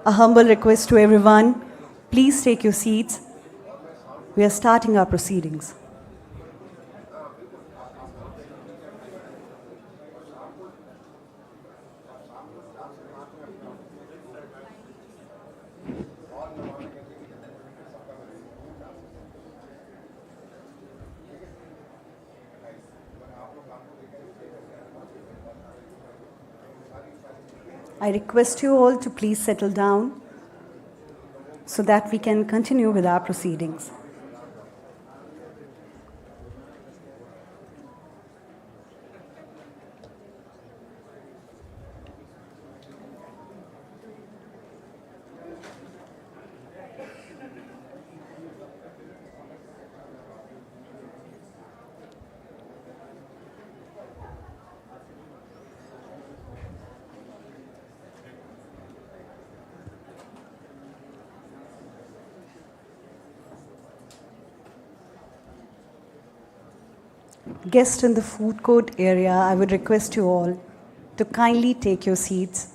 Speaker 2: A humble request to everyone, please take your seats. We are starting our proceedings. I request you all to please settle down so that we can continue with our proceedings. Guests in the food court area, I would request you all to kindly take your seats.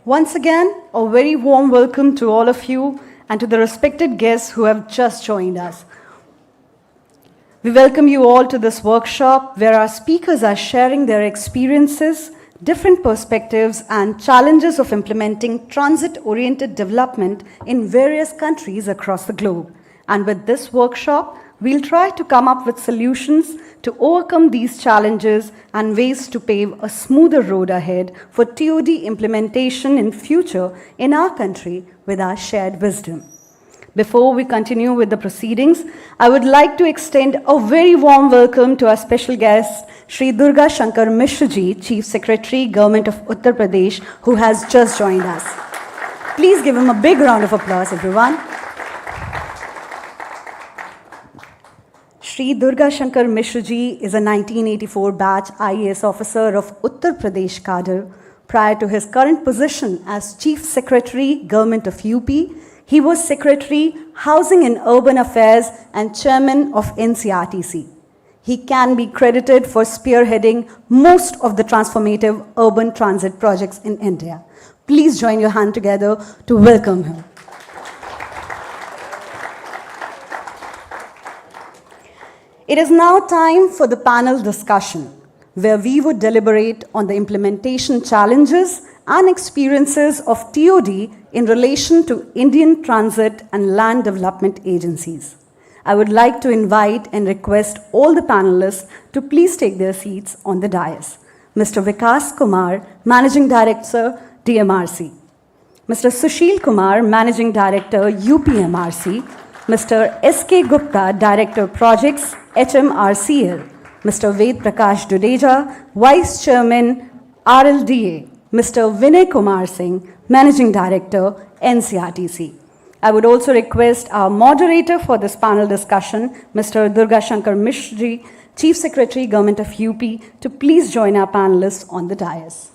Speaker 2: Once again, a very warm welcome to all of you and to the respected guests who have just joined us. We welcome you all to this workshop where our speakers are sharing their experiences, different perspectives, and challenges of implementing transit-oriented development in various countries across the globe. And with this workshop, we'll try to come up with solutions to overcome these challenges and ways to pave a smoother road ahead for TOD implementation in future in our country with our shared wisdom. Before we continue with the proceedings, I would like to extend a very warm welcome to our special guest, Shri Durga Shankar Mishra Ji, Chief Secretary, Government of Uttar Pradesh, who has just joined us. Please give him a big round of applause, everyone. Shri Durga Shankar Mishra Ji is a 1984 batch IAS officer of Uttar Pradesh cadre. Prior to his current position as Chief Secretary, Government of UP, he was Secretary, Housing and Urban Affairs and Chairman of NCRTC. He can be credited for spearheading most of the transformative urban transit projects in India. Please join your hand together to welcome him. It is now time for the panel discussion, where we would deliberate on the implementation challenges and experiences of TOD in relation to Indian transit and land development agencies. I would like to invite and request all the panelists to please take their seats on the dais. Mr. Vikas Kumar, Managing Director, DMRC. Mr. Sushil Kumar, Managing Director, UPMRC. Mr. S.K. Gupta, Director Projects, HMRCL. Mr. Ved Prakash Dudeja, Vice Chairman, RLDA. Mr. Vinay Kumar Singh, Managing Director, NCRTC. I would also request our moderator for this panel discussion, Mr. Durga Shankar Mishra Ji, Chief Secretary, Government of UP, to please join our panelists on the dais.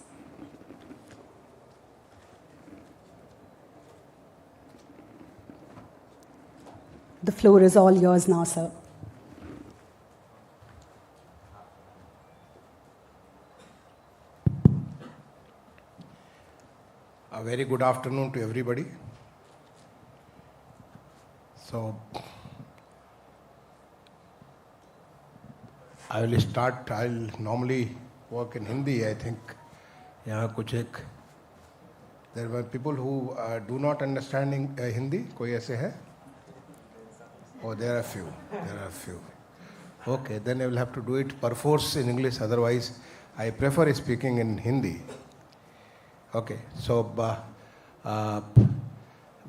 Speaker 2: The floor is all yours now, sir.
Speaker 14: A very good afternoon to everybody. So, I will start. I'll normally work in Hindi, I think. There were people who do not understand Hindi. Koi aise hai? Oh, there are few. There are few. Okay, then I will have to do it perforce in English. Otherwise, I prefer speaking in Hindi. Okay, so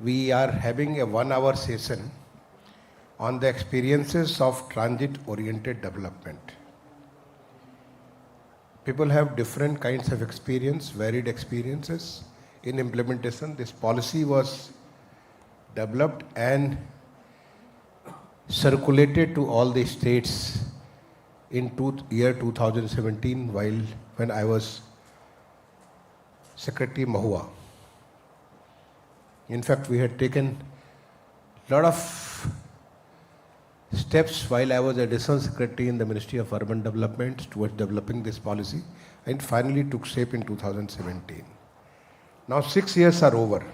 Speaker 14: we are having a 1-hour session on the experiences of transit-oriented development. People have different kinds of experience, varied experiences in implementation. This policy was developed and circulated to all the states in year 2017 when I was Secretary Mahua. In fact, we had taken a lot of steps while I was Additional Secretary in the Ministry of Urban Development towards developing this policy, and finally took shape in 2017. Now 6 years are over.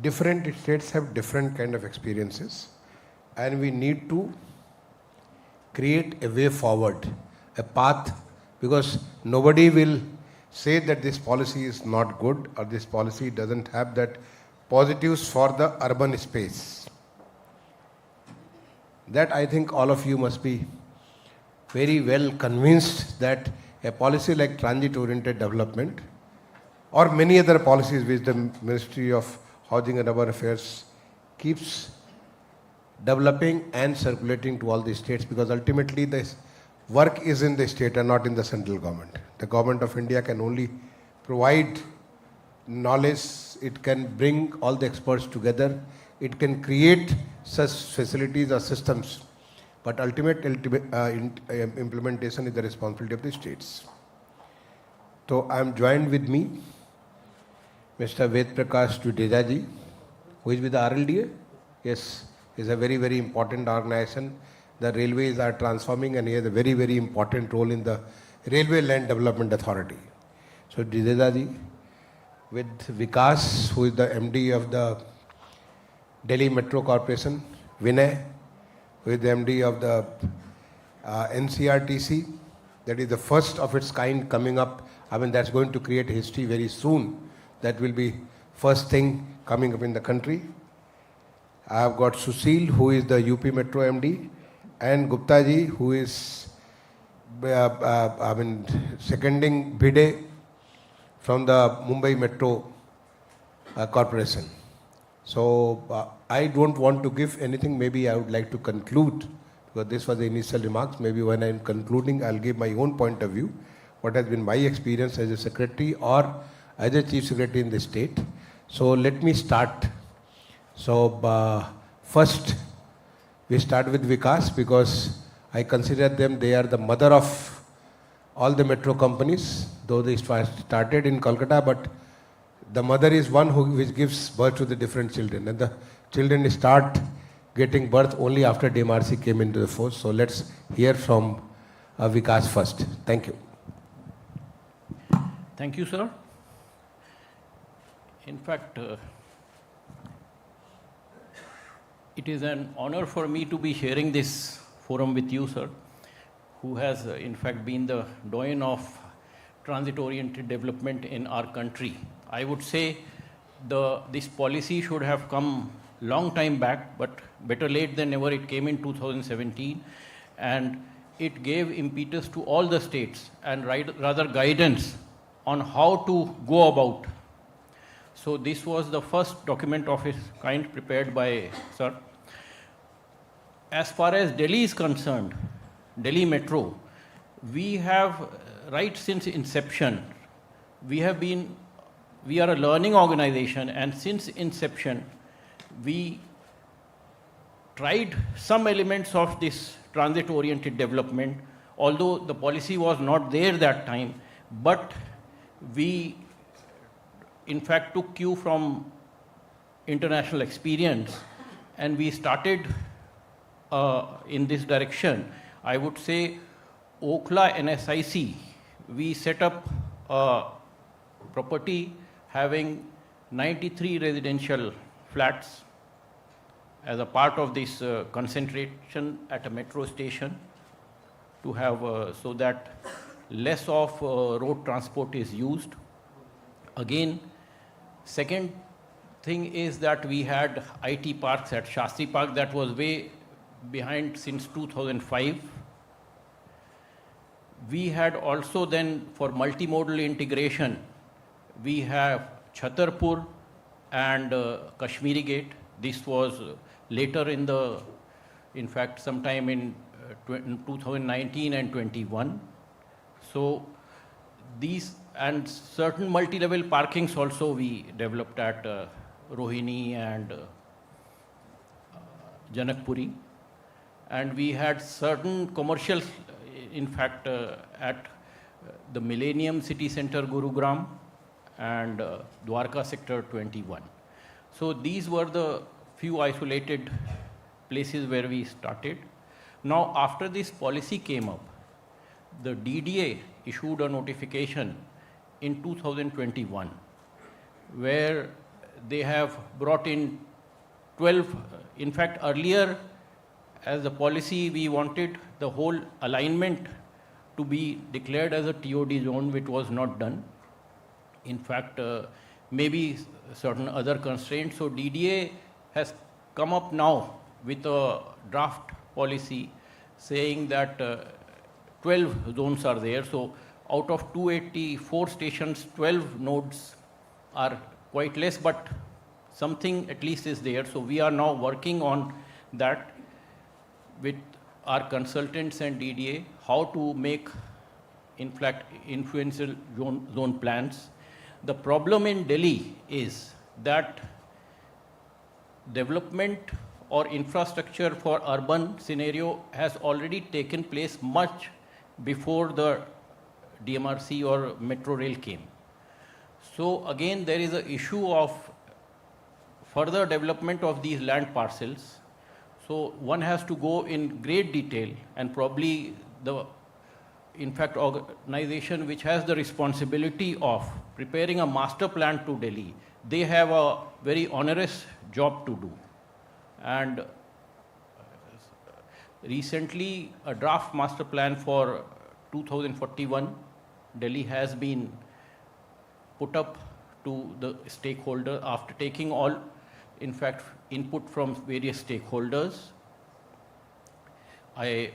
Speaker 14: Different states have different kind of experiences, and we need to create a way forward, a path, because nobody will say that this policy is not good or this policy doesn't have that positives for the urban space. That I think all of you must be very well convinced that a policy like transit-oriented development or many other policies which the Ministry of Housing and Urban Affairs keeps developing and circulating to all the states, because ultimately this work is in the state and not in the central government. The government of India can only provide knowledge, it can bring all the experts together, it can create such facilities or systems, but ultimate implementation is the responsibility of the states. So I am joined with me Mr. Ved Prakash Jadeja ji, who is with the RLDA. Yes, is a very, very important organization. The railways are transforming and he has a very, very important role in the Railway Land Development Authority. So Jadeja ji, with Vikas, who is the MD of the Delhi Metro Corporation, Vinay, who is the MD of the NCRTC, that is the first of its kind coming up. I mean, that's going to create history very soon. That will be first thing coming up in the country. I have got Sushil, who is the UP Metro MD, and Gupta ji, who is seconding Bide from the Mumbai Metro Corporation. So I don't want to give anything. Maybe I would like to conclude, because this was the initial remarks. Maybe when I'm concluding, I'll give my own point of view, what has been my experience as a secretary or as a chief secretary in the state. So let me start. So first, we start with Vikas, because I consider them, they are the mother of all the metro companies, though they started in Kolkata, but the mother is one which gives birth to the different children, and the children start getting birth only after DMRC came into the force. So let's hear from Vikas first. Thank you.
Speaker 12: Thank you, sir. In fact, it is an honor for me to be sharing this forum with you, sir, who has in fact been the doyen of transit-oriented development in our country. I would say this policy should have come long time back, but better late than never. It came in 2017, and it gave impetus to all the states and rather guidance on how to go about. So this was the first document of its kind prepared by sir. As far as Delhi is concerned, Delhi Metro, we have, right since inception, we are a learning organization, and since inception, we tried some elements of this transit-oriented development, although the policy was not there that time, but we in fact took cue from international experience, and we started in this direction. I would say Okhla NSIC, we set up a property having 93 residential flats as a part of this concentration at a metro station to have so that less of road transport is used. Again, second thing is that we had IT parks at Shastri Park that was way behind since 2005. We had also then, for multimodal integration, we have Chhatarpur and Kashmiri Gate. This was later in fact, sometime in 2019 and 21. So these and certain multi-level parkings also we developed at Rohini and Janakpuri. And we had certain commercial, in fact, at the Millennium City Center, Gurugram, and Dwarka Sector 21. So these were the few isolated places where we started. Now, after this policy came up, the DDA issued a notification in 2021, where they have brought in 12, in fact, earlier, as the policy, we wanted the whole alignment to be declared as a TOD zone, which was not done. In fact, maybe certain other constraints. So DDA has come up now with a draft policy saying that 12 zones are there. So out of 284 stations, 12 nodes are quite less, but something at least is there. So we are now working on that with our consultants and DDA, how to make, in fact, influential zone plans. The problem in Delhi is that development or infrastructure for urban scenario has already taken place much before the DMRC or metro rail came. So again, there is an issue of further development of these land parcels. So one has to go in great detail, and probably the, in fact, organization which has the responsibility of preparing a master plan to Delhi, they have a very onerous job to do. And recently, a draft master plan for 2041, Delhi has been put up to the stakeholder after taking all, in fact, input from various stakeholders. I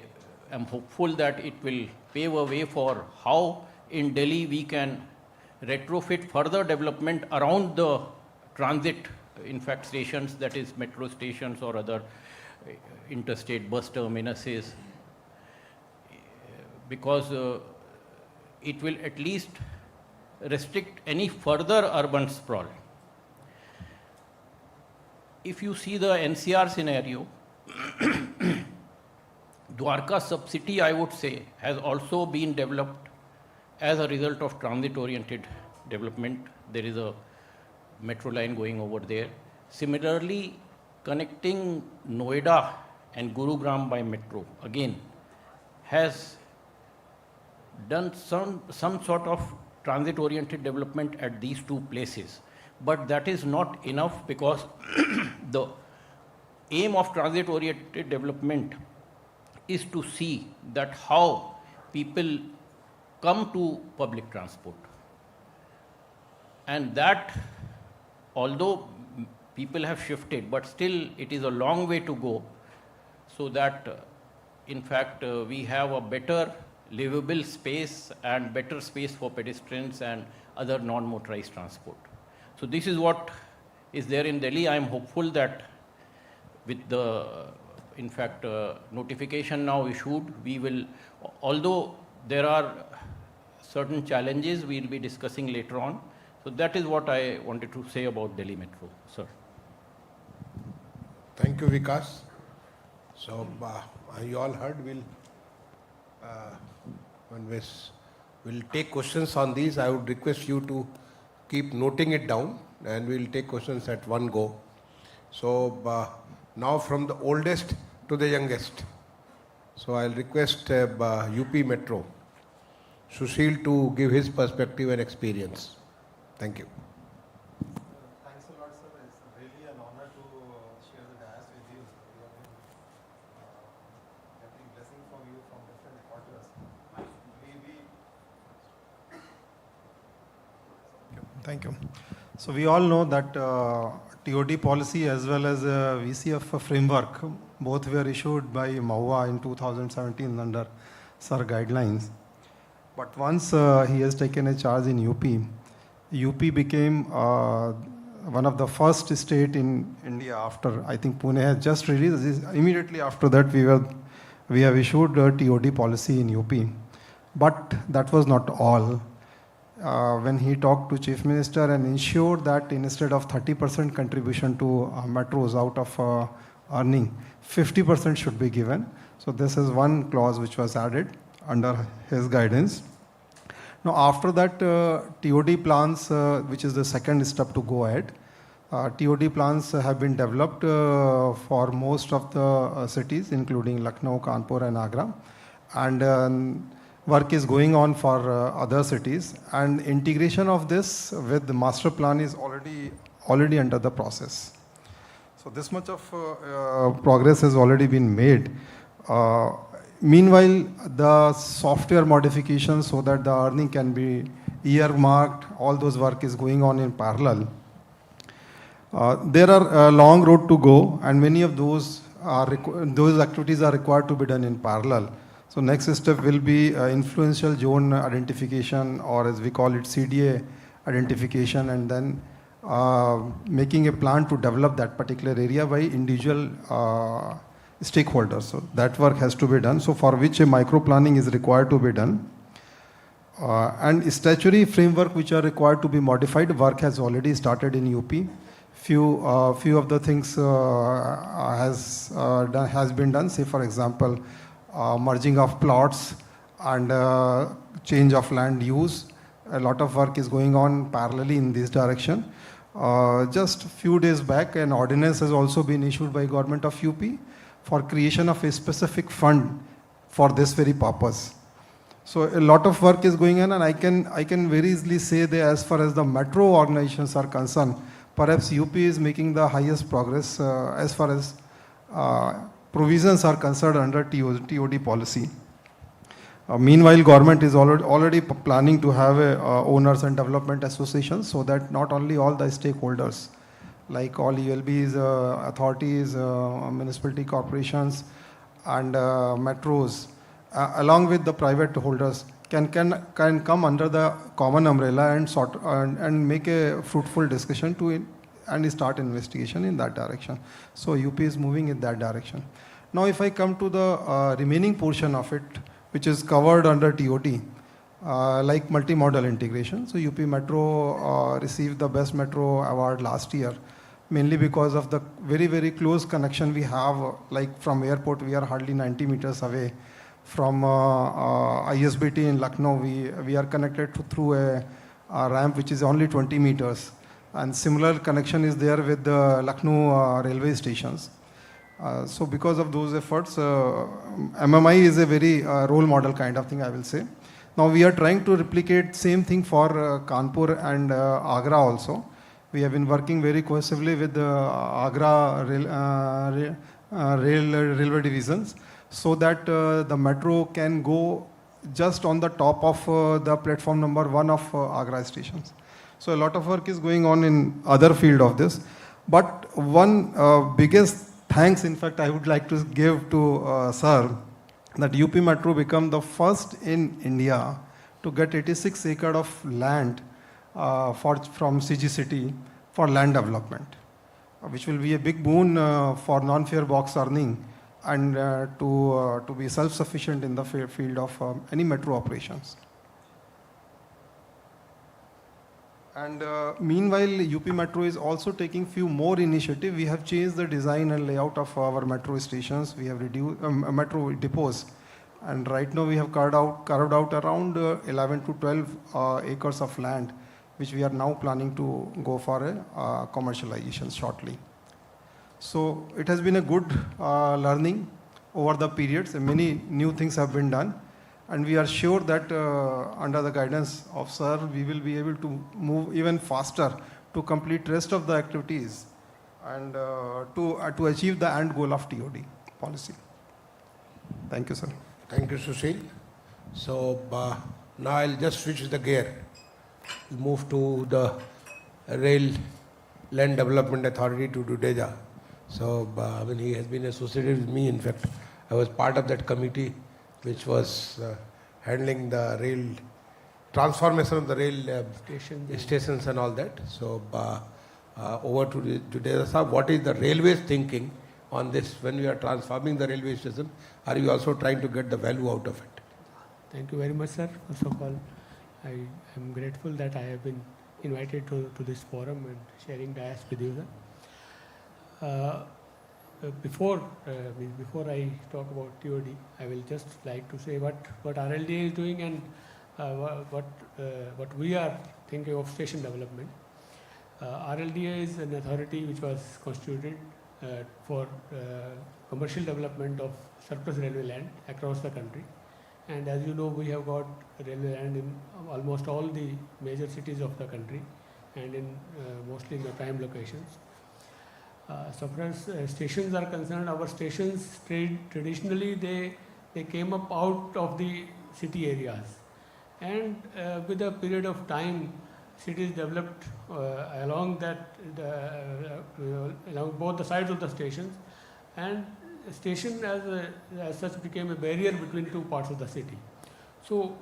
Speaker 12: am hopeful that it will pave a way for how in Delhi we can retrofit further development around the transit, in fact, stations, that is metro stations or other interstate bus terminuses, because it will at least restrict any further urban sprawl. If you see the NCR scenario, Dwarka sub-city, I would say, has also been developed as a result of transit-oriented development. There is a metro line going over there. Similarly, connecting Noida and Gurugram by metro, again, has done some sort of transit-oriented development at these two places. But that is not enough, because the aim of transit-oriented development is to see that how people come to public transport. And that, although people have shifted, but still it is a long way to go, so that in fact we have a better livable space and better space for pedestrians and other non-motorized transport. So this is what is there in Delhi. I am hopeful that with the, in fact, notification now issued, we will, although there are certain challenges we will be discussing later on. So that is what I wanted to say about Delhi Metro, sir.
Speaker 14: Thank you, Vikas. So you all heard, we'll take questions on these. I would request you to keep noting it down, and we'll take questions at one go. So now from the oldest to the youngest. So I'll request UP Metro, Sushil, to give his perspective and experience. Thank you.
Speaker 13: Thanks a lot, sir. It's really an honor to share the dais with you. We have been getting blessing from you from different quarters. Thank you. So we all know that TOD policy as well as VCF framework, both were issued by MAUA in 2017 under SIR guidelines. But once he has taken a charge in UP became one of the first state in India after, I think Pune has just released. Immediately after that, we have issued a TOD policy in UP. But that was not all. When he talked to Chief Minister and ensured that instead of 30% contribution to metros out of earning, 50% should be given. So this is one clause which was added under his guidance. Now after that, TOD plans, which is the second step to go ahead, TOD plans have been developed for most of the cities, including Lucknow, Kanpur and Agra. And work is going on for other cities. And integration of this with the master plan is already under the process. So this much of progress has already been made. Meanwhile, the software modifications so that the earning can be earmarked, all those work is going on in parallel. There are a long road to go, and many of those activities are required to be done in parallel. So next step will be influential zone identification, or as we call it, CDA identification, and then making a plan to develop that particular area by individual stakeholders. So that work has to be done. So for which a micro planning is required to be done. And statutory framework which are required to be modified, work has already started in UP. Few of the things has been done. Say for example, merging of plots and change of land use. A lot of work is going on parallelly in this direction. Just a few days back, an ordinance has also been issued by government of UP for creation of a specific fund for this very purpose. So a lot of work is going on, and I can very easily say that as far as the metro organizations are concerned, perhaps UP is making the highest progress as far as provisions are concerned under TOD policy. Meanwhile, government is already planning to have a owners and development associations, so that not only all the stakeholders, like all ELBs, authorities, municipality corporations, and metros, along with the private holders, can come under the common umbrella and make a fruitful discussion and start investigation in that direction. So UP is moving in that direction. Now, if I come to the remaining portion of it, which is covered under TOD, like multimodal integration. So UP Metro received the Best Metro Award last year, mainly because of the very, very close connection we have. Like from airport, we are hardly 90 meters away. From ISBT in Lucknow, we are connected through a ramp which is only 20 meters. And similar connection is there with the Lucknow railway stations. So because of those efforts, MMI is a very role model kind of thing, I will say. Now we are trying to replicate same thing for Kanpur and Agra also. We have been working very cohesively with the Agra railway divisions, so that the metro can go just on the top of the platform number 1 of Agra stations. So a lot of work is going on in other field of this. But one biggest thanks, in fact, I would like to give to Sir, that UP Metro become the first in India to get 86 acres of land from CG City for land development, which will be a big boon for non-fare box earning and to be self-sufficient in the field of any metro operations. And meanwhile, UP Metro is also taking few more initiatives. We have changed the design and layout of our metro stations. We have reduced metro depots. And right now we have carved out around 11 to 12 acres of land, which we are now planning to go for a commercialization shortly. So it has been a good learning over the periods, and many new things have been done. And we are sure that under the guidance of Sir, we will be able to move even faster to complete rest of the activities and to achieve the end goal of TOD policy. Thank you, sir.
Speaker 14: Thank you, Sushil. So now I'll just switch the gear. We'll move to the Rail Land Development Authority to Dudeja. So when he has been associated with me, in fact, I was part of that committee which was handling the transformation of the rail stations and all that. So over to Judea Sahab. What is the railways thinking on this when we are transforming the railway station? Are you also trying to get the value out of it?
Speaker 15: Thank you very much, sir. First of all, I am grateful that I have been invited to this forum and sharing dais with you, sir. Before I talk about TOD, I will just like to say what RLDA is doing and what we are thinking of station development. RLDA is an authority which was constituted for commercial development of surplus railway land across the country. And as you know, we have got railway land in almost all the major cities of the country and in mostly in the prime locations. So far as stations are concerned, our stations traditionally they came up out of the city areas, and with a period of time, cities developed along both the sides of the stations, and station as such became a barrier between two parts of the city. So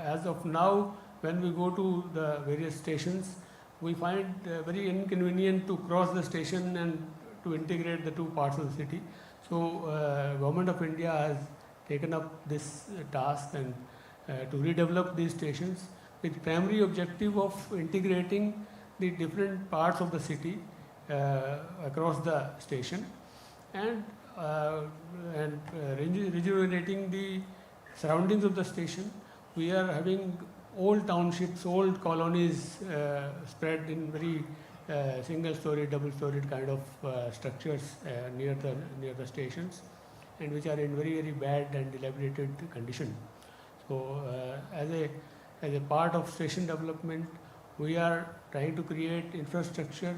Speaker 15: as of now, when we go to the various stations, we find very inconvenient to cross the station and to integrate the two parts of the city. So Government of India has taken up this task and to redevelop these stations with primary objective of integrating the different parts of the city across the station and rejuvenating the surroundings of the station. We are having old townships, old colonies spread in very single-story, double-storied kind of structures near the stations, and which are in very bad and dilapidated condition. So as a part of station development, we are trying to create infrastructure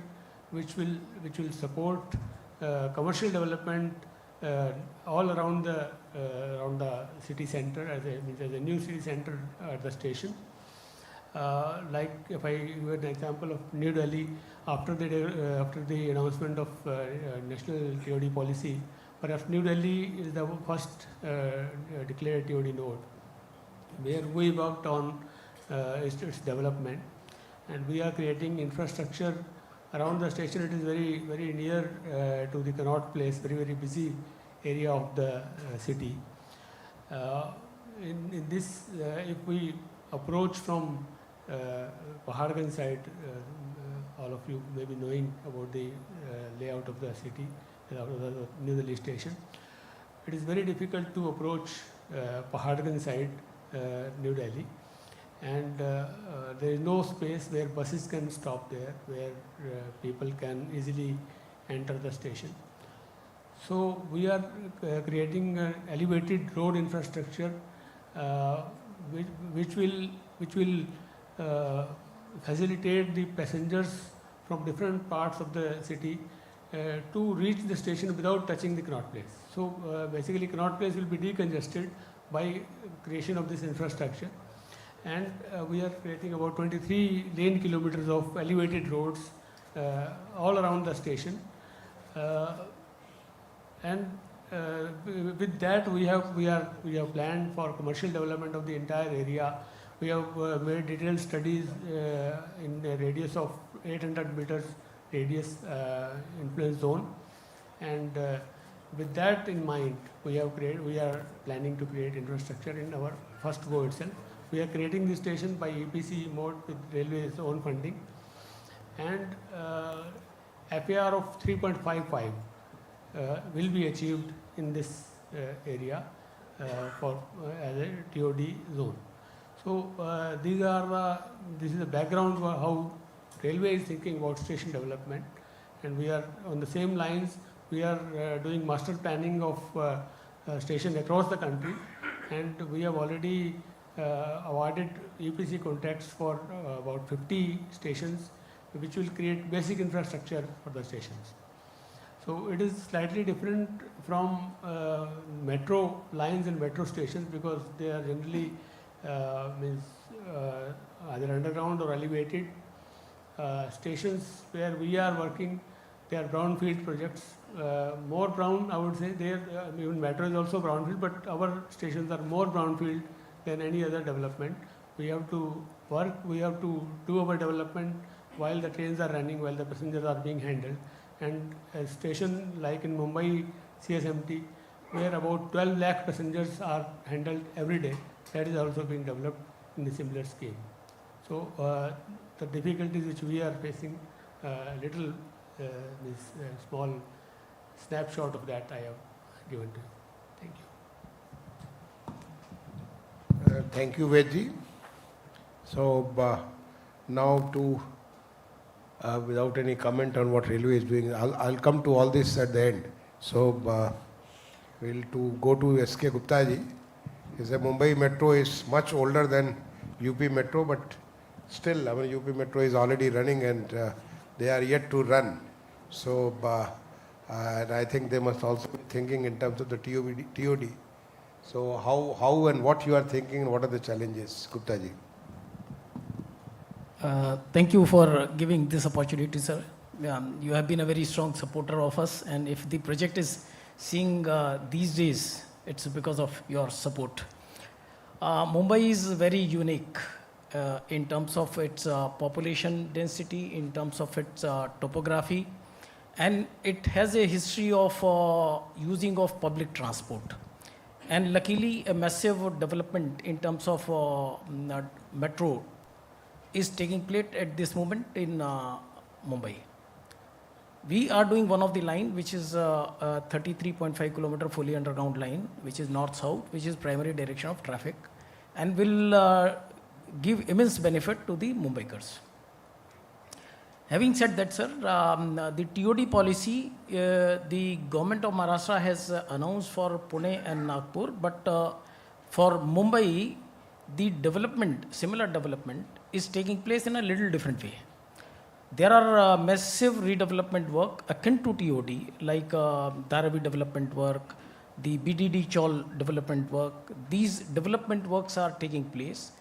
Speaker 15: which will support commercial development all around the city center as a new city center at the station. Like if I give an example of New Delhi, after the announcement of national TOD policy, perhaps New Delhi is the first declared TOD node, where we worked on its development, and we are creating infrastructure around the station. It is very near to the Connaught Place, very busy area of the city. In this, if we approach from Paharganj side, all of you may be knowing about the layout of the city, of the New Delhi station. It is very difficult to approach Paharganj side, New Delhi, and there is no space where buses can stop there, where people can easily enter the station. So we are creating an elevated road infrastructure which will facilitate the passengers from different parts of the city to reach the station without touching the Connaught Place. So basically Connaught Place will be decongested by creation of this infrastructure, and we are creating about 23 lane kilometers of elevated roads all around the station. And with that, we have planned for commercial development of the entire area. We have made detailed studies in a radius of 800 meters radius influence zone, and with that in mind, we are planning to create infrastructure in our first go itself. We are creating this station by EPC mode with railway's own funding, and FAR of 3.55 will be achieved in this area as a TOD zone. So this is the background for how railway is thinking about station development, and we are on the same lines. We are doing master planning of stations across the country, and we have already awarded EPC contracts for about 50 stations, which will create basic infrastructure for the stations. So it is slightly different from metro lines and metro stations, because they are generally either underground or elevated. Stations where we are working, they are brownfield projects. More brown, I would say. Even metro is also brownfield, but our stations are more brownfield than any other development. We have to work, we have to do our development while the trains are running, while the passengers are being handled. And a station like in Mumbai CSMT, where about 12 lakh passengers are handled every day, that is also being developed in a similar scheme. So the difficulties which we are facing, little this small snapshot of that I have given to you. Thank you.
Speaker 14: Thank you, Vedji. So now to, without any comment on what railway is doing, I'll come to all this at the end. So we'll go to S.K. Gupta ji. He said Mumbai Metro is much older than UP Metro, but still, I mean, UP Metro is already running and they are yet to run. So, and I think they must also be thinking in terms of the TOD. So how and what you are thinking and what are the challenges, Gupta ji?
Speaker 16: Thank you for giving this opportunity, sir. You have been a very strong supporter of us, and if the project is seeing these days, it's because of your support. Mumbai is very unique in terms of its population density, in terms of its topography, and it has a history of using of public transport. And luckily, a massive development in terms of metro is taking place at this moment in Mumbai. We are doing one of the line, which is a 33.5 kilometer fully underground line, which is north-south, which is primary direction of traffic, and will give immense benefit to the Mumbaikars. Having said that, sir, the TOD policy, the government of Maharashtra has announced for Pune and Nagpur, but for Mumbai, the development, similar development, is taking place in a little different way. There are massive redevelopment work akin to TOD, like Dharavi development work, the BDD Chaul development work. These development works are taking place,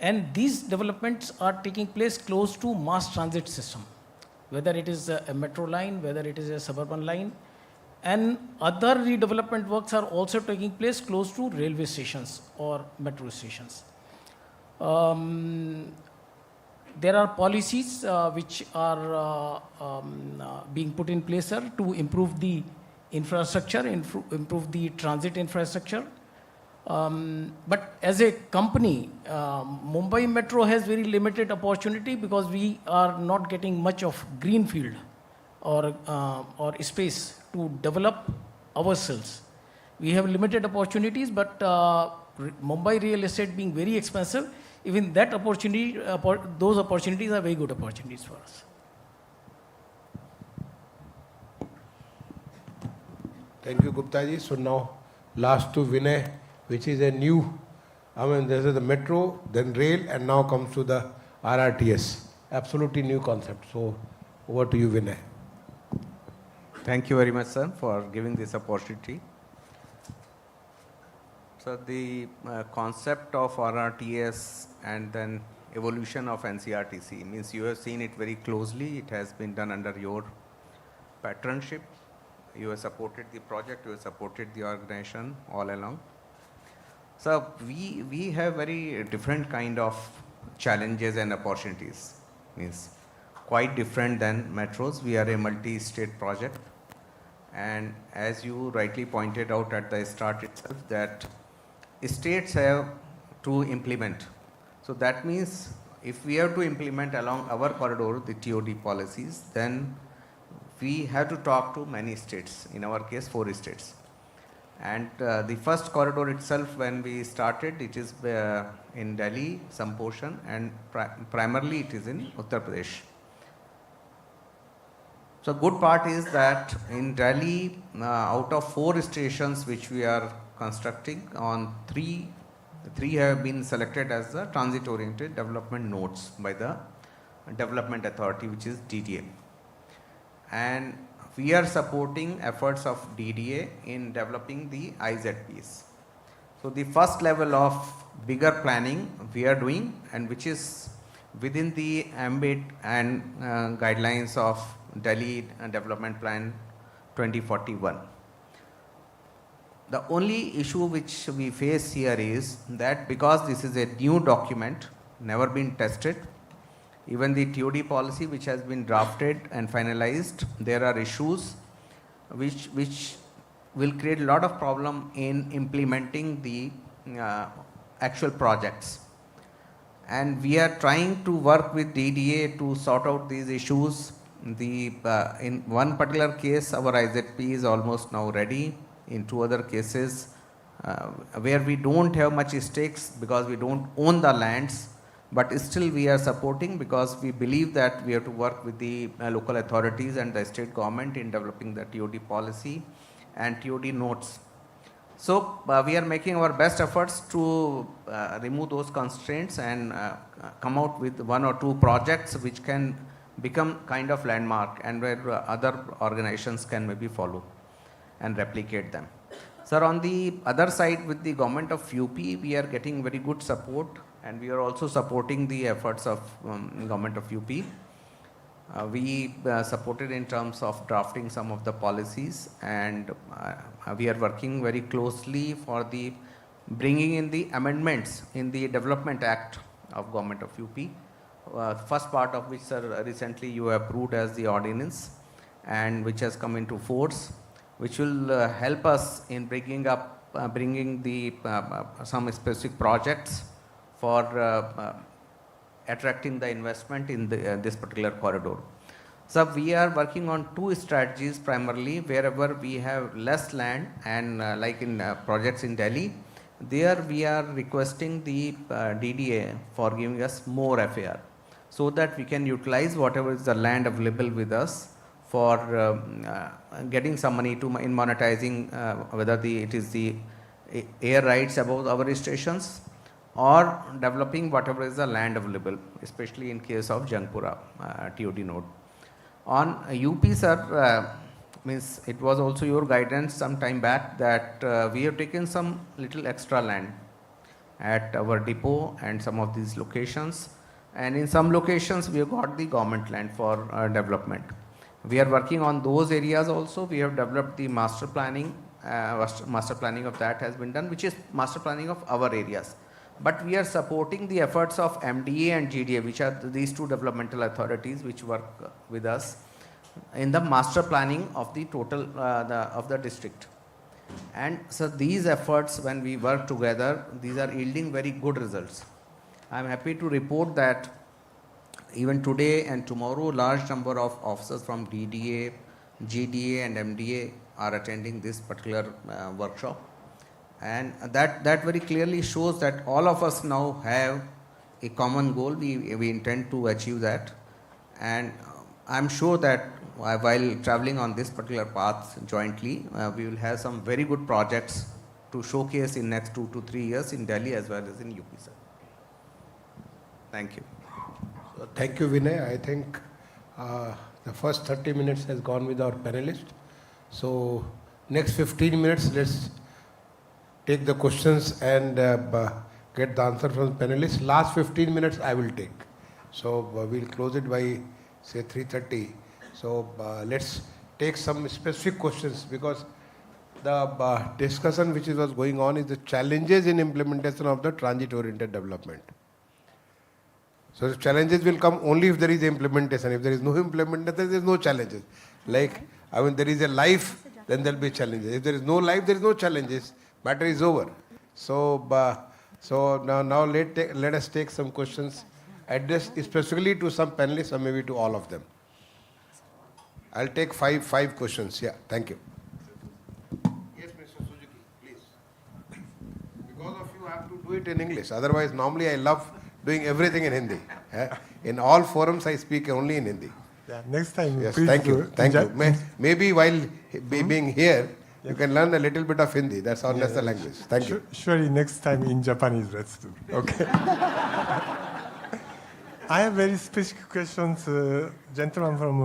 Speaker 16: and these developments are taking place close to mass transit system, whether it is a metro line, whether it is a suburban line, and other redevelopment works are also taking place close to railway stations or metro stations. There are policies which are being put in place, sir, to improve the infrastructure, improve the transit infrastructure. But as a company, Mumbai Metro has very limited opportunity because we are not getting much of green field or space to develop ourselves. We have limited opportunities, but Mumbai real estate being very expensive, even that opportunity, those opportunities are very good opportunities for us.
Speaker 14: Thank you, Gupta ji. So now, last to Vinay, which is a new, I mean, this is the metro, then rail, and now comes to the RRTS. Absolutely new concept. So over to you, Vinay.
Speaker 17: Thank you very much, sir, for giving this opportunity. So the concept of RRTS and then evolution of NCRTC means you have seen it very closely. It has been done under your patronship. You have supported the project, you have supported the organization all along. So we have very different kind of challenges and opportunities. Means quite different than metros. We are a multi-state project. And as you rightly pointed out at the start itself, that states have to implement. So that means if we have to implement along our corridor the TOD policies, then we have to talk to many states, in our case 4 states. And the first corridor itself, when we started, it is in Delhi, some portion, and primarily it is in Uttar Pradesh. So good part is that in Delhi, out of 4 stations which we are constructing, on 3 have been selected as the transit-oriented development nodes by the Development Authority, which is DDA. And we are supporting efforts of DDA in developing the IZPs. So the first level of bigger planning we are doing, and which is within the ambit and guidelines of Delhi Development Plan 2041. The only issue which we face here is that because this is a new document, never been tested, Even the TOD policy which has been drafted and finalized, there are issues which will create a lot of problem in implementing the actual projects. And we are trying to work with DDA to sort out these issues. In one particular case, our IZP is almost now ready. In 2 other cases, where we don't have much stakes because we don't own the lands, but still we are supporting because we believe that we have to work with the local authorities and the state government in developing the TOD policy and TOD notes. So we are making our best efforts to remove those constraints and come out with 1 or 2 projects which can become kind of landmark and where other organizations can maybe follow and replicate them. Sir, on the other side with the government of UP, we are getting very good support and we are also supporting the efforts of government of UP. We supported in terms of drafting some of the policies, and we are working very closely for the bringing in the amendments in the Development Act of Government of UP. First part of which, sir, recently you approved as the ordinance, and which has come into force, which will help us in bringing the some specific projects for attracting the investment in this particular corridor. So we are working on 2 strategies primarily. Wherever we have less land and like in projects in Delhi, there we are requesting the DDA for giving us more FAR so that we can utilize whatever is the land available with us for getting some money in monetizing whether it is the air rights above our stations or developing whatever is the land available, especially in case of Jangpura TOD node. On UP, sir, means it was also your guidance some time back that we have taken some little extra land at our depot and some of these locations, and in some locations we have got the government land for development. We are working on those areas also. We have developed the master planning. Master planning of that has been done, which is master planning of our areas. But we are supporting the efforts of MDA and GDA, which are these 2 developmental authorities which work with us in the master planning of the total of the district. And so these efforts, when we work together, these are yielding very good results. I am happy to report that even today and tomorrow, large number of officers from DDA, GDA and MDA are attending this particular workshop. And that very clearly shows that all of us now have a common goal. We intend to achieve that. And I'm sure that while traveling on this particular path jointly, we will have some very good projects to showcase in next 2 to 3 years in Delhi as well as in UP, sir. Thank you.
Speaker 14: So, thank you, Vinay. I think the first 30 minutes has gone with our panelists. So next 15 minutes, let's take the questions and get the answer from the panelists. Last 15 minutes I will take. So we'll close it by say 3:30. So let's take some specific questions, because the discussion which was going on is the challenges in implementation of the transit-oriented development. So the challenges will come only if there is implementation. If there is no implementation, there is no challenges. Like, I mean, there is a life, then there will be challenges. If there is no life, there is no challenges. Matter is over. So, now let us take some questions addressed specifically to some panelists or maybe to all of them. I'll take five questions. Yeah, thank you. Yes, Mr. Suzuki, please. Because of you, I have to do it in English. Otherwise, normally I love doing everything in Hindi. In all forums, I speak only in Hindi.
Speaker 6: Yeah, next time.
Speaker 14: Yes,
Speaker 6: please
Speaker 14: thank
Speaker 6: do
Speaker 14: you. Thank you. Maybe while being here, you can learn a little bit of Hindi. That's our national language. Thank you.
Speaker 6: Surely next time in Japanese, let's do. Okay. I have very specific questions, gentleman from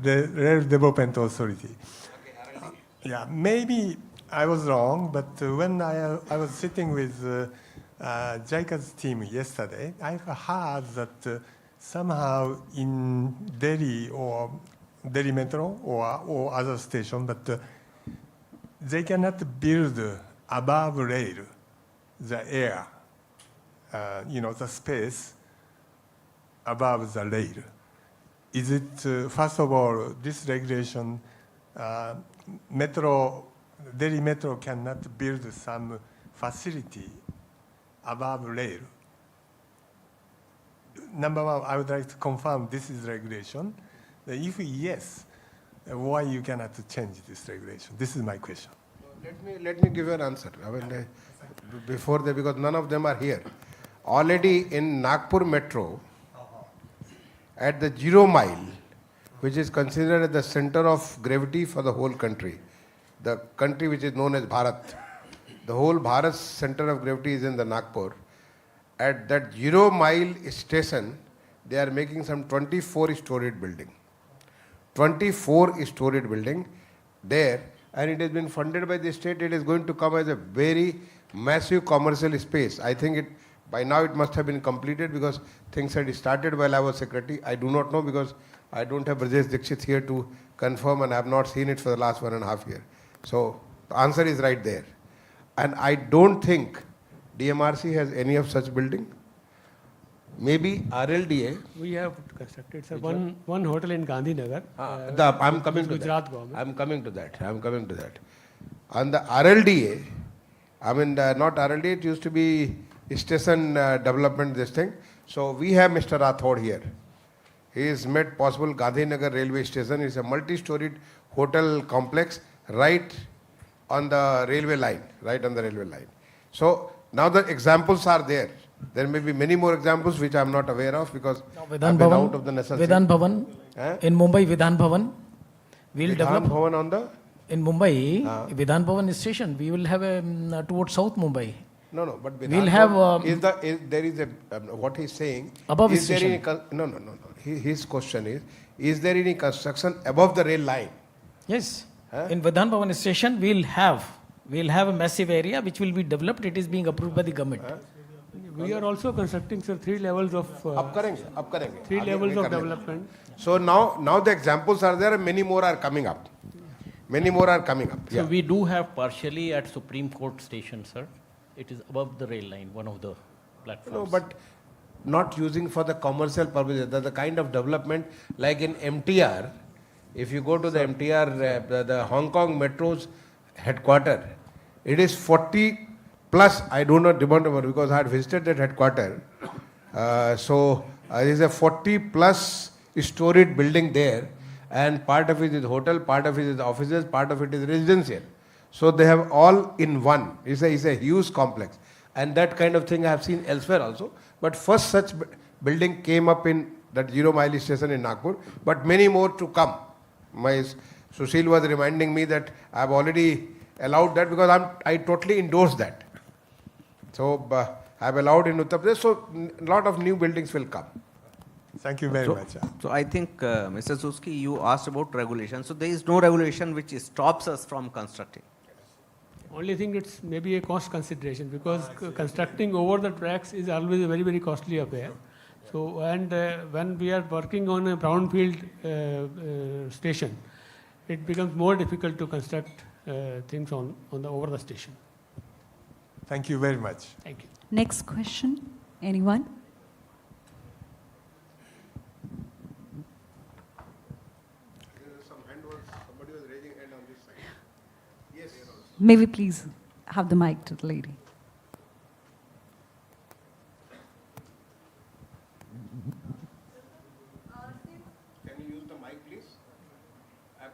Speaker 6: the Rail Development Authority. Yeah, maybe I was wrong, but when I was sitting with JICA's team yesterday, I've heard that somehow in Delhi or Delhi Metro or other station, but they cannot build above rail the air, the space above the rail. Is it, first of all, this regulation, Delhi Metro cannot build some facility above rail? Number one, I would like to confirm this is regulation. If yes, why you cannot change this regulation? This is my question.
Speaker 14: Let me give you an answer. I mean, before that, because none of them are here. Already in Nagpur Metro, at the 0 mile, which is considered as the center of gravity for the whole country, the country which is known as Bharat, the whole Bharat's center of gravity is in the Nagpur. At that 0 mile station, they are making some 24-storied building. 24-storied building there, and it has been funded by the state. It is going to come as a very massive commercial space. I think by now it must have been completed because things had started while I was secretary. I do not know because I don't have Brajesh Dixit here to confirm, and I have not seen it for the last 1.5 years. So the answer is right there. And I don't think DMRC has any of such building. Maybe RLDA.
Speaker 15: We have constructed, sir, one hotel in Gandhinagar.
Speaker 14: I'm coming to
Speaker 15: Gujarat
Speaker 14: that.
Speaker 15: government.
Speaker 14: I'm coming to that. On the RLDA, I mean, not RLDA, it used to be station development, this thing. So we have Mr. Rathod here. He has made possible Gandhinagar railway station. It's a multi-storied hotel complex right on the railway line. So now the examples are there. There may be many more examples which I am not aware of because I've been out of the necessary.
Speaker 16: Vidhan Bhavan, in Mumbai, Vidhan Bhavan, we'll
Speaker 14: Vidhan
Speaker 16: develop.
Speaker 14: Bhavan on the?
Speaker 16: In Mumbai, Vidhan Bhavan station, we will have a towards South Mumbai.
Speaker 14: No, but Vidhan
Speaker 16: we'll have.
Speaker 14: There is a, what he's saying.
Speaker 16: Above
Speaker 14: is
Speaker 16: station.
Speaker 14: There any, no. His question is there any construction above the rail line?
Speaker 16: Yes. In Vidhan Bhavan station, we'll have a massive area which will be developed. It is being approved by the government.
Speaker 15: We are also constructing, sir, 3 levels of.
Speaker 14: Upcoming.
Speaker 15: 3 levels of development.
Speaker 14: So now the examples are there and many more are coming up.
Speaker 12: So we do have partially at Supreme Court station, sir. It is above the rail line, one of the platforms.
Speaker 14: No, but not using for the commercial purposes. The kind of development like in MTR, if you go to the MTR, the Hong Kong Metro's headquarter, it is 40 plus, I do not remember because I had visited that headquarter. So there is a 40 plus storied building there, and part of it is hotel, part of it is offices, part of it is residential. So they have all in one. It's a huge complex. And that kind of thing I have seen elsewhere also. But first such building came up in that 0 mile station in Nagpur, but many more to come. My Sushil was reminding me that I have already allowed that because I totally endorse that. So I have allowed in Uttar Pradesh, so a lot of new buildings will come.
Speaker 6: Thank you very much.
Speaker 17: So I think, Mr. Suski, you asked about regulation. So there is no regulation which stops us from constructing.
Speaker 15: Only thing it's maybe a cost consideration because constructing over the tracks is always a very, very costly affair. So, and when we are working on a brownfield station, it becomes more difficult to construct things over the station.
Speaker 6: Thank you very much.
Speaker 15: Thank you.
Speaker 18: Next question, anyone?
Speaker 14: Somebody was raising hand on this side. Yes.
Speaker 18: May we please have the mic to the lady?
Speaker 14: Can you use the mic, please?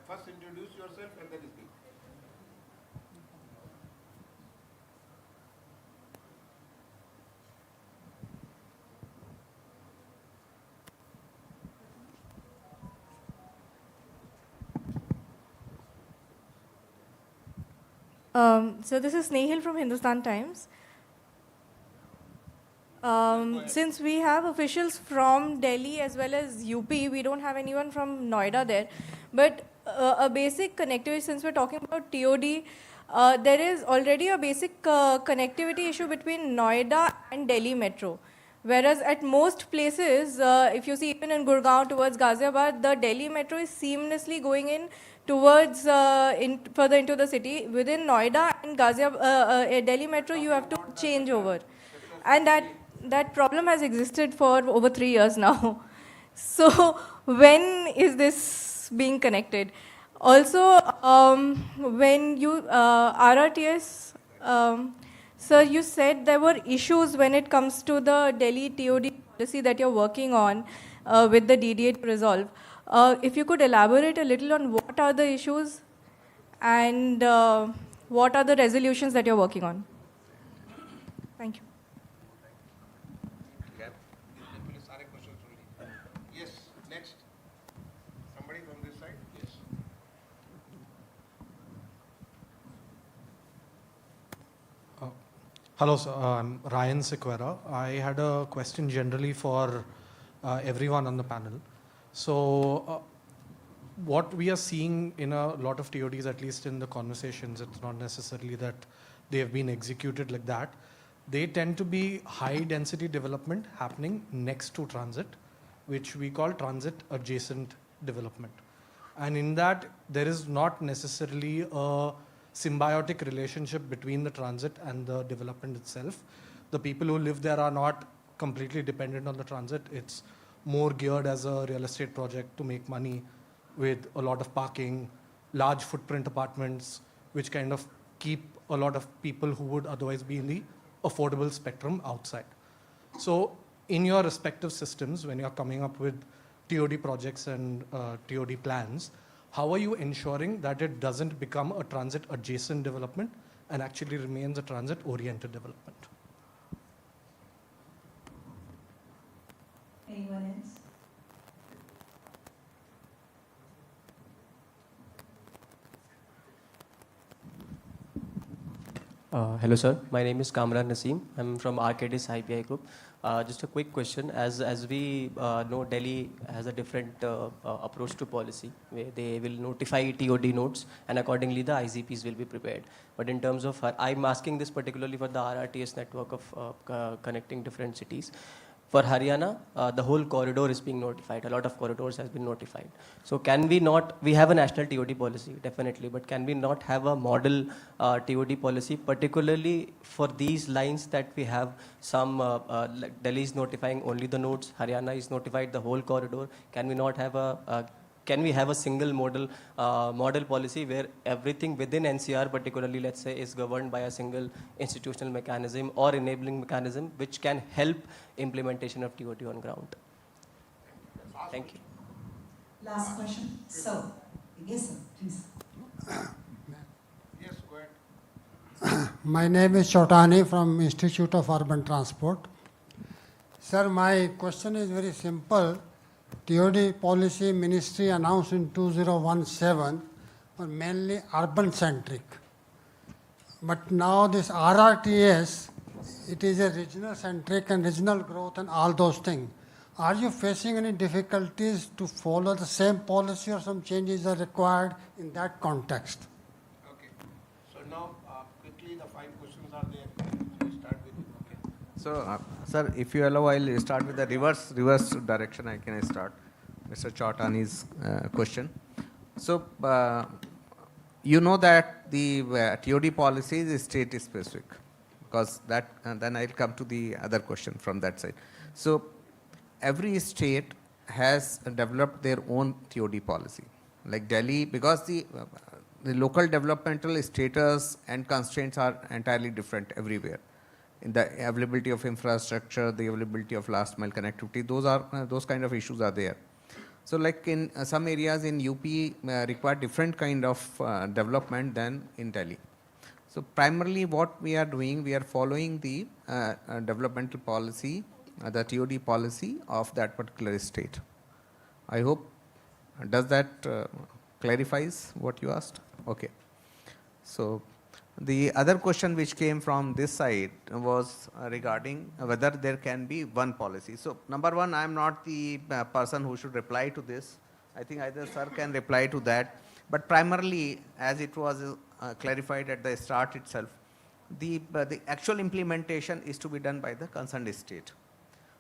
Speaker 14: First introduce yourself and then speak.
Speaker 20: So this is Snehil from Hindustan Times. Since we have officials from Delhi as well as UP, we don't have anyone from Noida there. But a basic connectivity, since we're talking about TOD, there is already a basic connectivity issue between Noida and Delhi Metro. Whereas at most places, if you see even in Gurgaon towards Ghaziabad, the Delhi Metro is seamlessly going in towards further into the city. Within Noida and Delhi Metro, you have to change over. And that problem has existed for over 3 years now. So when is this being connected? Also, when you, RRTS, sir, you said there were issues when it comes to the Delhi TOD policy that you're working on with the DDA to resolve. If you could elaborate a little on what are the issues and what are the resolutions that you're working on? Thank you.
Speaker 14: Yes, next. Somebody from this side? Yes.
Speaker 1: Hello, sir. I'm Ryan Sequera. I had a question generally for everyone on the panel. So, what we are seeing in a lot of TODs, at least in the conversations, it's not necessarily that they have been executed like that. They tend to be high density development happening next to transit, which we call transit adjacent development. And in that, there is not necessarily a symbiotic relationship between the transit and the development itself. The people who live there are not completely dependent on the transit. It's more geared as a real estate project to make money with a lot of parking, large footprint apartments, which kind of keep a lot of people who would otherwise be in the affordable spectrum outside. So in your respective systems, when you're coming up with TOD projects and TOD plans, how are you ensuring that it doesn't become a transit adjacent development and actually remains a transit oriented development?
Speaker 18: Anyone else?
Speaker 4: Hello, sir. My name is Kamran Naseem. I'm from Arcadis IBI Group. Just a quick question. As we know, Delhi has a different approach to policy, where they will notify TOD nodes, and accordingly the ICPs will be prepared. But in terms of, I'm asking this particularly for the RRTS network of connecting different cities. For Haryana, the whole corridor is being notified. A lot of corridors has been notified. So can we not, we have a national TOD policy, definitely, but can we not have a model TOD policy, particularly for these lines that we have some, like Delhi is notifying only the nodes, Haryana is notified the whole corridor. Can we not have can we have a single model policy where everything within NCR particularly, let's say, is governed by a single institutional mechanism or enabling mechanism which can help implementation of TOD on ground? Thank you.
Speaker 18: Last question. So, yes, sir, please.
Speaker 14: Yes, go ahead.
Speaker 8: My name is Chotani from Institute of Urban Transport. Sir, my question is very simple. TOD policy ministry announced in 2017 were mainly urban centric. But now this RRTS, it is a regional centric and regional growth and all those things. Are you facing any difficulties to follow the same policy or some changes are required in that context?
Speaker 14: Okay. So now, quickly, the 5 questions are there. We start with you. Okay.
Speaker 17: So, sir, if you allow, I'll start with the reverse direction. I can start Mr. Chautani's question. So, you know that the TOD policy is state specific, because that, and then I'll come to the other question from that side. So, every state has developed their own TOD policy. Like Delhi, because the local developmental status and constraints are entirely different everywhere. In the availability of infrastructure, the availability of last mile connectivity, those kind of issues are there. So like in some areas in UP require different kind of development than in Delhi. So primarily what we are doing, we are following the developmental policy, the TOD policy of that particular state. I hope, does that clarifies what you asked? Okay. So the other question which came from this side was regarding whether there can be one policy. So number one, I am not the person who should reply to this. I think either sir can reply to that. But primarily, as it was clarified at the start itself, the actual implementation is to be done by the concerned state.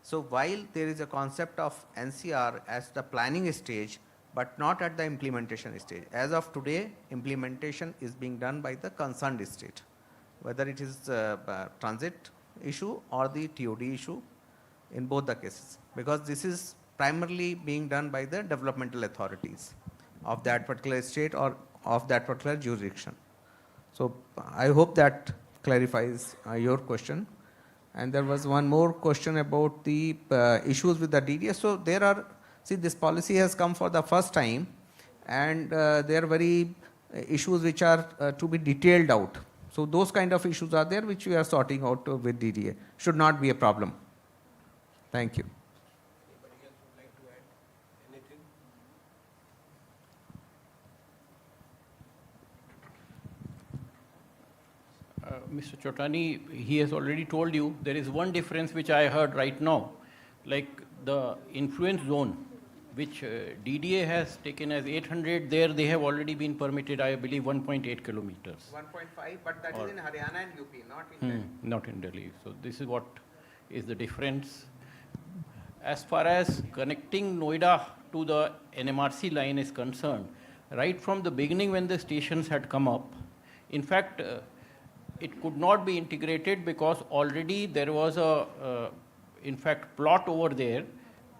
Speaker 17: So while there is a concept of NCR as the planning stage, but not at the implementation stage. As of today, implementation is being done by the concerned state, whether it is transit issue or the TOD issue, in both the cases, because this is primarily being done by the developmental authorities of that particular state or of that particular jurisdiction. So I hope that clarifies your question. And there was one more question about the issues with the DDA. So there are, see, this policy has come for the first time, and there are very issues which are to be detailed out. So those kind of issues are there which we are sorting out with DDA. Should not be a problem. Thank you.
Speaker 3: Anybody else would like to add anything?
Speaker 12: Mr. Chotani, he has already told you there is one difference which I heard right now, like the influence zone, which DDA has taken as 800, there they have already been permitted, I believe, 1.8 kilometers.
Speaker 17: 1.5, but that is in Haryana and UP, not in Delhi.
Speaker 12: Not in Delhi. So this is what is the difference. As far as connecting Noida to the NMRC line is concerned, right from the beginning when the stations had come up, in fact, it could not be integrated because already there was a, in fact, plot over there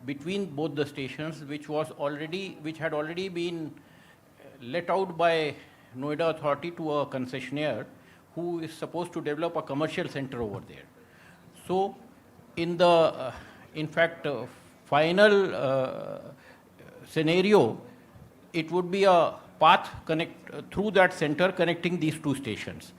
Speaker 12: between both the stations, which had already been let out by Noida Authority to a concessionaire who is supposed to develop a commercial center over there. So, in the, in fact, final scenario, it would be a path through that center connecting these two stations.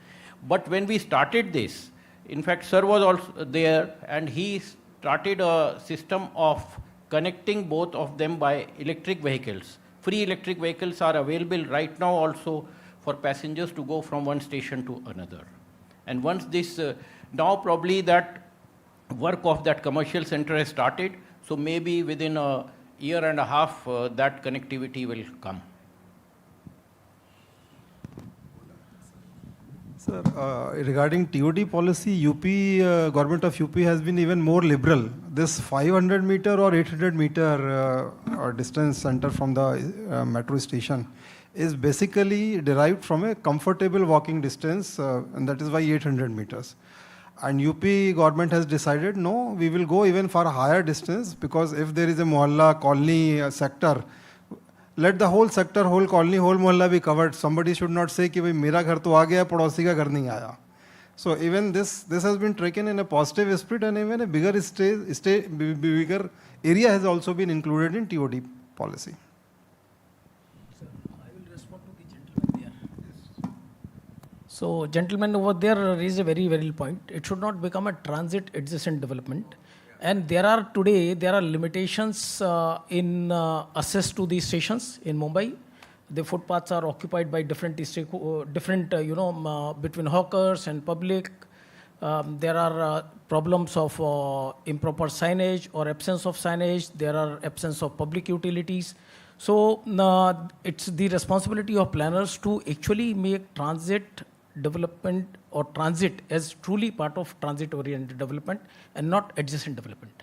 Speaker 12: But when we started this, in fact, sir was also there, and he started a system of connecting both of them by electric vehicles. Free electric vehicles are available right now also for passengers to go from one station to another. And once this, now probably that work of that commercial center has started, so maybe within a year and a half, that connectivity will come.
Speaker 13: Sir, regarding TOD policy, government of UP has been even more liberal. This 500 meter or 800 meter distance center from the metro station is basically derived from a comfortable walking distance, and that is why 800 meters. And UP government has decided, no, we will go even for a higher distance, because if there is a mohalla, colony sector, let the whole sector, whole colony, whole mohalla be covered. Somebody should not say कि भाई मेरा घर तो आ गया, पड़ोसी का घर नहीं आया. So even this has been taken in a positive spirit, and even a bigger bigger area has also been included in TOD policy.
Speaker 16: Sir, I will respond to the gentleman there. So gentleman over there raised a very valid point. It should not become a transit adjacent development. And there are limitations in access to these stations in Mumbai. The footpaths are occupied by different between hawkers and public. There are problems of improper signage or absence of signage. There are absence of public utilities. So it's the responsibility of planners to actually make transit development or transit as truly part of transit-oriented development and not adjacent development.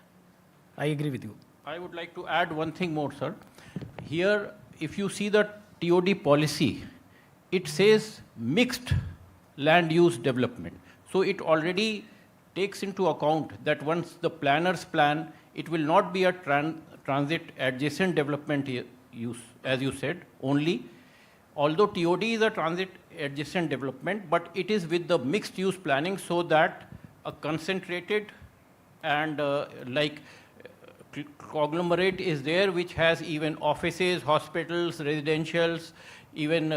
Speaker 16: I agree with you.
Speaker 12: I would like to add one thing more, sir. Here, if you see the TOD policy, it says mixed land use development. So it already takes into account that once the planners plan, it will not be a transit adjacent development use, as you said, only. Although TOD is a transit adjacent development, but it is with the mixed use planning, so that a concentrated and conglomerate is there, which has even offices, hospitals, residentials, even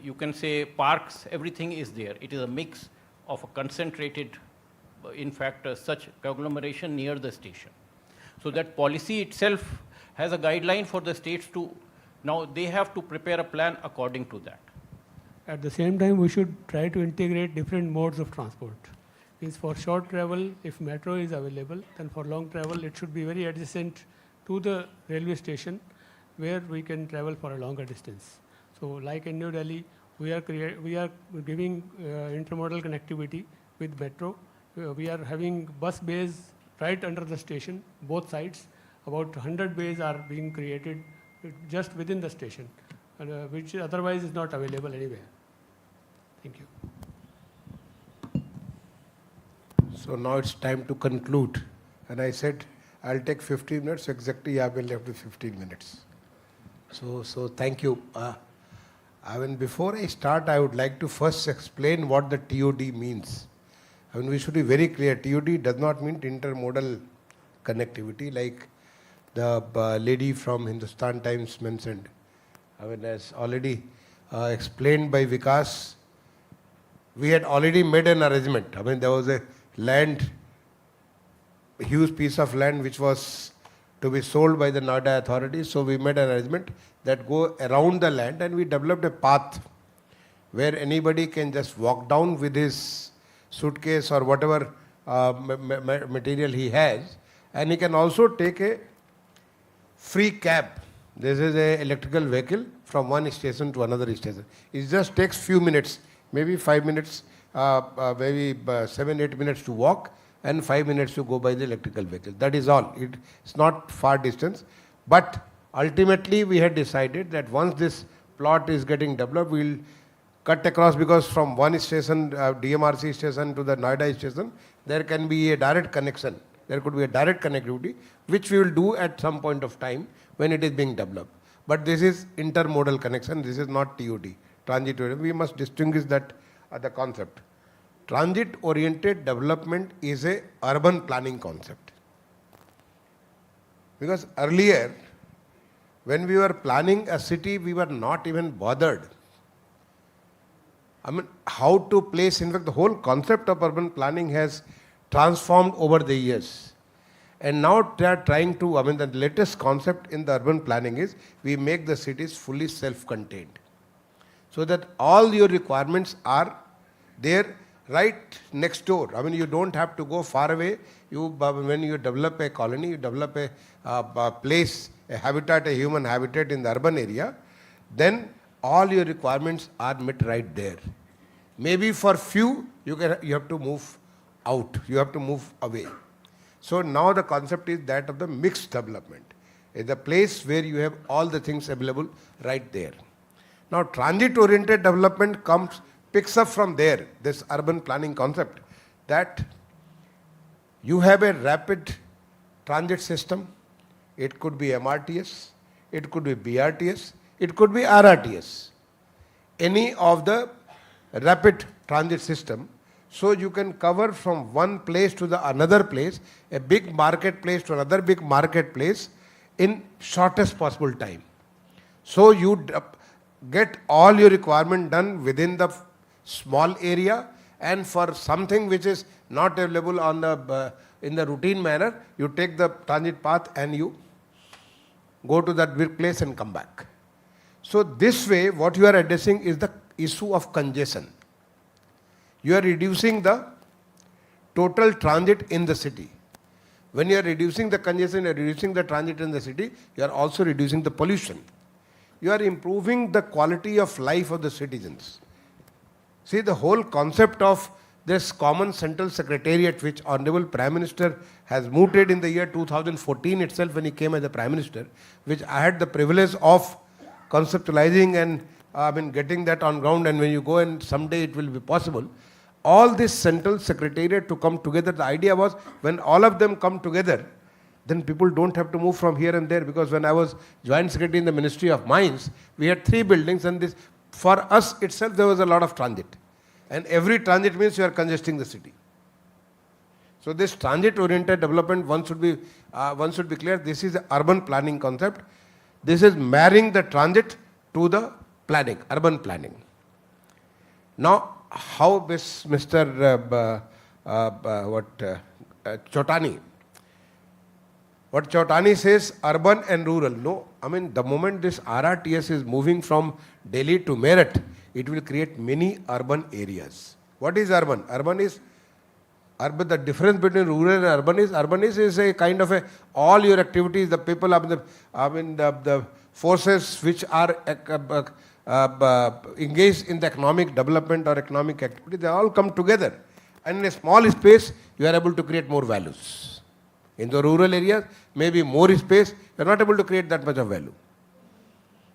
Speaker 12: you can say parks, everything is there. It is a mix of a concentrated, in fact, such conglomeration near the station. So that policy itself has a guideline for the states to, now they have to prepare a plan according to that.
Speaker 15: At the same time, we should try to integrate different modes of transport. Means for short travel, if metro is available, then for long travel, it should be very adjacent to the railway station where we can travel for a longer distance. So like in New Delhi, we are giving intermodal connectivity with metro. We are having bus bays right under the station, both sides. About 100 bays are being created just within the station, which otherwise is not available anywhere. Thank you.
Speaker 14: So now it's time to conclude. And I said I'll take 15 minutes. Exactly, I will left with 15 minutes. So thank you. Before I start, I would like to first explain what the TOD means. We should be very clear. TOD does not mean intermodal connectivity, like the lady from Hindustan Times mentioned. As already explained by Vikas, we had already made an arrangement. There was a huge piece of land which was to be sold by the Noida authorities. So we made an arrangement that go around the land, and we developed a path where anybody can just walk down with his suitcase or whatever material he has, and he can also take a free cab. This is an electrical vehicle from one station to another station. It just takes few minutes, maybe 5 minutes, maybe 7-8 minutes to walk, and 5 minutes to go by the electrical vehicle. That is all. It's not far distance. But ultimately we had decided that once this plot is getting developed, we'll cut across, because from one station, DMRC station to the Noida station, there can be a direct connection. There could be a direct connectivity, which we will do at some point of time when it is being developed. But this is intermodal connection. This is not TOD, transit oriented. We must distinguish that the concept. Transit oriented development is a urban planning concept. Because earlier, when we were planning a city, we were not even bothered. How to place, in fact, the whole concept of urban planning has transformed over the years. And now they are trying to, the latest concept in the urban planning is we make the cities fully self-contained. So that all your requirements are there right next door. You don't have to go far away. When you develop a colony, you develop a place, a habitat, a human habitat in the urban area, then all your requirements are met right there. Maybe for few, you have to move out. You have to move away. So now the concept is that of the mixed development. It's a place where you have all the things available right there. Now transit-oriented development picks up from there, this urban planning concept, that you have a rapid transit system. It could be MRTS, it could be BRTS, it could be RRTS. Any of the rapid transit system. So you can cover from one place to the another place, a big marketplace to another big marketplace in shortest possible time. So you get all your requirement done within the small area, and for something which is not available on the in the routine manner, you take the transit path and you go to that big place and come back. So this way, what you are addressing is the issue of congestion. You are reducing the total transit in the city. When you are reducing the congestion, you are reducing the transit in the city, you are also reducing the pollution. You are improving the quality of life of the citizens. See, the whole concept of this common central secretariat, which Honorable Prime Minister has mooted in the year 2014 itself when he came as the Prime Minister, which I had the privilege of conceptualizing and getting that on ground, and when you go and someday it will be possible. All this central secretariat to come together, the idea was when all of them come together, then people don't have to move from here and there, because when I was Joint Secretary in the Ministry of Mines, we had 3 buildings, and this, for us itself there was a lot of transit. And every transit means you are congesting the city. So this transit-oriented development, one should be clear, this is an urban planning concept. This is marrying the transit to the planning, urban planning. Now, how this Mr. Chotani, what Chotani says, urban and rural. No, the moment this RRTS is moving from Delhi to Meerut, it will create many urban areas. What is urban? Urban is, the difference between rural and urban is a kind of all your activities, the people, the forces which are engaged in the economic development or economic activity, they all come together. And in a small space, you are able to create more values. In the rural areas, maybe more space, you are not able to create that much of value.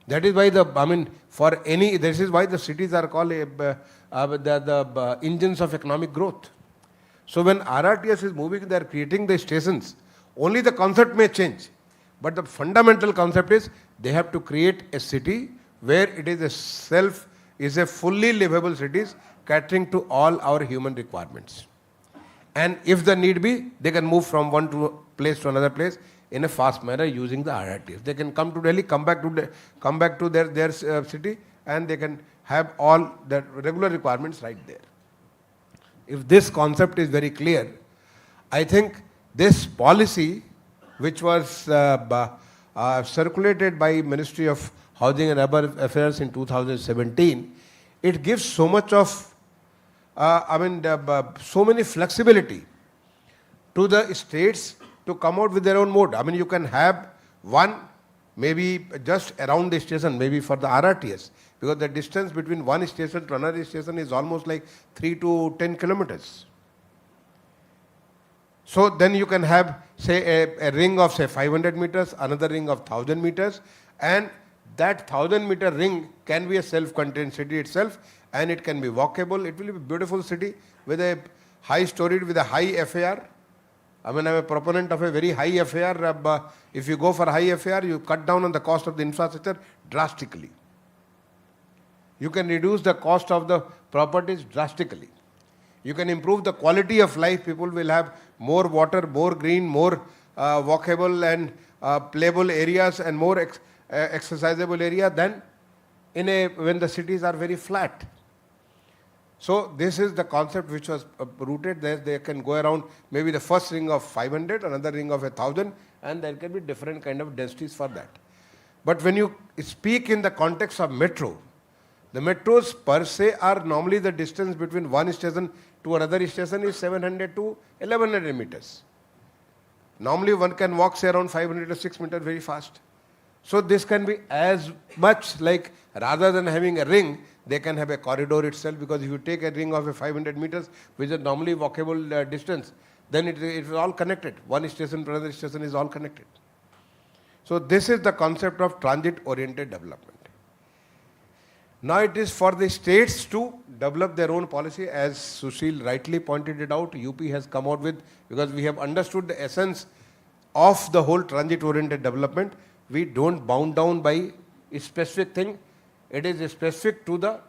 Speaker 14: That is why this is why the cities are called the engines of economic growth. So when RRTS is moving, they are creating the stations Only the concept may change. But the fundamental concept is they have to create a city where it is a fully livable city catering to all our human requirements. And if the need be, they can move from one place to another place in a fast manner using the RRTs. They can come to Delhi, come back to their city, and they can have all the regular requirements right there. If this concept is very clear, I think this policy, which was circulated by Ministry of Housing and Urban Affairs in 2017, it gives so much of so many flexibility to the states to come out with their own mode. I mean, you can have one maybe just around the station, maybe for the RRTS, because the distance between one station to another station is almost like 3 to 10 kilometers. So then you can have, say, a ring of, say, 500 meters, another ring of 1,000 meters, and that 1,000-meter ring can be a self-contained city itself, and it can be walkable. It will be a beautiful city with a high storied, with a high FAR. I mean, I'm a proponent of a very high FAR. If you go for high FAR, you cut down on the cost of the infrastructure drastically. You can reduce the cost of the properties drastically. You can improve the quality of life. People will have more water, more green, more walkable and playable areas, and more exercisable area than when the cities are very flat. So this is the concept which was rooted there. They can go around maybe the first ring of 500, another ring of 1,000, and there can be different kind of densities for that. But when you speak in the context of metro, the metros per se are normally the distance between one station to another station is 700 to 1100 meters. Normally one can walk, say, around 500 to 6 meters very fast. So this can be as much like, rather than having a ring, they can have a corridor itself, because if you take a ring of 500 meters, which is normally walkable distance, then it is all connected. One station to another station is all connected. So this is the concept of transit-oriented development. Now it is for the states to develop their own policy. As Sushil rightly pointed it out, UP has come out with, because we have understood the essence of the whole transit-oriented development, we don't bound down by a specific thing. It is specific to the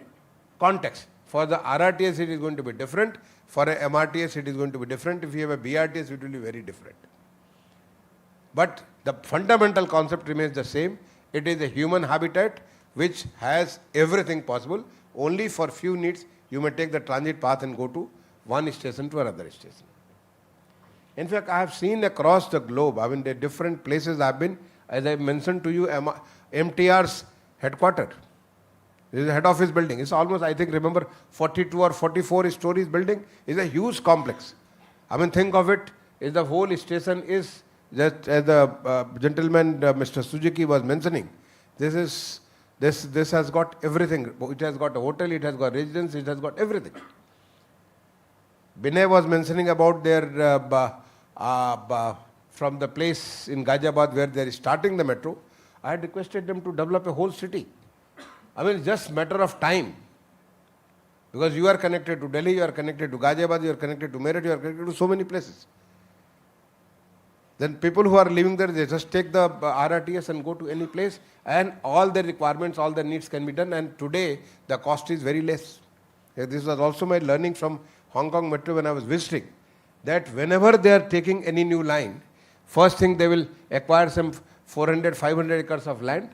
Speaker 14: context. For the RRTS, it is going to be different. For a MRTS, it is going to be different. If you have a BRTS, it will be very different. But the fundamental concept remains the same. It is a human habitat which has everything possible. Only for few needs, you may take the transit path and go to one station to another station. In fact, I have seen across the globe, I mean, the different places I have been, as I mentioned to you, MTR's headquarters. This is a head office building. It's almost, I think, remember, 42 or 44 stories building. It's a huge complex. I mean, think of it, is the whole station is, just as the gentleman, Mr. Suzuki was mentioning, this has got everything. It has got a hotel, it has got residence, it has got everything. Binay was mentioning about their, from the place in Ghaziabad where they are starting the metro. I had requested them to develop a whole city. I mean, it's just a matter of time. Because you are connected to Delhi, you are connected to Ghaziabad, you are connected to Meerut, you are connected to so many places. Then people who are living there, they just take the RRTS and go to any place, and all their requirements, all their needs can be done, and today the cost is very less. This was also my learning from Hong Kong Metro when I was visiting, that whenever they are taking any new line, first thing they will acquire some 400, 500 acres of land,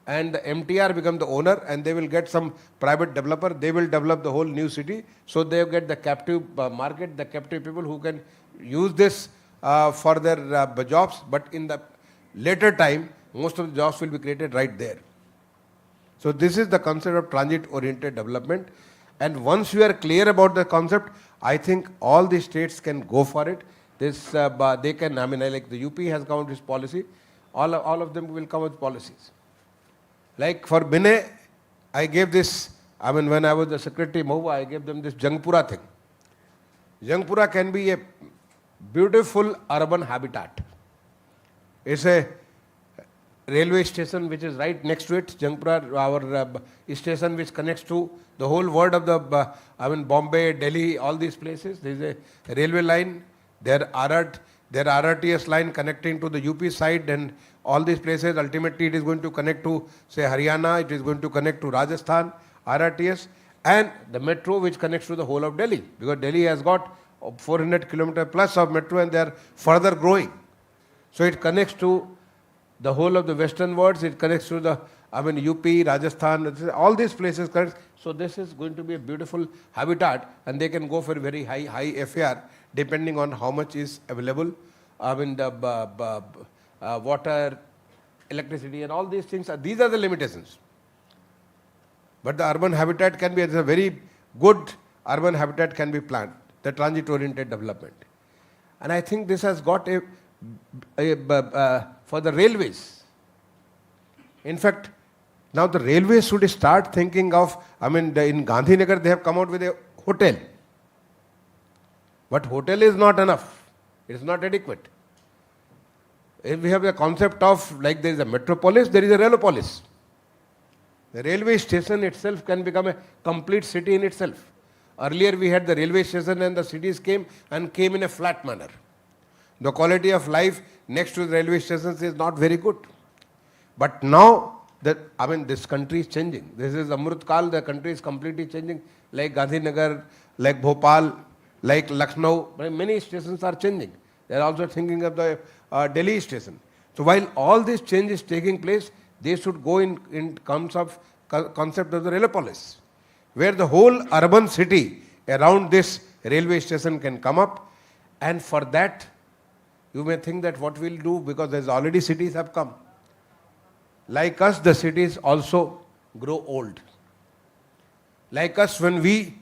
Speaker 14: and the MTR become the owner, and they will get some private developer, they will develop the whole new city, so they get the captive market, the captive people who can use this for their jobs, but in the later time, most of the jobs will be created right there. So this is the concept of transit-oriented development, and once you are clear about the concept, I think all the states can go for it. This, they can, I mean, like the UP has come out with policy, all of them will come with policies. Like for Binay, I gave this, I mean, when I was the secretary Mahua, I gave them this Jangpura thing. Jangpura can be a beautiful urban habitat. It's a railway station which is right next to it. Jangpura, our station which connects to the whole world of the, I mean, Bombay, Delhi, all these places. There is a railway line. There are Their RRTS line connecting to the UP side and all these places, ultimately it is going to connect to, say, Haryana, it is going to connect to Rajasthan, RRTS, and the metro which connects to the whole of Delhi, because Delhi has got 400 kilometer plus of metro and they are further growing. So it connects to the whole of the western words, it connects to the, UP, Rajasthan, all these places connect. So this is going to be a beautiful habitat, and they can go for very high FAR depending on how much is available. The water, electricity and all these things, these are the limitations. But the urban habitat can be, a very good urban habitat can be planned, the transit-oriented development. And I think this has got for the railways. In fact, now the railways should start thinking of, in Gandhinagar they have come out with a hotel. But hotel is not enough. It is not adequate. If we have a concept of, like there is a metropolis, there is a railpolis. The railway station itself can become a complete city in itself. Earlier we had the railway station and the cities came in a flat manner. The quality of life next to the railway stations is not very good. But now, this country is changing. This is Amrit Kal, the country is completely changing. Like Gandhinagar, like Bhopal, like Lucknow, many stations are changing. They are also thinking of the Delhi station. So while all this change is taking place, they should go in terms of concept of the railpolis, where the whole urban city around this railway station can come up. And for that, you may think that what we'll do, because there's already cities have come. Like us, the cities also grow old. Like us, when we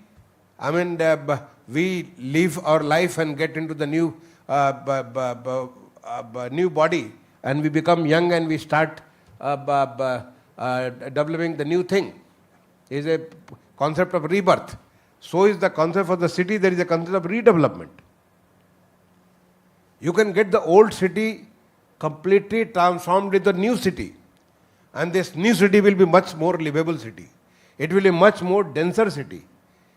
Speaker 14: live our life and get into the new new body, and we become young and we start developing the new thing. Is a concept of rebirth. So is the concept of the city, there is a concept of redevelopment. You can get the old city completely transformed into the new city. And this new city will be much more livable city. It will be much more denser city.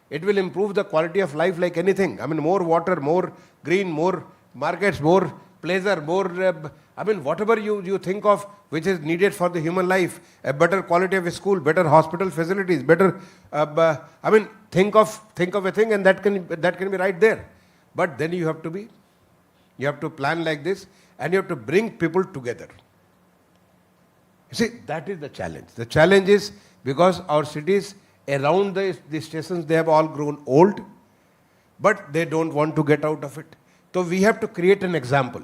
Speaker 14: It will improve the quality of life like anything. More water, more green, more markets, more pleasure, more, whatever you think of which is needed for the human life, a better quality of a school, better hospital facilities, better, think of a thing and that can be right there. But then you have to plan like this and you have to bring people together. You see, that is the challenge. The challenge is because our cities around the stations, they have all grown old, but they don't want to get out of it. So we have to create an example.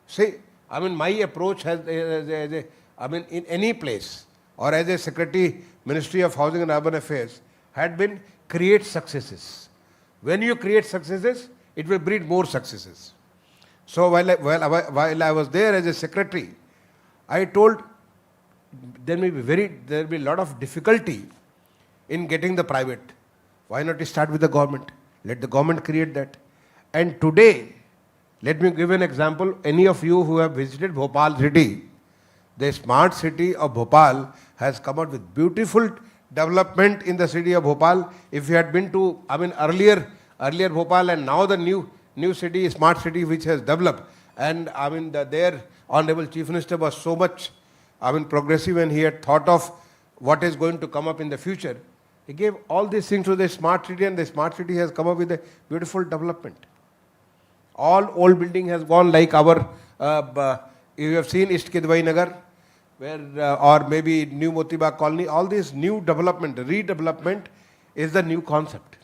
Speaker 14: See, my approach has, in any place, or as a Secretary, Ministry of Housing and Urban Affairs, had been create successes. When you create successes, it will breed more successes. So while I was there as a Secretary, I told there will be a lot of difficulty in getting the private. Why not start with the government? Let the government create that. And today, let me give an example. Any of you who have visited Bhopal city, the smart city of Bhopal has come out with beautiful development in the city of Bhopal. If you had been to, earlier Bhopal and now the new city, smart city which has developed, and their Honorable Chief Minister was so much progressive and he had thought of what is going to come up in the future. He gave all these things to the smart city and the smart city has come up with a beautiful development. All old building has gone like our, you have seen East Kidwai Nagar, where, or maybe New Motiba Colony, all this new development, redevelopment is the new concept.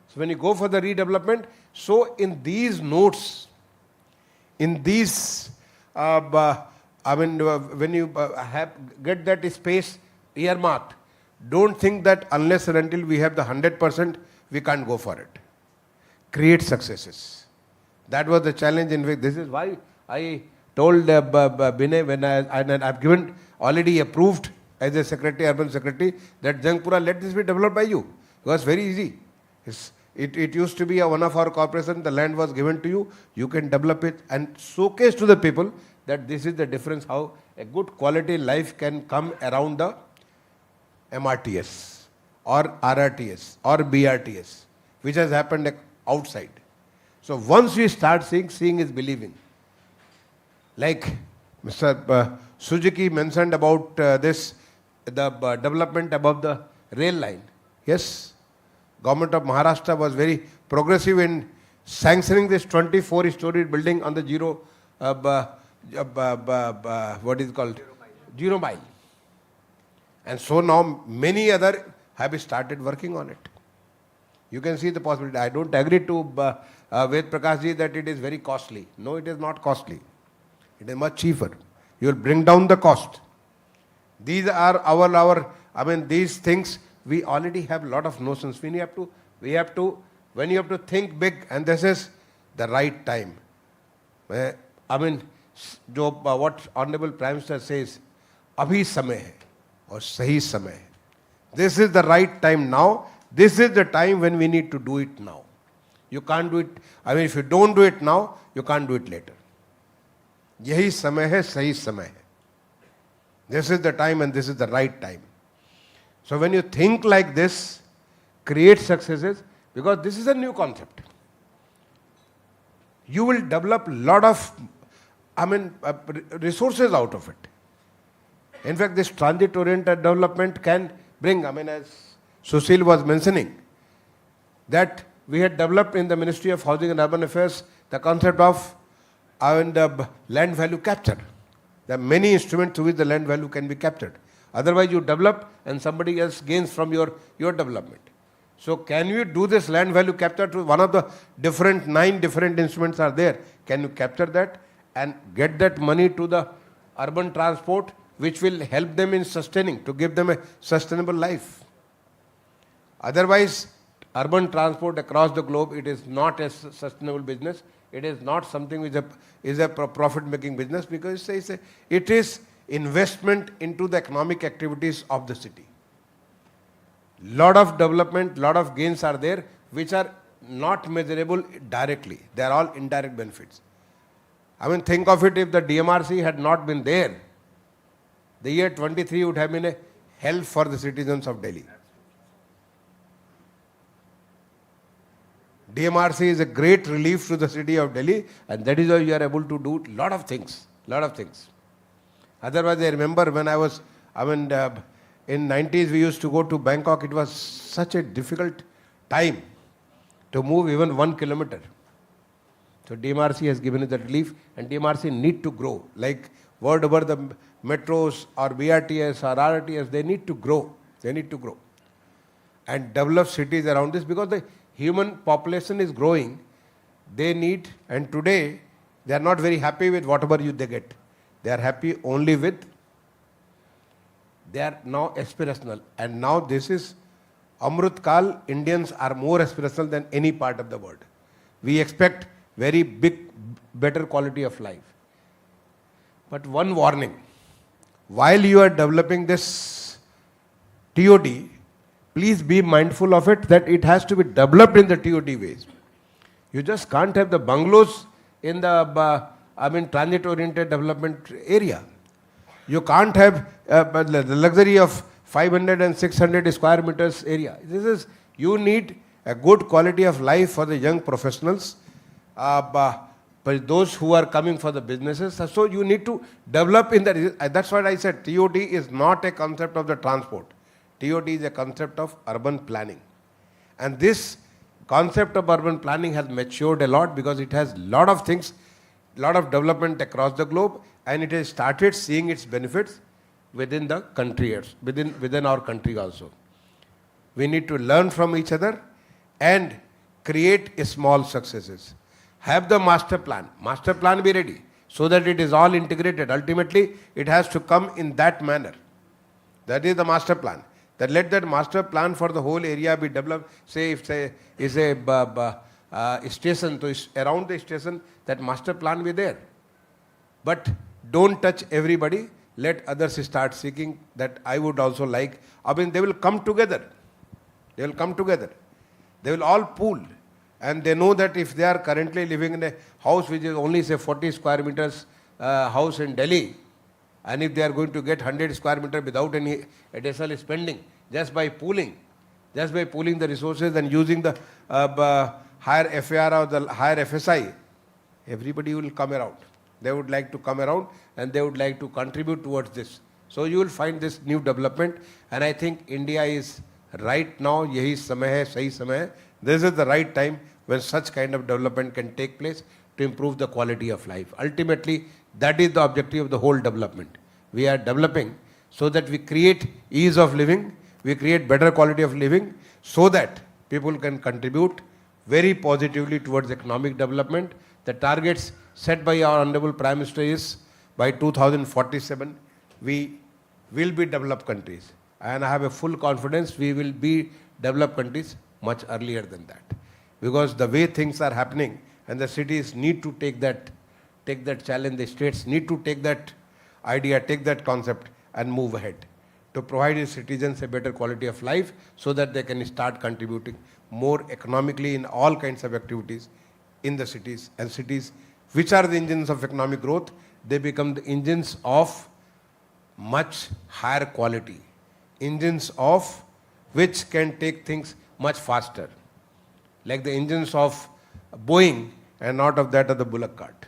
Speaker 14: So when you go for the redevelopment, so in these notes, in these, when you get that space earmarked, don't think that unless and until we have the 100%, we can't go for it. Create successes. That was the challenge. In which this is why I told Binay when I've given already approved as a secretary, urban secretary, that Jangpura, let this be developed by you. It was very easy. It used to be one of our corporations, the land was given to you, you can develop it and showcase to the people that this is the difference, how a good quality life can come around the MRTS or RRTS or BRTS, which has happened outside. So once we start seeing, seeing is believing. Like Mr. Suzuki mentioned about the development above the rail line. Yes, government of Maharashtra was very progressive in sanctioning this 24-story building on the what is called? Zero mile. And so now many other have started working on it. You can see the possibility. I don't agree to Ved Prakash ji that it is very costly. No, it is not costly. It is much cheaper. You will bring down the cost. These are these things, we already have a lot of notions. When you have to think big, and this is the right time. What Honorable Prime Minister says, abhi samay hai aur sahi samay hai. This is the right time now. This is the time when we need to do it now. You can't do it, if you don't do it now, you can't do it later. Yahi samay hai, sahi samay hai. This is the time and this is the right time. So when you think like this, create successes, because this is a new concept. You will develop a lot of resources out of it. In fact, this transit-oriented development can bring, as Sushil was mentioning, that we had developed in the Ministry of Housing and Urban Affairs the concept of land value capture. There are many instruments through which the land value can be captured. Otherwise, you develop and somebody else gains from your development. So can you do this land value capture to one of the 9 different instruments are there? Can you capture that and get that money to the urban transport, which will help them in sustaining, to give them a sustainable life? Otherwise, urban transport across the globe, it is not a sustainable business. It is not something which is a profit-making business, because it is investment into the economic activities of the city. Lot of development, lot of gains are there, which are not measurable directly. They are all indirect benefits. Think of it, if the DMRC had not been there, the year 23 would have been a hell for the citizens of Delhi. DMRC is a great relief to the city of Delhi, and that is why you are able to do a lot of things. Otherwise, I remember when I was, in 90s we used to go to Bangkok. It was such a difficult time to move even 1 kilometer. So DMRC has given us that relief, and DMRC need to grow. Like word over the metros or BRTS or RRTS, they need to grow. And develop cities around this, because the human population is growing. They need, and today they are not very happy with whatever they get. They are happy only with, they are now aspirational. And now this is Amrit Kal. Indians are more aspirational than any part of the world. We expect very big, better quality of life. But one warning, while you are developing this TOD, please be mindful of it, that it has to be developed in the TOD ways. You just can't have the bungalows in the transit-oriented development area. You can't have the luxury of 500 and 600 square meters area. You need a good quality of life for the young professionals, but those who are coming for the businesses. So you need to develop in that. That's what I said. TOD is not a concept of the transport. TOD is a concept of urban planning. And this concept of urban planning has matured a lot, because it has a lot of things, lot of development across the globe, and it has started seeing its benefits within the country, within our country also. We need to learn from each other and create small successes. Have the master plan be ready, so that it is all integrated. Ultimately, it has to come in that manner. That is the master plan. That let that master plan for the whole area be developed. Say if is a station, so around the station, that master plan be there. But don't touch everybody. Let others start seeking that I would also like. They will come together. They will all pool. And they know that if they are currently living in a house which is only, say, 40 square meters house in Delhi, and if they are going to get 100 square meters without any additional spending, just by pooling the resources and using the higher FAR or the higher FSI, everybody will come around. They would like to come around and they would like to contribute towards this. So you will find this new development, and I think India is right now, yahi samay hai, sahi samay hai. This is the right time when such kind of development can take place to improve the quality of life. Ultimately, that is the objective of the whole development. We are developing so that we create ease of living, we create better quality of living, so that people can contribute very positively towards economic development. The targets set by our Honorable Prime Minister is by 2047, we will be developed countries. And I have a full confidence we will be developed countries much earlier than that. Because the way things are happening, and the cities need to take that challenge, the states need to take that idea, take that concept and move ahead to provide its citizens a better quality of life so that they can start contributing more economically in all kinds of activities in the cities. And cities, which are the engines of economic growth, they become the engines of much higher quality, engines of which can take things much faster, like the engines of Boeing and not of that of the bullock cart.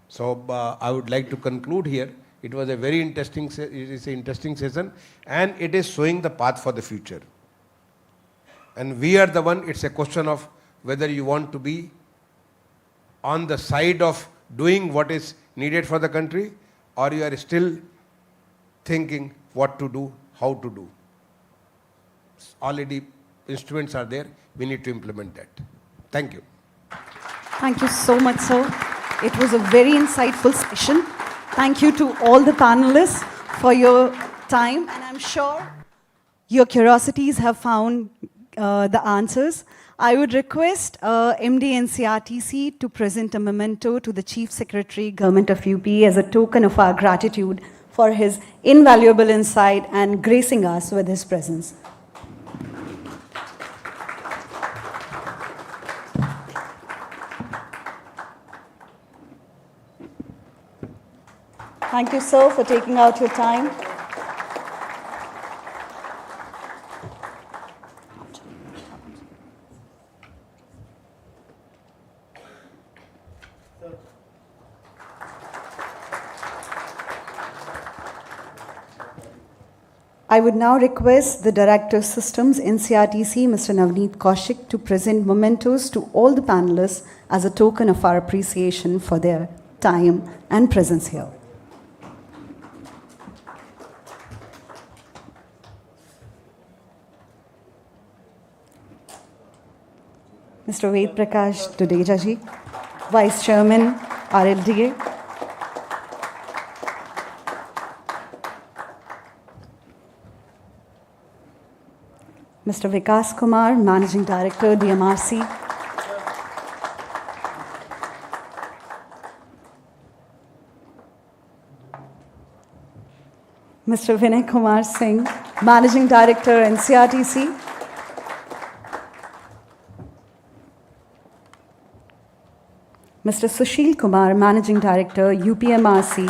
Speaker 14: So I would like to conclude here. It was a very interesting, it is an interesting session, and it is showing the path for the future. And we are the one, it's a question of whether you want to be on the side of doing what is needed for the country, or you are still thinking what to do, how to do. Already instruments are there, we need to implement that. Thank you.
Speaker 2: Thank you so much, sir. It was a very insightful session. Thank you to all the panelists for your time, and I'm sure your curiosities have found the answers. I would request MD NCRTC to present a memento to the Chief Secretary, Government of UP, as a token of our gratitude for his invaluable insight and gracing us with his presence. Thank you, sir, for taking out your time. I would now request the Director of Systems, NCRTC, Mr. Navneet Kaushik, to present mementos to all the panelists as a token of our appreciation for their time and presence here. Mr. Ved Prakash Dudeja ji, Vice Chairman, RLDA. Mr. Vikas Kumar, Managing Director, DMRC. Mr. Vinay Kumar Singh, Managing Director, NCRTC. Mr. Sushil Kumar, Managing Director, UPMRC.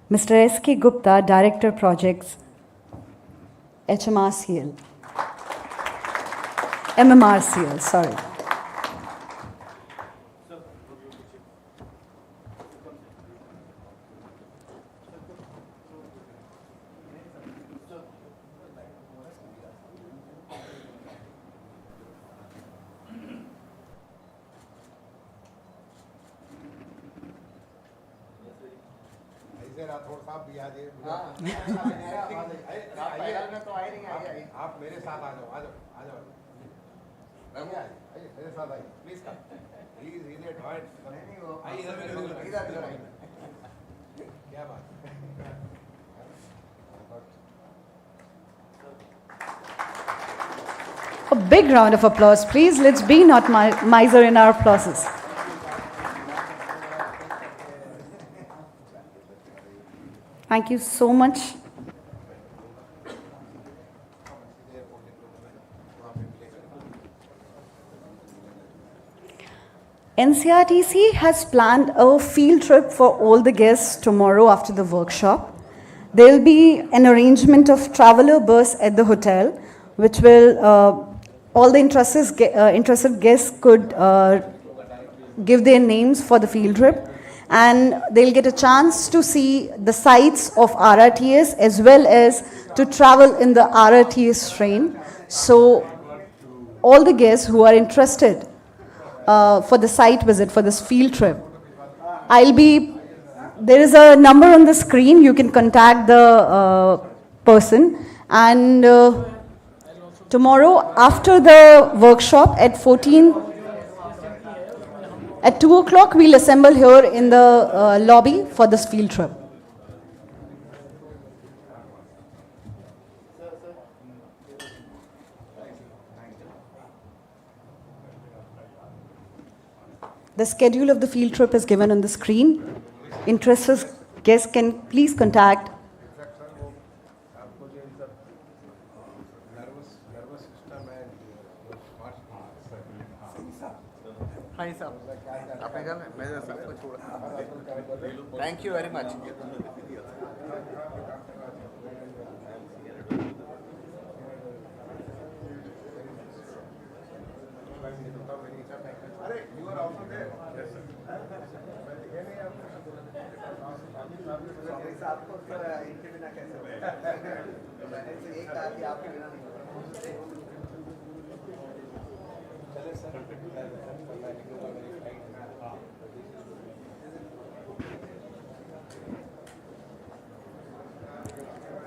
Speaker 2: Mr. S.K. Gupta, Director Projects, MMRCL, sorry.
Speaker 14: आप मेरे साथ आ जाओ, आ जाओ, आ जाओ। आइए, मेरे साथ आइए, प्लीज कम। प्लीज इधर ड्राइव। नहीं वो इधर आइए। क्या बात?
Speaker 2: A big round of applause, please. Let's be not miser in our applauses. Thank you so much. NCRTC has planned a field trip for all the guests tomorrow after the workshop. There will be an arrangement of traveler bus at the hotel, which will, all the interested guests could give their names for the field trip, and they'll get a chance to see the sites of RRTS as well as to travel in the RRTS train. So all the guests who are interested for the site visit, for this field trip, there is a number on the screen. You can contact the person, and tomorrow after the workshop at 2 o'clock, we'll assemble here in the lobby for this field trip. The schedule of the field trip is given on the screen. Interested guests can please contact
Speaker 17: Thank you very much.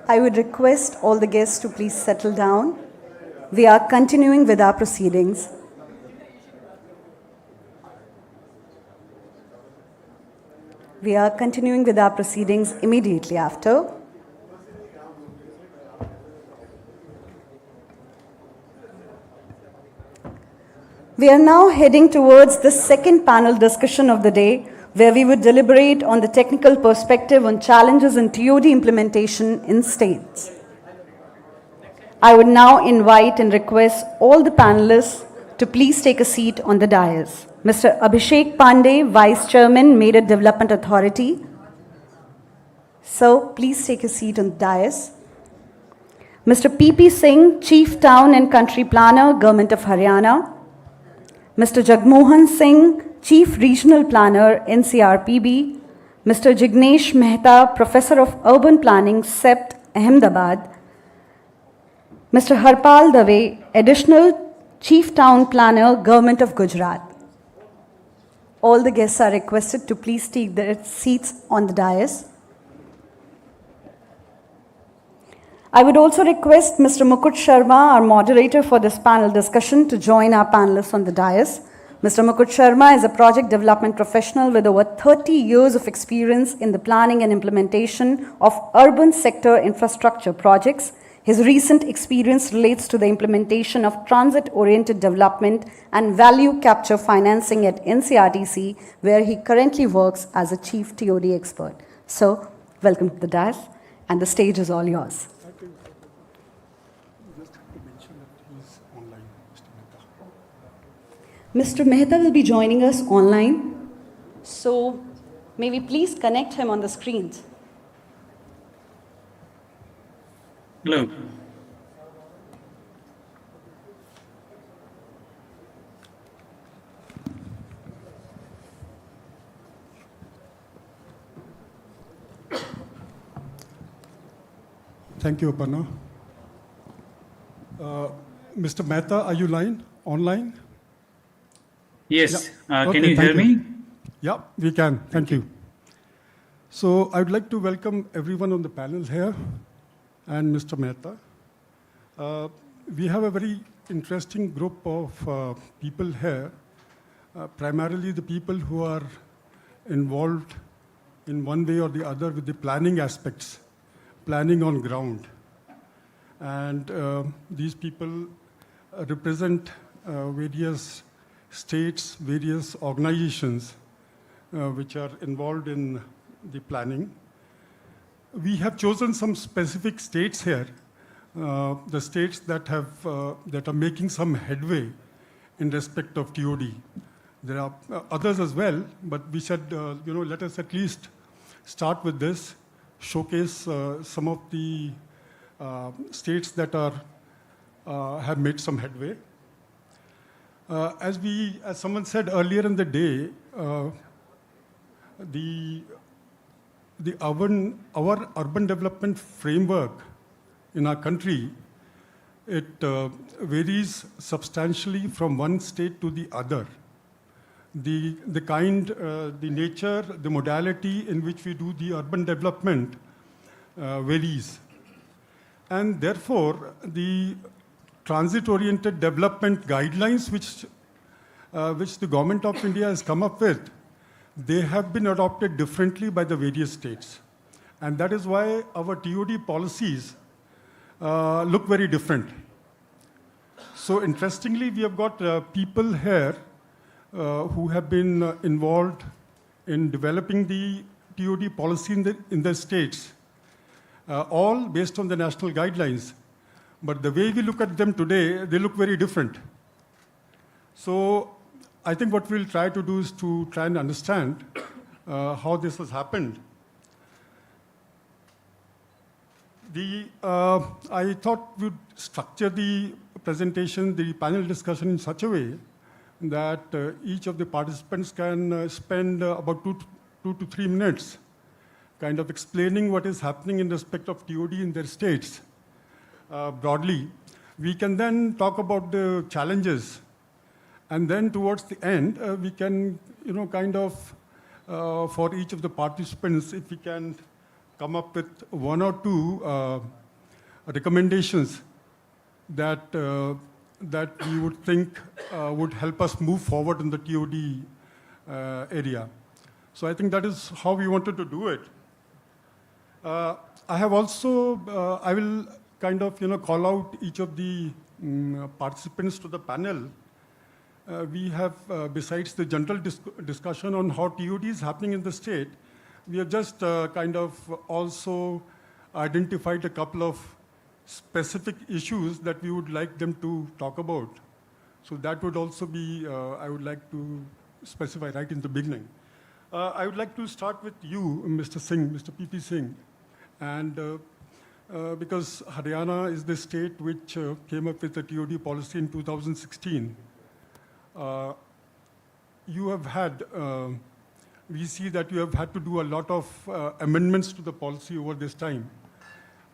Speaker 2: I would request all the guests to please settle down. We are continuing with our proceedings. We are continuing with our proceedings immediately after. We are now heading towards the second panel discussion of the day, where we would deliberate on the technical perspective on challenges in TOD implementation in states. I would now invite and request all the panelists to please take a seat on the dais. Mr. Abhishek Pandey, Vice Chairman, Meerut Development Authority. So, please take a seat on the dais. Mr. P.P. Singh, Chief Town and Country Planner, Government of Haryana. Mr. Jagmohan Singh, Chief Regional Planner, NCRPB. Mr. Jignesh Mehta, Professor of Urban Planning, CEPT, Ahmedabad. Mr. Harpal Dave, Additional Chief Town Planner, Government of Gujarat. All the guests are requested to please take their seats on the dais. I would also request Mr. Mukut Sharma, our moderator for this panel discussion, to join our panelists on the dais. Mr. Mukut Sharma is a project development professional with over 30 years of experience in the planning and implementation of urban sector infrastructure projects. His recent experience relates to the implementation of transit-oriented development and value capture financing at NCRTC, where he currently works as a chief TOD expert. So, welcome to the dais, and the stage is all yours. Mr. Mehta will be joining us online, so may we please connect him on the screens.
Speaker 19: Hello.
Speaker 21: Thank you, Aparna. Mr. Mehta, are you online?
Speaker 19: Yes.
Speaker 21: Yeah.
Speaker 19: Can you hear me?
Speaker 21: Yeah, we can. Thank you. So I would like to welcome everyone on the panel here and Mr. Mehta. We have a very interesting group of people here, primarily the people who are involved in one way or the other with the planning aspects, planning on ground. And these people represent various states, various organizations which are involved in the planning. We have chosen some specific states here, the states that are making some headway in respect of TOD. There are others as well, but we said, let us at least start with this showcase some of the states that have made some headway. As someone said earlier in the day, our urban development framework in our country, it varies substantially from one state to the other. The nature, the modality in which we do the urban development varies. And therefore, the transit-oriented development guidelines which the Government of India has come up with, they have been adopted differently by the various states. And that is why our TOD policies look very different. So interestingly, we have got people here who have been involved in developing the TOD policy in the states, all based on the national guidelines. But the way we look at them today, they look very different. So I think what we'll try to do is to try and understand how this has happened. I thought we'd structure the presentation, the panel discussion in such a way that each of the participants can spend about 2 to 3 minutes kind of explaining what is happening in respect of TOD in their states broadly. We can then talk about the challenges, and then towards the end, we can, for each of the participants, if we can come up with 1 or 2 recommendations that we would think would help us move forward in the TOD area. So I think that is how we wanted to do it. I will kind of call out each of the participants to the panel. We have, besides the general discussion on how TOD is happening in the state, we have just kind of also identified a couple of specific issues that we would like them to talk about. So that would also be, I would like to specify right in the beginning. I would like to start with you, Mr. Singh, Mr. P.P. Singh. And because Haryana is the state which came up with the TOD policy in 2016, you have had, we see that you have had to do a lot of amendments to the policy over this time.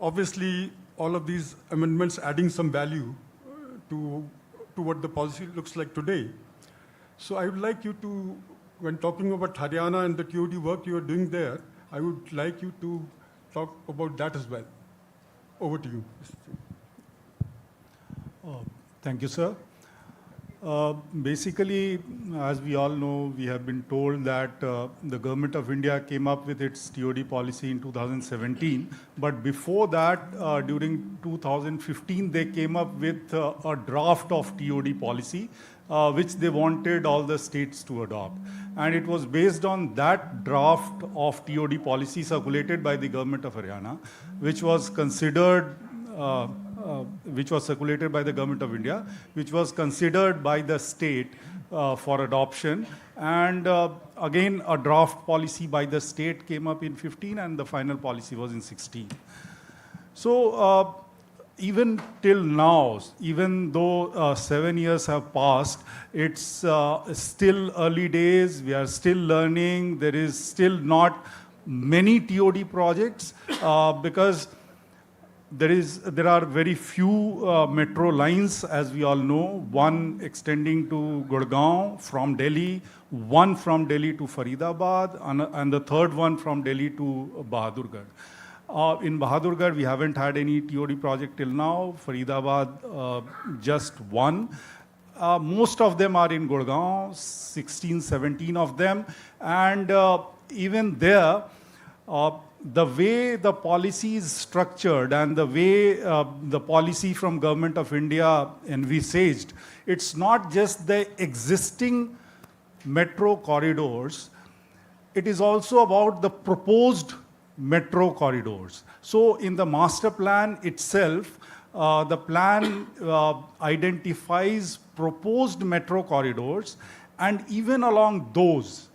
Speaker 21: Obviously, all of these amendments adding some value to what the policy looks like today. So I would like you to, when talking about Haryana and the TOD work you are doing there, I would like you to talk about that as well. Over to you, Mr. Singh.
Speaker 5: Thank you, sir. Basically, as we all know, we have been told that the Government of India came up with its TOD policy in 2017. But before that, during 2015, they came up with a draft of TOD policy, which they wanted all the states to adopt. And it was based on that draft of TOD policy circulated by the Government of Haryana, which was considered which was circulated by the Government of India, which was considered by the state for adoption. And again, a draft policy by the state came up in 15, and the final policy was in 16. So even till now, even though 7 years have passed, it's still early days. We are still learning. There is still not many TOD projects because there are very few metro lines, as we all know, one extending to Gurgaon from Delhi, one from Delhi to Faridabad, and the third one from Delhi to Bahadurgarh. In Bahadurgarh, we haven't had any TOD project till now. Faridabad, just one. Most of them are in Gurgaon, 16, 17 of them. And even there, the way the policy is structured and the way the policy from Government of India envisaged, it's not just the existing metro corridors, it is also about the proposed metro corridors. So in the master plan itself, the plan identifies proposed metro corridors, and even along those,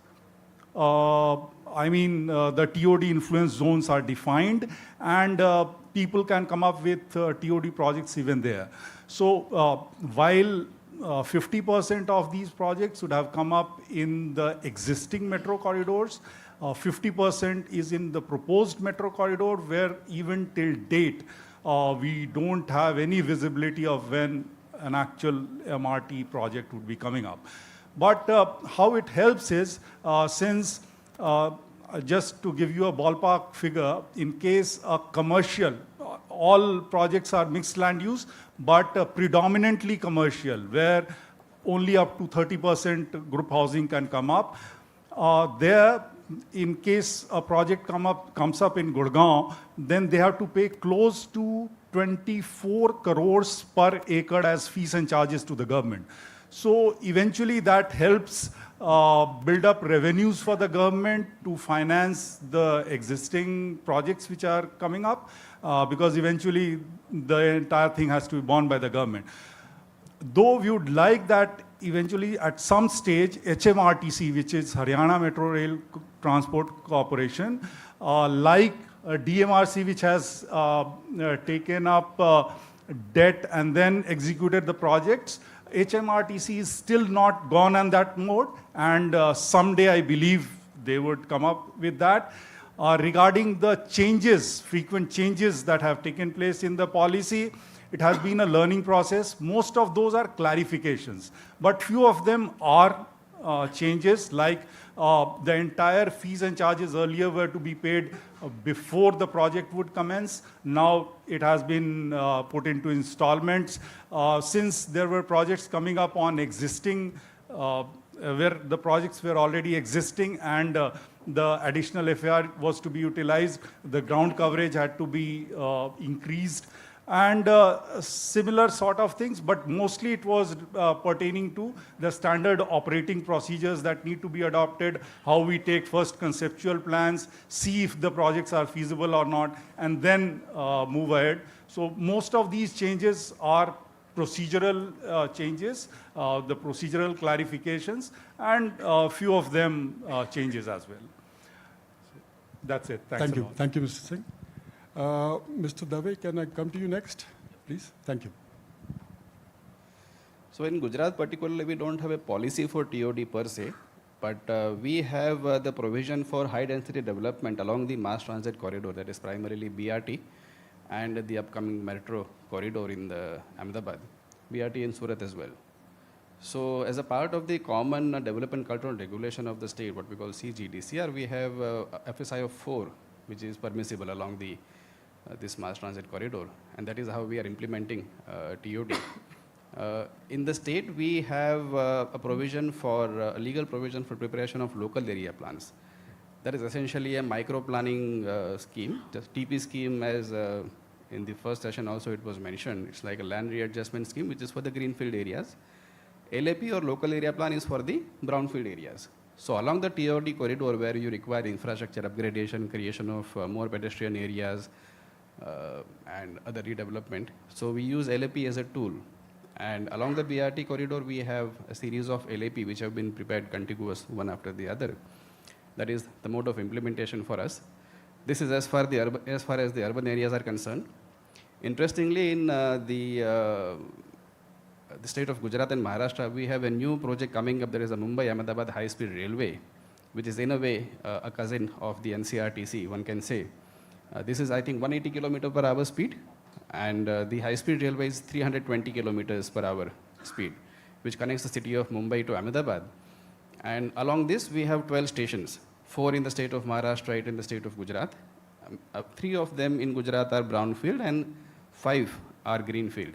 Speaker 5: I mean, the TOD influence zones are defined, and people can come up with TOD projects even there. So while 50% of these projects would have come up in the existing metro corridors, 50% is in the proposed metro corridor, where even till date, we don't have any visibility of when an actual MRT project would be coming up. But how it helps is, since just to give you a ballpark figure, in case a commercial, all projects are mixed land use, but predominantly commercial, where only up to 30% group housing can come up. There, in case a project comes up in Gurgaon, then they have to pay close to 24 crores per acre as fees and charges to the government. So eventually that helps build up revenues for the government to finance the existing projects which are coming up, because eventually the entire thing has to be borne by the government. Though we would like that eventually at some stage, HMRTC, which is Haryana Metro Rail Transport Corporation, like DMRC, which has taken up debt and then executed the projects, HMRTC is still not gone on that mode, and someday I believe they would come up with that. Regarding the changes, frequent changes that have taken place in the policy, it has been a learning process. Most of those are clarifications, but few of them are changes, like the entire fees and charges earlier were to be paid before the project would commence. Now it has been put into installments. Since there were projects coming up on existing, where the projects were already existing and the additional FAR was to be utilized, the ground coverage had to be increased, and similar sort of things, but mostly it was pertaining to the standard operating procedures that need to be adopted, how we take first conceptual plans, see if the projects are feasible or not, and then move ahead. So most of these changes are procedural changes, the procedural clarifications, and a few of them changes as well. So that's it. Thank you.
Speaker 21: Thank you, Mr. Singh. Mr. Dave, can I come to you next, please? Thank you.
Speaker 7: So in Gujarat particularly, we don't have a policy for TOD per se, but we have the provision for high density development along the mass transit corridor, that is primarily BRT, and the upcoming metro corridor in the Ahmedabad, BRT in Surat as well. So as a part of the common development cultural regulation of the state, what we call CGDCR, we have FSI of 4, which is permissible along the this mass transit corridor, and that is how we are implementing TOD. In the state, we have a provision for a legal provision for preparation of local area plans. That is essentially a micro planning scheme, just TP scheme, as in the first session also it was mentioned. It's like a land readjustment scheme, which is for the greenfield areas. LAP or local area plan is for the brownfield areas. So along the TOD corridor, where you require infrastructure upgradation, creation of more pedestrian areas, and other redevelopment, so we use LAP as a tool. And along the BRT corridor, we have a series of LAP which have been prepared contiguous one after the other. That is the mode of implementation for us. This is as far as the urban areas are concerned. Interestingly, in the state of Gujarat and Maharashtra, we have a new project coming up. There is a Mumbai-Ahmedabad high-speed railway, which is in a way a cousin of the NCRTC, one can say. This is, I think, 180 km/h speed, and the high-speed railway is 320 km/h speed, which connects the city of Mumbai to Ahmedabad. And along this, we have 12 stations, 4 in the state of Maharashtra, 8 in the state of Gujarat. 3 of them in Gujarat are brownfield, and 5 are greenfield.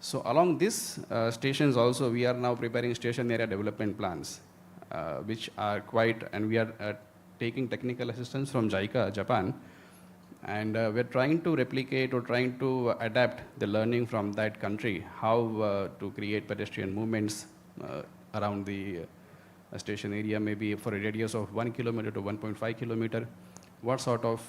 Speaker 7: So along these stations also, we are now preparing station area development plans, which are quite, and we are taking technical assistance from JICA, Japan, and we're trying to replicate or trying to adapt the learning from that country, how to create pedestrian movements around the station area, maybe for a radius of 1 kilometer to 1.5 kilometer. What sort of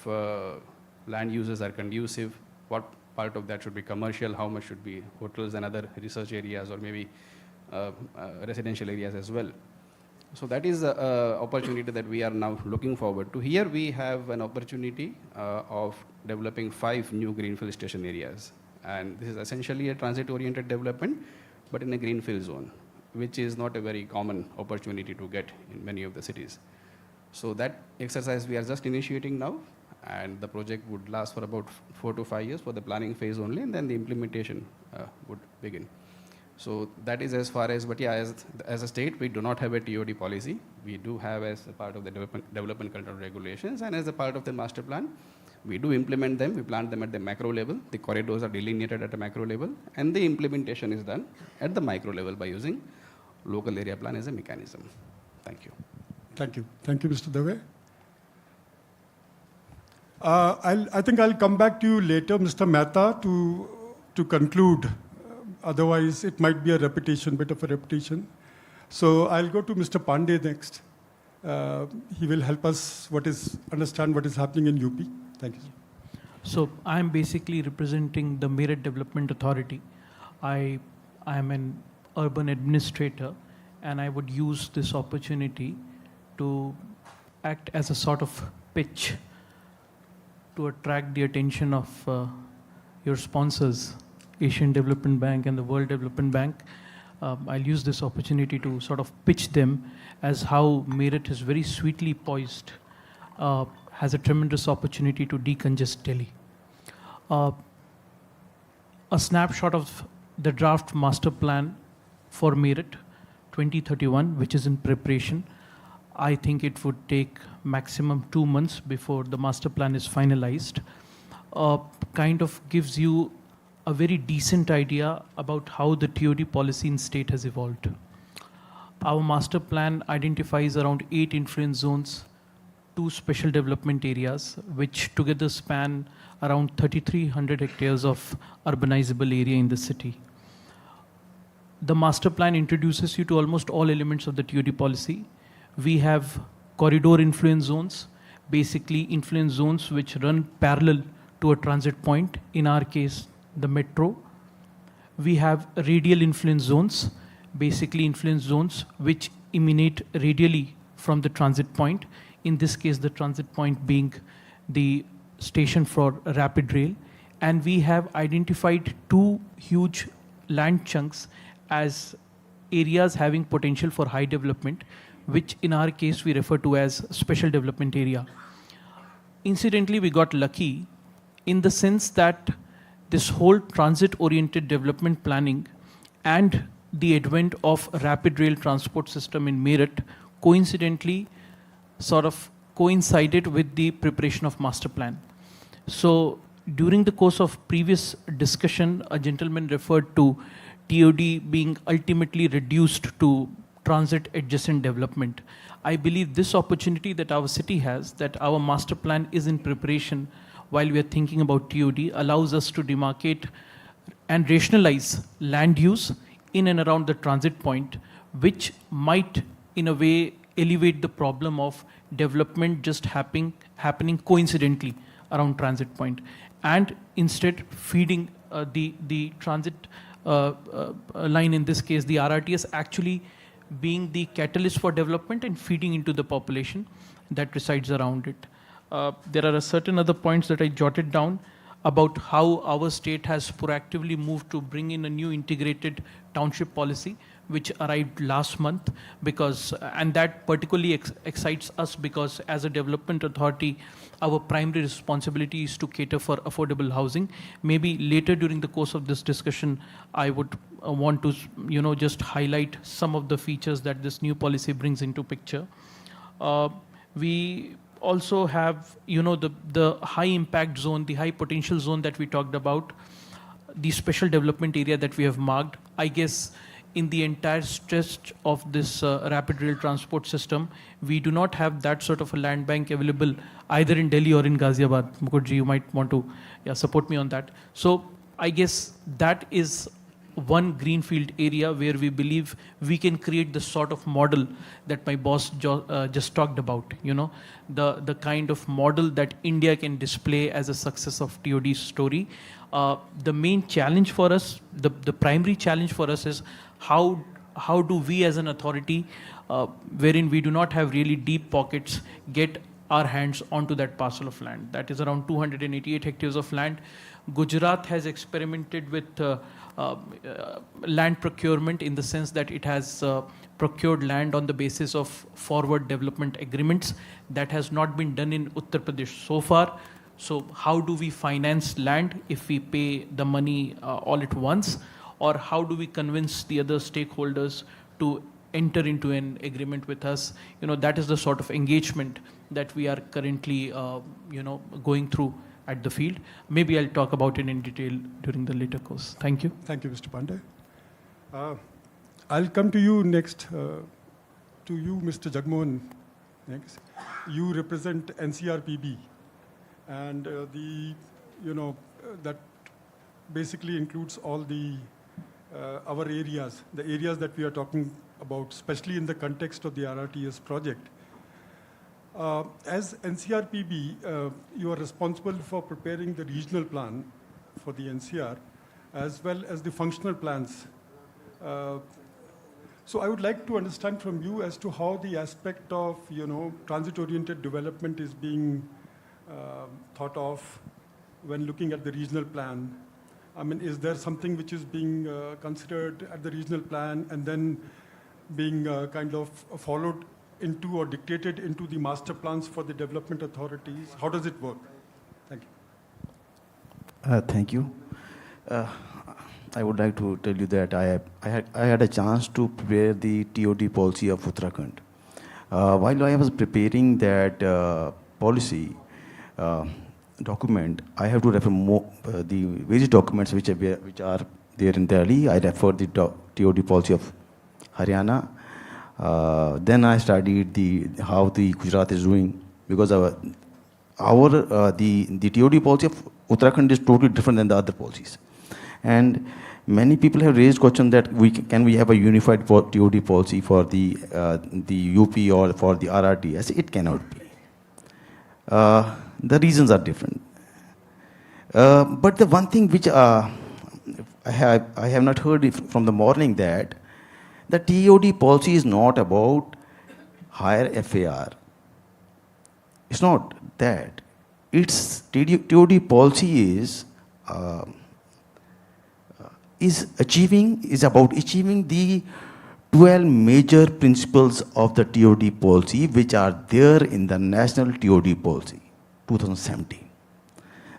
Speaker 7: land uses are conducive? What part of that should be commercial? How much should be hotels and other research areas, or maybe residential areas as well? So that is an opportunity that we are now looking forward to. Here we have an opportunity of developing 5 new greenfield station areas. And this is essentially a transit-oriented development, but in a greenfield zone, which is not a very common opportunity to get in many of the cities. So that exercise we are just initiating now, and the project would last for about 4 to 5 years for the planning phase only, and then the implementation would begin. So that is as far as, but yeah, as a state, we do not have a TOD policy. We do have as a part of the development control regulations, and as a part of the master plan, we do implement them. We plan them at the macro level. The corridors are delineated at a macro level, and the implementation is done at the micro level by using local area plan as a mechanism. Thank you.
Speaker 21: Thank you. Thank you, Mr. Dave. I think I'll come back to you later, Mr. Mehta, to conclude. Otherwise, it might be a repetition, bit of a repetition. So I'll go to Mr. Pandey next. He will help us understand what is happening in UP. Thank you.
Speaker 9: So I'm basically representing the Meerut Development Authority. I am an urban administrator, and I would use this opportunity to act as a sort of pitch to attract the attention of your sponsors, Asian Development Bank and the World Development Bank. I'll use this opportunity to sort of pitch them as how Meerut is very sweetly poised, has a tremendous opportunity to decongest Delhi. A snapshot of the draft master plan for Meerut 2031, which is in preparation. I think it would take maximum 2 months before the master plan is finalized. Kind of gives you a very decent idea about how the TOD policy in state has evolved. Our master plan identifies around 8 influence zones, 2 special development areas, which together span around 3,300 hectares of urbanizable area in the city. The master plan introduces you to almost all elements of the TOD policy. We have corridor influence zones, basically influence zones which run parallel to a transit point, in our case, the metro. We have radial influence zones, basically influence zones which emanate radially from the transit point, in this case the transit point being the station for rapid rail. And we have identified 2 huge land chunks as areas having potential for high development, which in our case we refer to as special development area. Incidentally, we got lucky in the sense that this whole transit-oriented development planning and the advent of rapid rail transport system in Meerut coincidentally sort of coincided with the preparation of master plan. So during the course of previous discussion, a gentleman referred to TOD being ultimately reduced to transit adjacent development. I believe this opportunity that our city has, that our master plan is in preparation while we are thinking about TOD, allows us to demarcate and rationalize land use in and around the transit point, which might in a way elevate the problem of development just happening coincidentally around transit point, and instead feeding the transit line, in this case the RRTS, actually being the catalyst for development and feeding into the population that resides around it. There are certain other points that I jotted down about how our state has proactively moved to bring in a new integrated township policy, which arrived last month, because, and that particularly excites us because as a development authority, our primary responsibility is to cater for affordable housing. Maybe later during the course of this discussion, I would want to, just highlight some of the features that this new policy brings into picture. We also have, the high impact zone, the high potential zone that we talked about, the special development area that we have marked. I guess in the entire stretch of this rapid rail transport system, we do not have that sort of a land bank available either in Delhi or in Ghaziabad. Mukherjee, you might want to support me on that. So I guess that is one greenfield area where we believe we can create the sort of model that my boss just talked about, the kind of model that India can display as a success of TOD story. The main challenge for us, the primary challenge for us is how how do we as an authority, wherein we do not have really deep pockets, get our hands onto that parcel of land? That is around 288 hectares of land. Gujarat has experimented with land procurement in the sense that it has procured land on the basis of forward development agreements. That has not been done in Uttar Pradesh so far. So how do we finance land if we pay the money all at once? Or how do we convince the other stakeholders to enter into an agreement with us? That is the sort of engagement that we are currently, going through at the field. Maybe I'll talk about it in detail during the later course. Thank you.
Speaker 21: Thank you, Mr. Pandey. I'll come to you next. To you, Mr. Jagmohan, next. You represent NCRPB, and that basically includes all the our areas, the areas that we are talking about, especially in the context of the RRTS project. As NCRPB, you are responsible for preparing the regional plan for the NCR, as well as the functional plans. So I would like to understand from you as to how the aspect of, transit-oriented development is being thought of when looking at the regional plan. I mean, is there something which is being considered at the regional plan and then being kind of followed into or dictated into the master plans for the development authorities? How does it work? Thank you.
Speaker 11: Thank you. I would like to tell you that I had a chance to prepare the TOD policy of Uttarakhand. While I was preparing that policy document, I have to refer the various documents which are there in Delhi. I referred the TOD policy of Haryana. Then I studied how the Gujarat is doing, because the TOD policy of Uttarakhand is totally different than the other policies. And many people have raised question that can we have a unified TOD policy for the UP or for the RRTS? It cannot be. The reasons are different. But the one thing which I have not heard from the morning, that the TOD policy is not about higher FAR. It's not that. Its TOD policy is about achieving the 12 major principles of the TOD policy, which are there in the National TOD Policy 2017.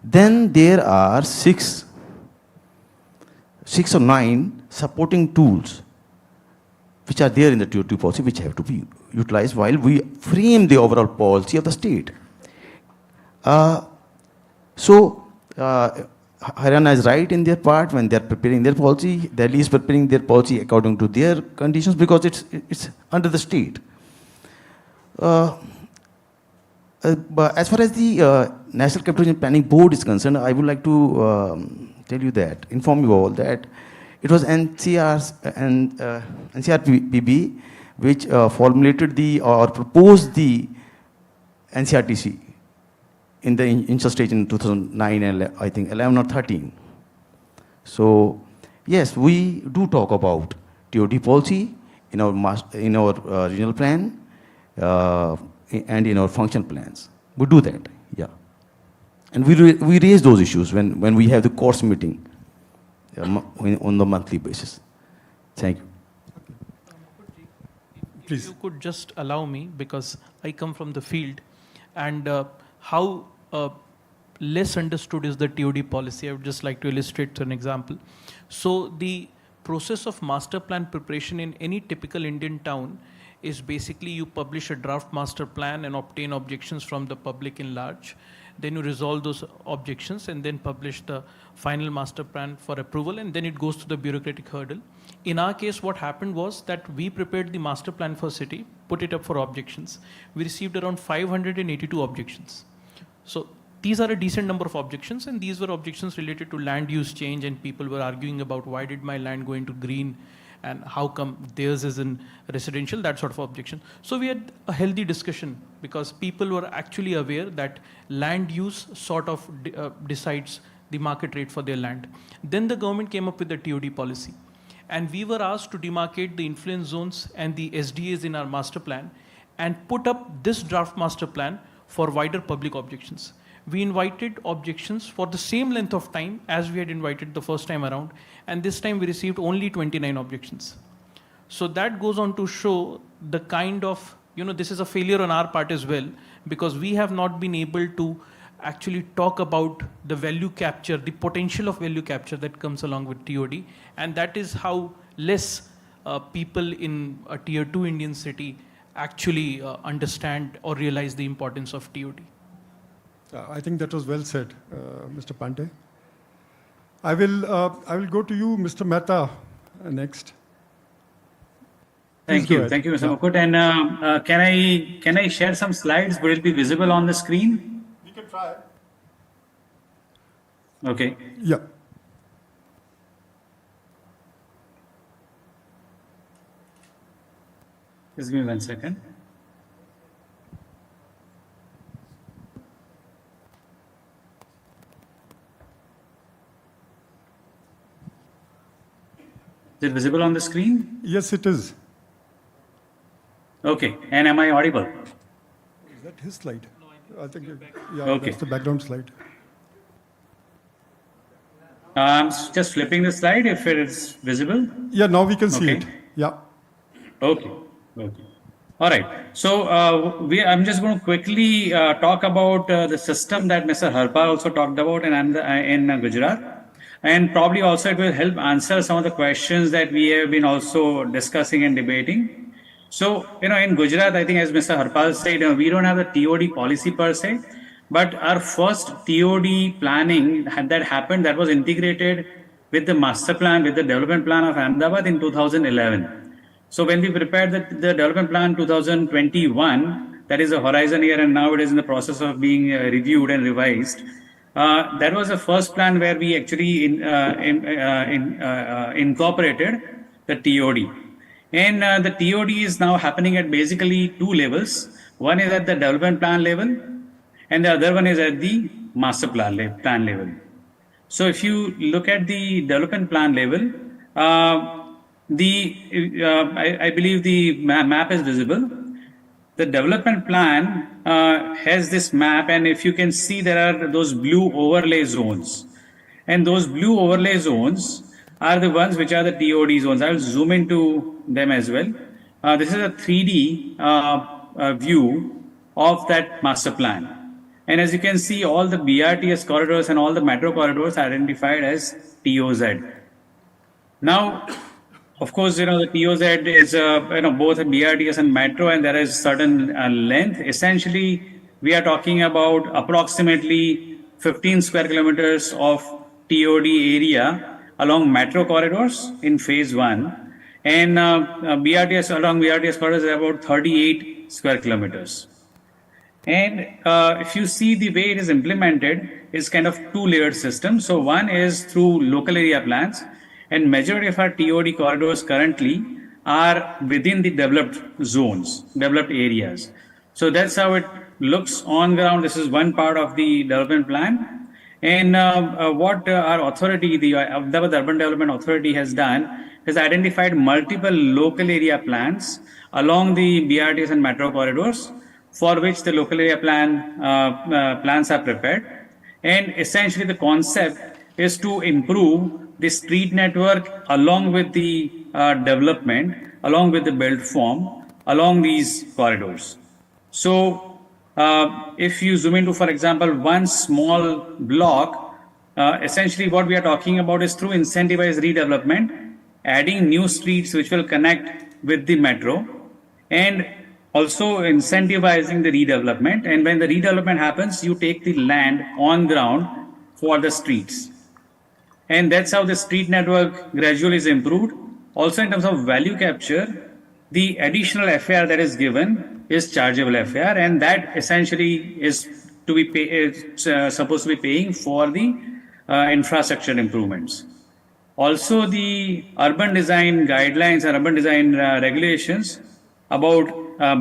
Speaker 11: Then there are six or nine supporting tools which are there in the TOD policy, which have to be utilized while we frame the overall policy of the state. Haryana is right in their part when they are preparing their policy. Delhi is preparing their policy according to their conditions, because it's under the state. But as far as the National Capital Region Planning Board is concerned, I would like to inform you all that it was NCRPB which formulated or proposed the NCRTC in the initial stage in 2009 and I think 11 or 13. So yes, we do talk about TOD policy in our regional plan and in our functional plans. We do that, yeah. And we raise those issues when we have the course meeting on the monthly basis. Thank you.
Speaker 9: Please. If you could just allow me, because I come from the field, and how less understood is the TOD policy. I would just like to illustrate an example. So the process of master plan preparation in any typical Indian town is basically you publish a draft master plan and obtain objections from the public in large. Then you resolve those objections and then publish the final master plan for approval, and then it goes to the bureaucratic hurdle. In our case, what happened was that we prepared the master plan for city, put it up for objections. We received around 582 objections. So these are a decent number of objections, and these were objections related to land use change, and people were arguing about why did my land go into green and how come theirs is in residential, that sort of objection. So we had a healthy discussion because people were actually aware that land use sort of decides the market rate for their land. Then the government came up with the TOD policy. And we were asked to demarcate the influence zones and the SDAs in our master plan and put up this draft master plan for wider public objections. We invited objections for the same length of time as we had invited the first time around, and this time we received only 29 objections. So that goes on to show the kind of, this is a failure on our part as well, because we have not been able to actually talk about the value capture, the potential of value capture that comes along with TOD, and that is how less people in a tier 2 Indian city actually understand or realize the importance of TOD.
Speaker 21: I think that was well said, Mr. Pandey. I will go to you, Mr. Mehta, next.
Speaker 19: Thank you, Mr. Mukut. And can I share some slides? Will it be visible on the screen?
Speaker 21: We can try.
Speaker 19: Okay.
Speaker 21: Yeah.
Speaker 19: Just give me 1 second. Is it visible on the screen?
Speaker 21: Yes, it is.
Speaker 19: Okay. And am I audible?
Speaker 21: Is that his slide? I think,
Speaker 19: Okay.
Speaker 21: that's the background slide.
Speaker 19: I'm just flipping the slide if it is visible.
Speaker 21: Yeah, now we can see
Speaker 19: Okay.
Speaker 21: it. Yeah.
Speaker 19: Okay. Okay. All right. So I'm just going to quickly talk about the system that Mr. Harpal also talked about in Gujarat. And probably also it will help answer some of the questions that we have been also discussing and debating. So, in Gujarat, I think as Mr. Harpal said, we don't have the TOD policy per se, but our first TOD planning that happened, that was integrated with the master plan, with the development plan of Ahmedabad in 2011. So when we prepared the development plan 2021, that is a horizon year, and now it is in the process of being reviewed and revised. That was the first plan where we actually incorporated the TOD. And the TOD is now happening at basically 2 levels. One is at the development plan level, and the other one is at the master plan level. So if you look at the development plan level, I believe the map is visible. The development plan has this map, and if you can see, there are those blue overlay zones. And those blue overlay zones are the ones which are the TOD zones. I will zoom into them as well. This is a 3D view of that master plan. And as you can see, all the BRTS corridors and all the metro corridors are identified as TOZ. Now, of course, the TOZ is both a BRTS and metro, and there is certain length. Essentially, we are talking about approximately 15 square kilometers of TOD area along metro corridors in phase 1, and along BRTS corridors is about 38 square kilometers. And if you see the way it is implemented, it's kind of 2-layered system. So one is through local area plans, and majority of our TOD corridors currently are within the developed zones, developed areas. So that's how it looks on ground. This is one part of the development plan. And what our authority, the Ahmedabad Urban Development Authority, has done is identified multiple local area plans along the BRTS and metro corridors, for which the local area plans are prepared. And essentially the concept is to improve the street network along with the development, along with the built form, along these corridors. So if you zoom into, for example, one small block, essentially what we are talking about is through incentivized redevelopment, adding new streets which will connect with the metro, and also incentivizing the redevelopment. And when the redevelopment happens, you take the land on ground for the streets. And that's how the street network gradually is improved. Also in terms of value capture, the additional FAR that is given is chargeable FAR, and that essentially is to be supposed to be paying for the infrastructure improvements. Also, the urban design guidelines and urban design regulations about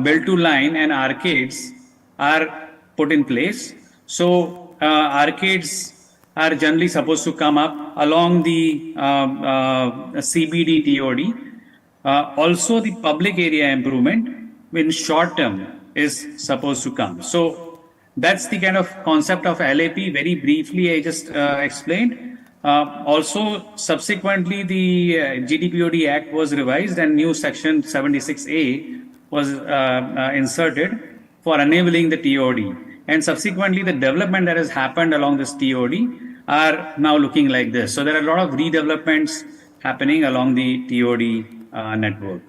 Speaker 19: build to line and arcades are put in place. So arcades are generally supposed to come up along the CBD TOD. Also, the public area improvement in short term is supposed to come. So that's the kind of concept of LAP. Very briefly, I just explained. Also, subsequently, the GDPOD Act was revised and new section 76A was inserted for enabling the TOD. And subsequently, the development that has happened along this TOD are now looking like this. So there are a lot of redevelopments happening along the TOD network.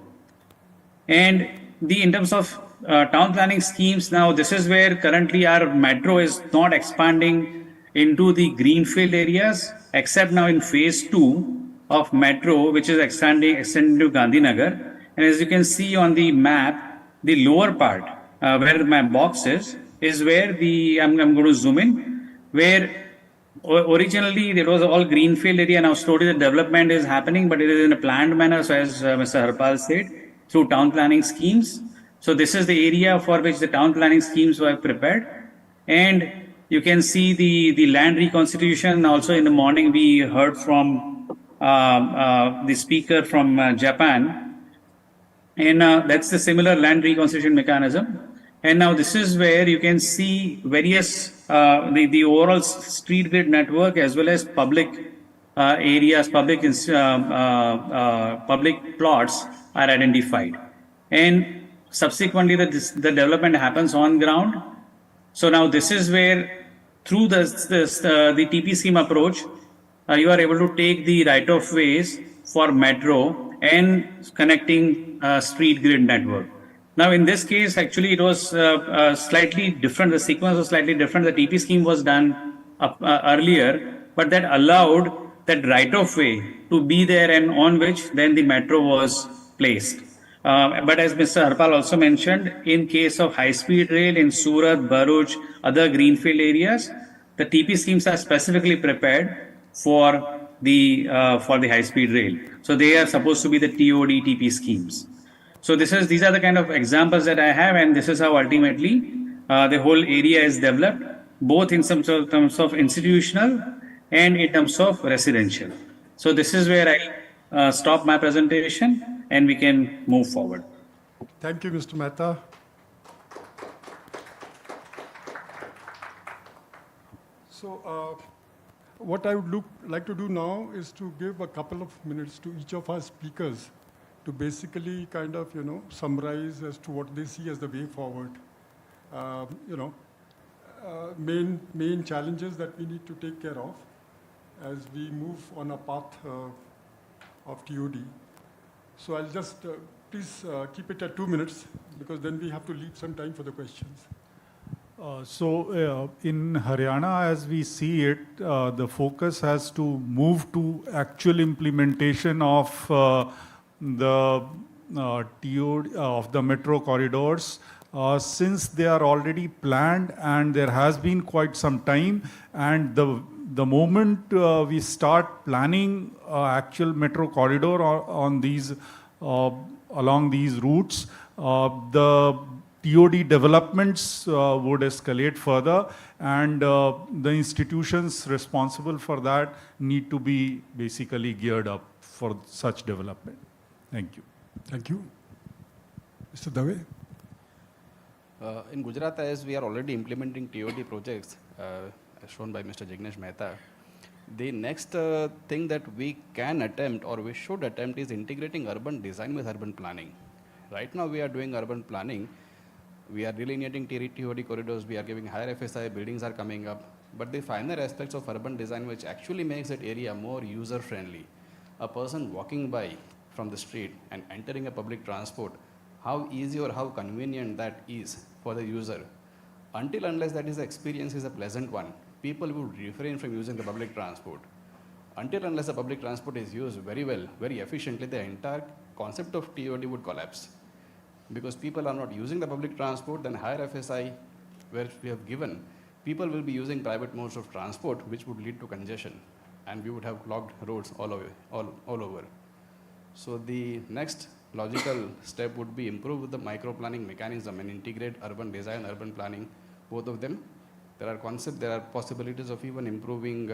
Speaker 19: And in terms of town planning schemes, now this is where currently our metro is not expanding into the greenfield areas, except now in phase 2 of metro, which is extending to Gandhinagar. And as you can see on the map, the lower part, where my box is where I'm going to zoom in, where originally there was all greenfield area. Now slowly the development is happening, but it is in a planned manner, so as Mr. Harpal said, through town planning schemes. So this is the area for which the town planning schemes were prepared. And you can see the land reconstitution. Also in the morning we heard from the speaker from Japan. And that's the similar land reconstitution mechanism. And now this is where you can see various, the overall street grid network as well as public areas, public plots are identified. And subsequently the development happens on ground. So now this is where through the TP scheme approach, you are able to take the right of ways for metro and connecting street grid network. Now, in this case, actually, it was slightly different. The sequence was slightly different. The TP scheme was done earlier, but that allowed that right of way to be there and on which then the metro was placed. But as Mr. Harpal also mentioned, in case of high-speed rail in Surat, Bharuch, other greenfield areas, the TP schemes are specifically prepared for the high-speed rail. So they are supposed to be the TOD TP schemes. So these are the kind of examples that I have, and this is how ultimately the whole area is developed, both in some terms of institutional and in terms of residential. So this is where I stop my presentation and we can move forward.
Speaker 21: Thank you, Mr. Mehta. So what I would like to do now is to give a couple of minutes to each of our speakers to basically kind of, summarize as to what they see as the way forward. Main challenges that we need to take care of as we move on a path of TOD. So I'll just, please keep it at 2 minutes, because then we have to leave some time for the questions.
Speaker 5: In Haryana, as we see it, the focus has to move to actual implementation of the TOD of the metro corridors, since they are already planned and there has been quite some time, and the moment we start planning actual metro corridor on these along these routes, the TOD developments would escalate further, and the institutions responsible for that need to be basically geared up for such development. Thank you.
Speaker 21: Thank you. Mr. Dave?
Speaker 7: In Gujarat, as we are already implementing TOD projects, as shown by Mr. Jignesh Mehta, the next thing that we can attempt or we should attempt is integrating urban design with urban planning. Right now we are doing urban planning, we are delineating TOD corridors, we are giving higher FSI, buildings are coming up, but the finer aspects of urban design which actually makes that area more user friendly. A person walking by from the street and entering a public transport, how easy or how convenient that is for the user. Until unless that is the experience is a pleasant one, people would refrain from using the public transport. Until unless the public transport is used very well, very efficiently, the entire concept of TOD would collapse. Because people are not using the public transport, then higher FSI, where we have given, people will be using private modes of transport, which would lead to congestion, and we would have clogged roads all over. So the next logical step would be improve the micro planning mechanism and integrate urban design, urban planning, both of them there are concepts, there are possibilities of even improving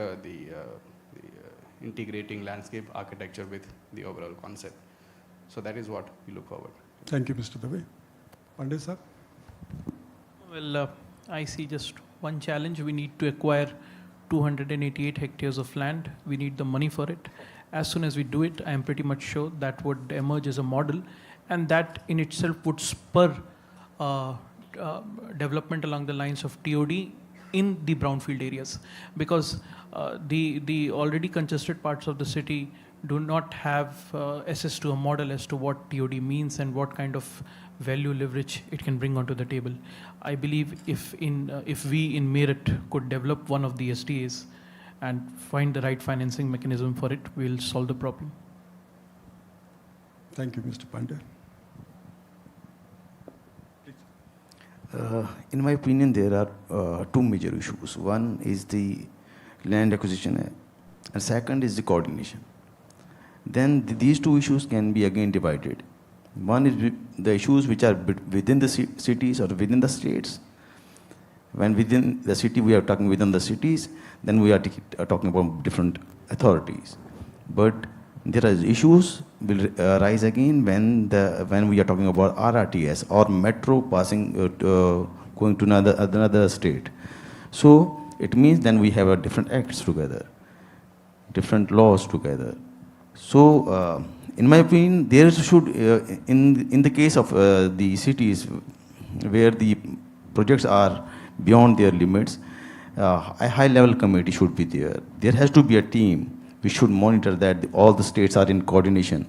Speaker 7: integrating landscape architecture with the overall concept. So that is what we look forward.
Speaker 21: Thank you, Mr. Dave. Pandey sir?
Speaker 9: Well, I see just one challenge. We need to acquire 288 hectares of land. We need the money for it. As soon as we do it, I am pretty much sure that would emerge as a model, and that in itself would spur development along the lines of TOD in the brownfield areas, because the already congested parts of the city do not have access to a model as to what TOD means and what kind of value leverage it can bring onto the table. I believe if we in Meerut could develop one of the SDAs and find the right financing mechanism for it, we'll solve the problem.
Speaker 21: Thank you, Mr. Pandey.
Speaker 11: In my opinion, there are two major issues. One is the land acquisition, and second is the coordination. Then these two issues can be again divided. One is the issues which are within the cities or within the states. When within the city, we are talking within the cities, then we are talking about different authorities. But there are issues will arise again when we are talking about RRTS or metro passing going to another state. So it means then we have a different acts together, different laws together. So in my opinion, there should in the case of the cities where the projects are beyond their limits, a high-level committee should be there. There has to be a team. We should monitor that all the states are in coordination.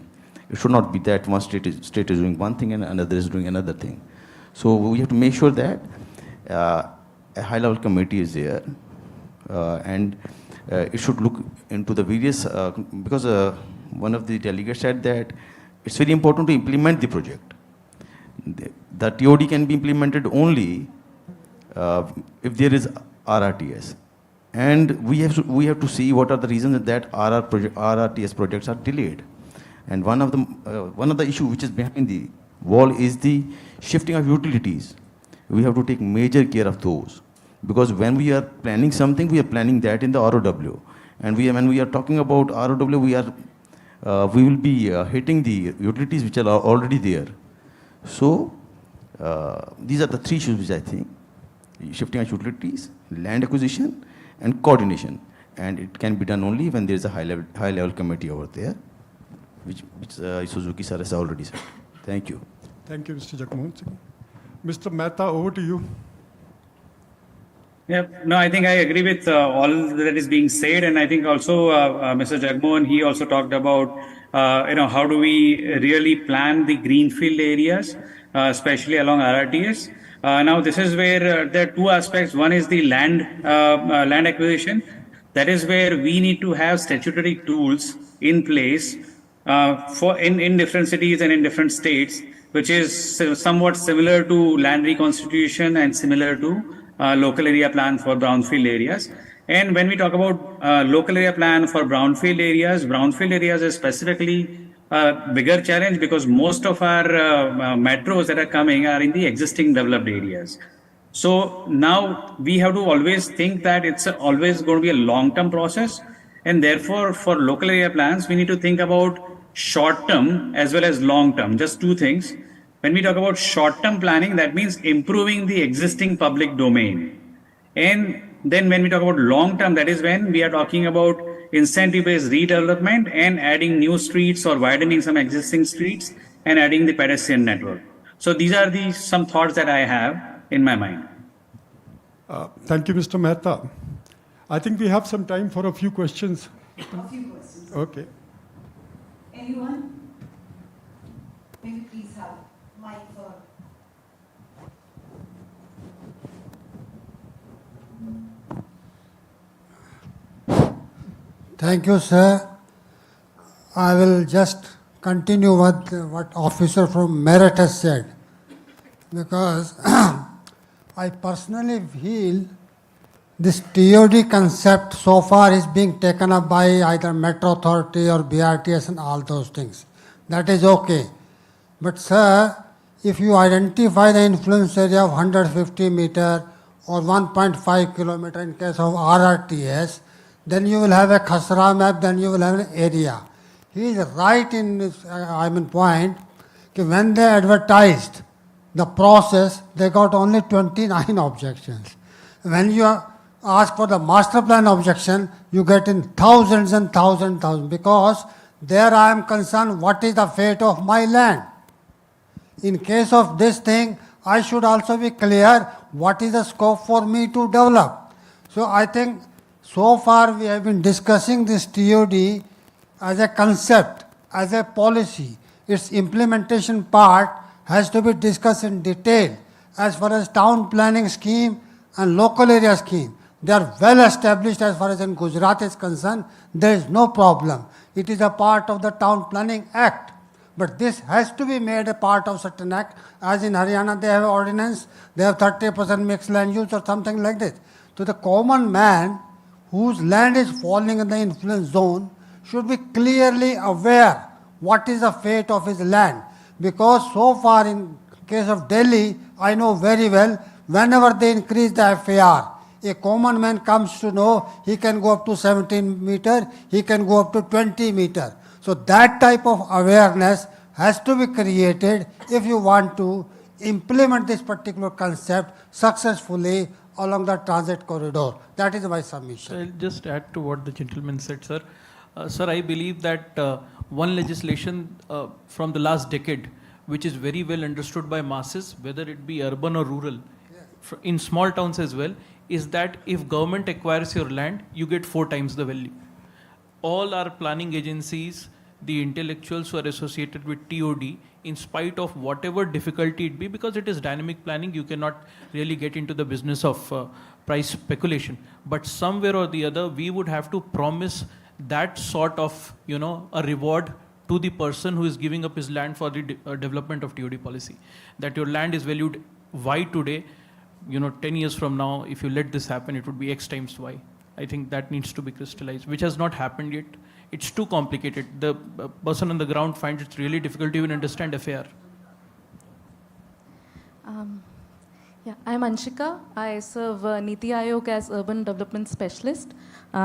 Speaker 11: It should not be that one state is doing one thing and another is doing another thing. So we have to make sure that a high-level committee is there, and it should look into the various, because one of the delegates said that it's very important to implement the project. The TOD can be implemented only if there is RRTS. And we have to see what are the reasons that RRTS projects are delayed. And one of the issue which is behind the wall is the shifting of utilities. We have to take major care of those, because when we are planning something, we are planning that in the ROW. And when we are talking about ROW, we will be hitting the utilities which are already there. So these are the three issues which I think: shifting of utilities, land acquisition, and coordination. And it can be done only when there is a high-level committee over there, which Suzuki sir has already said. Thank you.
Speaker 21: Thank you, Mr. Jagmohan Singh. Mr. Mehta, over to you.
Speaker 19: Yeah, no, I think I agree with all that is being said, and I think also Mr. Jagmohan, he also talked about how do we really plan the greenfield areas, especially along RRTS. Now, this is where there are two aspects. One is the land acquisition. That is where we need to have statutory tools in place in different cities and in different states, which is somewhat similar to land reconstitution and similar to local area plan for brownfield areas. And when we talk about local area plan for brownfield areas is specifically a bigger challenge, because most of our metros that are coming are in the existing developed areas. So now we have to always think that it's always going to be a long-term process, and therefore for local area plans, we need to think about short-term as well as long-term. Just two things. When we talk about short-term planning, that means improving the existing public domain. And then when we talk about long-term, that is when we are talking about incentive-based redevelopment and adding new streets or widening some existing streets and adding the pedestrian network. So these are some thoughts that I have in my mind.
Speaker 21: Thank you, Mr. Mehta. I think we have some time for a few questions.
Speaker 18: A few questions.
Speaker 21: Okay.
Speaker 18: Anyone? Maybe please have mic for.
Speaker 8: Thank you, sir. I will just continue what officer from Meerut has said, because I personally feel this TOD concept so far is being taken up by either Metro Authority or BRTS and all those things. That is okay. But sir, if you identify the influence area of 150 meter or 1.5 kilometer in case of RRTS, then you will have a Khasra map, then you will have an area. He is right in his point, that when they advertised the process, they got only 29 objections. When you ask for the master plan objection, you get in thousands and thousands, because there I am concerned what is the fate of my land. In case of this thing, I should also be clear what is the scope for me to develop. So I think so far we have been discussing this TOD as a concept, as a policy. Its implementation part has to be discussed in detail. As far as town planning scheme and local area scheme, they are well established as far as in Gujarat is concerned. There is no problem. It is a part of the Town Planning Act. But this has to be made a part of certain act. As in Haryana, they have ordinance, they have 30% mixed land use or something like this. So the common man whose land is falling in the influence zone should be clearly aware what is the fate of his land. Because so far in case of Delhi, I know very well, whenever they increase the FAR, a common man comes to know he can go up to 17 meter, he can go up to 20 meter. So that type of awareness has to be created if you want to implement this particular concept successfully along the transit corridor. That is my submission.
Speaker 9: I'll just add to what the gentleman said, sir. Sir, I believe that one legislation from the last decade, which is very well understood by masses, whether it be urban or rural, in small towns as well, is that if government acquires your land, you get 4 times the value. All our planning agencies, the intellectuals who are associated with TOD, in spite of whatever difficulty it be, because it is dynamic planning, you cannot really get into the business of price speculation. But somewhere or the other, we would have to promise that sort of, a reward to the person who is giving up his land for the development of TOD policy. That your land is valued Y today, 10 years from now, if you let this happen, it would be X times Y. I think that needs to be crystallized, which has not happened yet. It's too complicated. The person on the ground finds it really difficult to even understand FAR.
Speaker 10: Yeah, I'm Anshika. I serve Niti Aayog as Urban Development Specialist.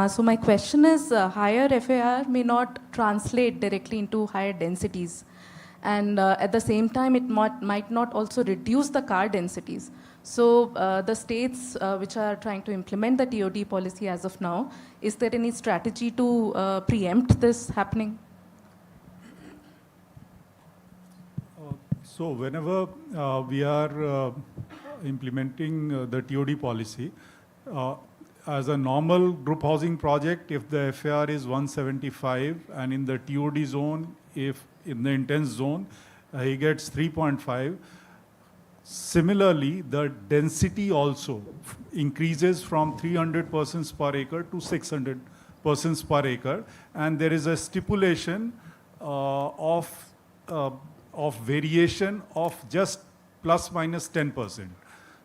Speaker 10: So my question is, higher FAR may not translate directly into higher densities. And at the same time, it might not also reduce the car densities. So the states which are trying to implement the TOD policy as of now, is there any strategy to preempt this happening?
Speaker 5: So whenever we are implementing the TOD policy, as a normal group housing project, if the FAR is 175 and in the TOD zone, if in the intense zone, he gets 3.5. Similarly, the density also increases from 300 persons per acre to 600 persons per acre, and there is a stipulation of variation of just plus minus 10%.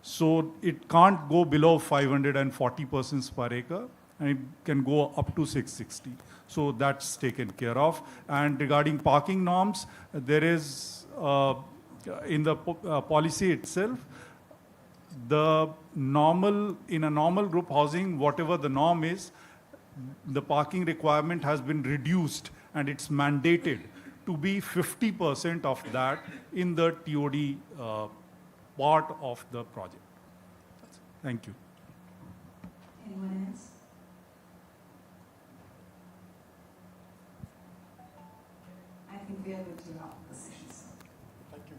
Speaker 5: So it can't go below 540 persons per acre, and it can go up to 660. So that's taken care of. And regarding parking norms, there is in the policy itself, the normal, in a normal group housing, whatever the norm is, the parking requirement has been reduced, and it's mandated to be 50% of that in the TOD part of the project. Thank you.
Speaker 18: Anyone else? I think we are good to wrap up the session, sir.
Speaker 21: Thank you.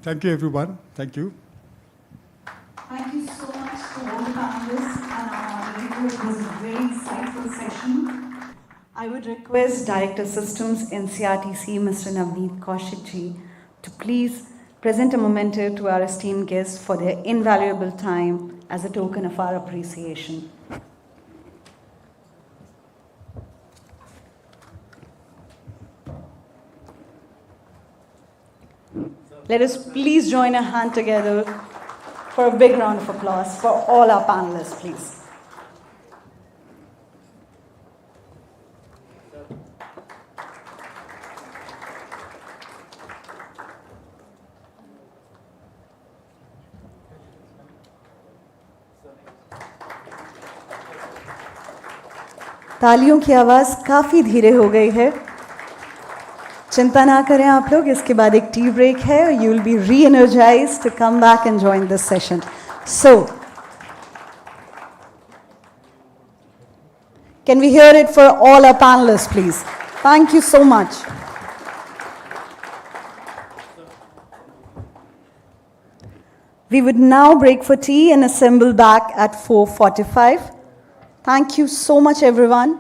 Speaker 21: Thank you, everyone. Thank you.
Speaker 18: Thank you so much to all the panelists and our moderator. It was a very insightful session.
Speaker 2: I would request Director Systems, NCRTC, Mr. Navneet Kaushikji, to please present a memento to our esteemed guests for their invaluable time as a token of our appreciation. Let us please join a hand together for a big round of applause for all our panelists, please. तालियों की आवाज़ काफ़ी धीरे हो गई है. चिंता ना करें आप लोग, इसके बाद एक टी ब्रेक है. You will be re-energized to come back and join this session. So, can we hear it for all our panelists, please? Thank you so much. We would now break for tea and assemble back at 4:45. Thank you so much, everyone.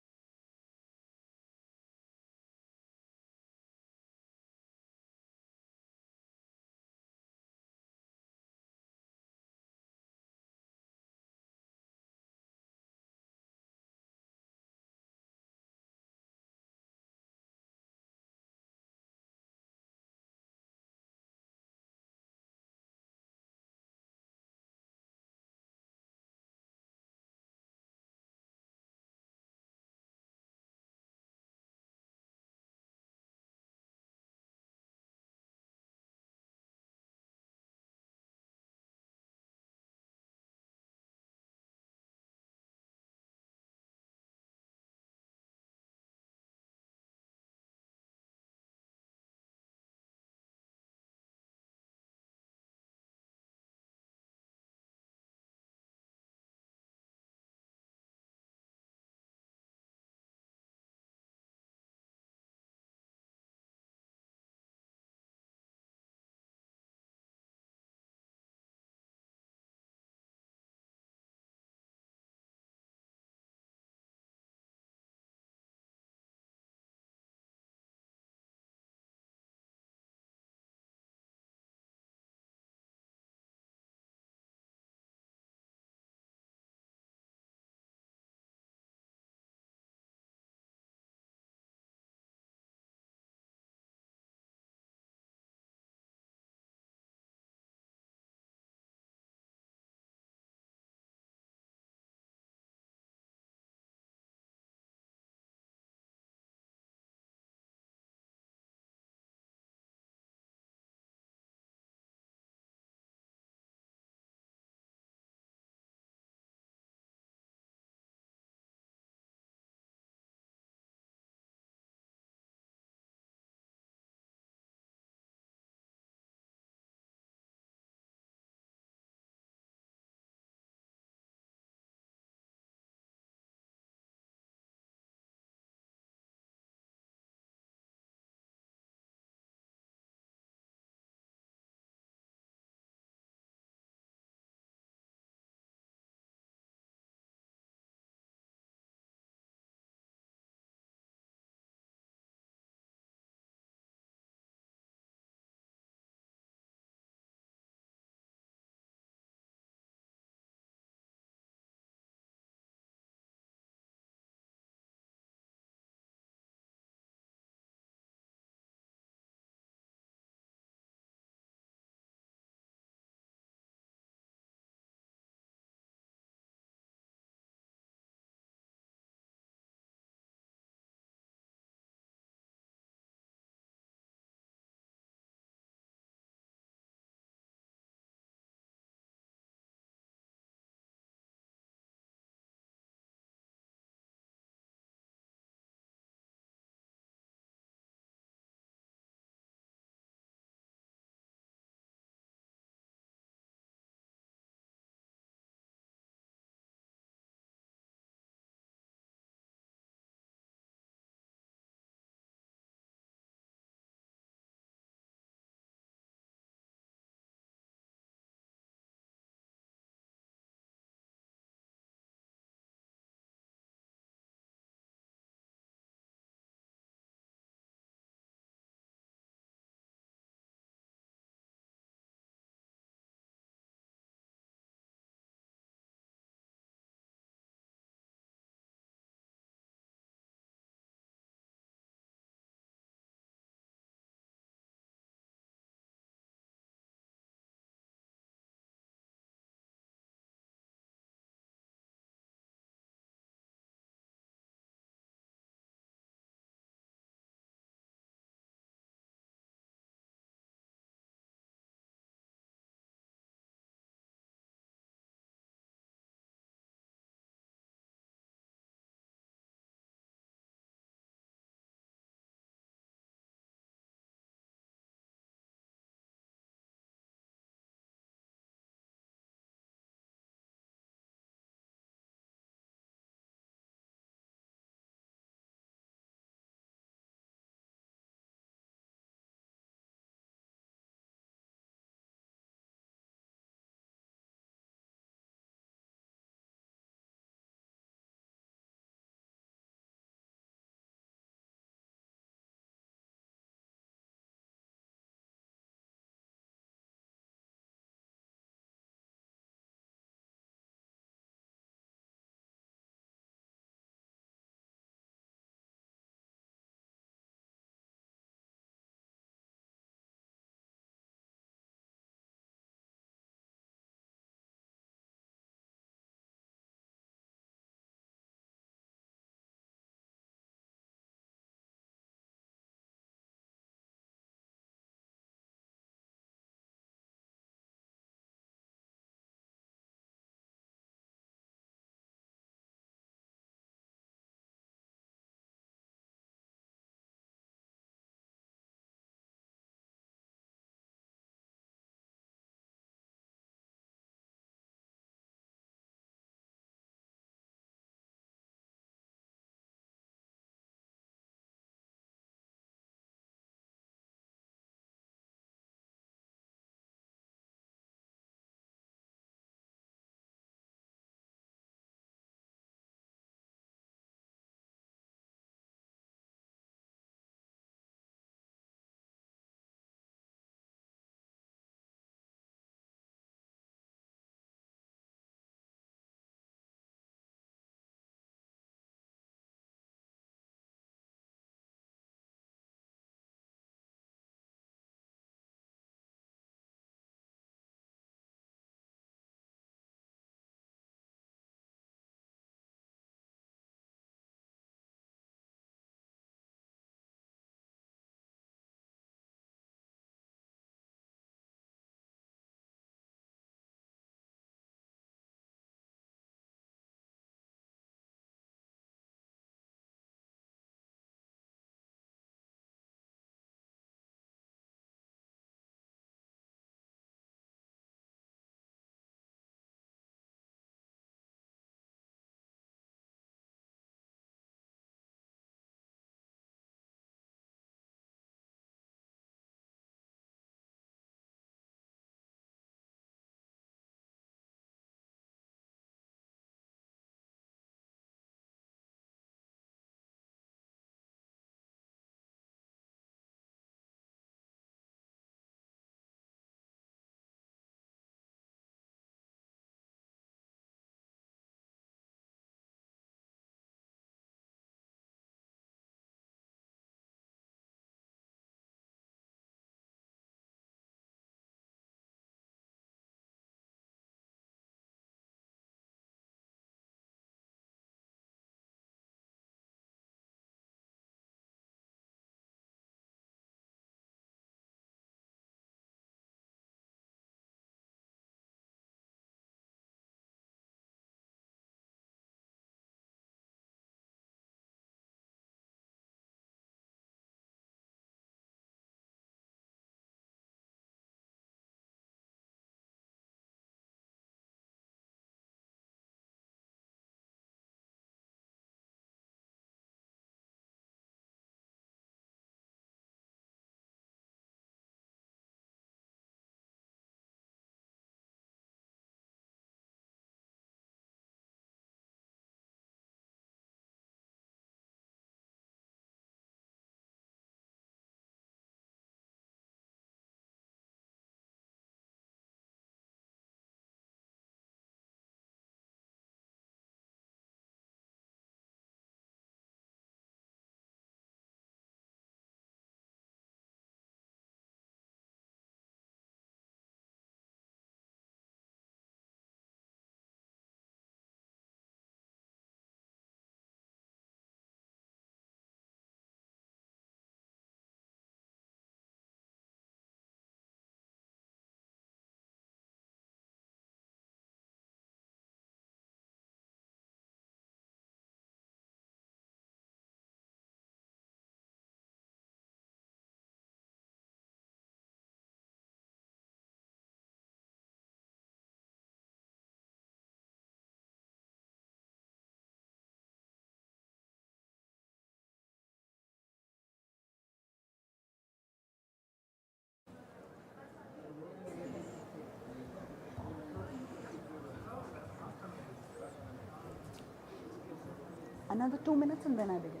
Speaker 2: Another 2 minutes and then I begin.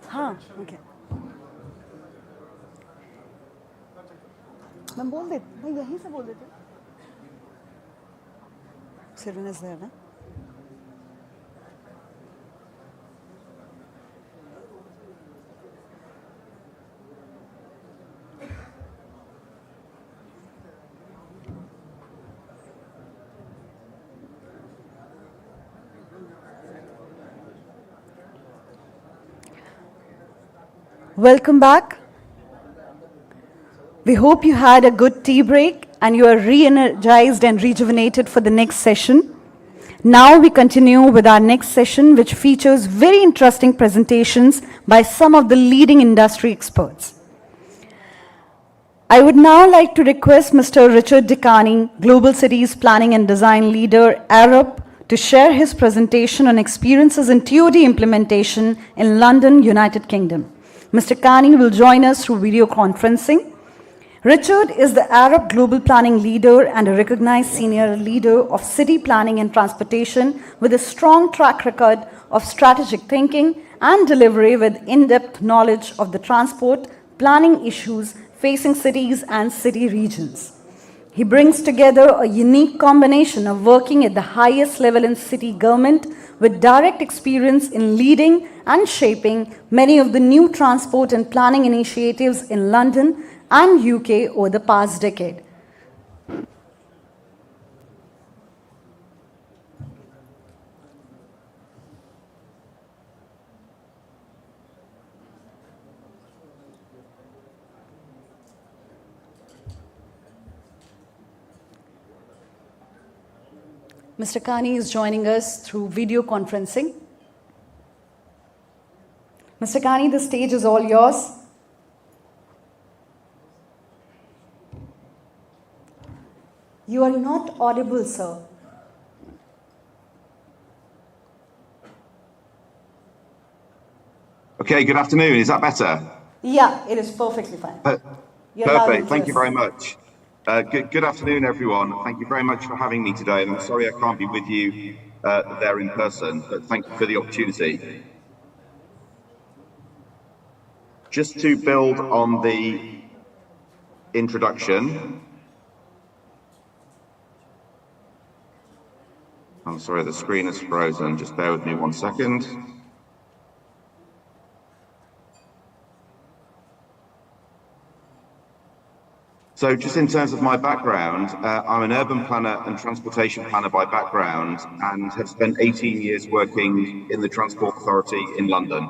Speaker 2: हाँ, okay. मैं यहीं से बोल देती हूँ. Siren is there, ना? Welcome back. We hope you had a good tea break and you are re-energized and rejuvenated for the next session. Now we continue with our next session, which features very interesting presentations by some of the leading industry experts. I would now like to request Mr. Richard Dicani, Global Cities Planning and Design Leader, Arab, to share his presentation on experiences in TOD implementation in London, United Kingdom. Mr. Kani will join us through video conferencing. Richard is the Arab Global Planning Leader and a recognized senior leader of city planning and transportation with a strong track record of strategic thinking and delivery with in-depth knowledge of the transport planning issues facing cities and city regions. He brings together a unique combination of working at the highest level in city government with direct experience in leading and shaping many of the new transport and planning initiatives in London and UK over the past decade. Mr. Kani is joining us through video conferencing. Mr. Kani, the stage is all yours. You are not audible, sir.
Speaker 6: Okay, good afternoon. Is that better?
Speaker 2: Yeah, it is perfectly fine.
Speaker 6: Perfect. Thank you very much. Good afternoon, everyone. Thank you very much for having me today. And I'm sorry I can't be with you there in person, but thank you for the opportunity. Just to build on the introduction. I'm sorry, the screen is frozen. Just bear with me 1 second. So just in terms of my background, I'm an urban planner and transportation planner by background and have spent 18 years working in the Transport Authority in London,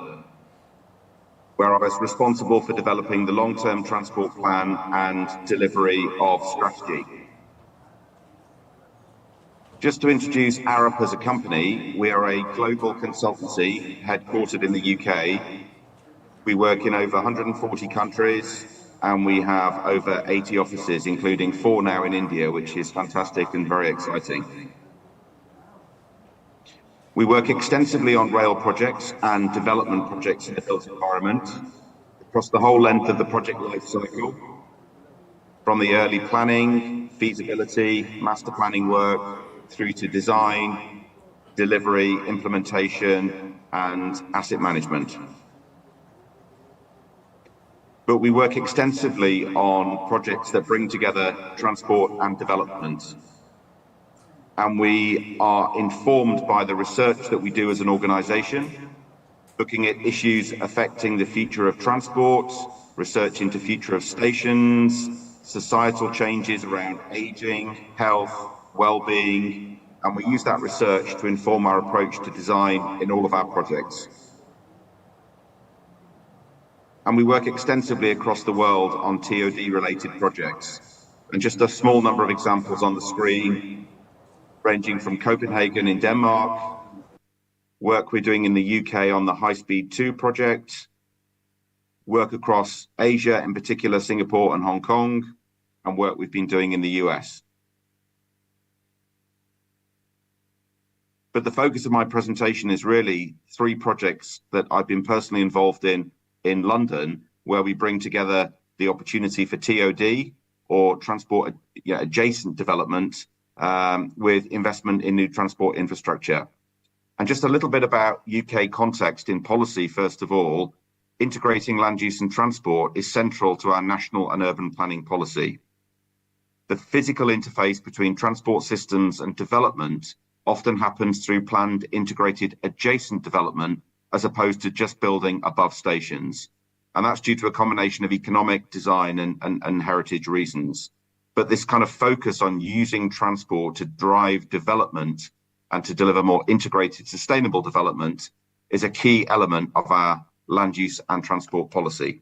Speaker 6: where I was responsible for developing the long-term transport plan and delivery of strategy. Just to introduce Arup as a company, we are a global consultancy headquartered in the UK. We work in over 140 countries and we have over 80 offices, including 4 now in India, which is fantastic and very exciting. We work extensively on rail projects and development projects in the built environment across the whole length of the project life cycle, from the early planning, feasibility, master planning work, through to design, delivery, implementation, and asset management. But we work extensively on projects that bring together transport and development. And we are informed by the research that we do as an organization, looking at issues affecting the future of transport, research into future of stations, societal changes around aging, health, well-being, and we use that research to inform our approach to design in all of our projects. And we work extensively across the world on TOD-related projects. And just a small number of examples on the screen, ranging from Copenhagen in Denmark, work we're doing in the UK on the High Speed 2 project, work across Asia, in particular Singapore and Hong Kong, and work we've been doing in the US. But the focus of my presentation is really 3 projects that I've been personally involved in London, where we bring together the opportunity for TOD or transport adjacent development with investment in new transport infrastructure. And just a little bit about UK context in policy, first of all, integrating land use and transport is central to our national and urban planning policy. The physical interface between transport systems and development often happens through planned integrated adjacent development as opposed to just building above stations. And that's due to a combination of economic, design and heritage reasons. But this kind of focus on using transport to drive development and to deliver more integrated, sustainable development is a key element of our land use and transport policy.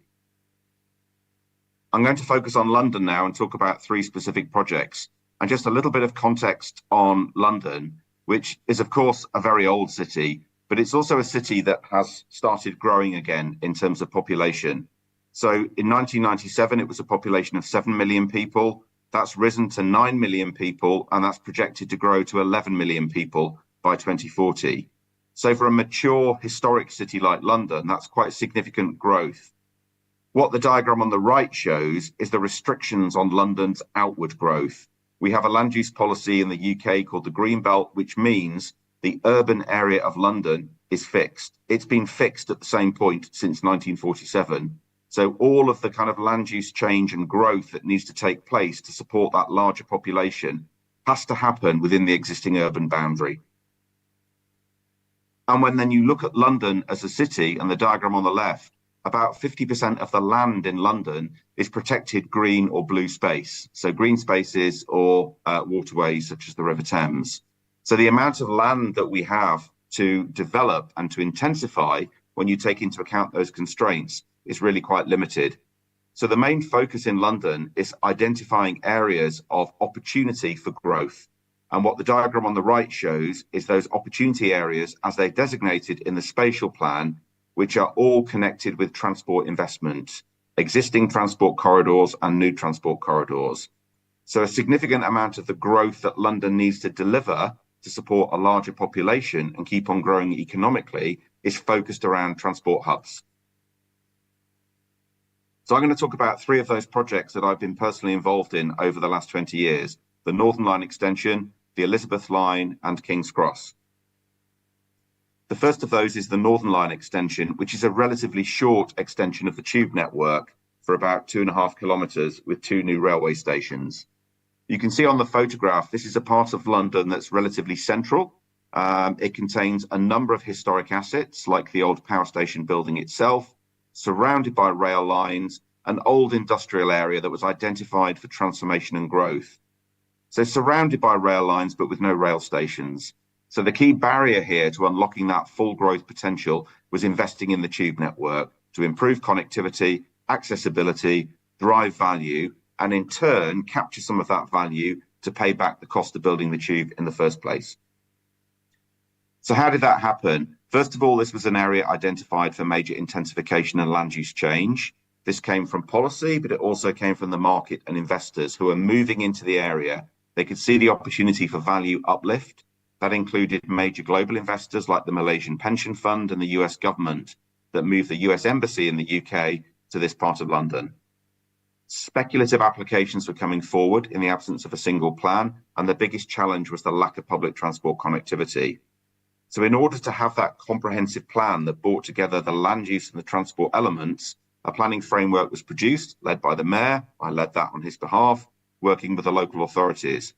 Speaker 6: I'm going to focus on London now and talk about 3 specific projects. And just a little bit of context on London, which is of course a very old city, but it's also a city that has started growing again in terms of population. So in 1997, it was a population of 7 million people. That's risen to 9 million people, and that's projected to grow to 11 million people by 2040. So for a mature historic city like London, that's quite significant growth. What the diagram on the right shows is the restrictions on London's outward growth. We have a land use policy in the UK called the Green Belt, which means the urban area of London is fixed. It's been fixed at the same point since 1947. So all of the kind of land use change and growth that needs to take place to support that larger population has to happen within the existing urban boundary. And when then you look at London as a city, and the diagram on the left, about 50% of the land in London is protected green or blue space. So green spaces or waterways such as the River Thames. So the amount of land that we have to develop and to intensify when you take into account those constraints is really quite limited. So the main focus in London is identifying areas of opportunity for growth. And what the diagram on the right shows is those opportunity areas as they're designated in the spatial plan, which are all connected with transport investment, existing transport corridors and new transport corridors. So a significant amount of the growth that London needs to deliver to support a larger population and keep on growing economically is focused around transport hubs. So I'm going to talk about 3 of those projects that I've been personally involved in over the last 20 years, the Northern Line extension, the Elizabeth Line and King's Cross. The first of those is the Northern Line extension, which is a relatively short extension of the tube network for about 2.5 kilometres with 2 new railway stations. You can see on the photograph, this is a part of London that's relatively central. It contains a number of historic assets like the old power station building itself, surrounded by rail lines, an old industrial area that was identified for transformation and growth. So surrounded by rail lines, but with no rail stations. So the key barrier here to unlocking that full growth potential was investing in the tube network to improve connectivity, accessibility, drive value, and in turn capture some of that value to pay back the cost of building the tube in the first place. So how did that happen? First of all, this was an area identified for major intensification and land use change. This came from policy, but it also came from the market and investors who are moving into the area. They could see the opportunity for value uplift. That included major global investors like the Malaysian Pension Fund and the US government that moved the US Embassy in the UK to this part of London. Speculative applications were coming forward in the absence of a single plan, and the biggest challenge was the lack of public transport connectivity. So in order to have that comprehensive plan that brought together the land use and the transport elements, a planning framework was produced, led by the Mayor. I led that on his behalf, working with the local authorities.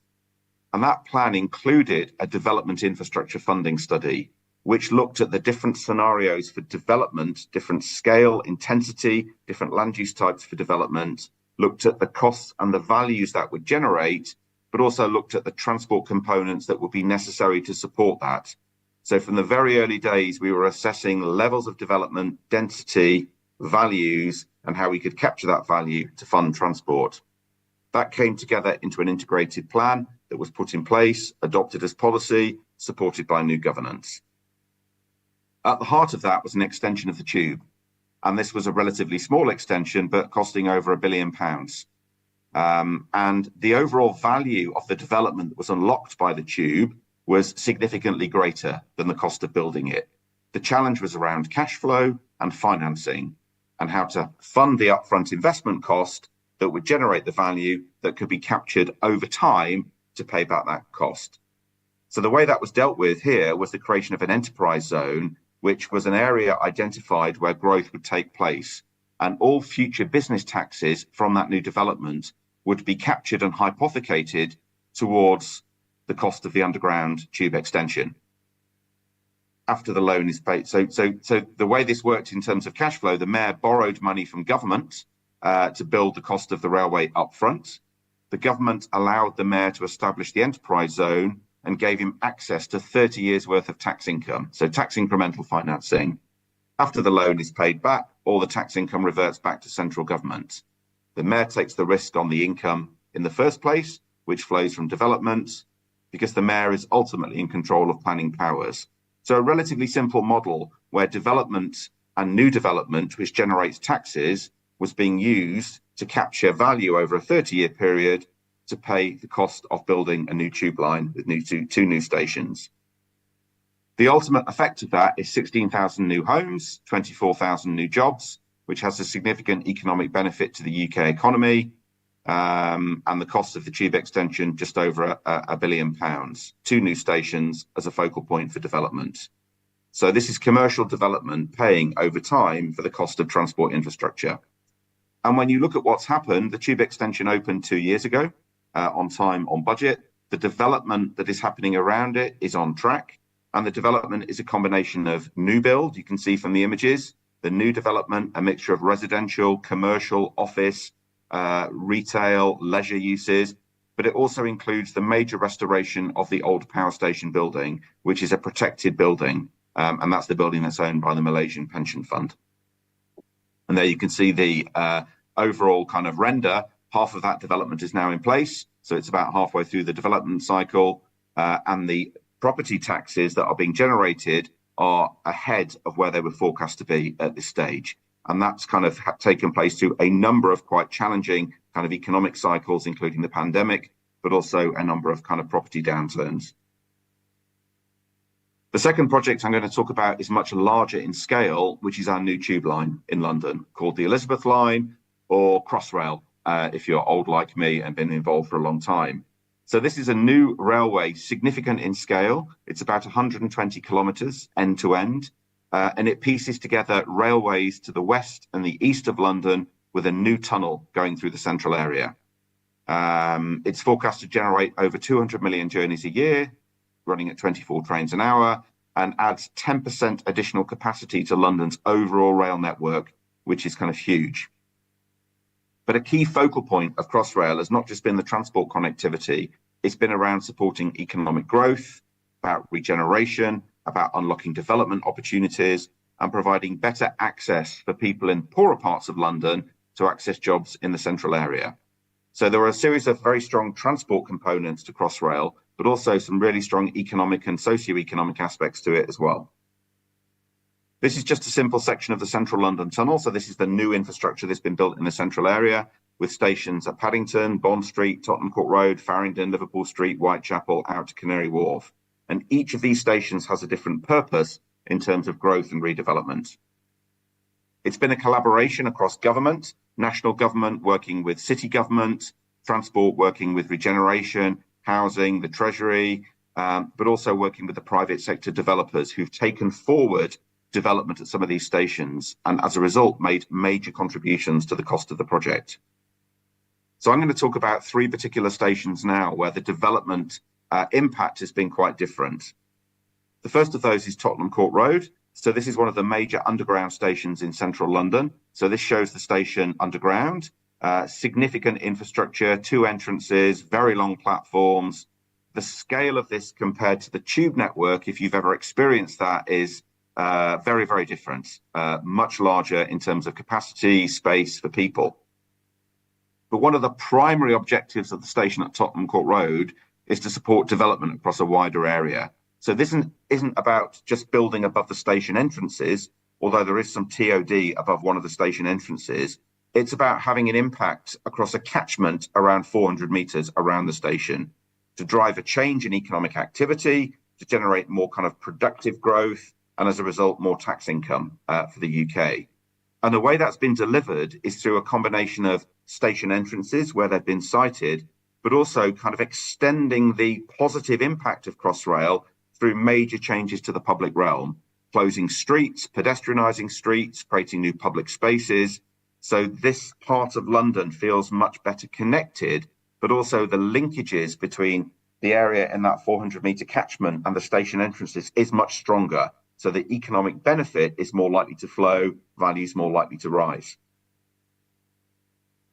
Speaker 6: And that plan included a development infrastructure funding study, which looked at the different scenarios for development, different scale, intensity, different land use types for development, looked at the costs and the values that would generate, but also looked at the transport components that would be necessary to support that. So from the very early days, we were assessing levels of development, density, values, and how we could capture that value to fund transport. That came together into an integrated plan that was put in place, adopted as policy, supported by new governance. At the heart of that was an extension of the tube. And this was a relatively small extension, but costing over £1 billion. And the overall value of the development that was unlocked by the tube was significantly greater than the cost of building it. The challenge was around cash flow and financing and how to fund the upfront investment cost that would generate the value that could be captured over time to pay back that cost. So the way that was dealt with here was the creation of an enterprise zone, which was an area identified where growth would take place, and all future business taxes from that new development would be captured and hypothecated towards the cost of the underground tube extension after the loan is paid. So the way this worked in terms of cash flow, the mayor borrowed money from government to build the cost of the railway upfront. The government allowed the mayor to establish the enterprise zone and gave him access to 30 years worth of tax income, so tax incremental financing. After the loan is paid back, all the tax income reverts back to central government. The mayor takes the risk on the income in the first place, which flows from development, because the mayor is ultimately in control of planning powers. So a relatively simple model where development and new development, which generates taxes, was being used to capture value over a 30-year period to pay the cost of building a new tube line with two new stations. The ultimate effect of that is 16,000 new homes, 24,000 new jobs, which has a significant economic benefit to the UK economy, and the cost of the tube extension just over £1 billion. 2 new stations as a focal point for development. So this is commercial development paying over time for the cost of transport infrastructure. And when you look at what's happened, the tube extension opened 2 years ago, on time, on budget. The development that is happening around it is on track. And the development is a combination of new build, you can see from the images, the new development, a mixture of residential, commercial, office, retail, leisure uses, but it also includes the major restoration of the old power station building, which is a protected building, and that's the building that's owned by the Malaysian Pension Fund. And there you can see the overall kind of render. Half of that development is now in place, so it's about halfway through the development cycle, and the property taxes that are being generated are ahead of where they were forecast to be at this stage. And that's kind of taken place through a number of quite challenging kind of economic cycles, including the pandemic, but also a number of kind of property downturns. The second project I'm going to talk about is much larger in scale, which is our new tube line in London called the Elizabeth Line, or Crossrail, if you're old like me and been involved for a long time. So this is a new railway, significant in scale. It's about 120 kilometres end to end. And it pieces together railways to the west and the east of London with a new tunnel going through the central area. It's forecast to generate over 200 million journeys a year, running at 24 trains an hour, and adds 10% additional capacity to London's overall rail network, which is kind of huge. But a key focal point of Crossrail has not just been the transport connectivity, it's been around supporting economic growth, about regeneration, about unlocking development opportunities, and providing better access for people in poorer parts of London to access jobs in the central area. So there are a series of very strong transport components to Crossrail, but also some really strong economic and socio-economic aspects to it as well. This is just a simple section of the central London tunnel. So this is the new infrastructure that's been built in the central area with stations at Paddington, Bond Street, Tottenham Court Road, Farringdon, Liverpool Street, Whitechapel, out to Canary Wharf. And each of these stations has a different purpose in terms of growth and redevelopment. It's been a collaboration across government, national government working with city government, transport working with regeneration, housing, the Treasury, but also working with the private sector developers who've taken forward development at some of these stations and as a result made major contributions to the cost of the project. So I'm going to talk about 3 particular stations now where the development impact has been quite different. The first of those is Tottenham Court Road. So this is one of the major underground stations in central London. So this shows the station underground, significant infrastructure, 2 entrances, very long platforms. The scale of this compared to the tube network, if you've ever experienced that, is very, very different, much larger in terms of capacity, space for people. But one of the primary objectives of the station at Tottenham Court Road is to support development across a wider area. So this isn't about just building above the station entrances, although there is some TOD above one of the station entrances. It's about having an impact across a catchment around 400 metres around the station to drive a change in economic activity, to generate more kind of productive growth, and as a result, more tax income for the UK. And the way that's been delivered is through a combination of station entrances where they've been sited, but also kind of extending the positive impact of Crossrail through major changes to the public realm, closing streets, pedestrianising streets, creating new public spaces. So this part of London feels much better connected, but also the linkages between the area in that 400-metre catchment and the station entrances is much stronger. So the economic benefit is more likely to flow, values more likely to rise.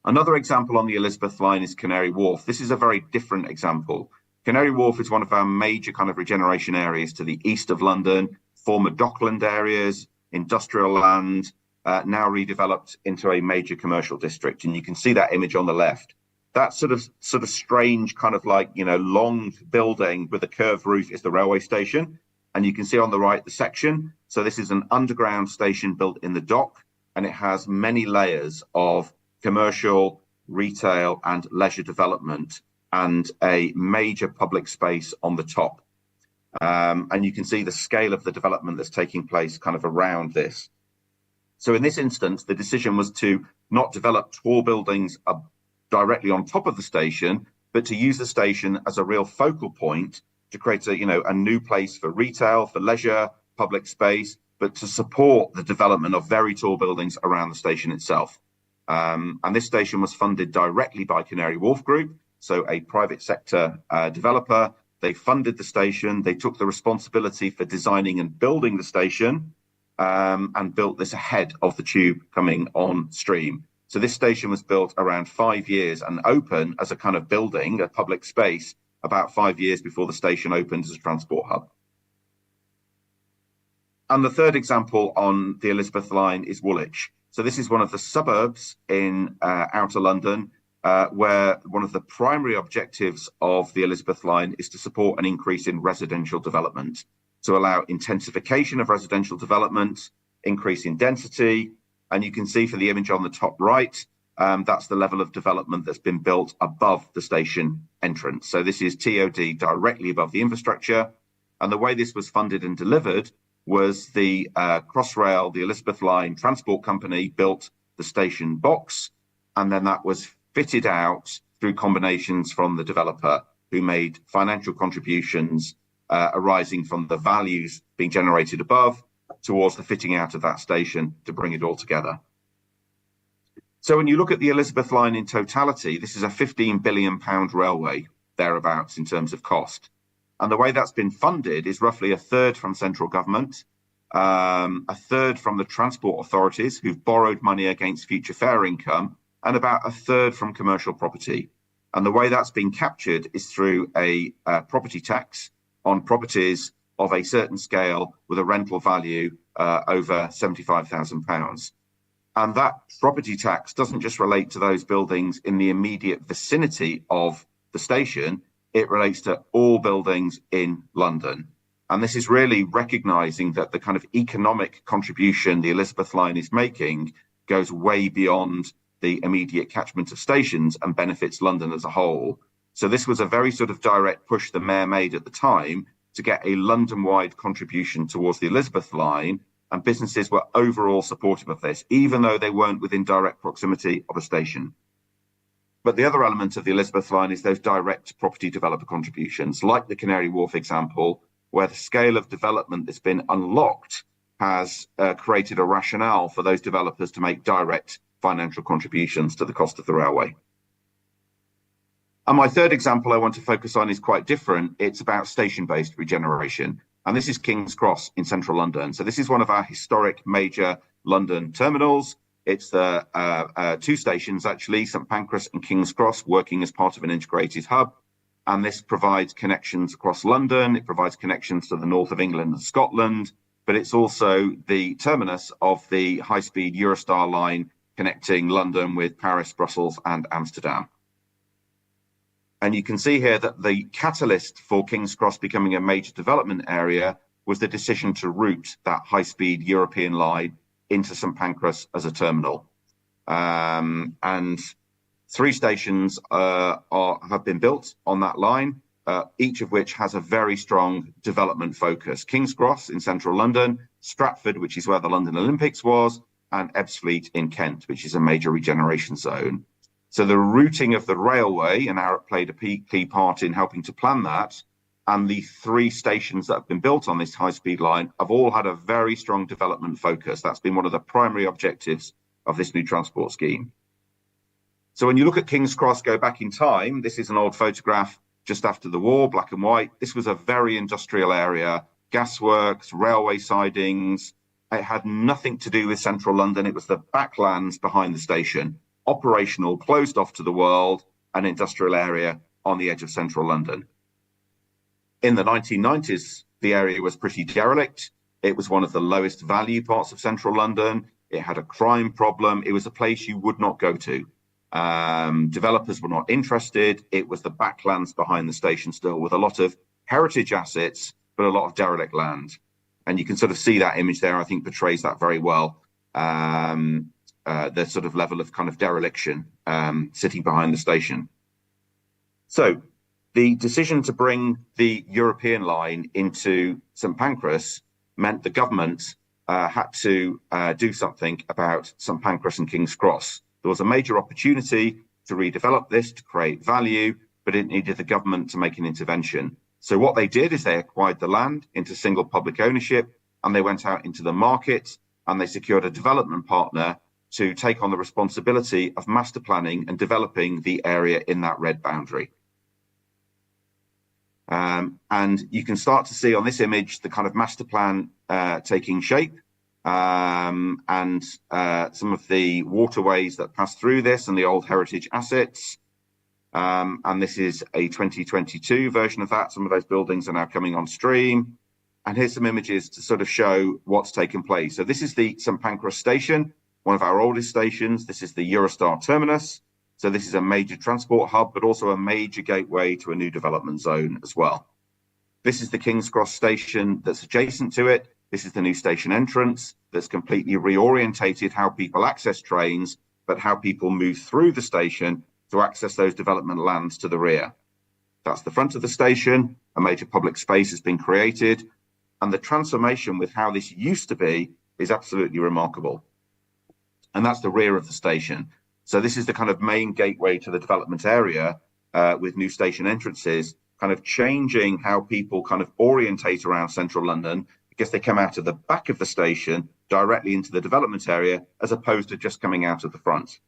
Speaker 6: Another example on the Elizabeth line is Canary Wharf. This is a very different example. Canary Wharf is one of our major kind of regeneration areas to the east of London, former dockland areas, industrial land, now redeveloped into a major commercial district. And you can see that image on the left. That sort of strange kind of like, long building with a curved roof is the railway station. And you can see on the right the section. So this is an underground station built in the dock, and it has many layers of commercial, retail and leisure development and a major public space on the top. And you can see the scale of the development that's taking place kind of around this. So in this instance, the decision was to not develop tall buildings directly on top of the station, but to use the station as a real focal point to create a new place for retail, for leisure, public space, but to support the development of very tall buildings around the station itself. And this station was funded directly by Canary Wharf Group, so a private sector developer. They funded the station, they took the responsibility for designing and building the station, and built this ahead of the tube coming on stream. So this station was built around 5 years and open as a kind of building, a public space, about 5 years before the station opened as a transport hub. And the third example on the Elizabeth line is Woolwich. So this is one of the suburbs in outer London, where one of the primary objectives of the Elizabeth line is to support an increase in residential development, to allow intensification of residential development, increase in density. And you can see for the image on the top right, that's the level of development that's been built above the station entrance. So this is TOD directly above the infrastructure. And the way this was funded and delivered was the Crossrail, the Elizabeth line transport company, built the station box, and then that was fitted out through combinations from the developer, who made financial contributions arising from the values being generated above towards the fitting out of that station to bring it all together. So when you look at the Elizabeth line in totality, this is a £15 billion railway, thereabouts, in terms of cost. And the way that's been funded is roughly a third from central government, a third from the transport authorities who've borrowed money against future fare income, and about a third from commercial property. And the way that's been captured is through a property tax on properties of a certain scale with a rental value over £75,000. And that property tax doesn't just relate to those buildings in the immediate vicinity of the station, it relates to all buildings in London. And this is really recognising that the kind of economic contribution the Elizabeth line is making goes way beyond the immediate catchment of stations and benefits London as a whole. So this was a very sort of direct push the Mayor made at the time to get a London-wide contribution towards the Elizabeth line, and businesses were overall supportive of this, even though they weren't within direct proximity of a station. But the other element of the Elizabeth line is those direct property developer contributions, like the Canary Wharf example, where the scale of development that's been unlocked has created a rationale for those developers to make direct financial contributions to the cost of the railway. And my third example I want to focus on is quite different. It's about station-based regeneration. And this is King's Cross in central London. So this is one of our historic major London terminals. It's the two stations, actually, St Pancras and King's Cross, working as part of an integrated hub. And this provides connections across London. It provides connections to the north of England and Scotland. But it's also the terminus of the high-speed Eurostar line connecting London with Paris, Brussels and Amsterdam. And you can see here that the catalyst for King's Cross becoming a major development area was the decision to route that high-speed European line into St Pancras as a terminal. And 3 stations have been built on that line, each of which has a very strong development focus. King's Cross in central London, Stratford, which is where the London Olympics was, and Ebbsfleet in Kent, which is a major regeneration zone. So the routing of the railway, and Arup played a key part in helping to plan that, and the 3 stations that have been built on this high-speed line have all had a very strong development focus. That's been one of the primary objectives of this new transport scheme. So when you look at King's Cross, go back in time, this is an old photograph just after the war, black and white. This was a very industrial area, gasworks, railway sidings. It had nothing to do with central London. It was the backlands behind the station, operational, closed off to the world, an industrial area on the edge of central London. In the 1990s, the area was pretty derelict. It was one of the lowest value parts of central London. It had a crime problem. It was a place you would not go to. Developers were not interested. It was the backlands behind the station still, with a lot of heritage assets, but a lot of derelict land. And you can sort of see that image there, I think portrays that very well. The sort of level of kind of dereliction sitting behind the station. So the decision to bring the European line into St Pancras meant the government had to do something about St Pancras and King's Cross. There was a major opportunity to redevelop this, to create value, but it needed the government to make an intervention. So what they did is they acquired the land into single public ownership, and they went out into the market and they secured a development partner to take on the responsibility of master planning and developing the area in that red boundary. And you can start to see on this image the kind of master plan taking shape, and some of the waterways that pass through this and the old heritage assets. And this is a 2022 version of that. Some of those buildings are now coming on stream. And here's some images to sort of show what's taken place. So this is the St Pancras station, one of our oldest stations. This is the Eurostar terminus. So this is a major transport hub, but also a major gateway to a new development zone as well. This is the King's Cross station that's adjacent to it. This is the new station entrance that's completely reorientated how people access trains, but how people move through the station to access those development lands to the rear. That's the front of the station. A major public space has been created. And the transformation with how this used to be is absolutely remarkable. And that's the rear of the station. So this is the kind of main gateway to the development area with new station entrances, kind of changing how people kind of orientate around central London, because they come out of the back of the station directly into the development area, as opposed to just coming out of the front.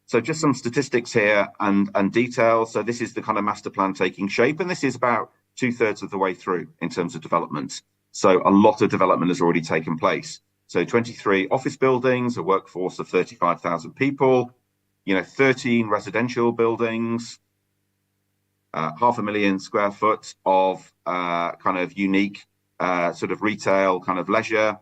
Speaker 6: So just some statistics here and details. So this is the kind of master plan taking shape, and this is about 2/3 of the way through in terms of development. So a lot of development has already taken place. So 23 office buildings, a workforce of 35,000 people, 13 residential buildings, 500,000 square foot of kind of unique sort of retail, kind of leisure,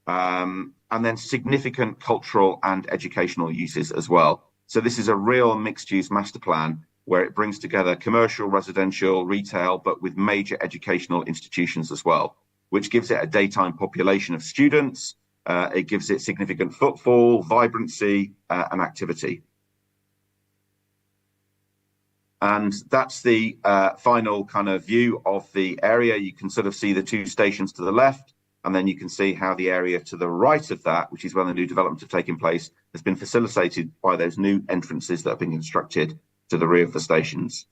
Speaker 6: and then significant cultural and educational uses as well. So this is a real mixed-use master plan where it brings together commercial, residential, retail, but with major educational institutions as well, which gives it a daytime population of students. It gives it significant footfall, vibrancy, and activity. And that's the final kind of view of the area. You can sort of see the 2 stations to the left, and then you can see how the area to the right of that, which is where the new developments have taken place, has been facilitated by those new entrances that have been constructed to the rear of the stations.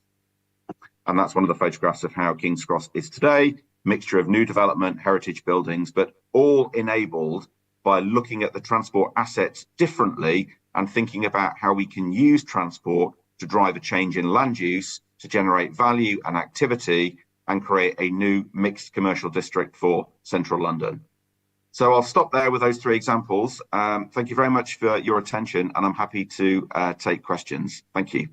Speaker 6: And that's one of the photographs of how King's Cross is today, mixture of new development, heritage buildings, but all enabled by looking at the transport assets differently and thinking about how we can use transport to drive a change in land use, to generate value and activity, and create a new mixed commercial district for central London. So I'll stop there with those 3 examples. Thank you very much for your attention, and I'm happy to take questions. Thank you.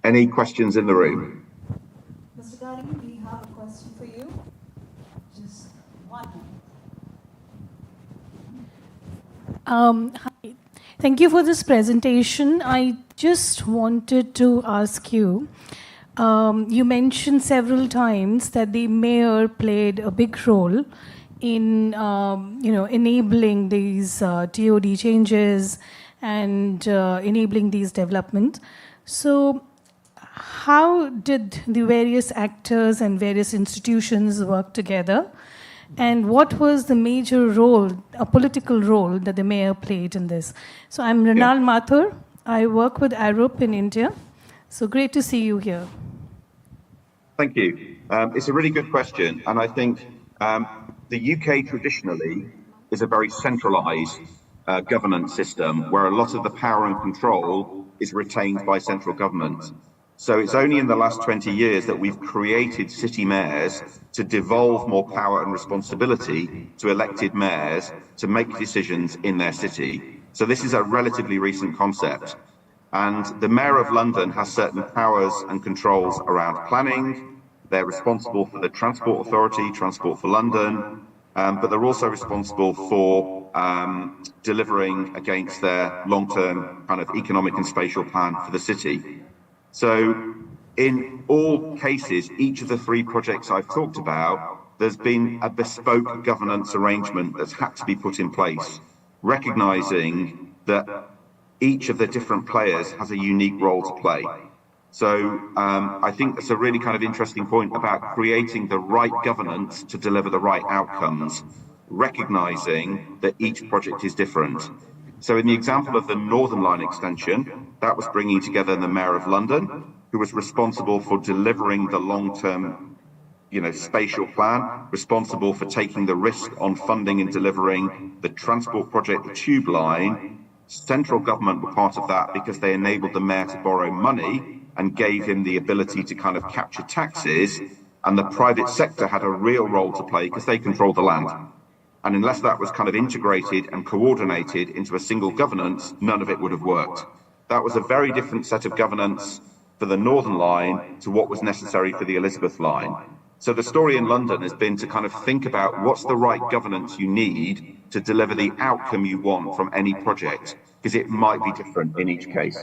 Speaker 6: Any questions in the room?
Speaker 18: Mr. Gari, we have a question for you. Just one minute.
Speaker 20: Hi. Thank you for this presentation. I just wanted to ask you, you mentioned several times that the mayor played a big role in enabling these TOD changes and enabling these developments. So how did the various actors and various institutions work together? And what was the major role, a political role, that the mayor played in this? So I'm Rinal Mathur. I work with ARUP in India. So great to see you here.
Speaker 6: Thank you. It's a really good question. And I think the UK traditionally is a very centralised governance system where a lot of the power and control is retained by central government. So it's only in the last 20 years that we've created city mayors to devolve more power and responsibility to elected mayors to make decisions in their city. So this is a relatively recent concept. And the Mayor of London has certain powers and controls around planning. They're responsible for the Transport Authority, Transport for London, but they're also responsible for delivering against their long-term kind of economic and spatial plan for the city. So in all cases, each of the three projects I've talked about, there's been a bespoke governance arrangement that's had to be put in place, recognising that each of the different players has a unique role to play. So I think that's a really kind of interesting point about creating the right governance to deliver the right outcomes, recognising that each project is different. So in the example of the Northern Line extension, that was bringing together the Mayor of London, who was responsible for delivering the long-term, spatial plan, responsible for taking the risk on funding and delivering the transport project, the tube line. Central government were part of that because they enabled the mayor to borrow money and gave him the ability to kind of capture taxes, and the private sector had a real role to play because they controlled the land. And unless that was kind of integrated and coordinated into a single governance, none of it would have worked. That was a very different set of governance for the Northern Line to what was necessary for the Elizabeth Line. So the story in London has been to kind of think about what's the right governance you need to deliver the outcome you want from any project, because it might be different in each case.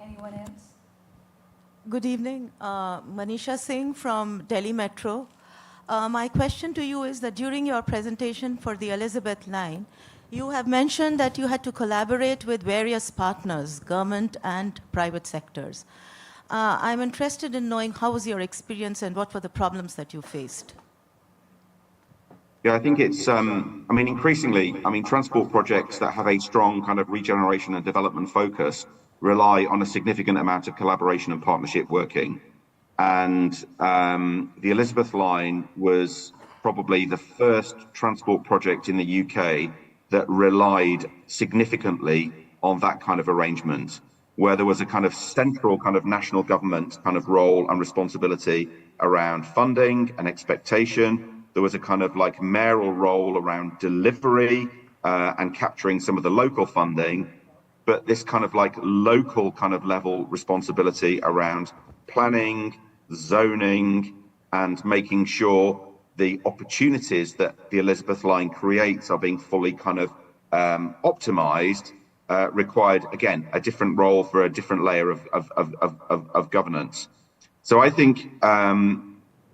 Speaker 18: Anyone else?
Speaker 1: Good evening, Manisha Singh from Delhi Metro. My question to you is that during your presentation for the Elizabeth Line, you have mentioned that you had to collaborate with various partners, government and private sectors. I'm interested in knowing how was your experience and what were the problems that you faced?
Speaker 6: Yeah, I think it's, increasingly, transport projects that have a strong kind of regeneration and development focus rely on a significant amount of collaboration and partnership working. And the Elizabeth Line was probably the first transport project in the UK that relied significantly on that kind of arrangement, where there was a kind of central kind of national government kind of role and responsibility around funding and expectation. There was a kind of like mayoral role around delivery and capturing some of the local funding, but this kind of like local kind of level responsibility around planning, zoning, and making sure the opportunities that the Elizabeth Line creates are being fully kind of optimized, required, again, a different role for a different layer of governance. So I think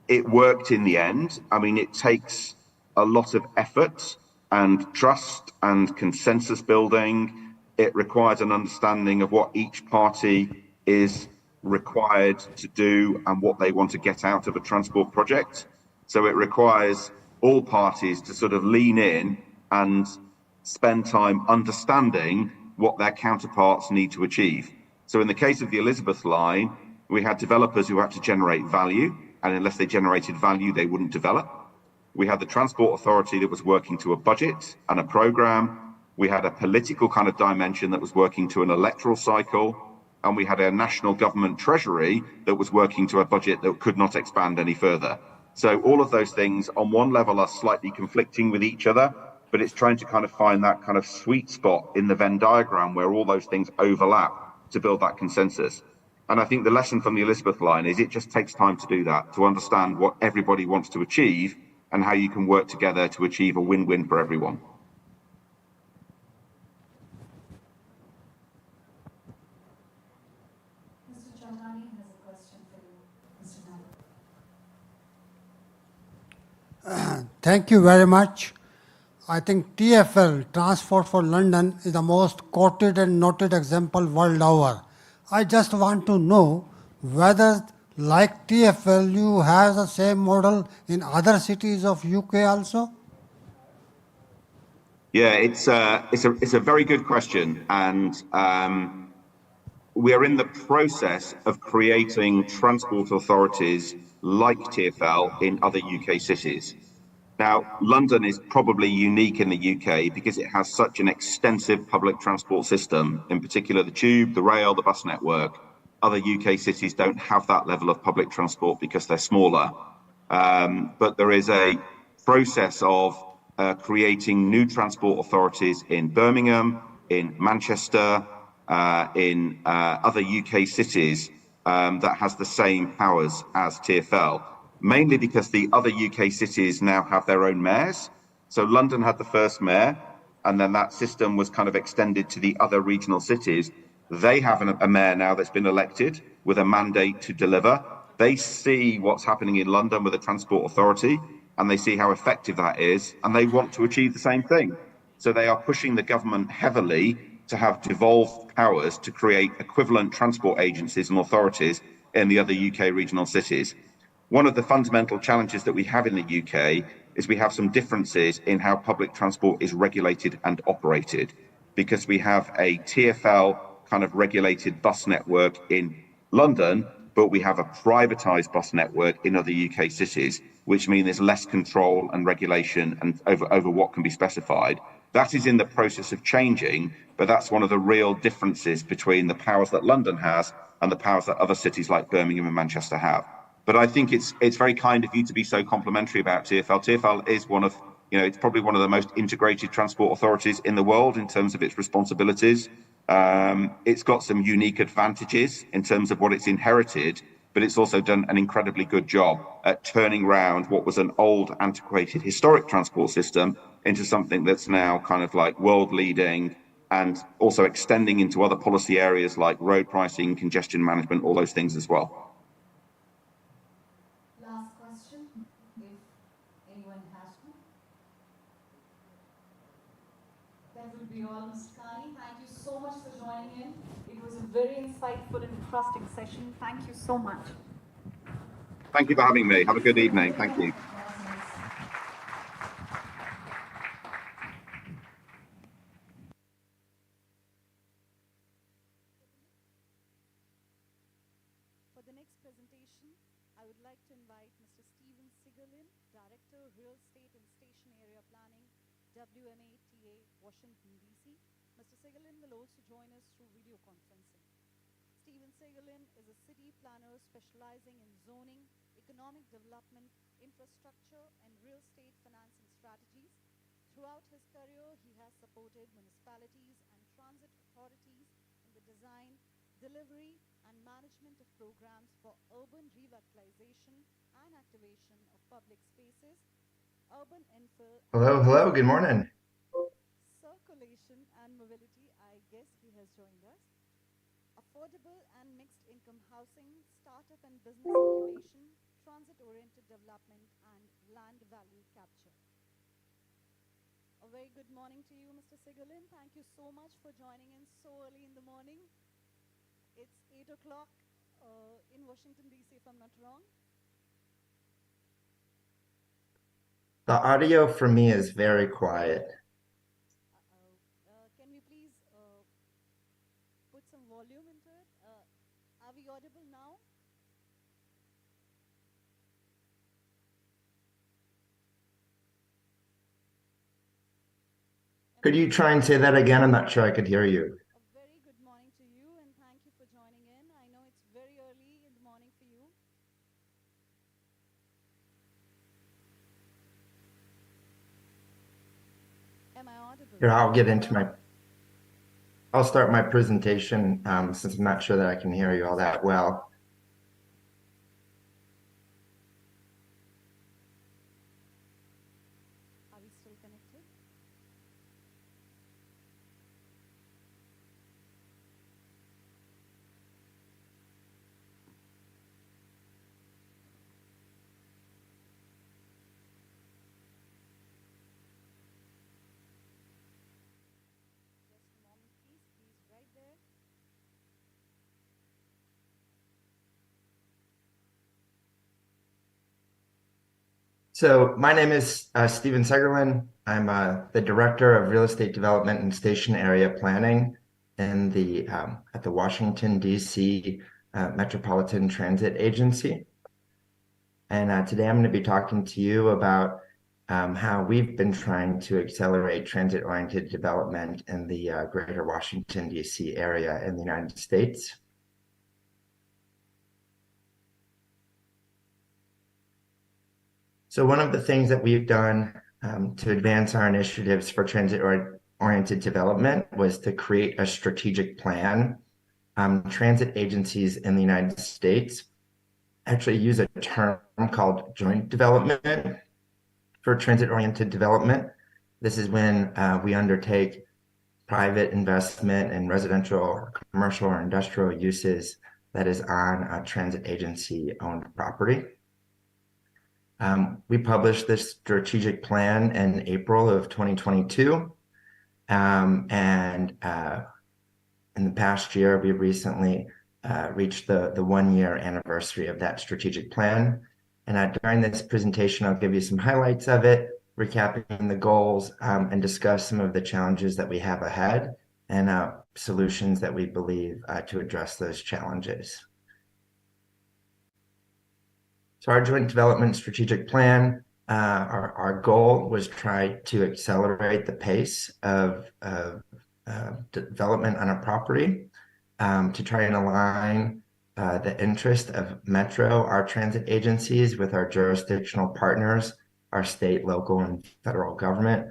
Speaker 6: it worked in the end. It takes a lot of effort and trust and consensus building. It requires an understanding of what each party is required to do and what they want to get out of a transport project. So it requires all parties to sort of lean in and spend time understanding what their counterparts need to achieve. So in the case of the Elizabeth Line, we had developers who had to generate value, and unless they generated value, they wouldn't develop. We had the Transport Authority that was working to a budget and a programme. We had a political kind of dimension that was working to an electoral cycle. And we had a national government treasury that was working to a budget that could not expand any further. So all of those things on one level are slightly conflicting with each other, but it's trying to kind of find that kind of sweet spot in the Venn diagram where all those things overlap to build that consensus. And I think the lesson from the Elizabeth Line is it just takes time to do that, to understand what everybody wants to achieve and how you can work together to achieve a win-win for everyone.
Speaker 8: Thank you very much. I think TFL, Transport for London, is the most quoted and noted example world over. I just want to know whether, like TFL, you have the same model in other cities of UK also?
Speaker 6: Yeah, it's a very good question, and we are in the process of creating transport authorities like TfL in other UK cities. Now, London is probably unique in the UK because it has such an extensive public transport system, in particular the tube, the rail, the bus network. Other UK cities don't have that level of public transport because they're smaller. But there is a process of creating new transport authorities in Birmingham, in Manchester, in other UK cities that has the same powers as TfL, mainly because the other UK cities now have their own mayors. So London had the first mayor, and then that system was kind of extended to the other regional cities. They have a mayor now that's been elected with a mandate to deliver. They see what's happening in London with the Transport Authority, and they see how effective that is, and they want to achieve the same thing. So they are pushing the government heavily to have devolved powers to create equivalent transport agencies and authorities in the other UK regional cities. One of the fundamental challenges that we have in the UK is we have some differences in how public transport is regulated and operated, because we have a TfL kind of regulated bus network in London, but we have a privatised bus network in other UK cities, which means there's less control and regulation and over what can be specified. That is in the process of changing, but that's one of the real differences between the powers that London has and the powers that other cities like Birmingham and Manchester have. But I think it's very kind of you to be so complimentary about TfL. TfL is one of, it's probably one of the most integrated transport authorities in the world in terms of its responsibilities. It's got some unique advantages in terms of what it's inherited, but it's also done an incredibly good job at turning around what was an old, antiquated, historic transport system into something that's now kind of like world leading and also extending into other policy areas like road pricing, congestion management, all those things as well.
Speaker 18: Last question, if anyone has one. That would be all, Mr. Kani. Thank you so much for joining in. It was a very insightful and interesting session. Thank you so much.
Speaker 6: Thank you for having me. Have a good evening. Thank you.
Speaker 4: For the next presentation, I would like to invite Mr. Stephen Sigerlin, Director, Real Estate and Station Area Planning, WMATA, Washington, D.C. Mr. Sigerlin will also join us through video conferencing. Stephen Sigerlin is a city planner specializing in zoning, economic development, infrastructure, and real estate financing strategies. Throughout his career, he has supported municipalities and transit authorities in the design, delivery, and management of programs for urban revitalization and activation of public spaces, urban infill.
Speaker 22: Hello, good morning.
Speaker 4: Circulation and mobility, I guess he has joined us. Affordable and mixed income housing, startup and business incubation, transit-oriented development, and land value capture. A very good morning to you, Mr. Sigerlin. Thank you so much for joining in so early in the morning. It's 8 o'clock in Washington, D.C., if I'm not wrong.
Speaker 22: The audio for me is very quiet.
Speaker 4: Can we please put some volume into it? Are we audible now?
Speaker 22: Could you try and say that again? I'm not sure I could hear you.
Speaker 4: A very good morning to you, and thank you for joining in. I know it's very early in the morning for you. Am I audible?
Speaker 22: Here, I'll start my presentation since I'm not sure that I can hear you all that well.
Speaker 4: Are we still connected?
Speaker 22: So my name is Steven Segerlin. I'm the Director of Real Estate Development and Station Area Planning in at the Washington, D.C. Metropolitan Transit Agency. And today I'm going to be talking to you about how we've been trying to accelerate transit-oriented development in the greater Washington, D.C. area in the United States. So one of the things that we've done to advance our initiatives for transit-oriented development was to create a strategic plan. Transit agencies in the United States actually use a term called joint development for transit-oriented development. This is when we undertake private investment in residential or commercial or industrial uses that is on a transit agency-owned property. We published this strategic plan in April of 2022. In the past year, we recently reached the 1-year anniversary of that strategic plan. And during this presentation, I'll give you some highlights of it, recapping the goals, and discuss some of the challenges that we have ahead and solutions that we believe to address those challenges. So our joint development strategic plan, our goal was try to accelerate the pace of development on a property, to try and align the interest of Metro, our transit agencies, with our jurisdictional partners, our state, local, and federal government.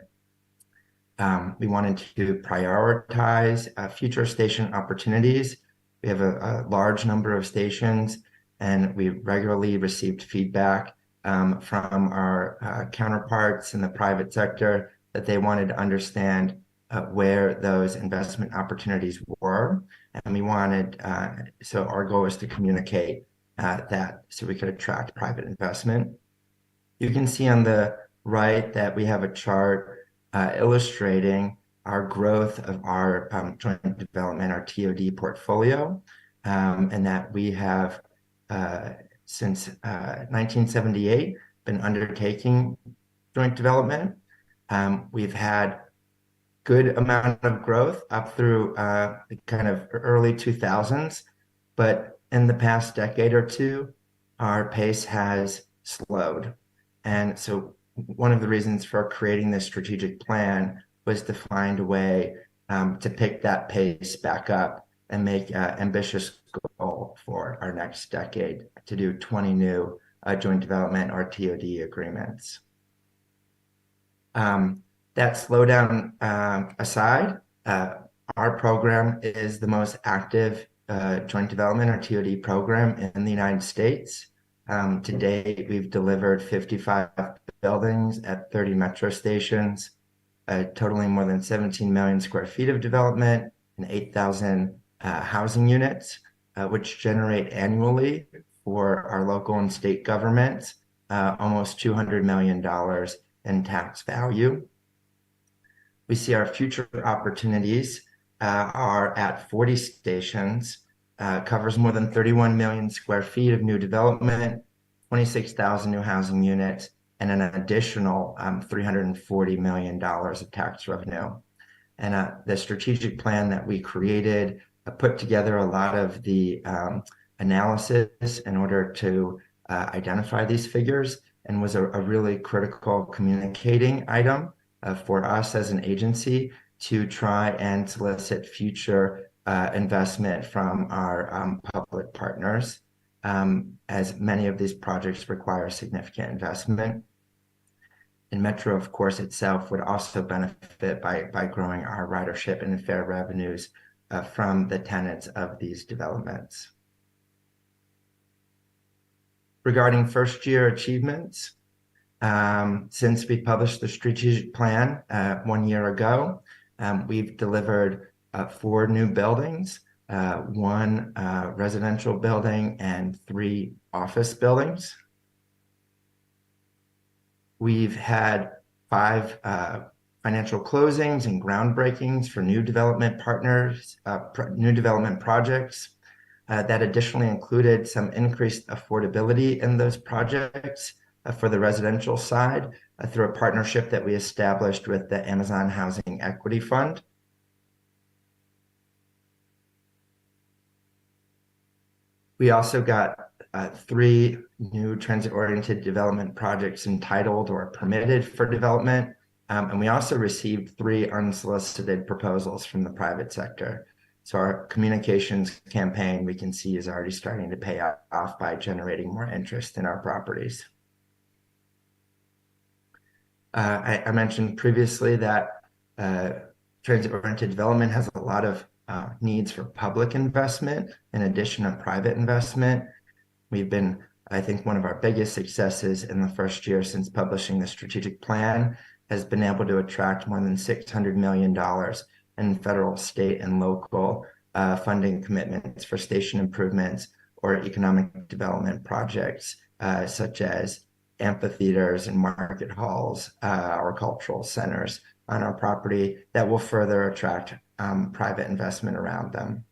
Speaker 22: We wanted to prioritize future station opportunities. We have a large number of stations, and we regularly received feedback from our counterparts in the private sector that they wanted to understand where those investment opportunities were. And we wanted, so our goal was to communicate that so we could attract private investment. You can see on the right that we have a chart illustrating our growth of our joint development, our TOD portfolio, and that we have since 1978 been undertaking joint development. We've had good amount of growth up through the kind of early 2000s, but in the past decade or two, our pace has slowed. And so one of the reasons for creating this strategic plan was to find a way to pick that pace back up and make an ambitious goal for our next decade to do 20 new joint development or TOD agreements. That slowdown aside, our program is the most active joint development or TOD program in the United States. To date, we've delivered 55 buildings at 30 metro stations, totaling more than 17 million square feet of development and 8,000 housing units, which generate annually for our local and state governments almost $200 million in tax value. We see our future opportunities are at 40 stations, covers more than 31 million square feet of new development, 26,000 new housing units, and an additional $340 million of tax revenue. And the strategic plan that we created put together a lot of the analysis in order to identify these figures, and was a really critical communicating item for us as an agency to try and solicit future investment from our public partners, as many of these projects require significant investment. And Metro, of course, itself would also benefit by growing our ridership and fare revenues from the tenants of these developments. Regarding first-year achievements, since we published the strategic plan 1 year ago, we've delivered 4 new buildings, 1 residential building, and 3 office buildings. We've had 5 financial closings and groundbreakings for new development partners, new development projects. That additionally included some increased affordability in those projects, for the residential side through a partnership that we established with the Amazon Housing Equity Fund. We also got 3 new transit-oriented development projects entitled or permitted for development. And we also received 3 unsolicited proposals from the private sector. So our communications campaign, we can see, is already starting to pay off by generating more interest in our properties. I mentioned previously that transit-oriented development has a lot of needs for public investment in addition to private investment. We've been, I think, one of our biggest successes in the first year since publishing the strategic plan has been able to attract more than $600 million in federal, state, and local funding commitments for station improvements or economic development projects, such as amphitheaters and market halls or cultural centers on our property that will further attract private investment around them.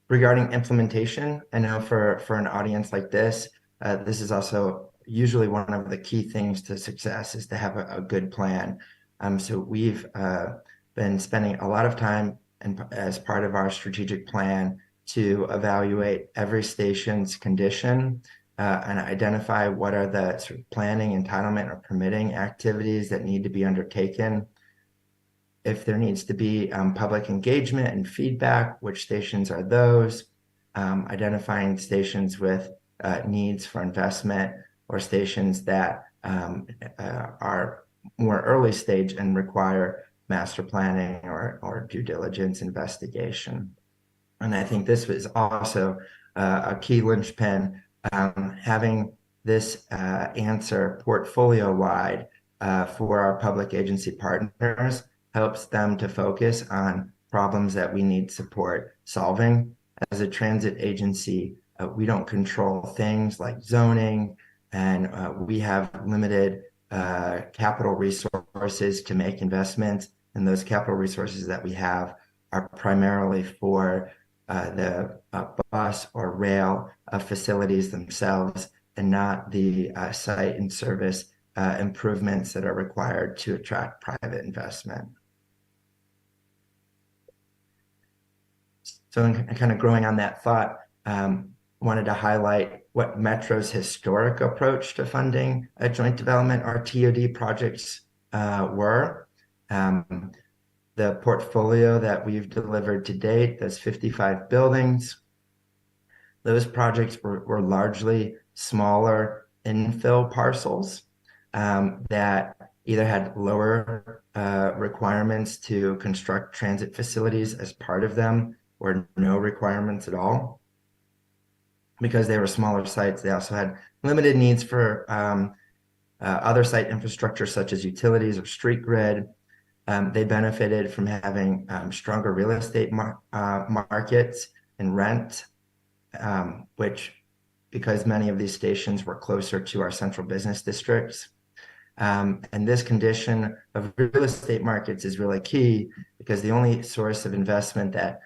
Speaker 22: Regarding implementation, I know for an audience like this, this is also usually one of the key things to success is to have a good plan. So we've been spending a lot of time as part of our strategic plan to evaluate every station's condition and identify what are the sort of planning, entitlement, or permitting activities that need to be undertaken. If there needs to be public engagement and feedback, which stations are those? Identifying stations with needs for investment or stations that are more early stage and require master planning or due diligence investigation. And I think this was also a key linchpin, having this answer portfolio-wide for our public agency partners helps them to focus on problems that we need support solving. As a transit agency, we don't control things like zoning, and we have limited capital resources to make investments, and those capital resources that we have are primarily for the bus or rail facilities themselves, and not the site and service improvements that are required to attract private investment. So kind of growing on that thought, wanted to highlight what Metro's historic approach to funding a joint development or TOD projects were. The portfolio that we've delivered to date, those 55 buildings, those projects were largely smaller infill parcels that either had lower requirements to construct transit facilities as part of them or no requirements at all. Because they were smaller sites, they also had limited needs for other site infrastructure such as utilities or street grid. They benefited from having stronger real estate markets and rent, which, because many of these stations were closer to our central business districts. And this condition of real estate markets is really key because the only source of investment that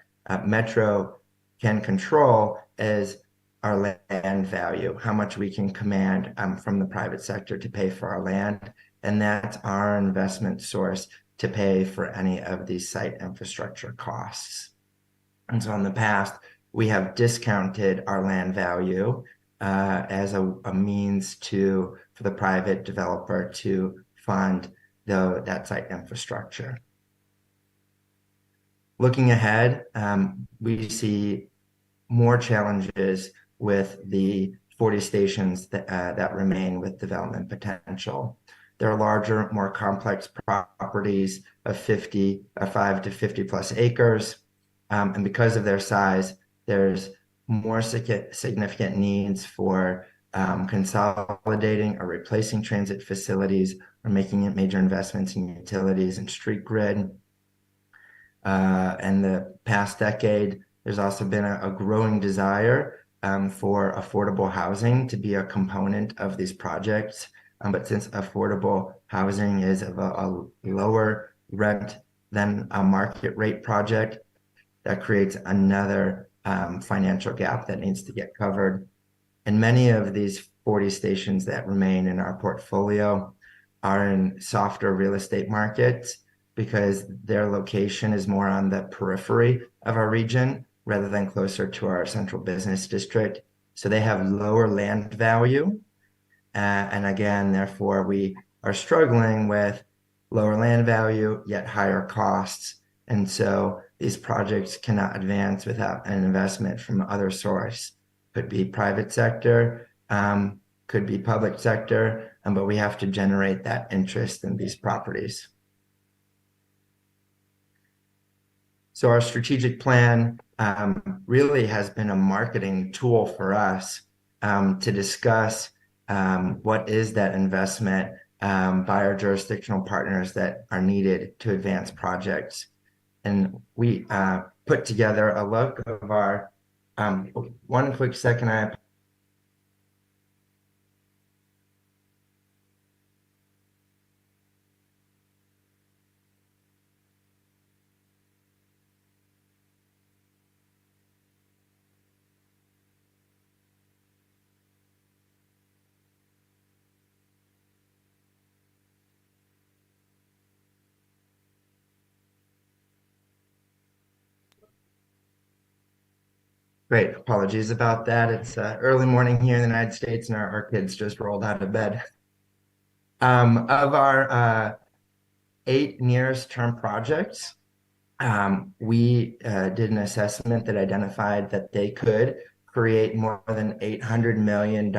Speaker 22: Metro can control is our land value, how much we can command from the private sector to pay for our land. And that's our investment source to pay for any of these site infrastructure costs. And so in the past, we have discounted our land value as a means for the private developer to fund that site infrastructure. Looking ahead, we see more challenges with the 40 stations that remain with development potential. There are larger, more complex properties of 5 to 50 plus acres. And because of their size, there's more significant needs for consolidating or replacing transit facilities or making major investments in utilities and street grid. In the past decade, there's also been a growing desire for affordable housing to be a component of these projects. But since affordable housing is of a lower rent than a market rate project, that creates another financial gap that needs to get covered. And many of these 40 stations that remain in our portfolio are in softer real estate markets because their location is more on the periphery of our region rather than closer to our central business district. So they have lower land value. And again, therefore, we are struggling with lower land value, yet higher costs. And so these projects cannot advance without an investment from other source. Could be private sector, could be public sector, but we have to generate that interest in these properties. So our strategic plan really has been a marketing tool for us to discuss what is that investment by our jurisdictional partners that are needed to advance projects. And we put together a look of our, one quick second, Great, apologies about that. It's early morning here in the United States and our kids just rolled out of bed. Of our 8 nearest term projects, we did an assessment that identified that they could create more than $800 million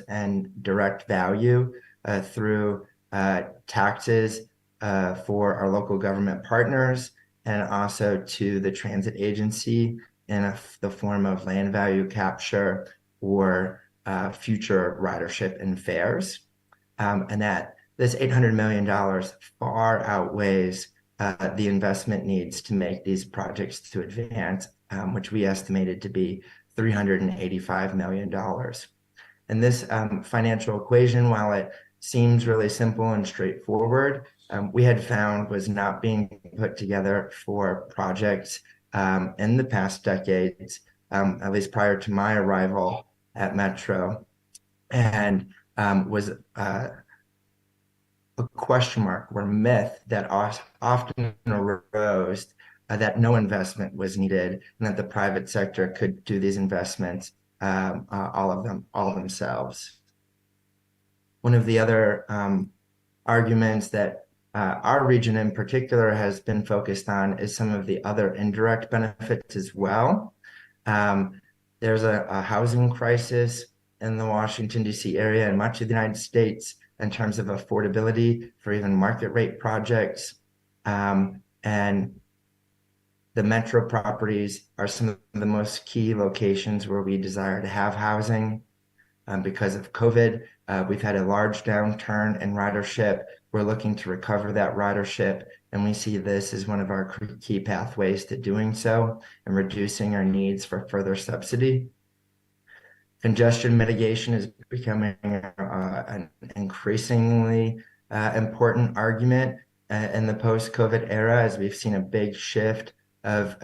Speaker 22: in direct value through taxes for our local government partners and also to the transit agency in the form of land value capture or future ridership and fares. And that this $800 million far outweighs the investment needs to make these projects to advance, which we estimated to be $385 million. And this financial equation, while it seems really simple and straightforward, we had found was not being put together for projects in the past decades, at least prior to my arrival at Metro, and was a question mark or myth that often arose that no investment was needed and that the private sector could do these investments all themselves. One of the other arguments that our region in particular has been focused on is some of the other indirect benefits as well. There's a housing crisis in the Washington, D.C. area and much of the United States in terms of affordability for even market rate projects. And the metro properties are some of the most key locations where we desire to have housing. Because of COVID, we've had a large downturn in ridership. We're looking to recover that ridership, and we see this as one of our key pathways to doing so and reducing our needs for further subsidy. Congestion mitigation is becoming an increasingly important argument in the post-COVID era, as we've seen a big shift of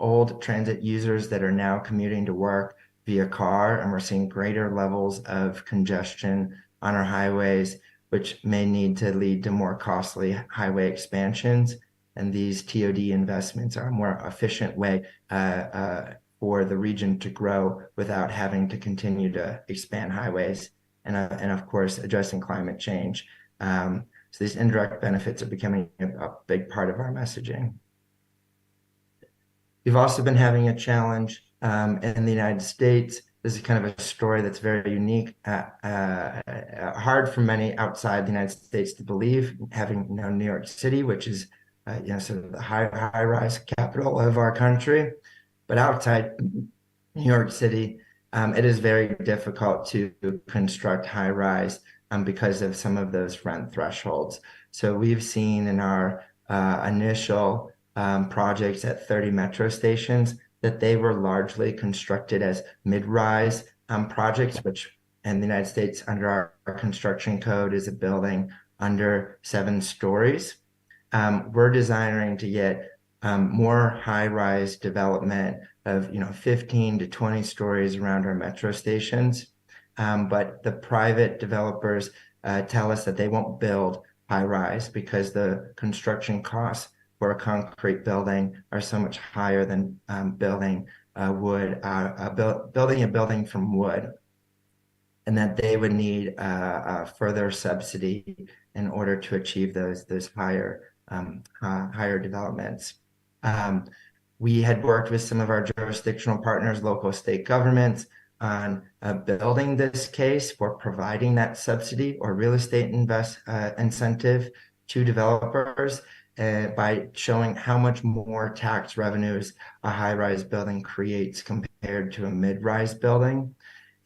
Speaker 22: old transit users that are now commuting to work via car, and we're seeing greater levels of congestion on our highways, which may need to lead to more costly highway expansions. And these TOD investments are a more efficient way for the region to grow without having to continue to expand highways and of course, addressing climate change. So these indirect benefits are becoming a big part of our messaging. We've also been having a challenge in the United States. This is kind of a story that's very unique, hard for many outside the United States to believe, having New York City, which is sort of the high-rise capital of our country. But outside New York City, it is very difficult to construct high-rise because of some of those rent thresholds. So we've seen in our initial projects at 30 metro stations that they were largely constructed as mid-rise projects, which in the United States under our construction code is a building under 7 stories. We're desiring to get more high-rise development of 15 to 20 stories around our metro stations. But the private developers tell us that they won't build high-rise because the construction costs for a concrete building are so much higher than building a building from wood, and that they would need further subsidy in order to achieve those higher developments. We had worked with some of our jurisdictional partners, local state governments, on building this case for providing that subsidy or real estate incentive to developers by showing how much more tax revenues a high-rise building creates compared to a mid-rise building.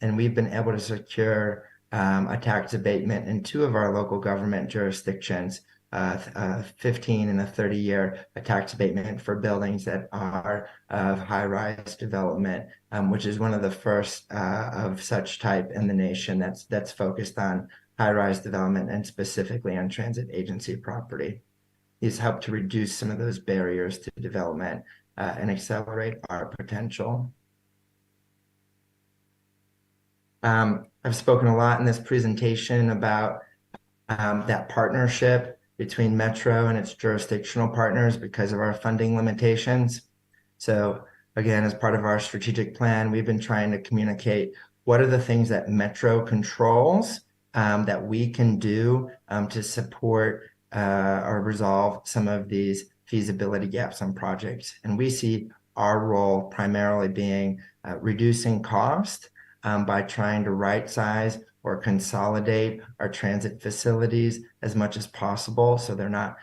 Speaker 22: And we've been able to secure a tax abatement in 2 of our local government jurisdictions, 15 and a 30-year tax abatement for buildings that are of high-rise development, which is one of the first of such type in the nation that's focused on high-rise development and specifically on transit agency property. These help to reduce some of those barriers to development and accelerate our potential. I've spoken a lot in this presentation about that partnership between Metro and its jurisdictional partners because of our funding limitations. So again, as part of our strategic plan, we've been trying to communicate what are the things that Metro controls that we can do to support or resolve some of these feasibility gaps on projects. And we see our role primarily being reducing cost by trying to right-size or consolidate our transit facilities as much as possible so they're not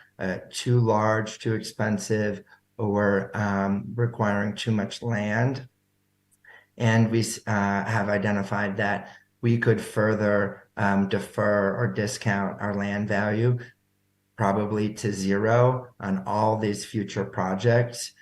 Speaker 22: too large, too expensive, or requiring too much land. And we have identified that we could further defer or discount our land value probably to 0 on all these future projects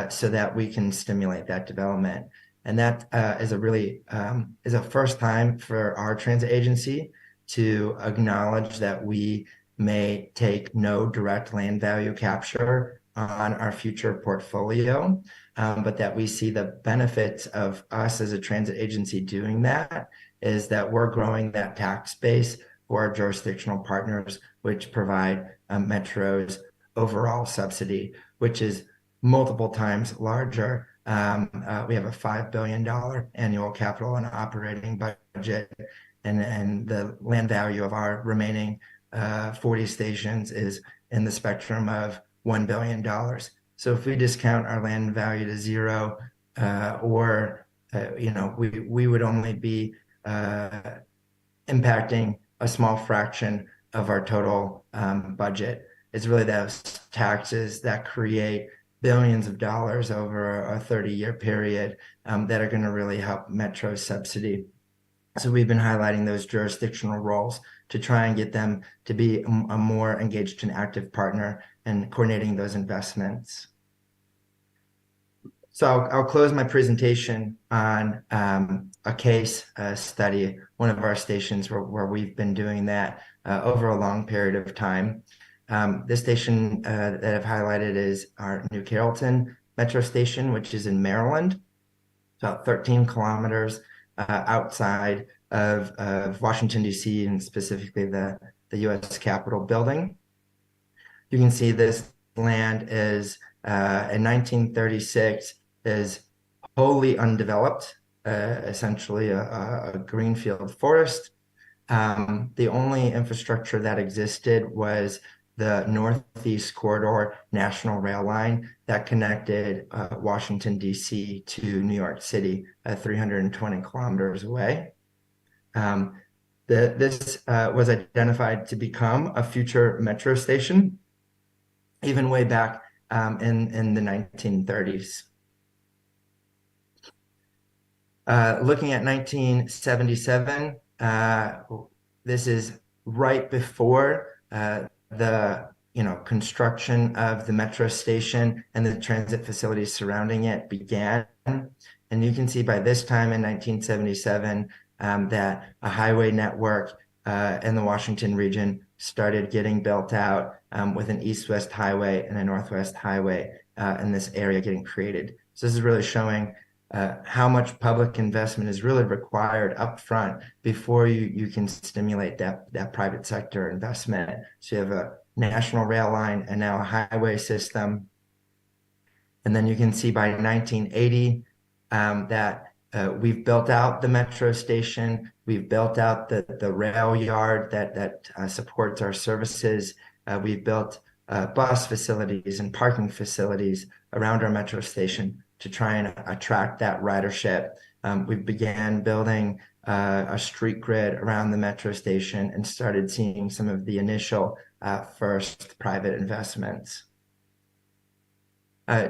Speaker 22: so that we can stimulate that development. And that is a first time for our transit agency to acknowledge that we may take no direct land value capture on our future portfolio, but that we see the benefits of us as a transit agency doing that is that we're growing that tax base for our jurisdictional partners, which provide Metro's overall subsidy, which is multiple times larger. We have a $5 billion annual capital and operating budget, and the land value of our remaining 40 stations is in the spectrum of $1 billion. So if we discount our land value to 0, we would only be impacting a small fraction of our total budget. It's really those taxes that create billions of dollars over a 30-year period that are going to really help Metro subsidy. So we've been highlighting those jurisdictional roles to try and get them to be a more engaged and active partner in coordinating those investments. So I'll close my presentation on a case study, one of our stations where we've been doing that over a long period of time. This station that I've highlighted is our New Carrollton Metro Station, which is in Maryland, about 13 kilometers outside of Washington, D.C., and specifically the U.S. Capitol building. You can see this land is, in 1936, is wholly undeveloped, essentially a greenfield forest. The only infrastructure that existed was the Northeast Corridor National Rail Line that connected Washington, D.C. to New York City, 320 kilometers away. This was identified to become a future metro station, even way back in the 1930s. Looking at 1977, this is right before the construction of the metro station and the transit facilities surrounding it began. And you can see by this time in 1977 that a highway network in the Washington region started getting built out with an east-west highway and a northwest highway in this area getting created. So this is really showing how much public investment is really required up front before you can stimulate that private sector investment. So you have a national rail line and now a highway system. And then you can see by 1980 that we've built out the metro station, we've built out the rail yard that supports our services, we've built bus facilities and parking facilities around our metro station to try and attract that ridership. We began building a street grid around the metro station and started seeing some of the initial first private investments.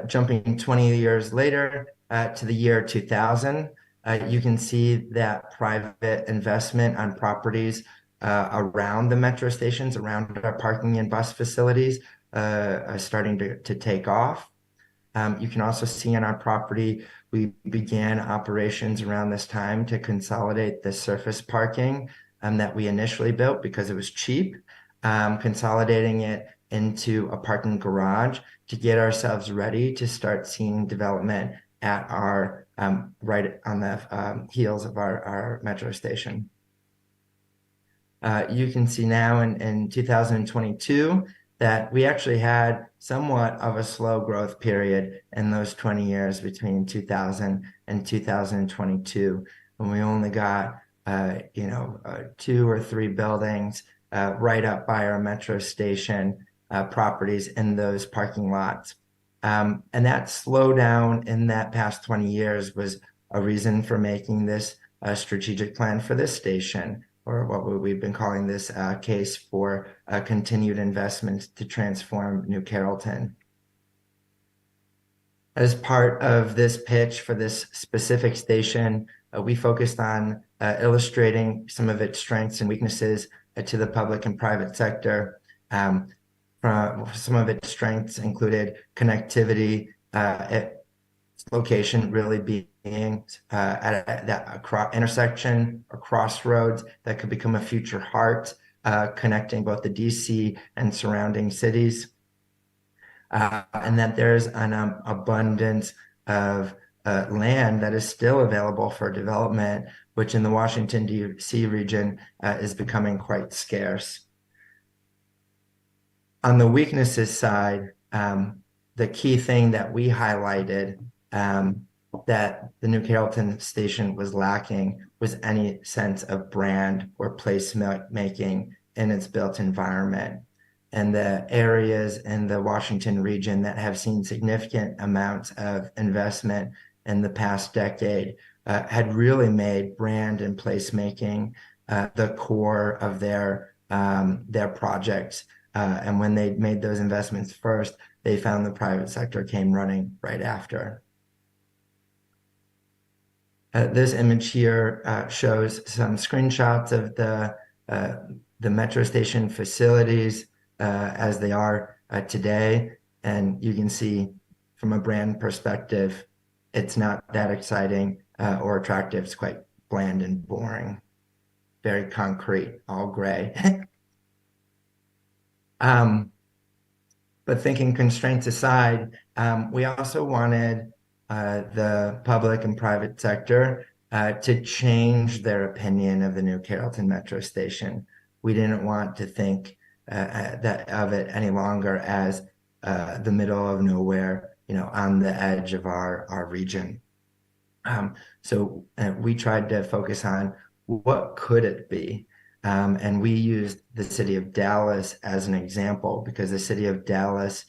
Speaker 22: Jumping 20 years later to the year 2000, you can see that private investment on properties around the metro stations, around our parking and bus facilities, are starting to take off. You can also see on our property, we began operations around this time to consolidate the surface parking that we initially built because it was cheap, consolidating it into a parking garage to get ourselves ready to start seeing development at our right on the heels of our metro station. You can see now in 2022 that we actually had somewhat of a slow growth period in those 20 years between 2000 and 2022, when we only got 2 or 3 buildings right up by our metro station properties in those parking lots. And that slowdown in that past 20 years was a reason for making this strategic plan for this station, or what we've been calling this case for continued investment to transform New Carrollton. As part of this pitch for this specific station, we focused on illustrating some of its strengths and weaknesses to the public and private sector. Some of its strengths included connectivity, its location really being at that intersection or crossroads that could become a future heart, connecting both the DC and surrounding cities. And that there's an abundance of land that is still available for development, which in the Washington, D.C. region is becoming quite scarce. On the weaknesses side, the key thing that we highlighted that the New Carrollton station was lacking was any sense of brand or place making in its built environment. And the areas in the Washington region that have seen significant amounts of investment in the past decade had really made brand and placemaking the core of their projects. And when they made those investments first, they found the private sector came running right after. This image here shows some screenshots of the metro station facilities as they are today. And you can see from a brand perspective, it's not that exciting or attractive. It's quite bland and boring, very concrete, all gray. But thinking constraints aside, we also wanted the public and private sector to change their opinion of the New Carrollton Metro Station. We didn't want to think of it any longer as the middle of nowhere, on the edge of our region. So we tried to focus on what could it be. And we used the city of Dallas as an example because the city of Dallas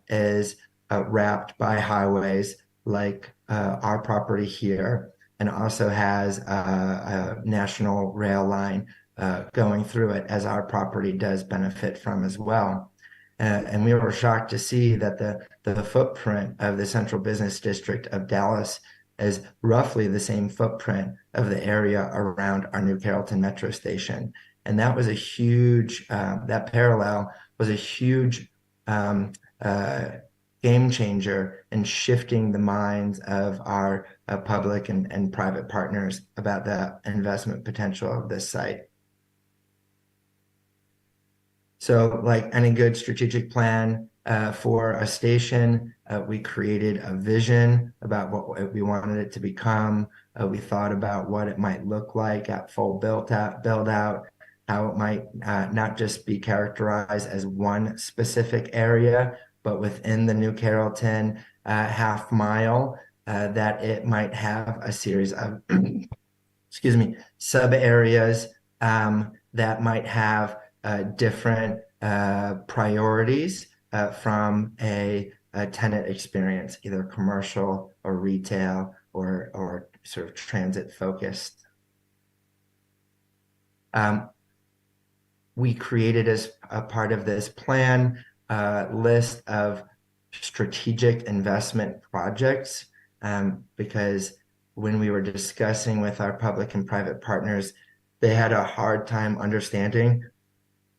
Speaker 22: is wrapped by highways like our property here, and also has a national rail line going through it, as our property does benefit from as well. And we were shocked to see that the footprint of the central business district of Dallas is roughly the same footprint of the area around our New Carrollton Metro Station. And that was a huge, that parallel was a huge game changer in shifting the minds of our public and private partners about the investment potential of this site. So like any good strategic plan, for a station. We created a vision about what we wanted it to become. We thought about what it might look like at full build out, how it might not just be characterized as one specific area, but within the New Carrollton half mile, that it might have a series of excuse me, sub areas that might have different priorities from a tenant experience, either commercial or retail or sort of transit focused. We created as a part of this plan a list of strategic investment projects because when we were discussing with our public and private partners, they had a hard time understanding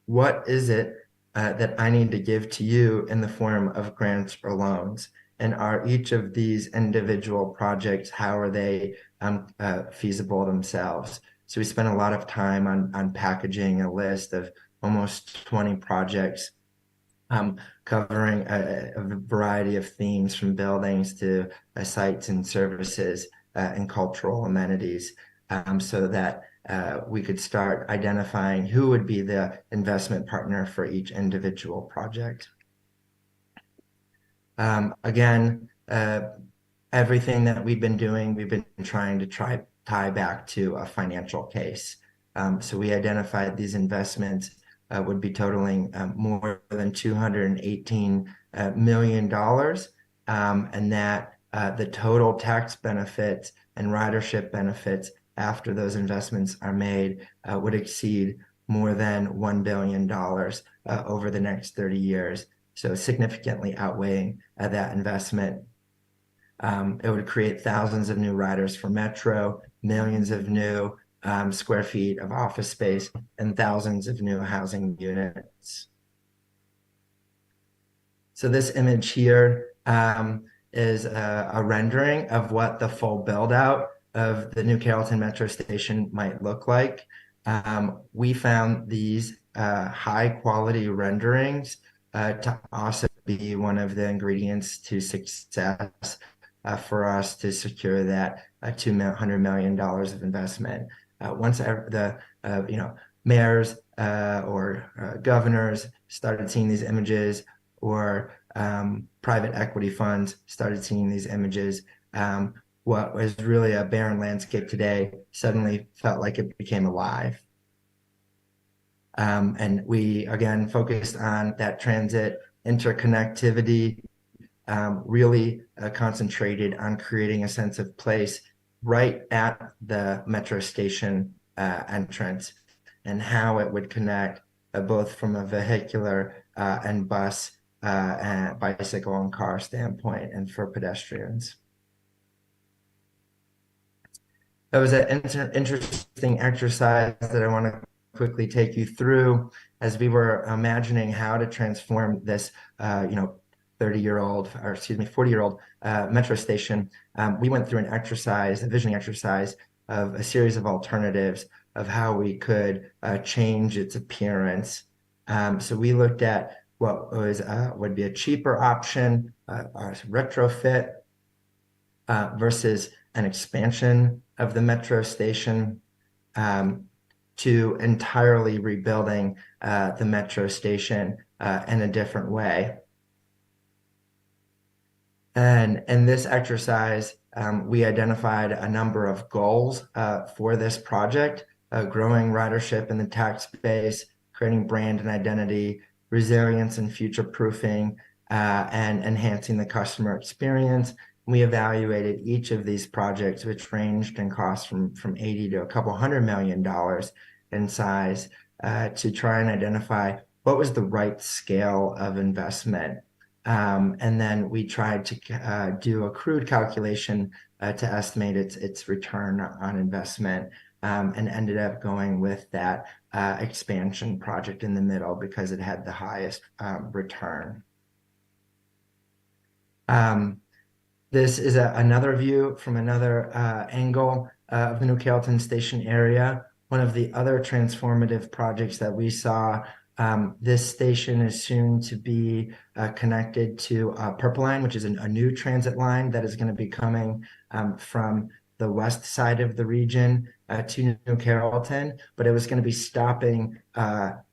Speaker 22: what is it that I need to give to you in the form of grants or loans, and are each of these individual projects, how are they feasible themselves? So we spent a lot of time on packaging a list of almost 20 projects covering a variety of themes, from buildings to sites and services and cultural amenities, so that we could start identifying who would be the investment partner for each individual project. Again, everything that we've been doing, we've been trying to tie back to a financial case. So we identified these investments would be totaling more than $218 million, and that the total tax benefits and ridership benefits after those investments are made would exceed more than $1 billion over the next 30 years. So significantly outweighing that investment. It would create thousands of new riders for Metro, millions of new square feet of office space, and thousands of new housing units. So this image here is a rendering of what the full build out of the New Carrollton Metro Station might look like. We found these high quality renderings to also be one of the ingredients to success for us to secure that $200 million of investment. Once the mayors or governors started seeing these images, or private equity funds started seeing these images, what was really a barren landscape today suddenly felt like it became alive. And we, again, focused on that transit interconnectivity, really concentrated on creating a sense of place right at the metro station entrance, and how it would connect both from a vehicular and bus and bicycle and car standpoint, and for pedestrians. That was an interesting exercise that I want to quickly take you through as we were imagining how to transform this, 40-year-old metro station. We went through an exercise, a visioning exercise of a series of alternatives of how we could change its appearance. So we looked at what would be a cheaper option, a retrofit versus an expansion of the metro station, to entirely rebuilding the metro station in a different way. And in this exercise, we identified a number of goals for this project: growing ridership in the tax base, creating brand and identity, resilience and future-proofing, and enhancing the customer experience. We evaluated each of these projects, which ranged in cost from 80 to a couple $100 million in size, to try and identify what was the right scale of investment. And then we tried to do a crude calculation to estimate its return on investment, and ended up going with that expansion project in the middle because it had the highest return. This is another view from another angle of the New Carrollton Station area. One of the other transformative projects that we saw This station is soon to be connected to Purple Line, which is a new transit line that is going to be coming from the west side of the region to New Carrollton, but it was going to be stopping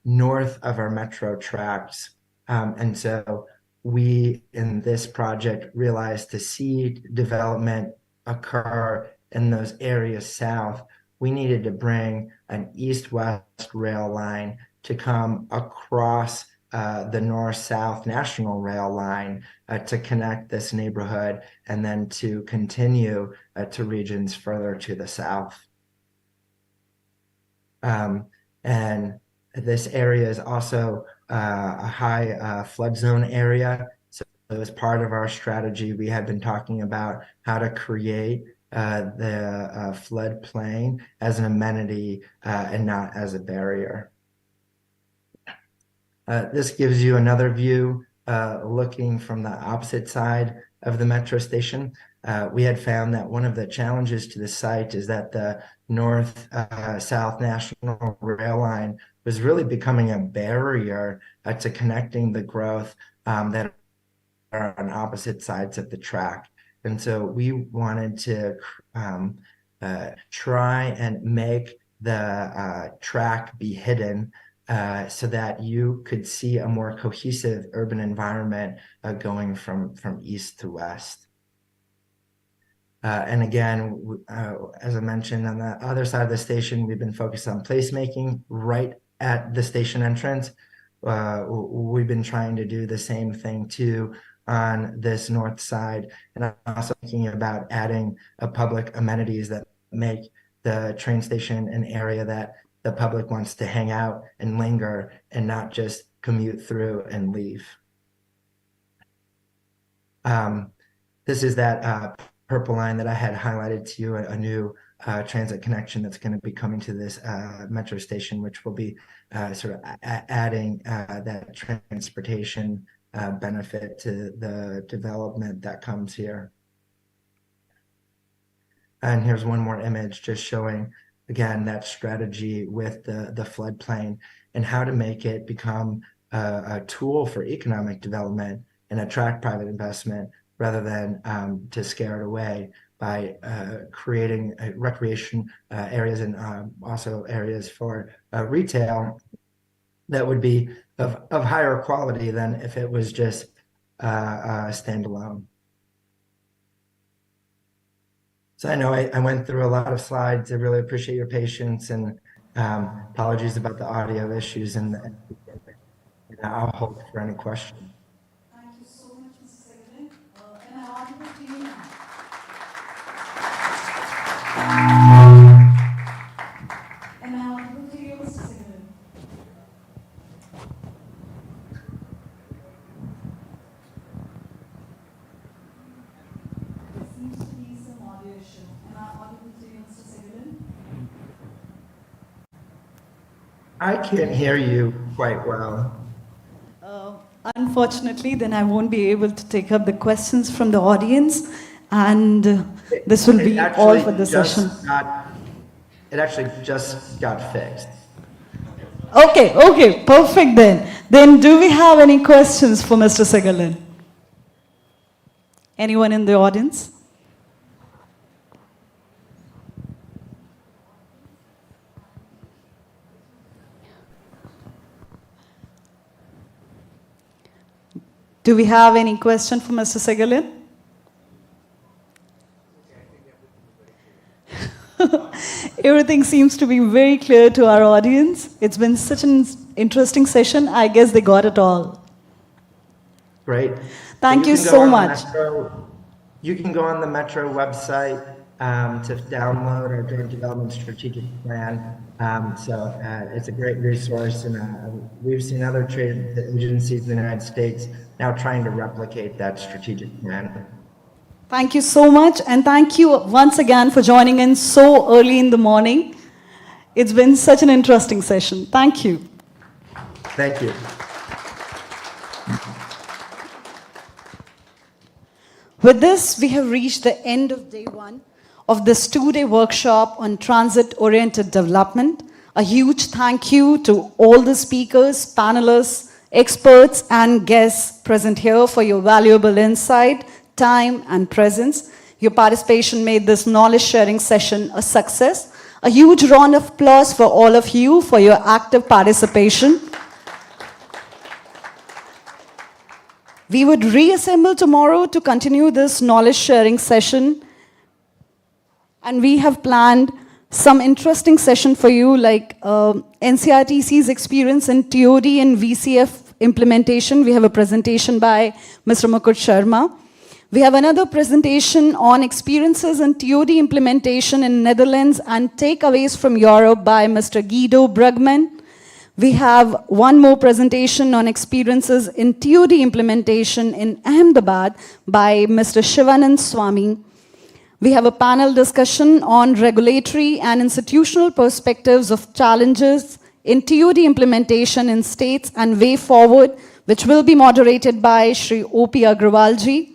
Speaker 22: north of our metro tracks. And so we, in this project, realized to see development occur in those areas south, we needed to bring an east-west rail line to come across the north-south national rail line to connect this neighborhood and then to continue to regions further to the south. And this area is also a high flood zone area. So as part of our strategy, we had been talking about how to create the floodplain as an amenity and not as a barrier. This gives you another view looking from the opposite side of the metro station. We had found that one of the challenges to the site is that the north-south national rail line was really becoming a barrier to connecting the growth that are on opposite sides of the track. And so we wanted to try and make the track be hidden so that you could see a more cohesive urban environment going from east to west. And again, as I mentioned, on the other side of the station, we've been focused on placemaking right at the station entrance. We've been trying to do the same thing too on this north side, and I'm also thinking about adding public amenities that make the train station an area that the public wants to hang out and linger and not just commute through and leave. This is that purple line that I had highlighted to you, a new transit connection that's going to be coming to this metro station, which will be sort of adding that transportation benefit to the development that comes here. And here's one more image just showing, again, that strategy with the floodplain and how to make it become a tool for economic development and attract private investment rather than to scare it away by creating recreation areas and also areas for retail that would be of higher quality than if it was just standalone. So I know I went through a lot of slides. I really appreciate your patience and apologies about the audio issues, and I'll hold for any questions.
Speaker 18: Thank you so much, Mr. Secretary. Am I audible to you now? Am I audible to you, Mr. Secretary? There seems to be some audio issue. Am I audible to you, Mr. Secretary?
Speaker 22: I can't hear you quite well.
Speaker 18: Unfortunately, then I won't be able to take up the questions from the audience, and this will be all for the session.
Speaker 22: It actually just got fixed.
Speaker 18: Okay, perfect then. Then do we have any questions for Mr. Segalan? Anyone in the audience? Do we have any question for Mr. Segalan? Everything seems to be very clear to our audience. It's been such an interesting session. I guess they got it all.
Speaker 22: Great.
Speaker 18: Thank you so much.
Speaker 22: You can go on the Metro website to download our joint development strategic plan. So it's a great resource, and we've seen other trade agencies in the United States now trying to replicate that strategic plan.
Speaker 18: Thank you so much, and thank you once again for joining in so early in the morning. It's been such an interesting session. Thank you.
Speaker 22: Thank you.
Speaker 18: With this, we have reached the end of day one of this two-day workshop on transit-oriented development. A huge thank you to all the speakers, panelists, experts, and guests present here for your valuable insight, time, and presence. Your participation made this knowledge sharing session a success. A huge round of applause for all of you for your active participation. We would reassemble tomorrow to continue this knowledge sharing session. And we have planned some interesting session for you, like NCRTC's experience in TOD and VCF implementation. We have a presentation by Mr. Mukut Sharma. We have another presentation on experiences in TOD implementation in Netherlands and takeaways from Europe by Mr. Guido Brugman. We have one more presentation on experiences in TOD implementation in Ahmedabad by Mr. Shivanand Swami. We have a panel discussion on regulatory and institutional perspectives of challenges in TOD implementation in states and way forward, which will be moderated by Shri O.P. Agrawalji.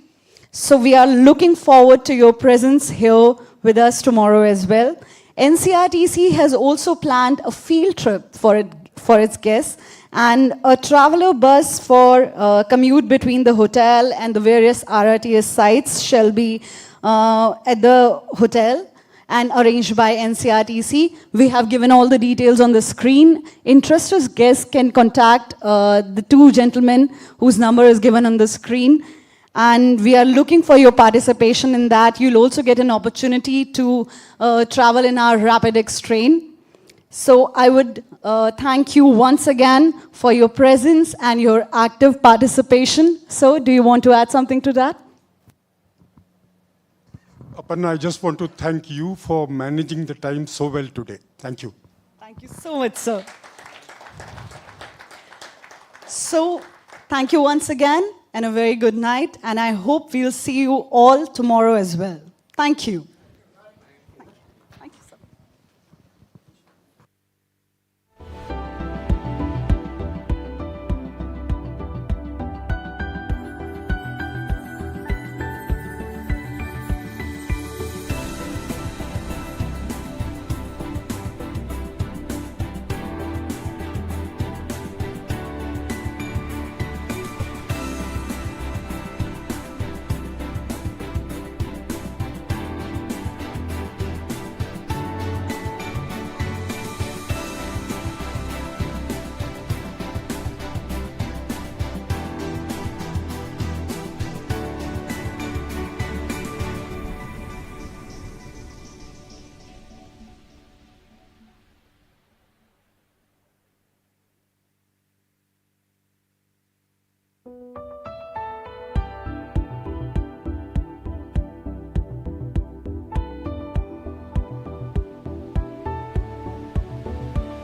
Speaker 18: So we are looking forward to your presence here with us tomorrow as well. NCRTC has also planned a field trip for its guests and a traveler bus for commute between the hotel and the various RRTS sites shall be at the hotel and arranged by NCRTC. We have given all the details on the screen. Interested guests can contact the two gentlemen whose number is given on the screen. And we are looking for your participation in that. You'll also get an opportunity to travel in our RapidX train. So I would thank you once again for your presence and your active participation. So do you want to add something to that?
Speaker 21: Aparna, I just want to thank you for managing the time so well today. Thank you.
Speaker 18: Thank you so much, sir. So thank you once again and a very good night. And I hope we'll see you all tomorrow as well. Thank you.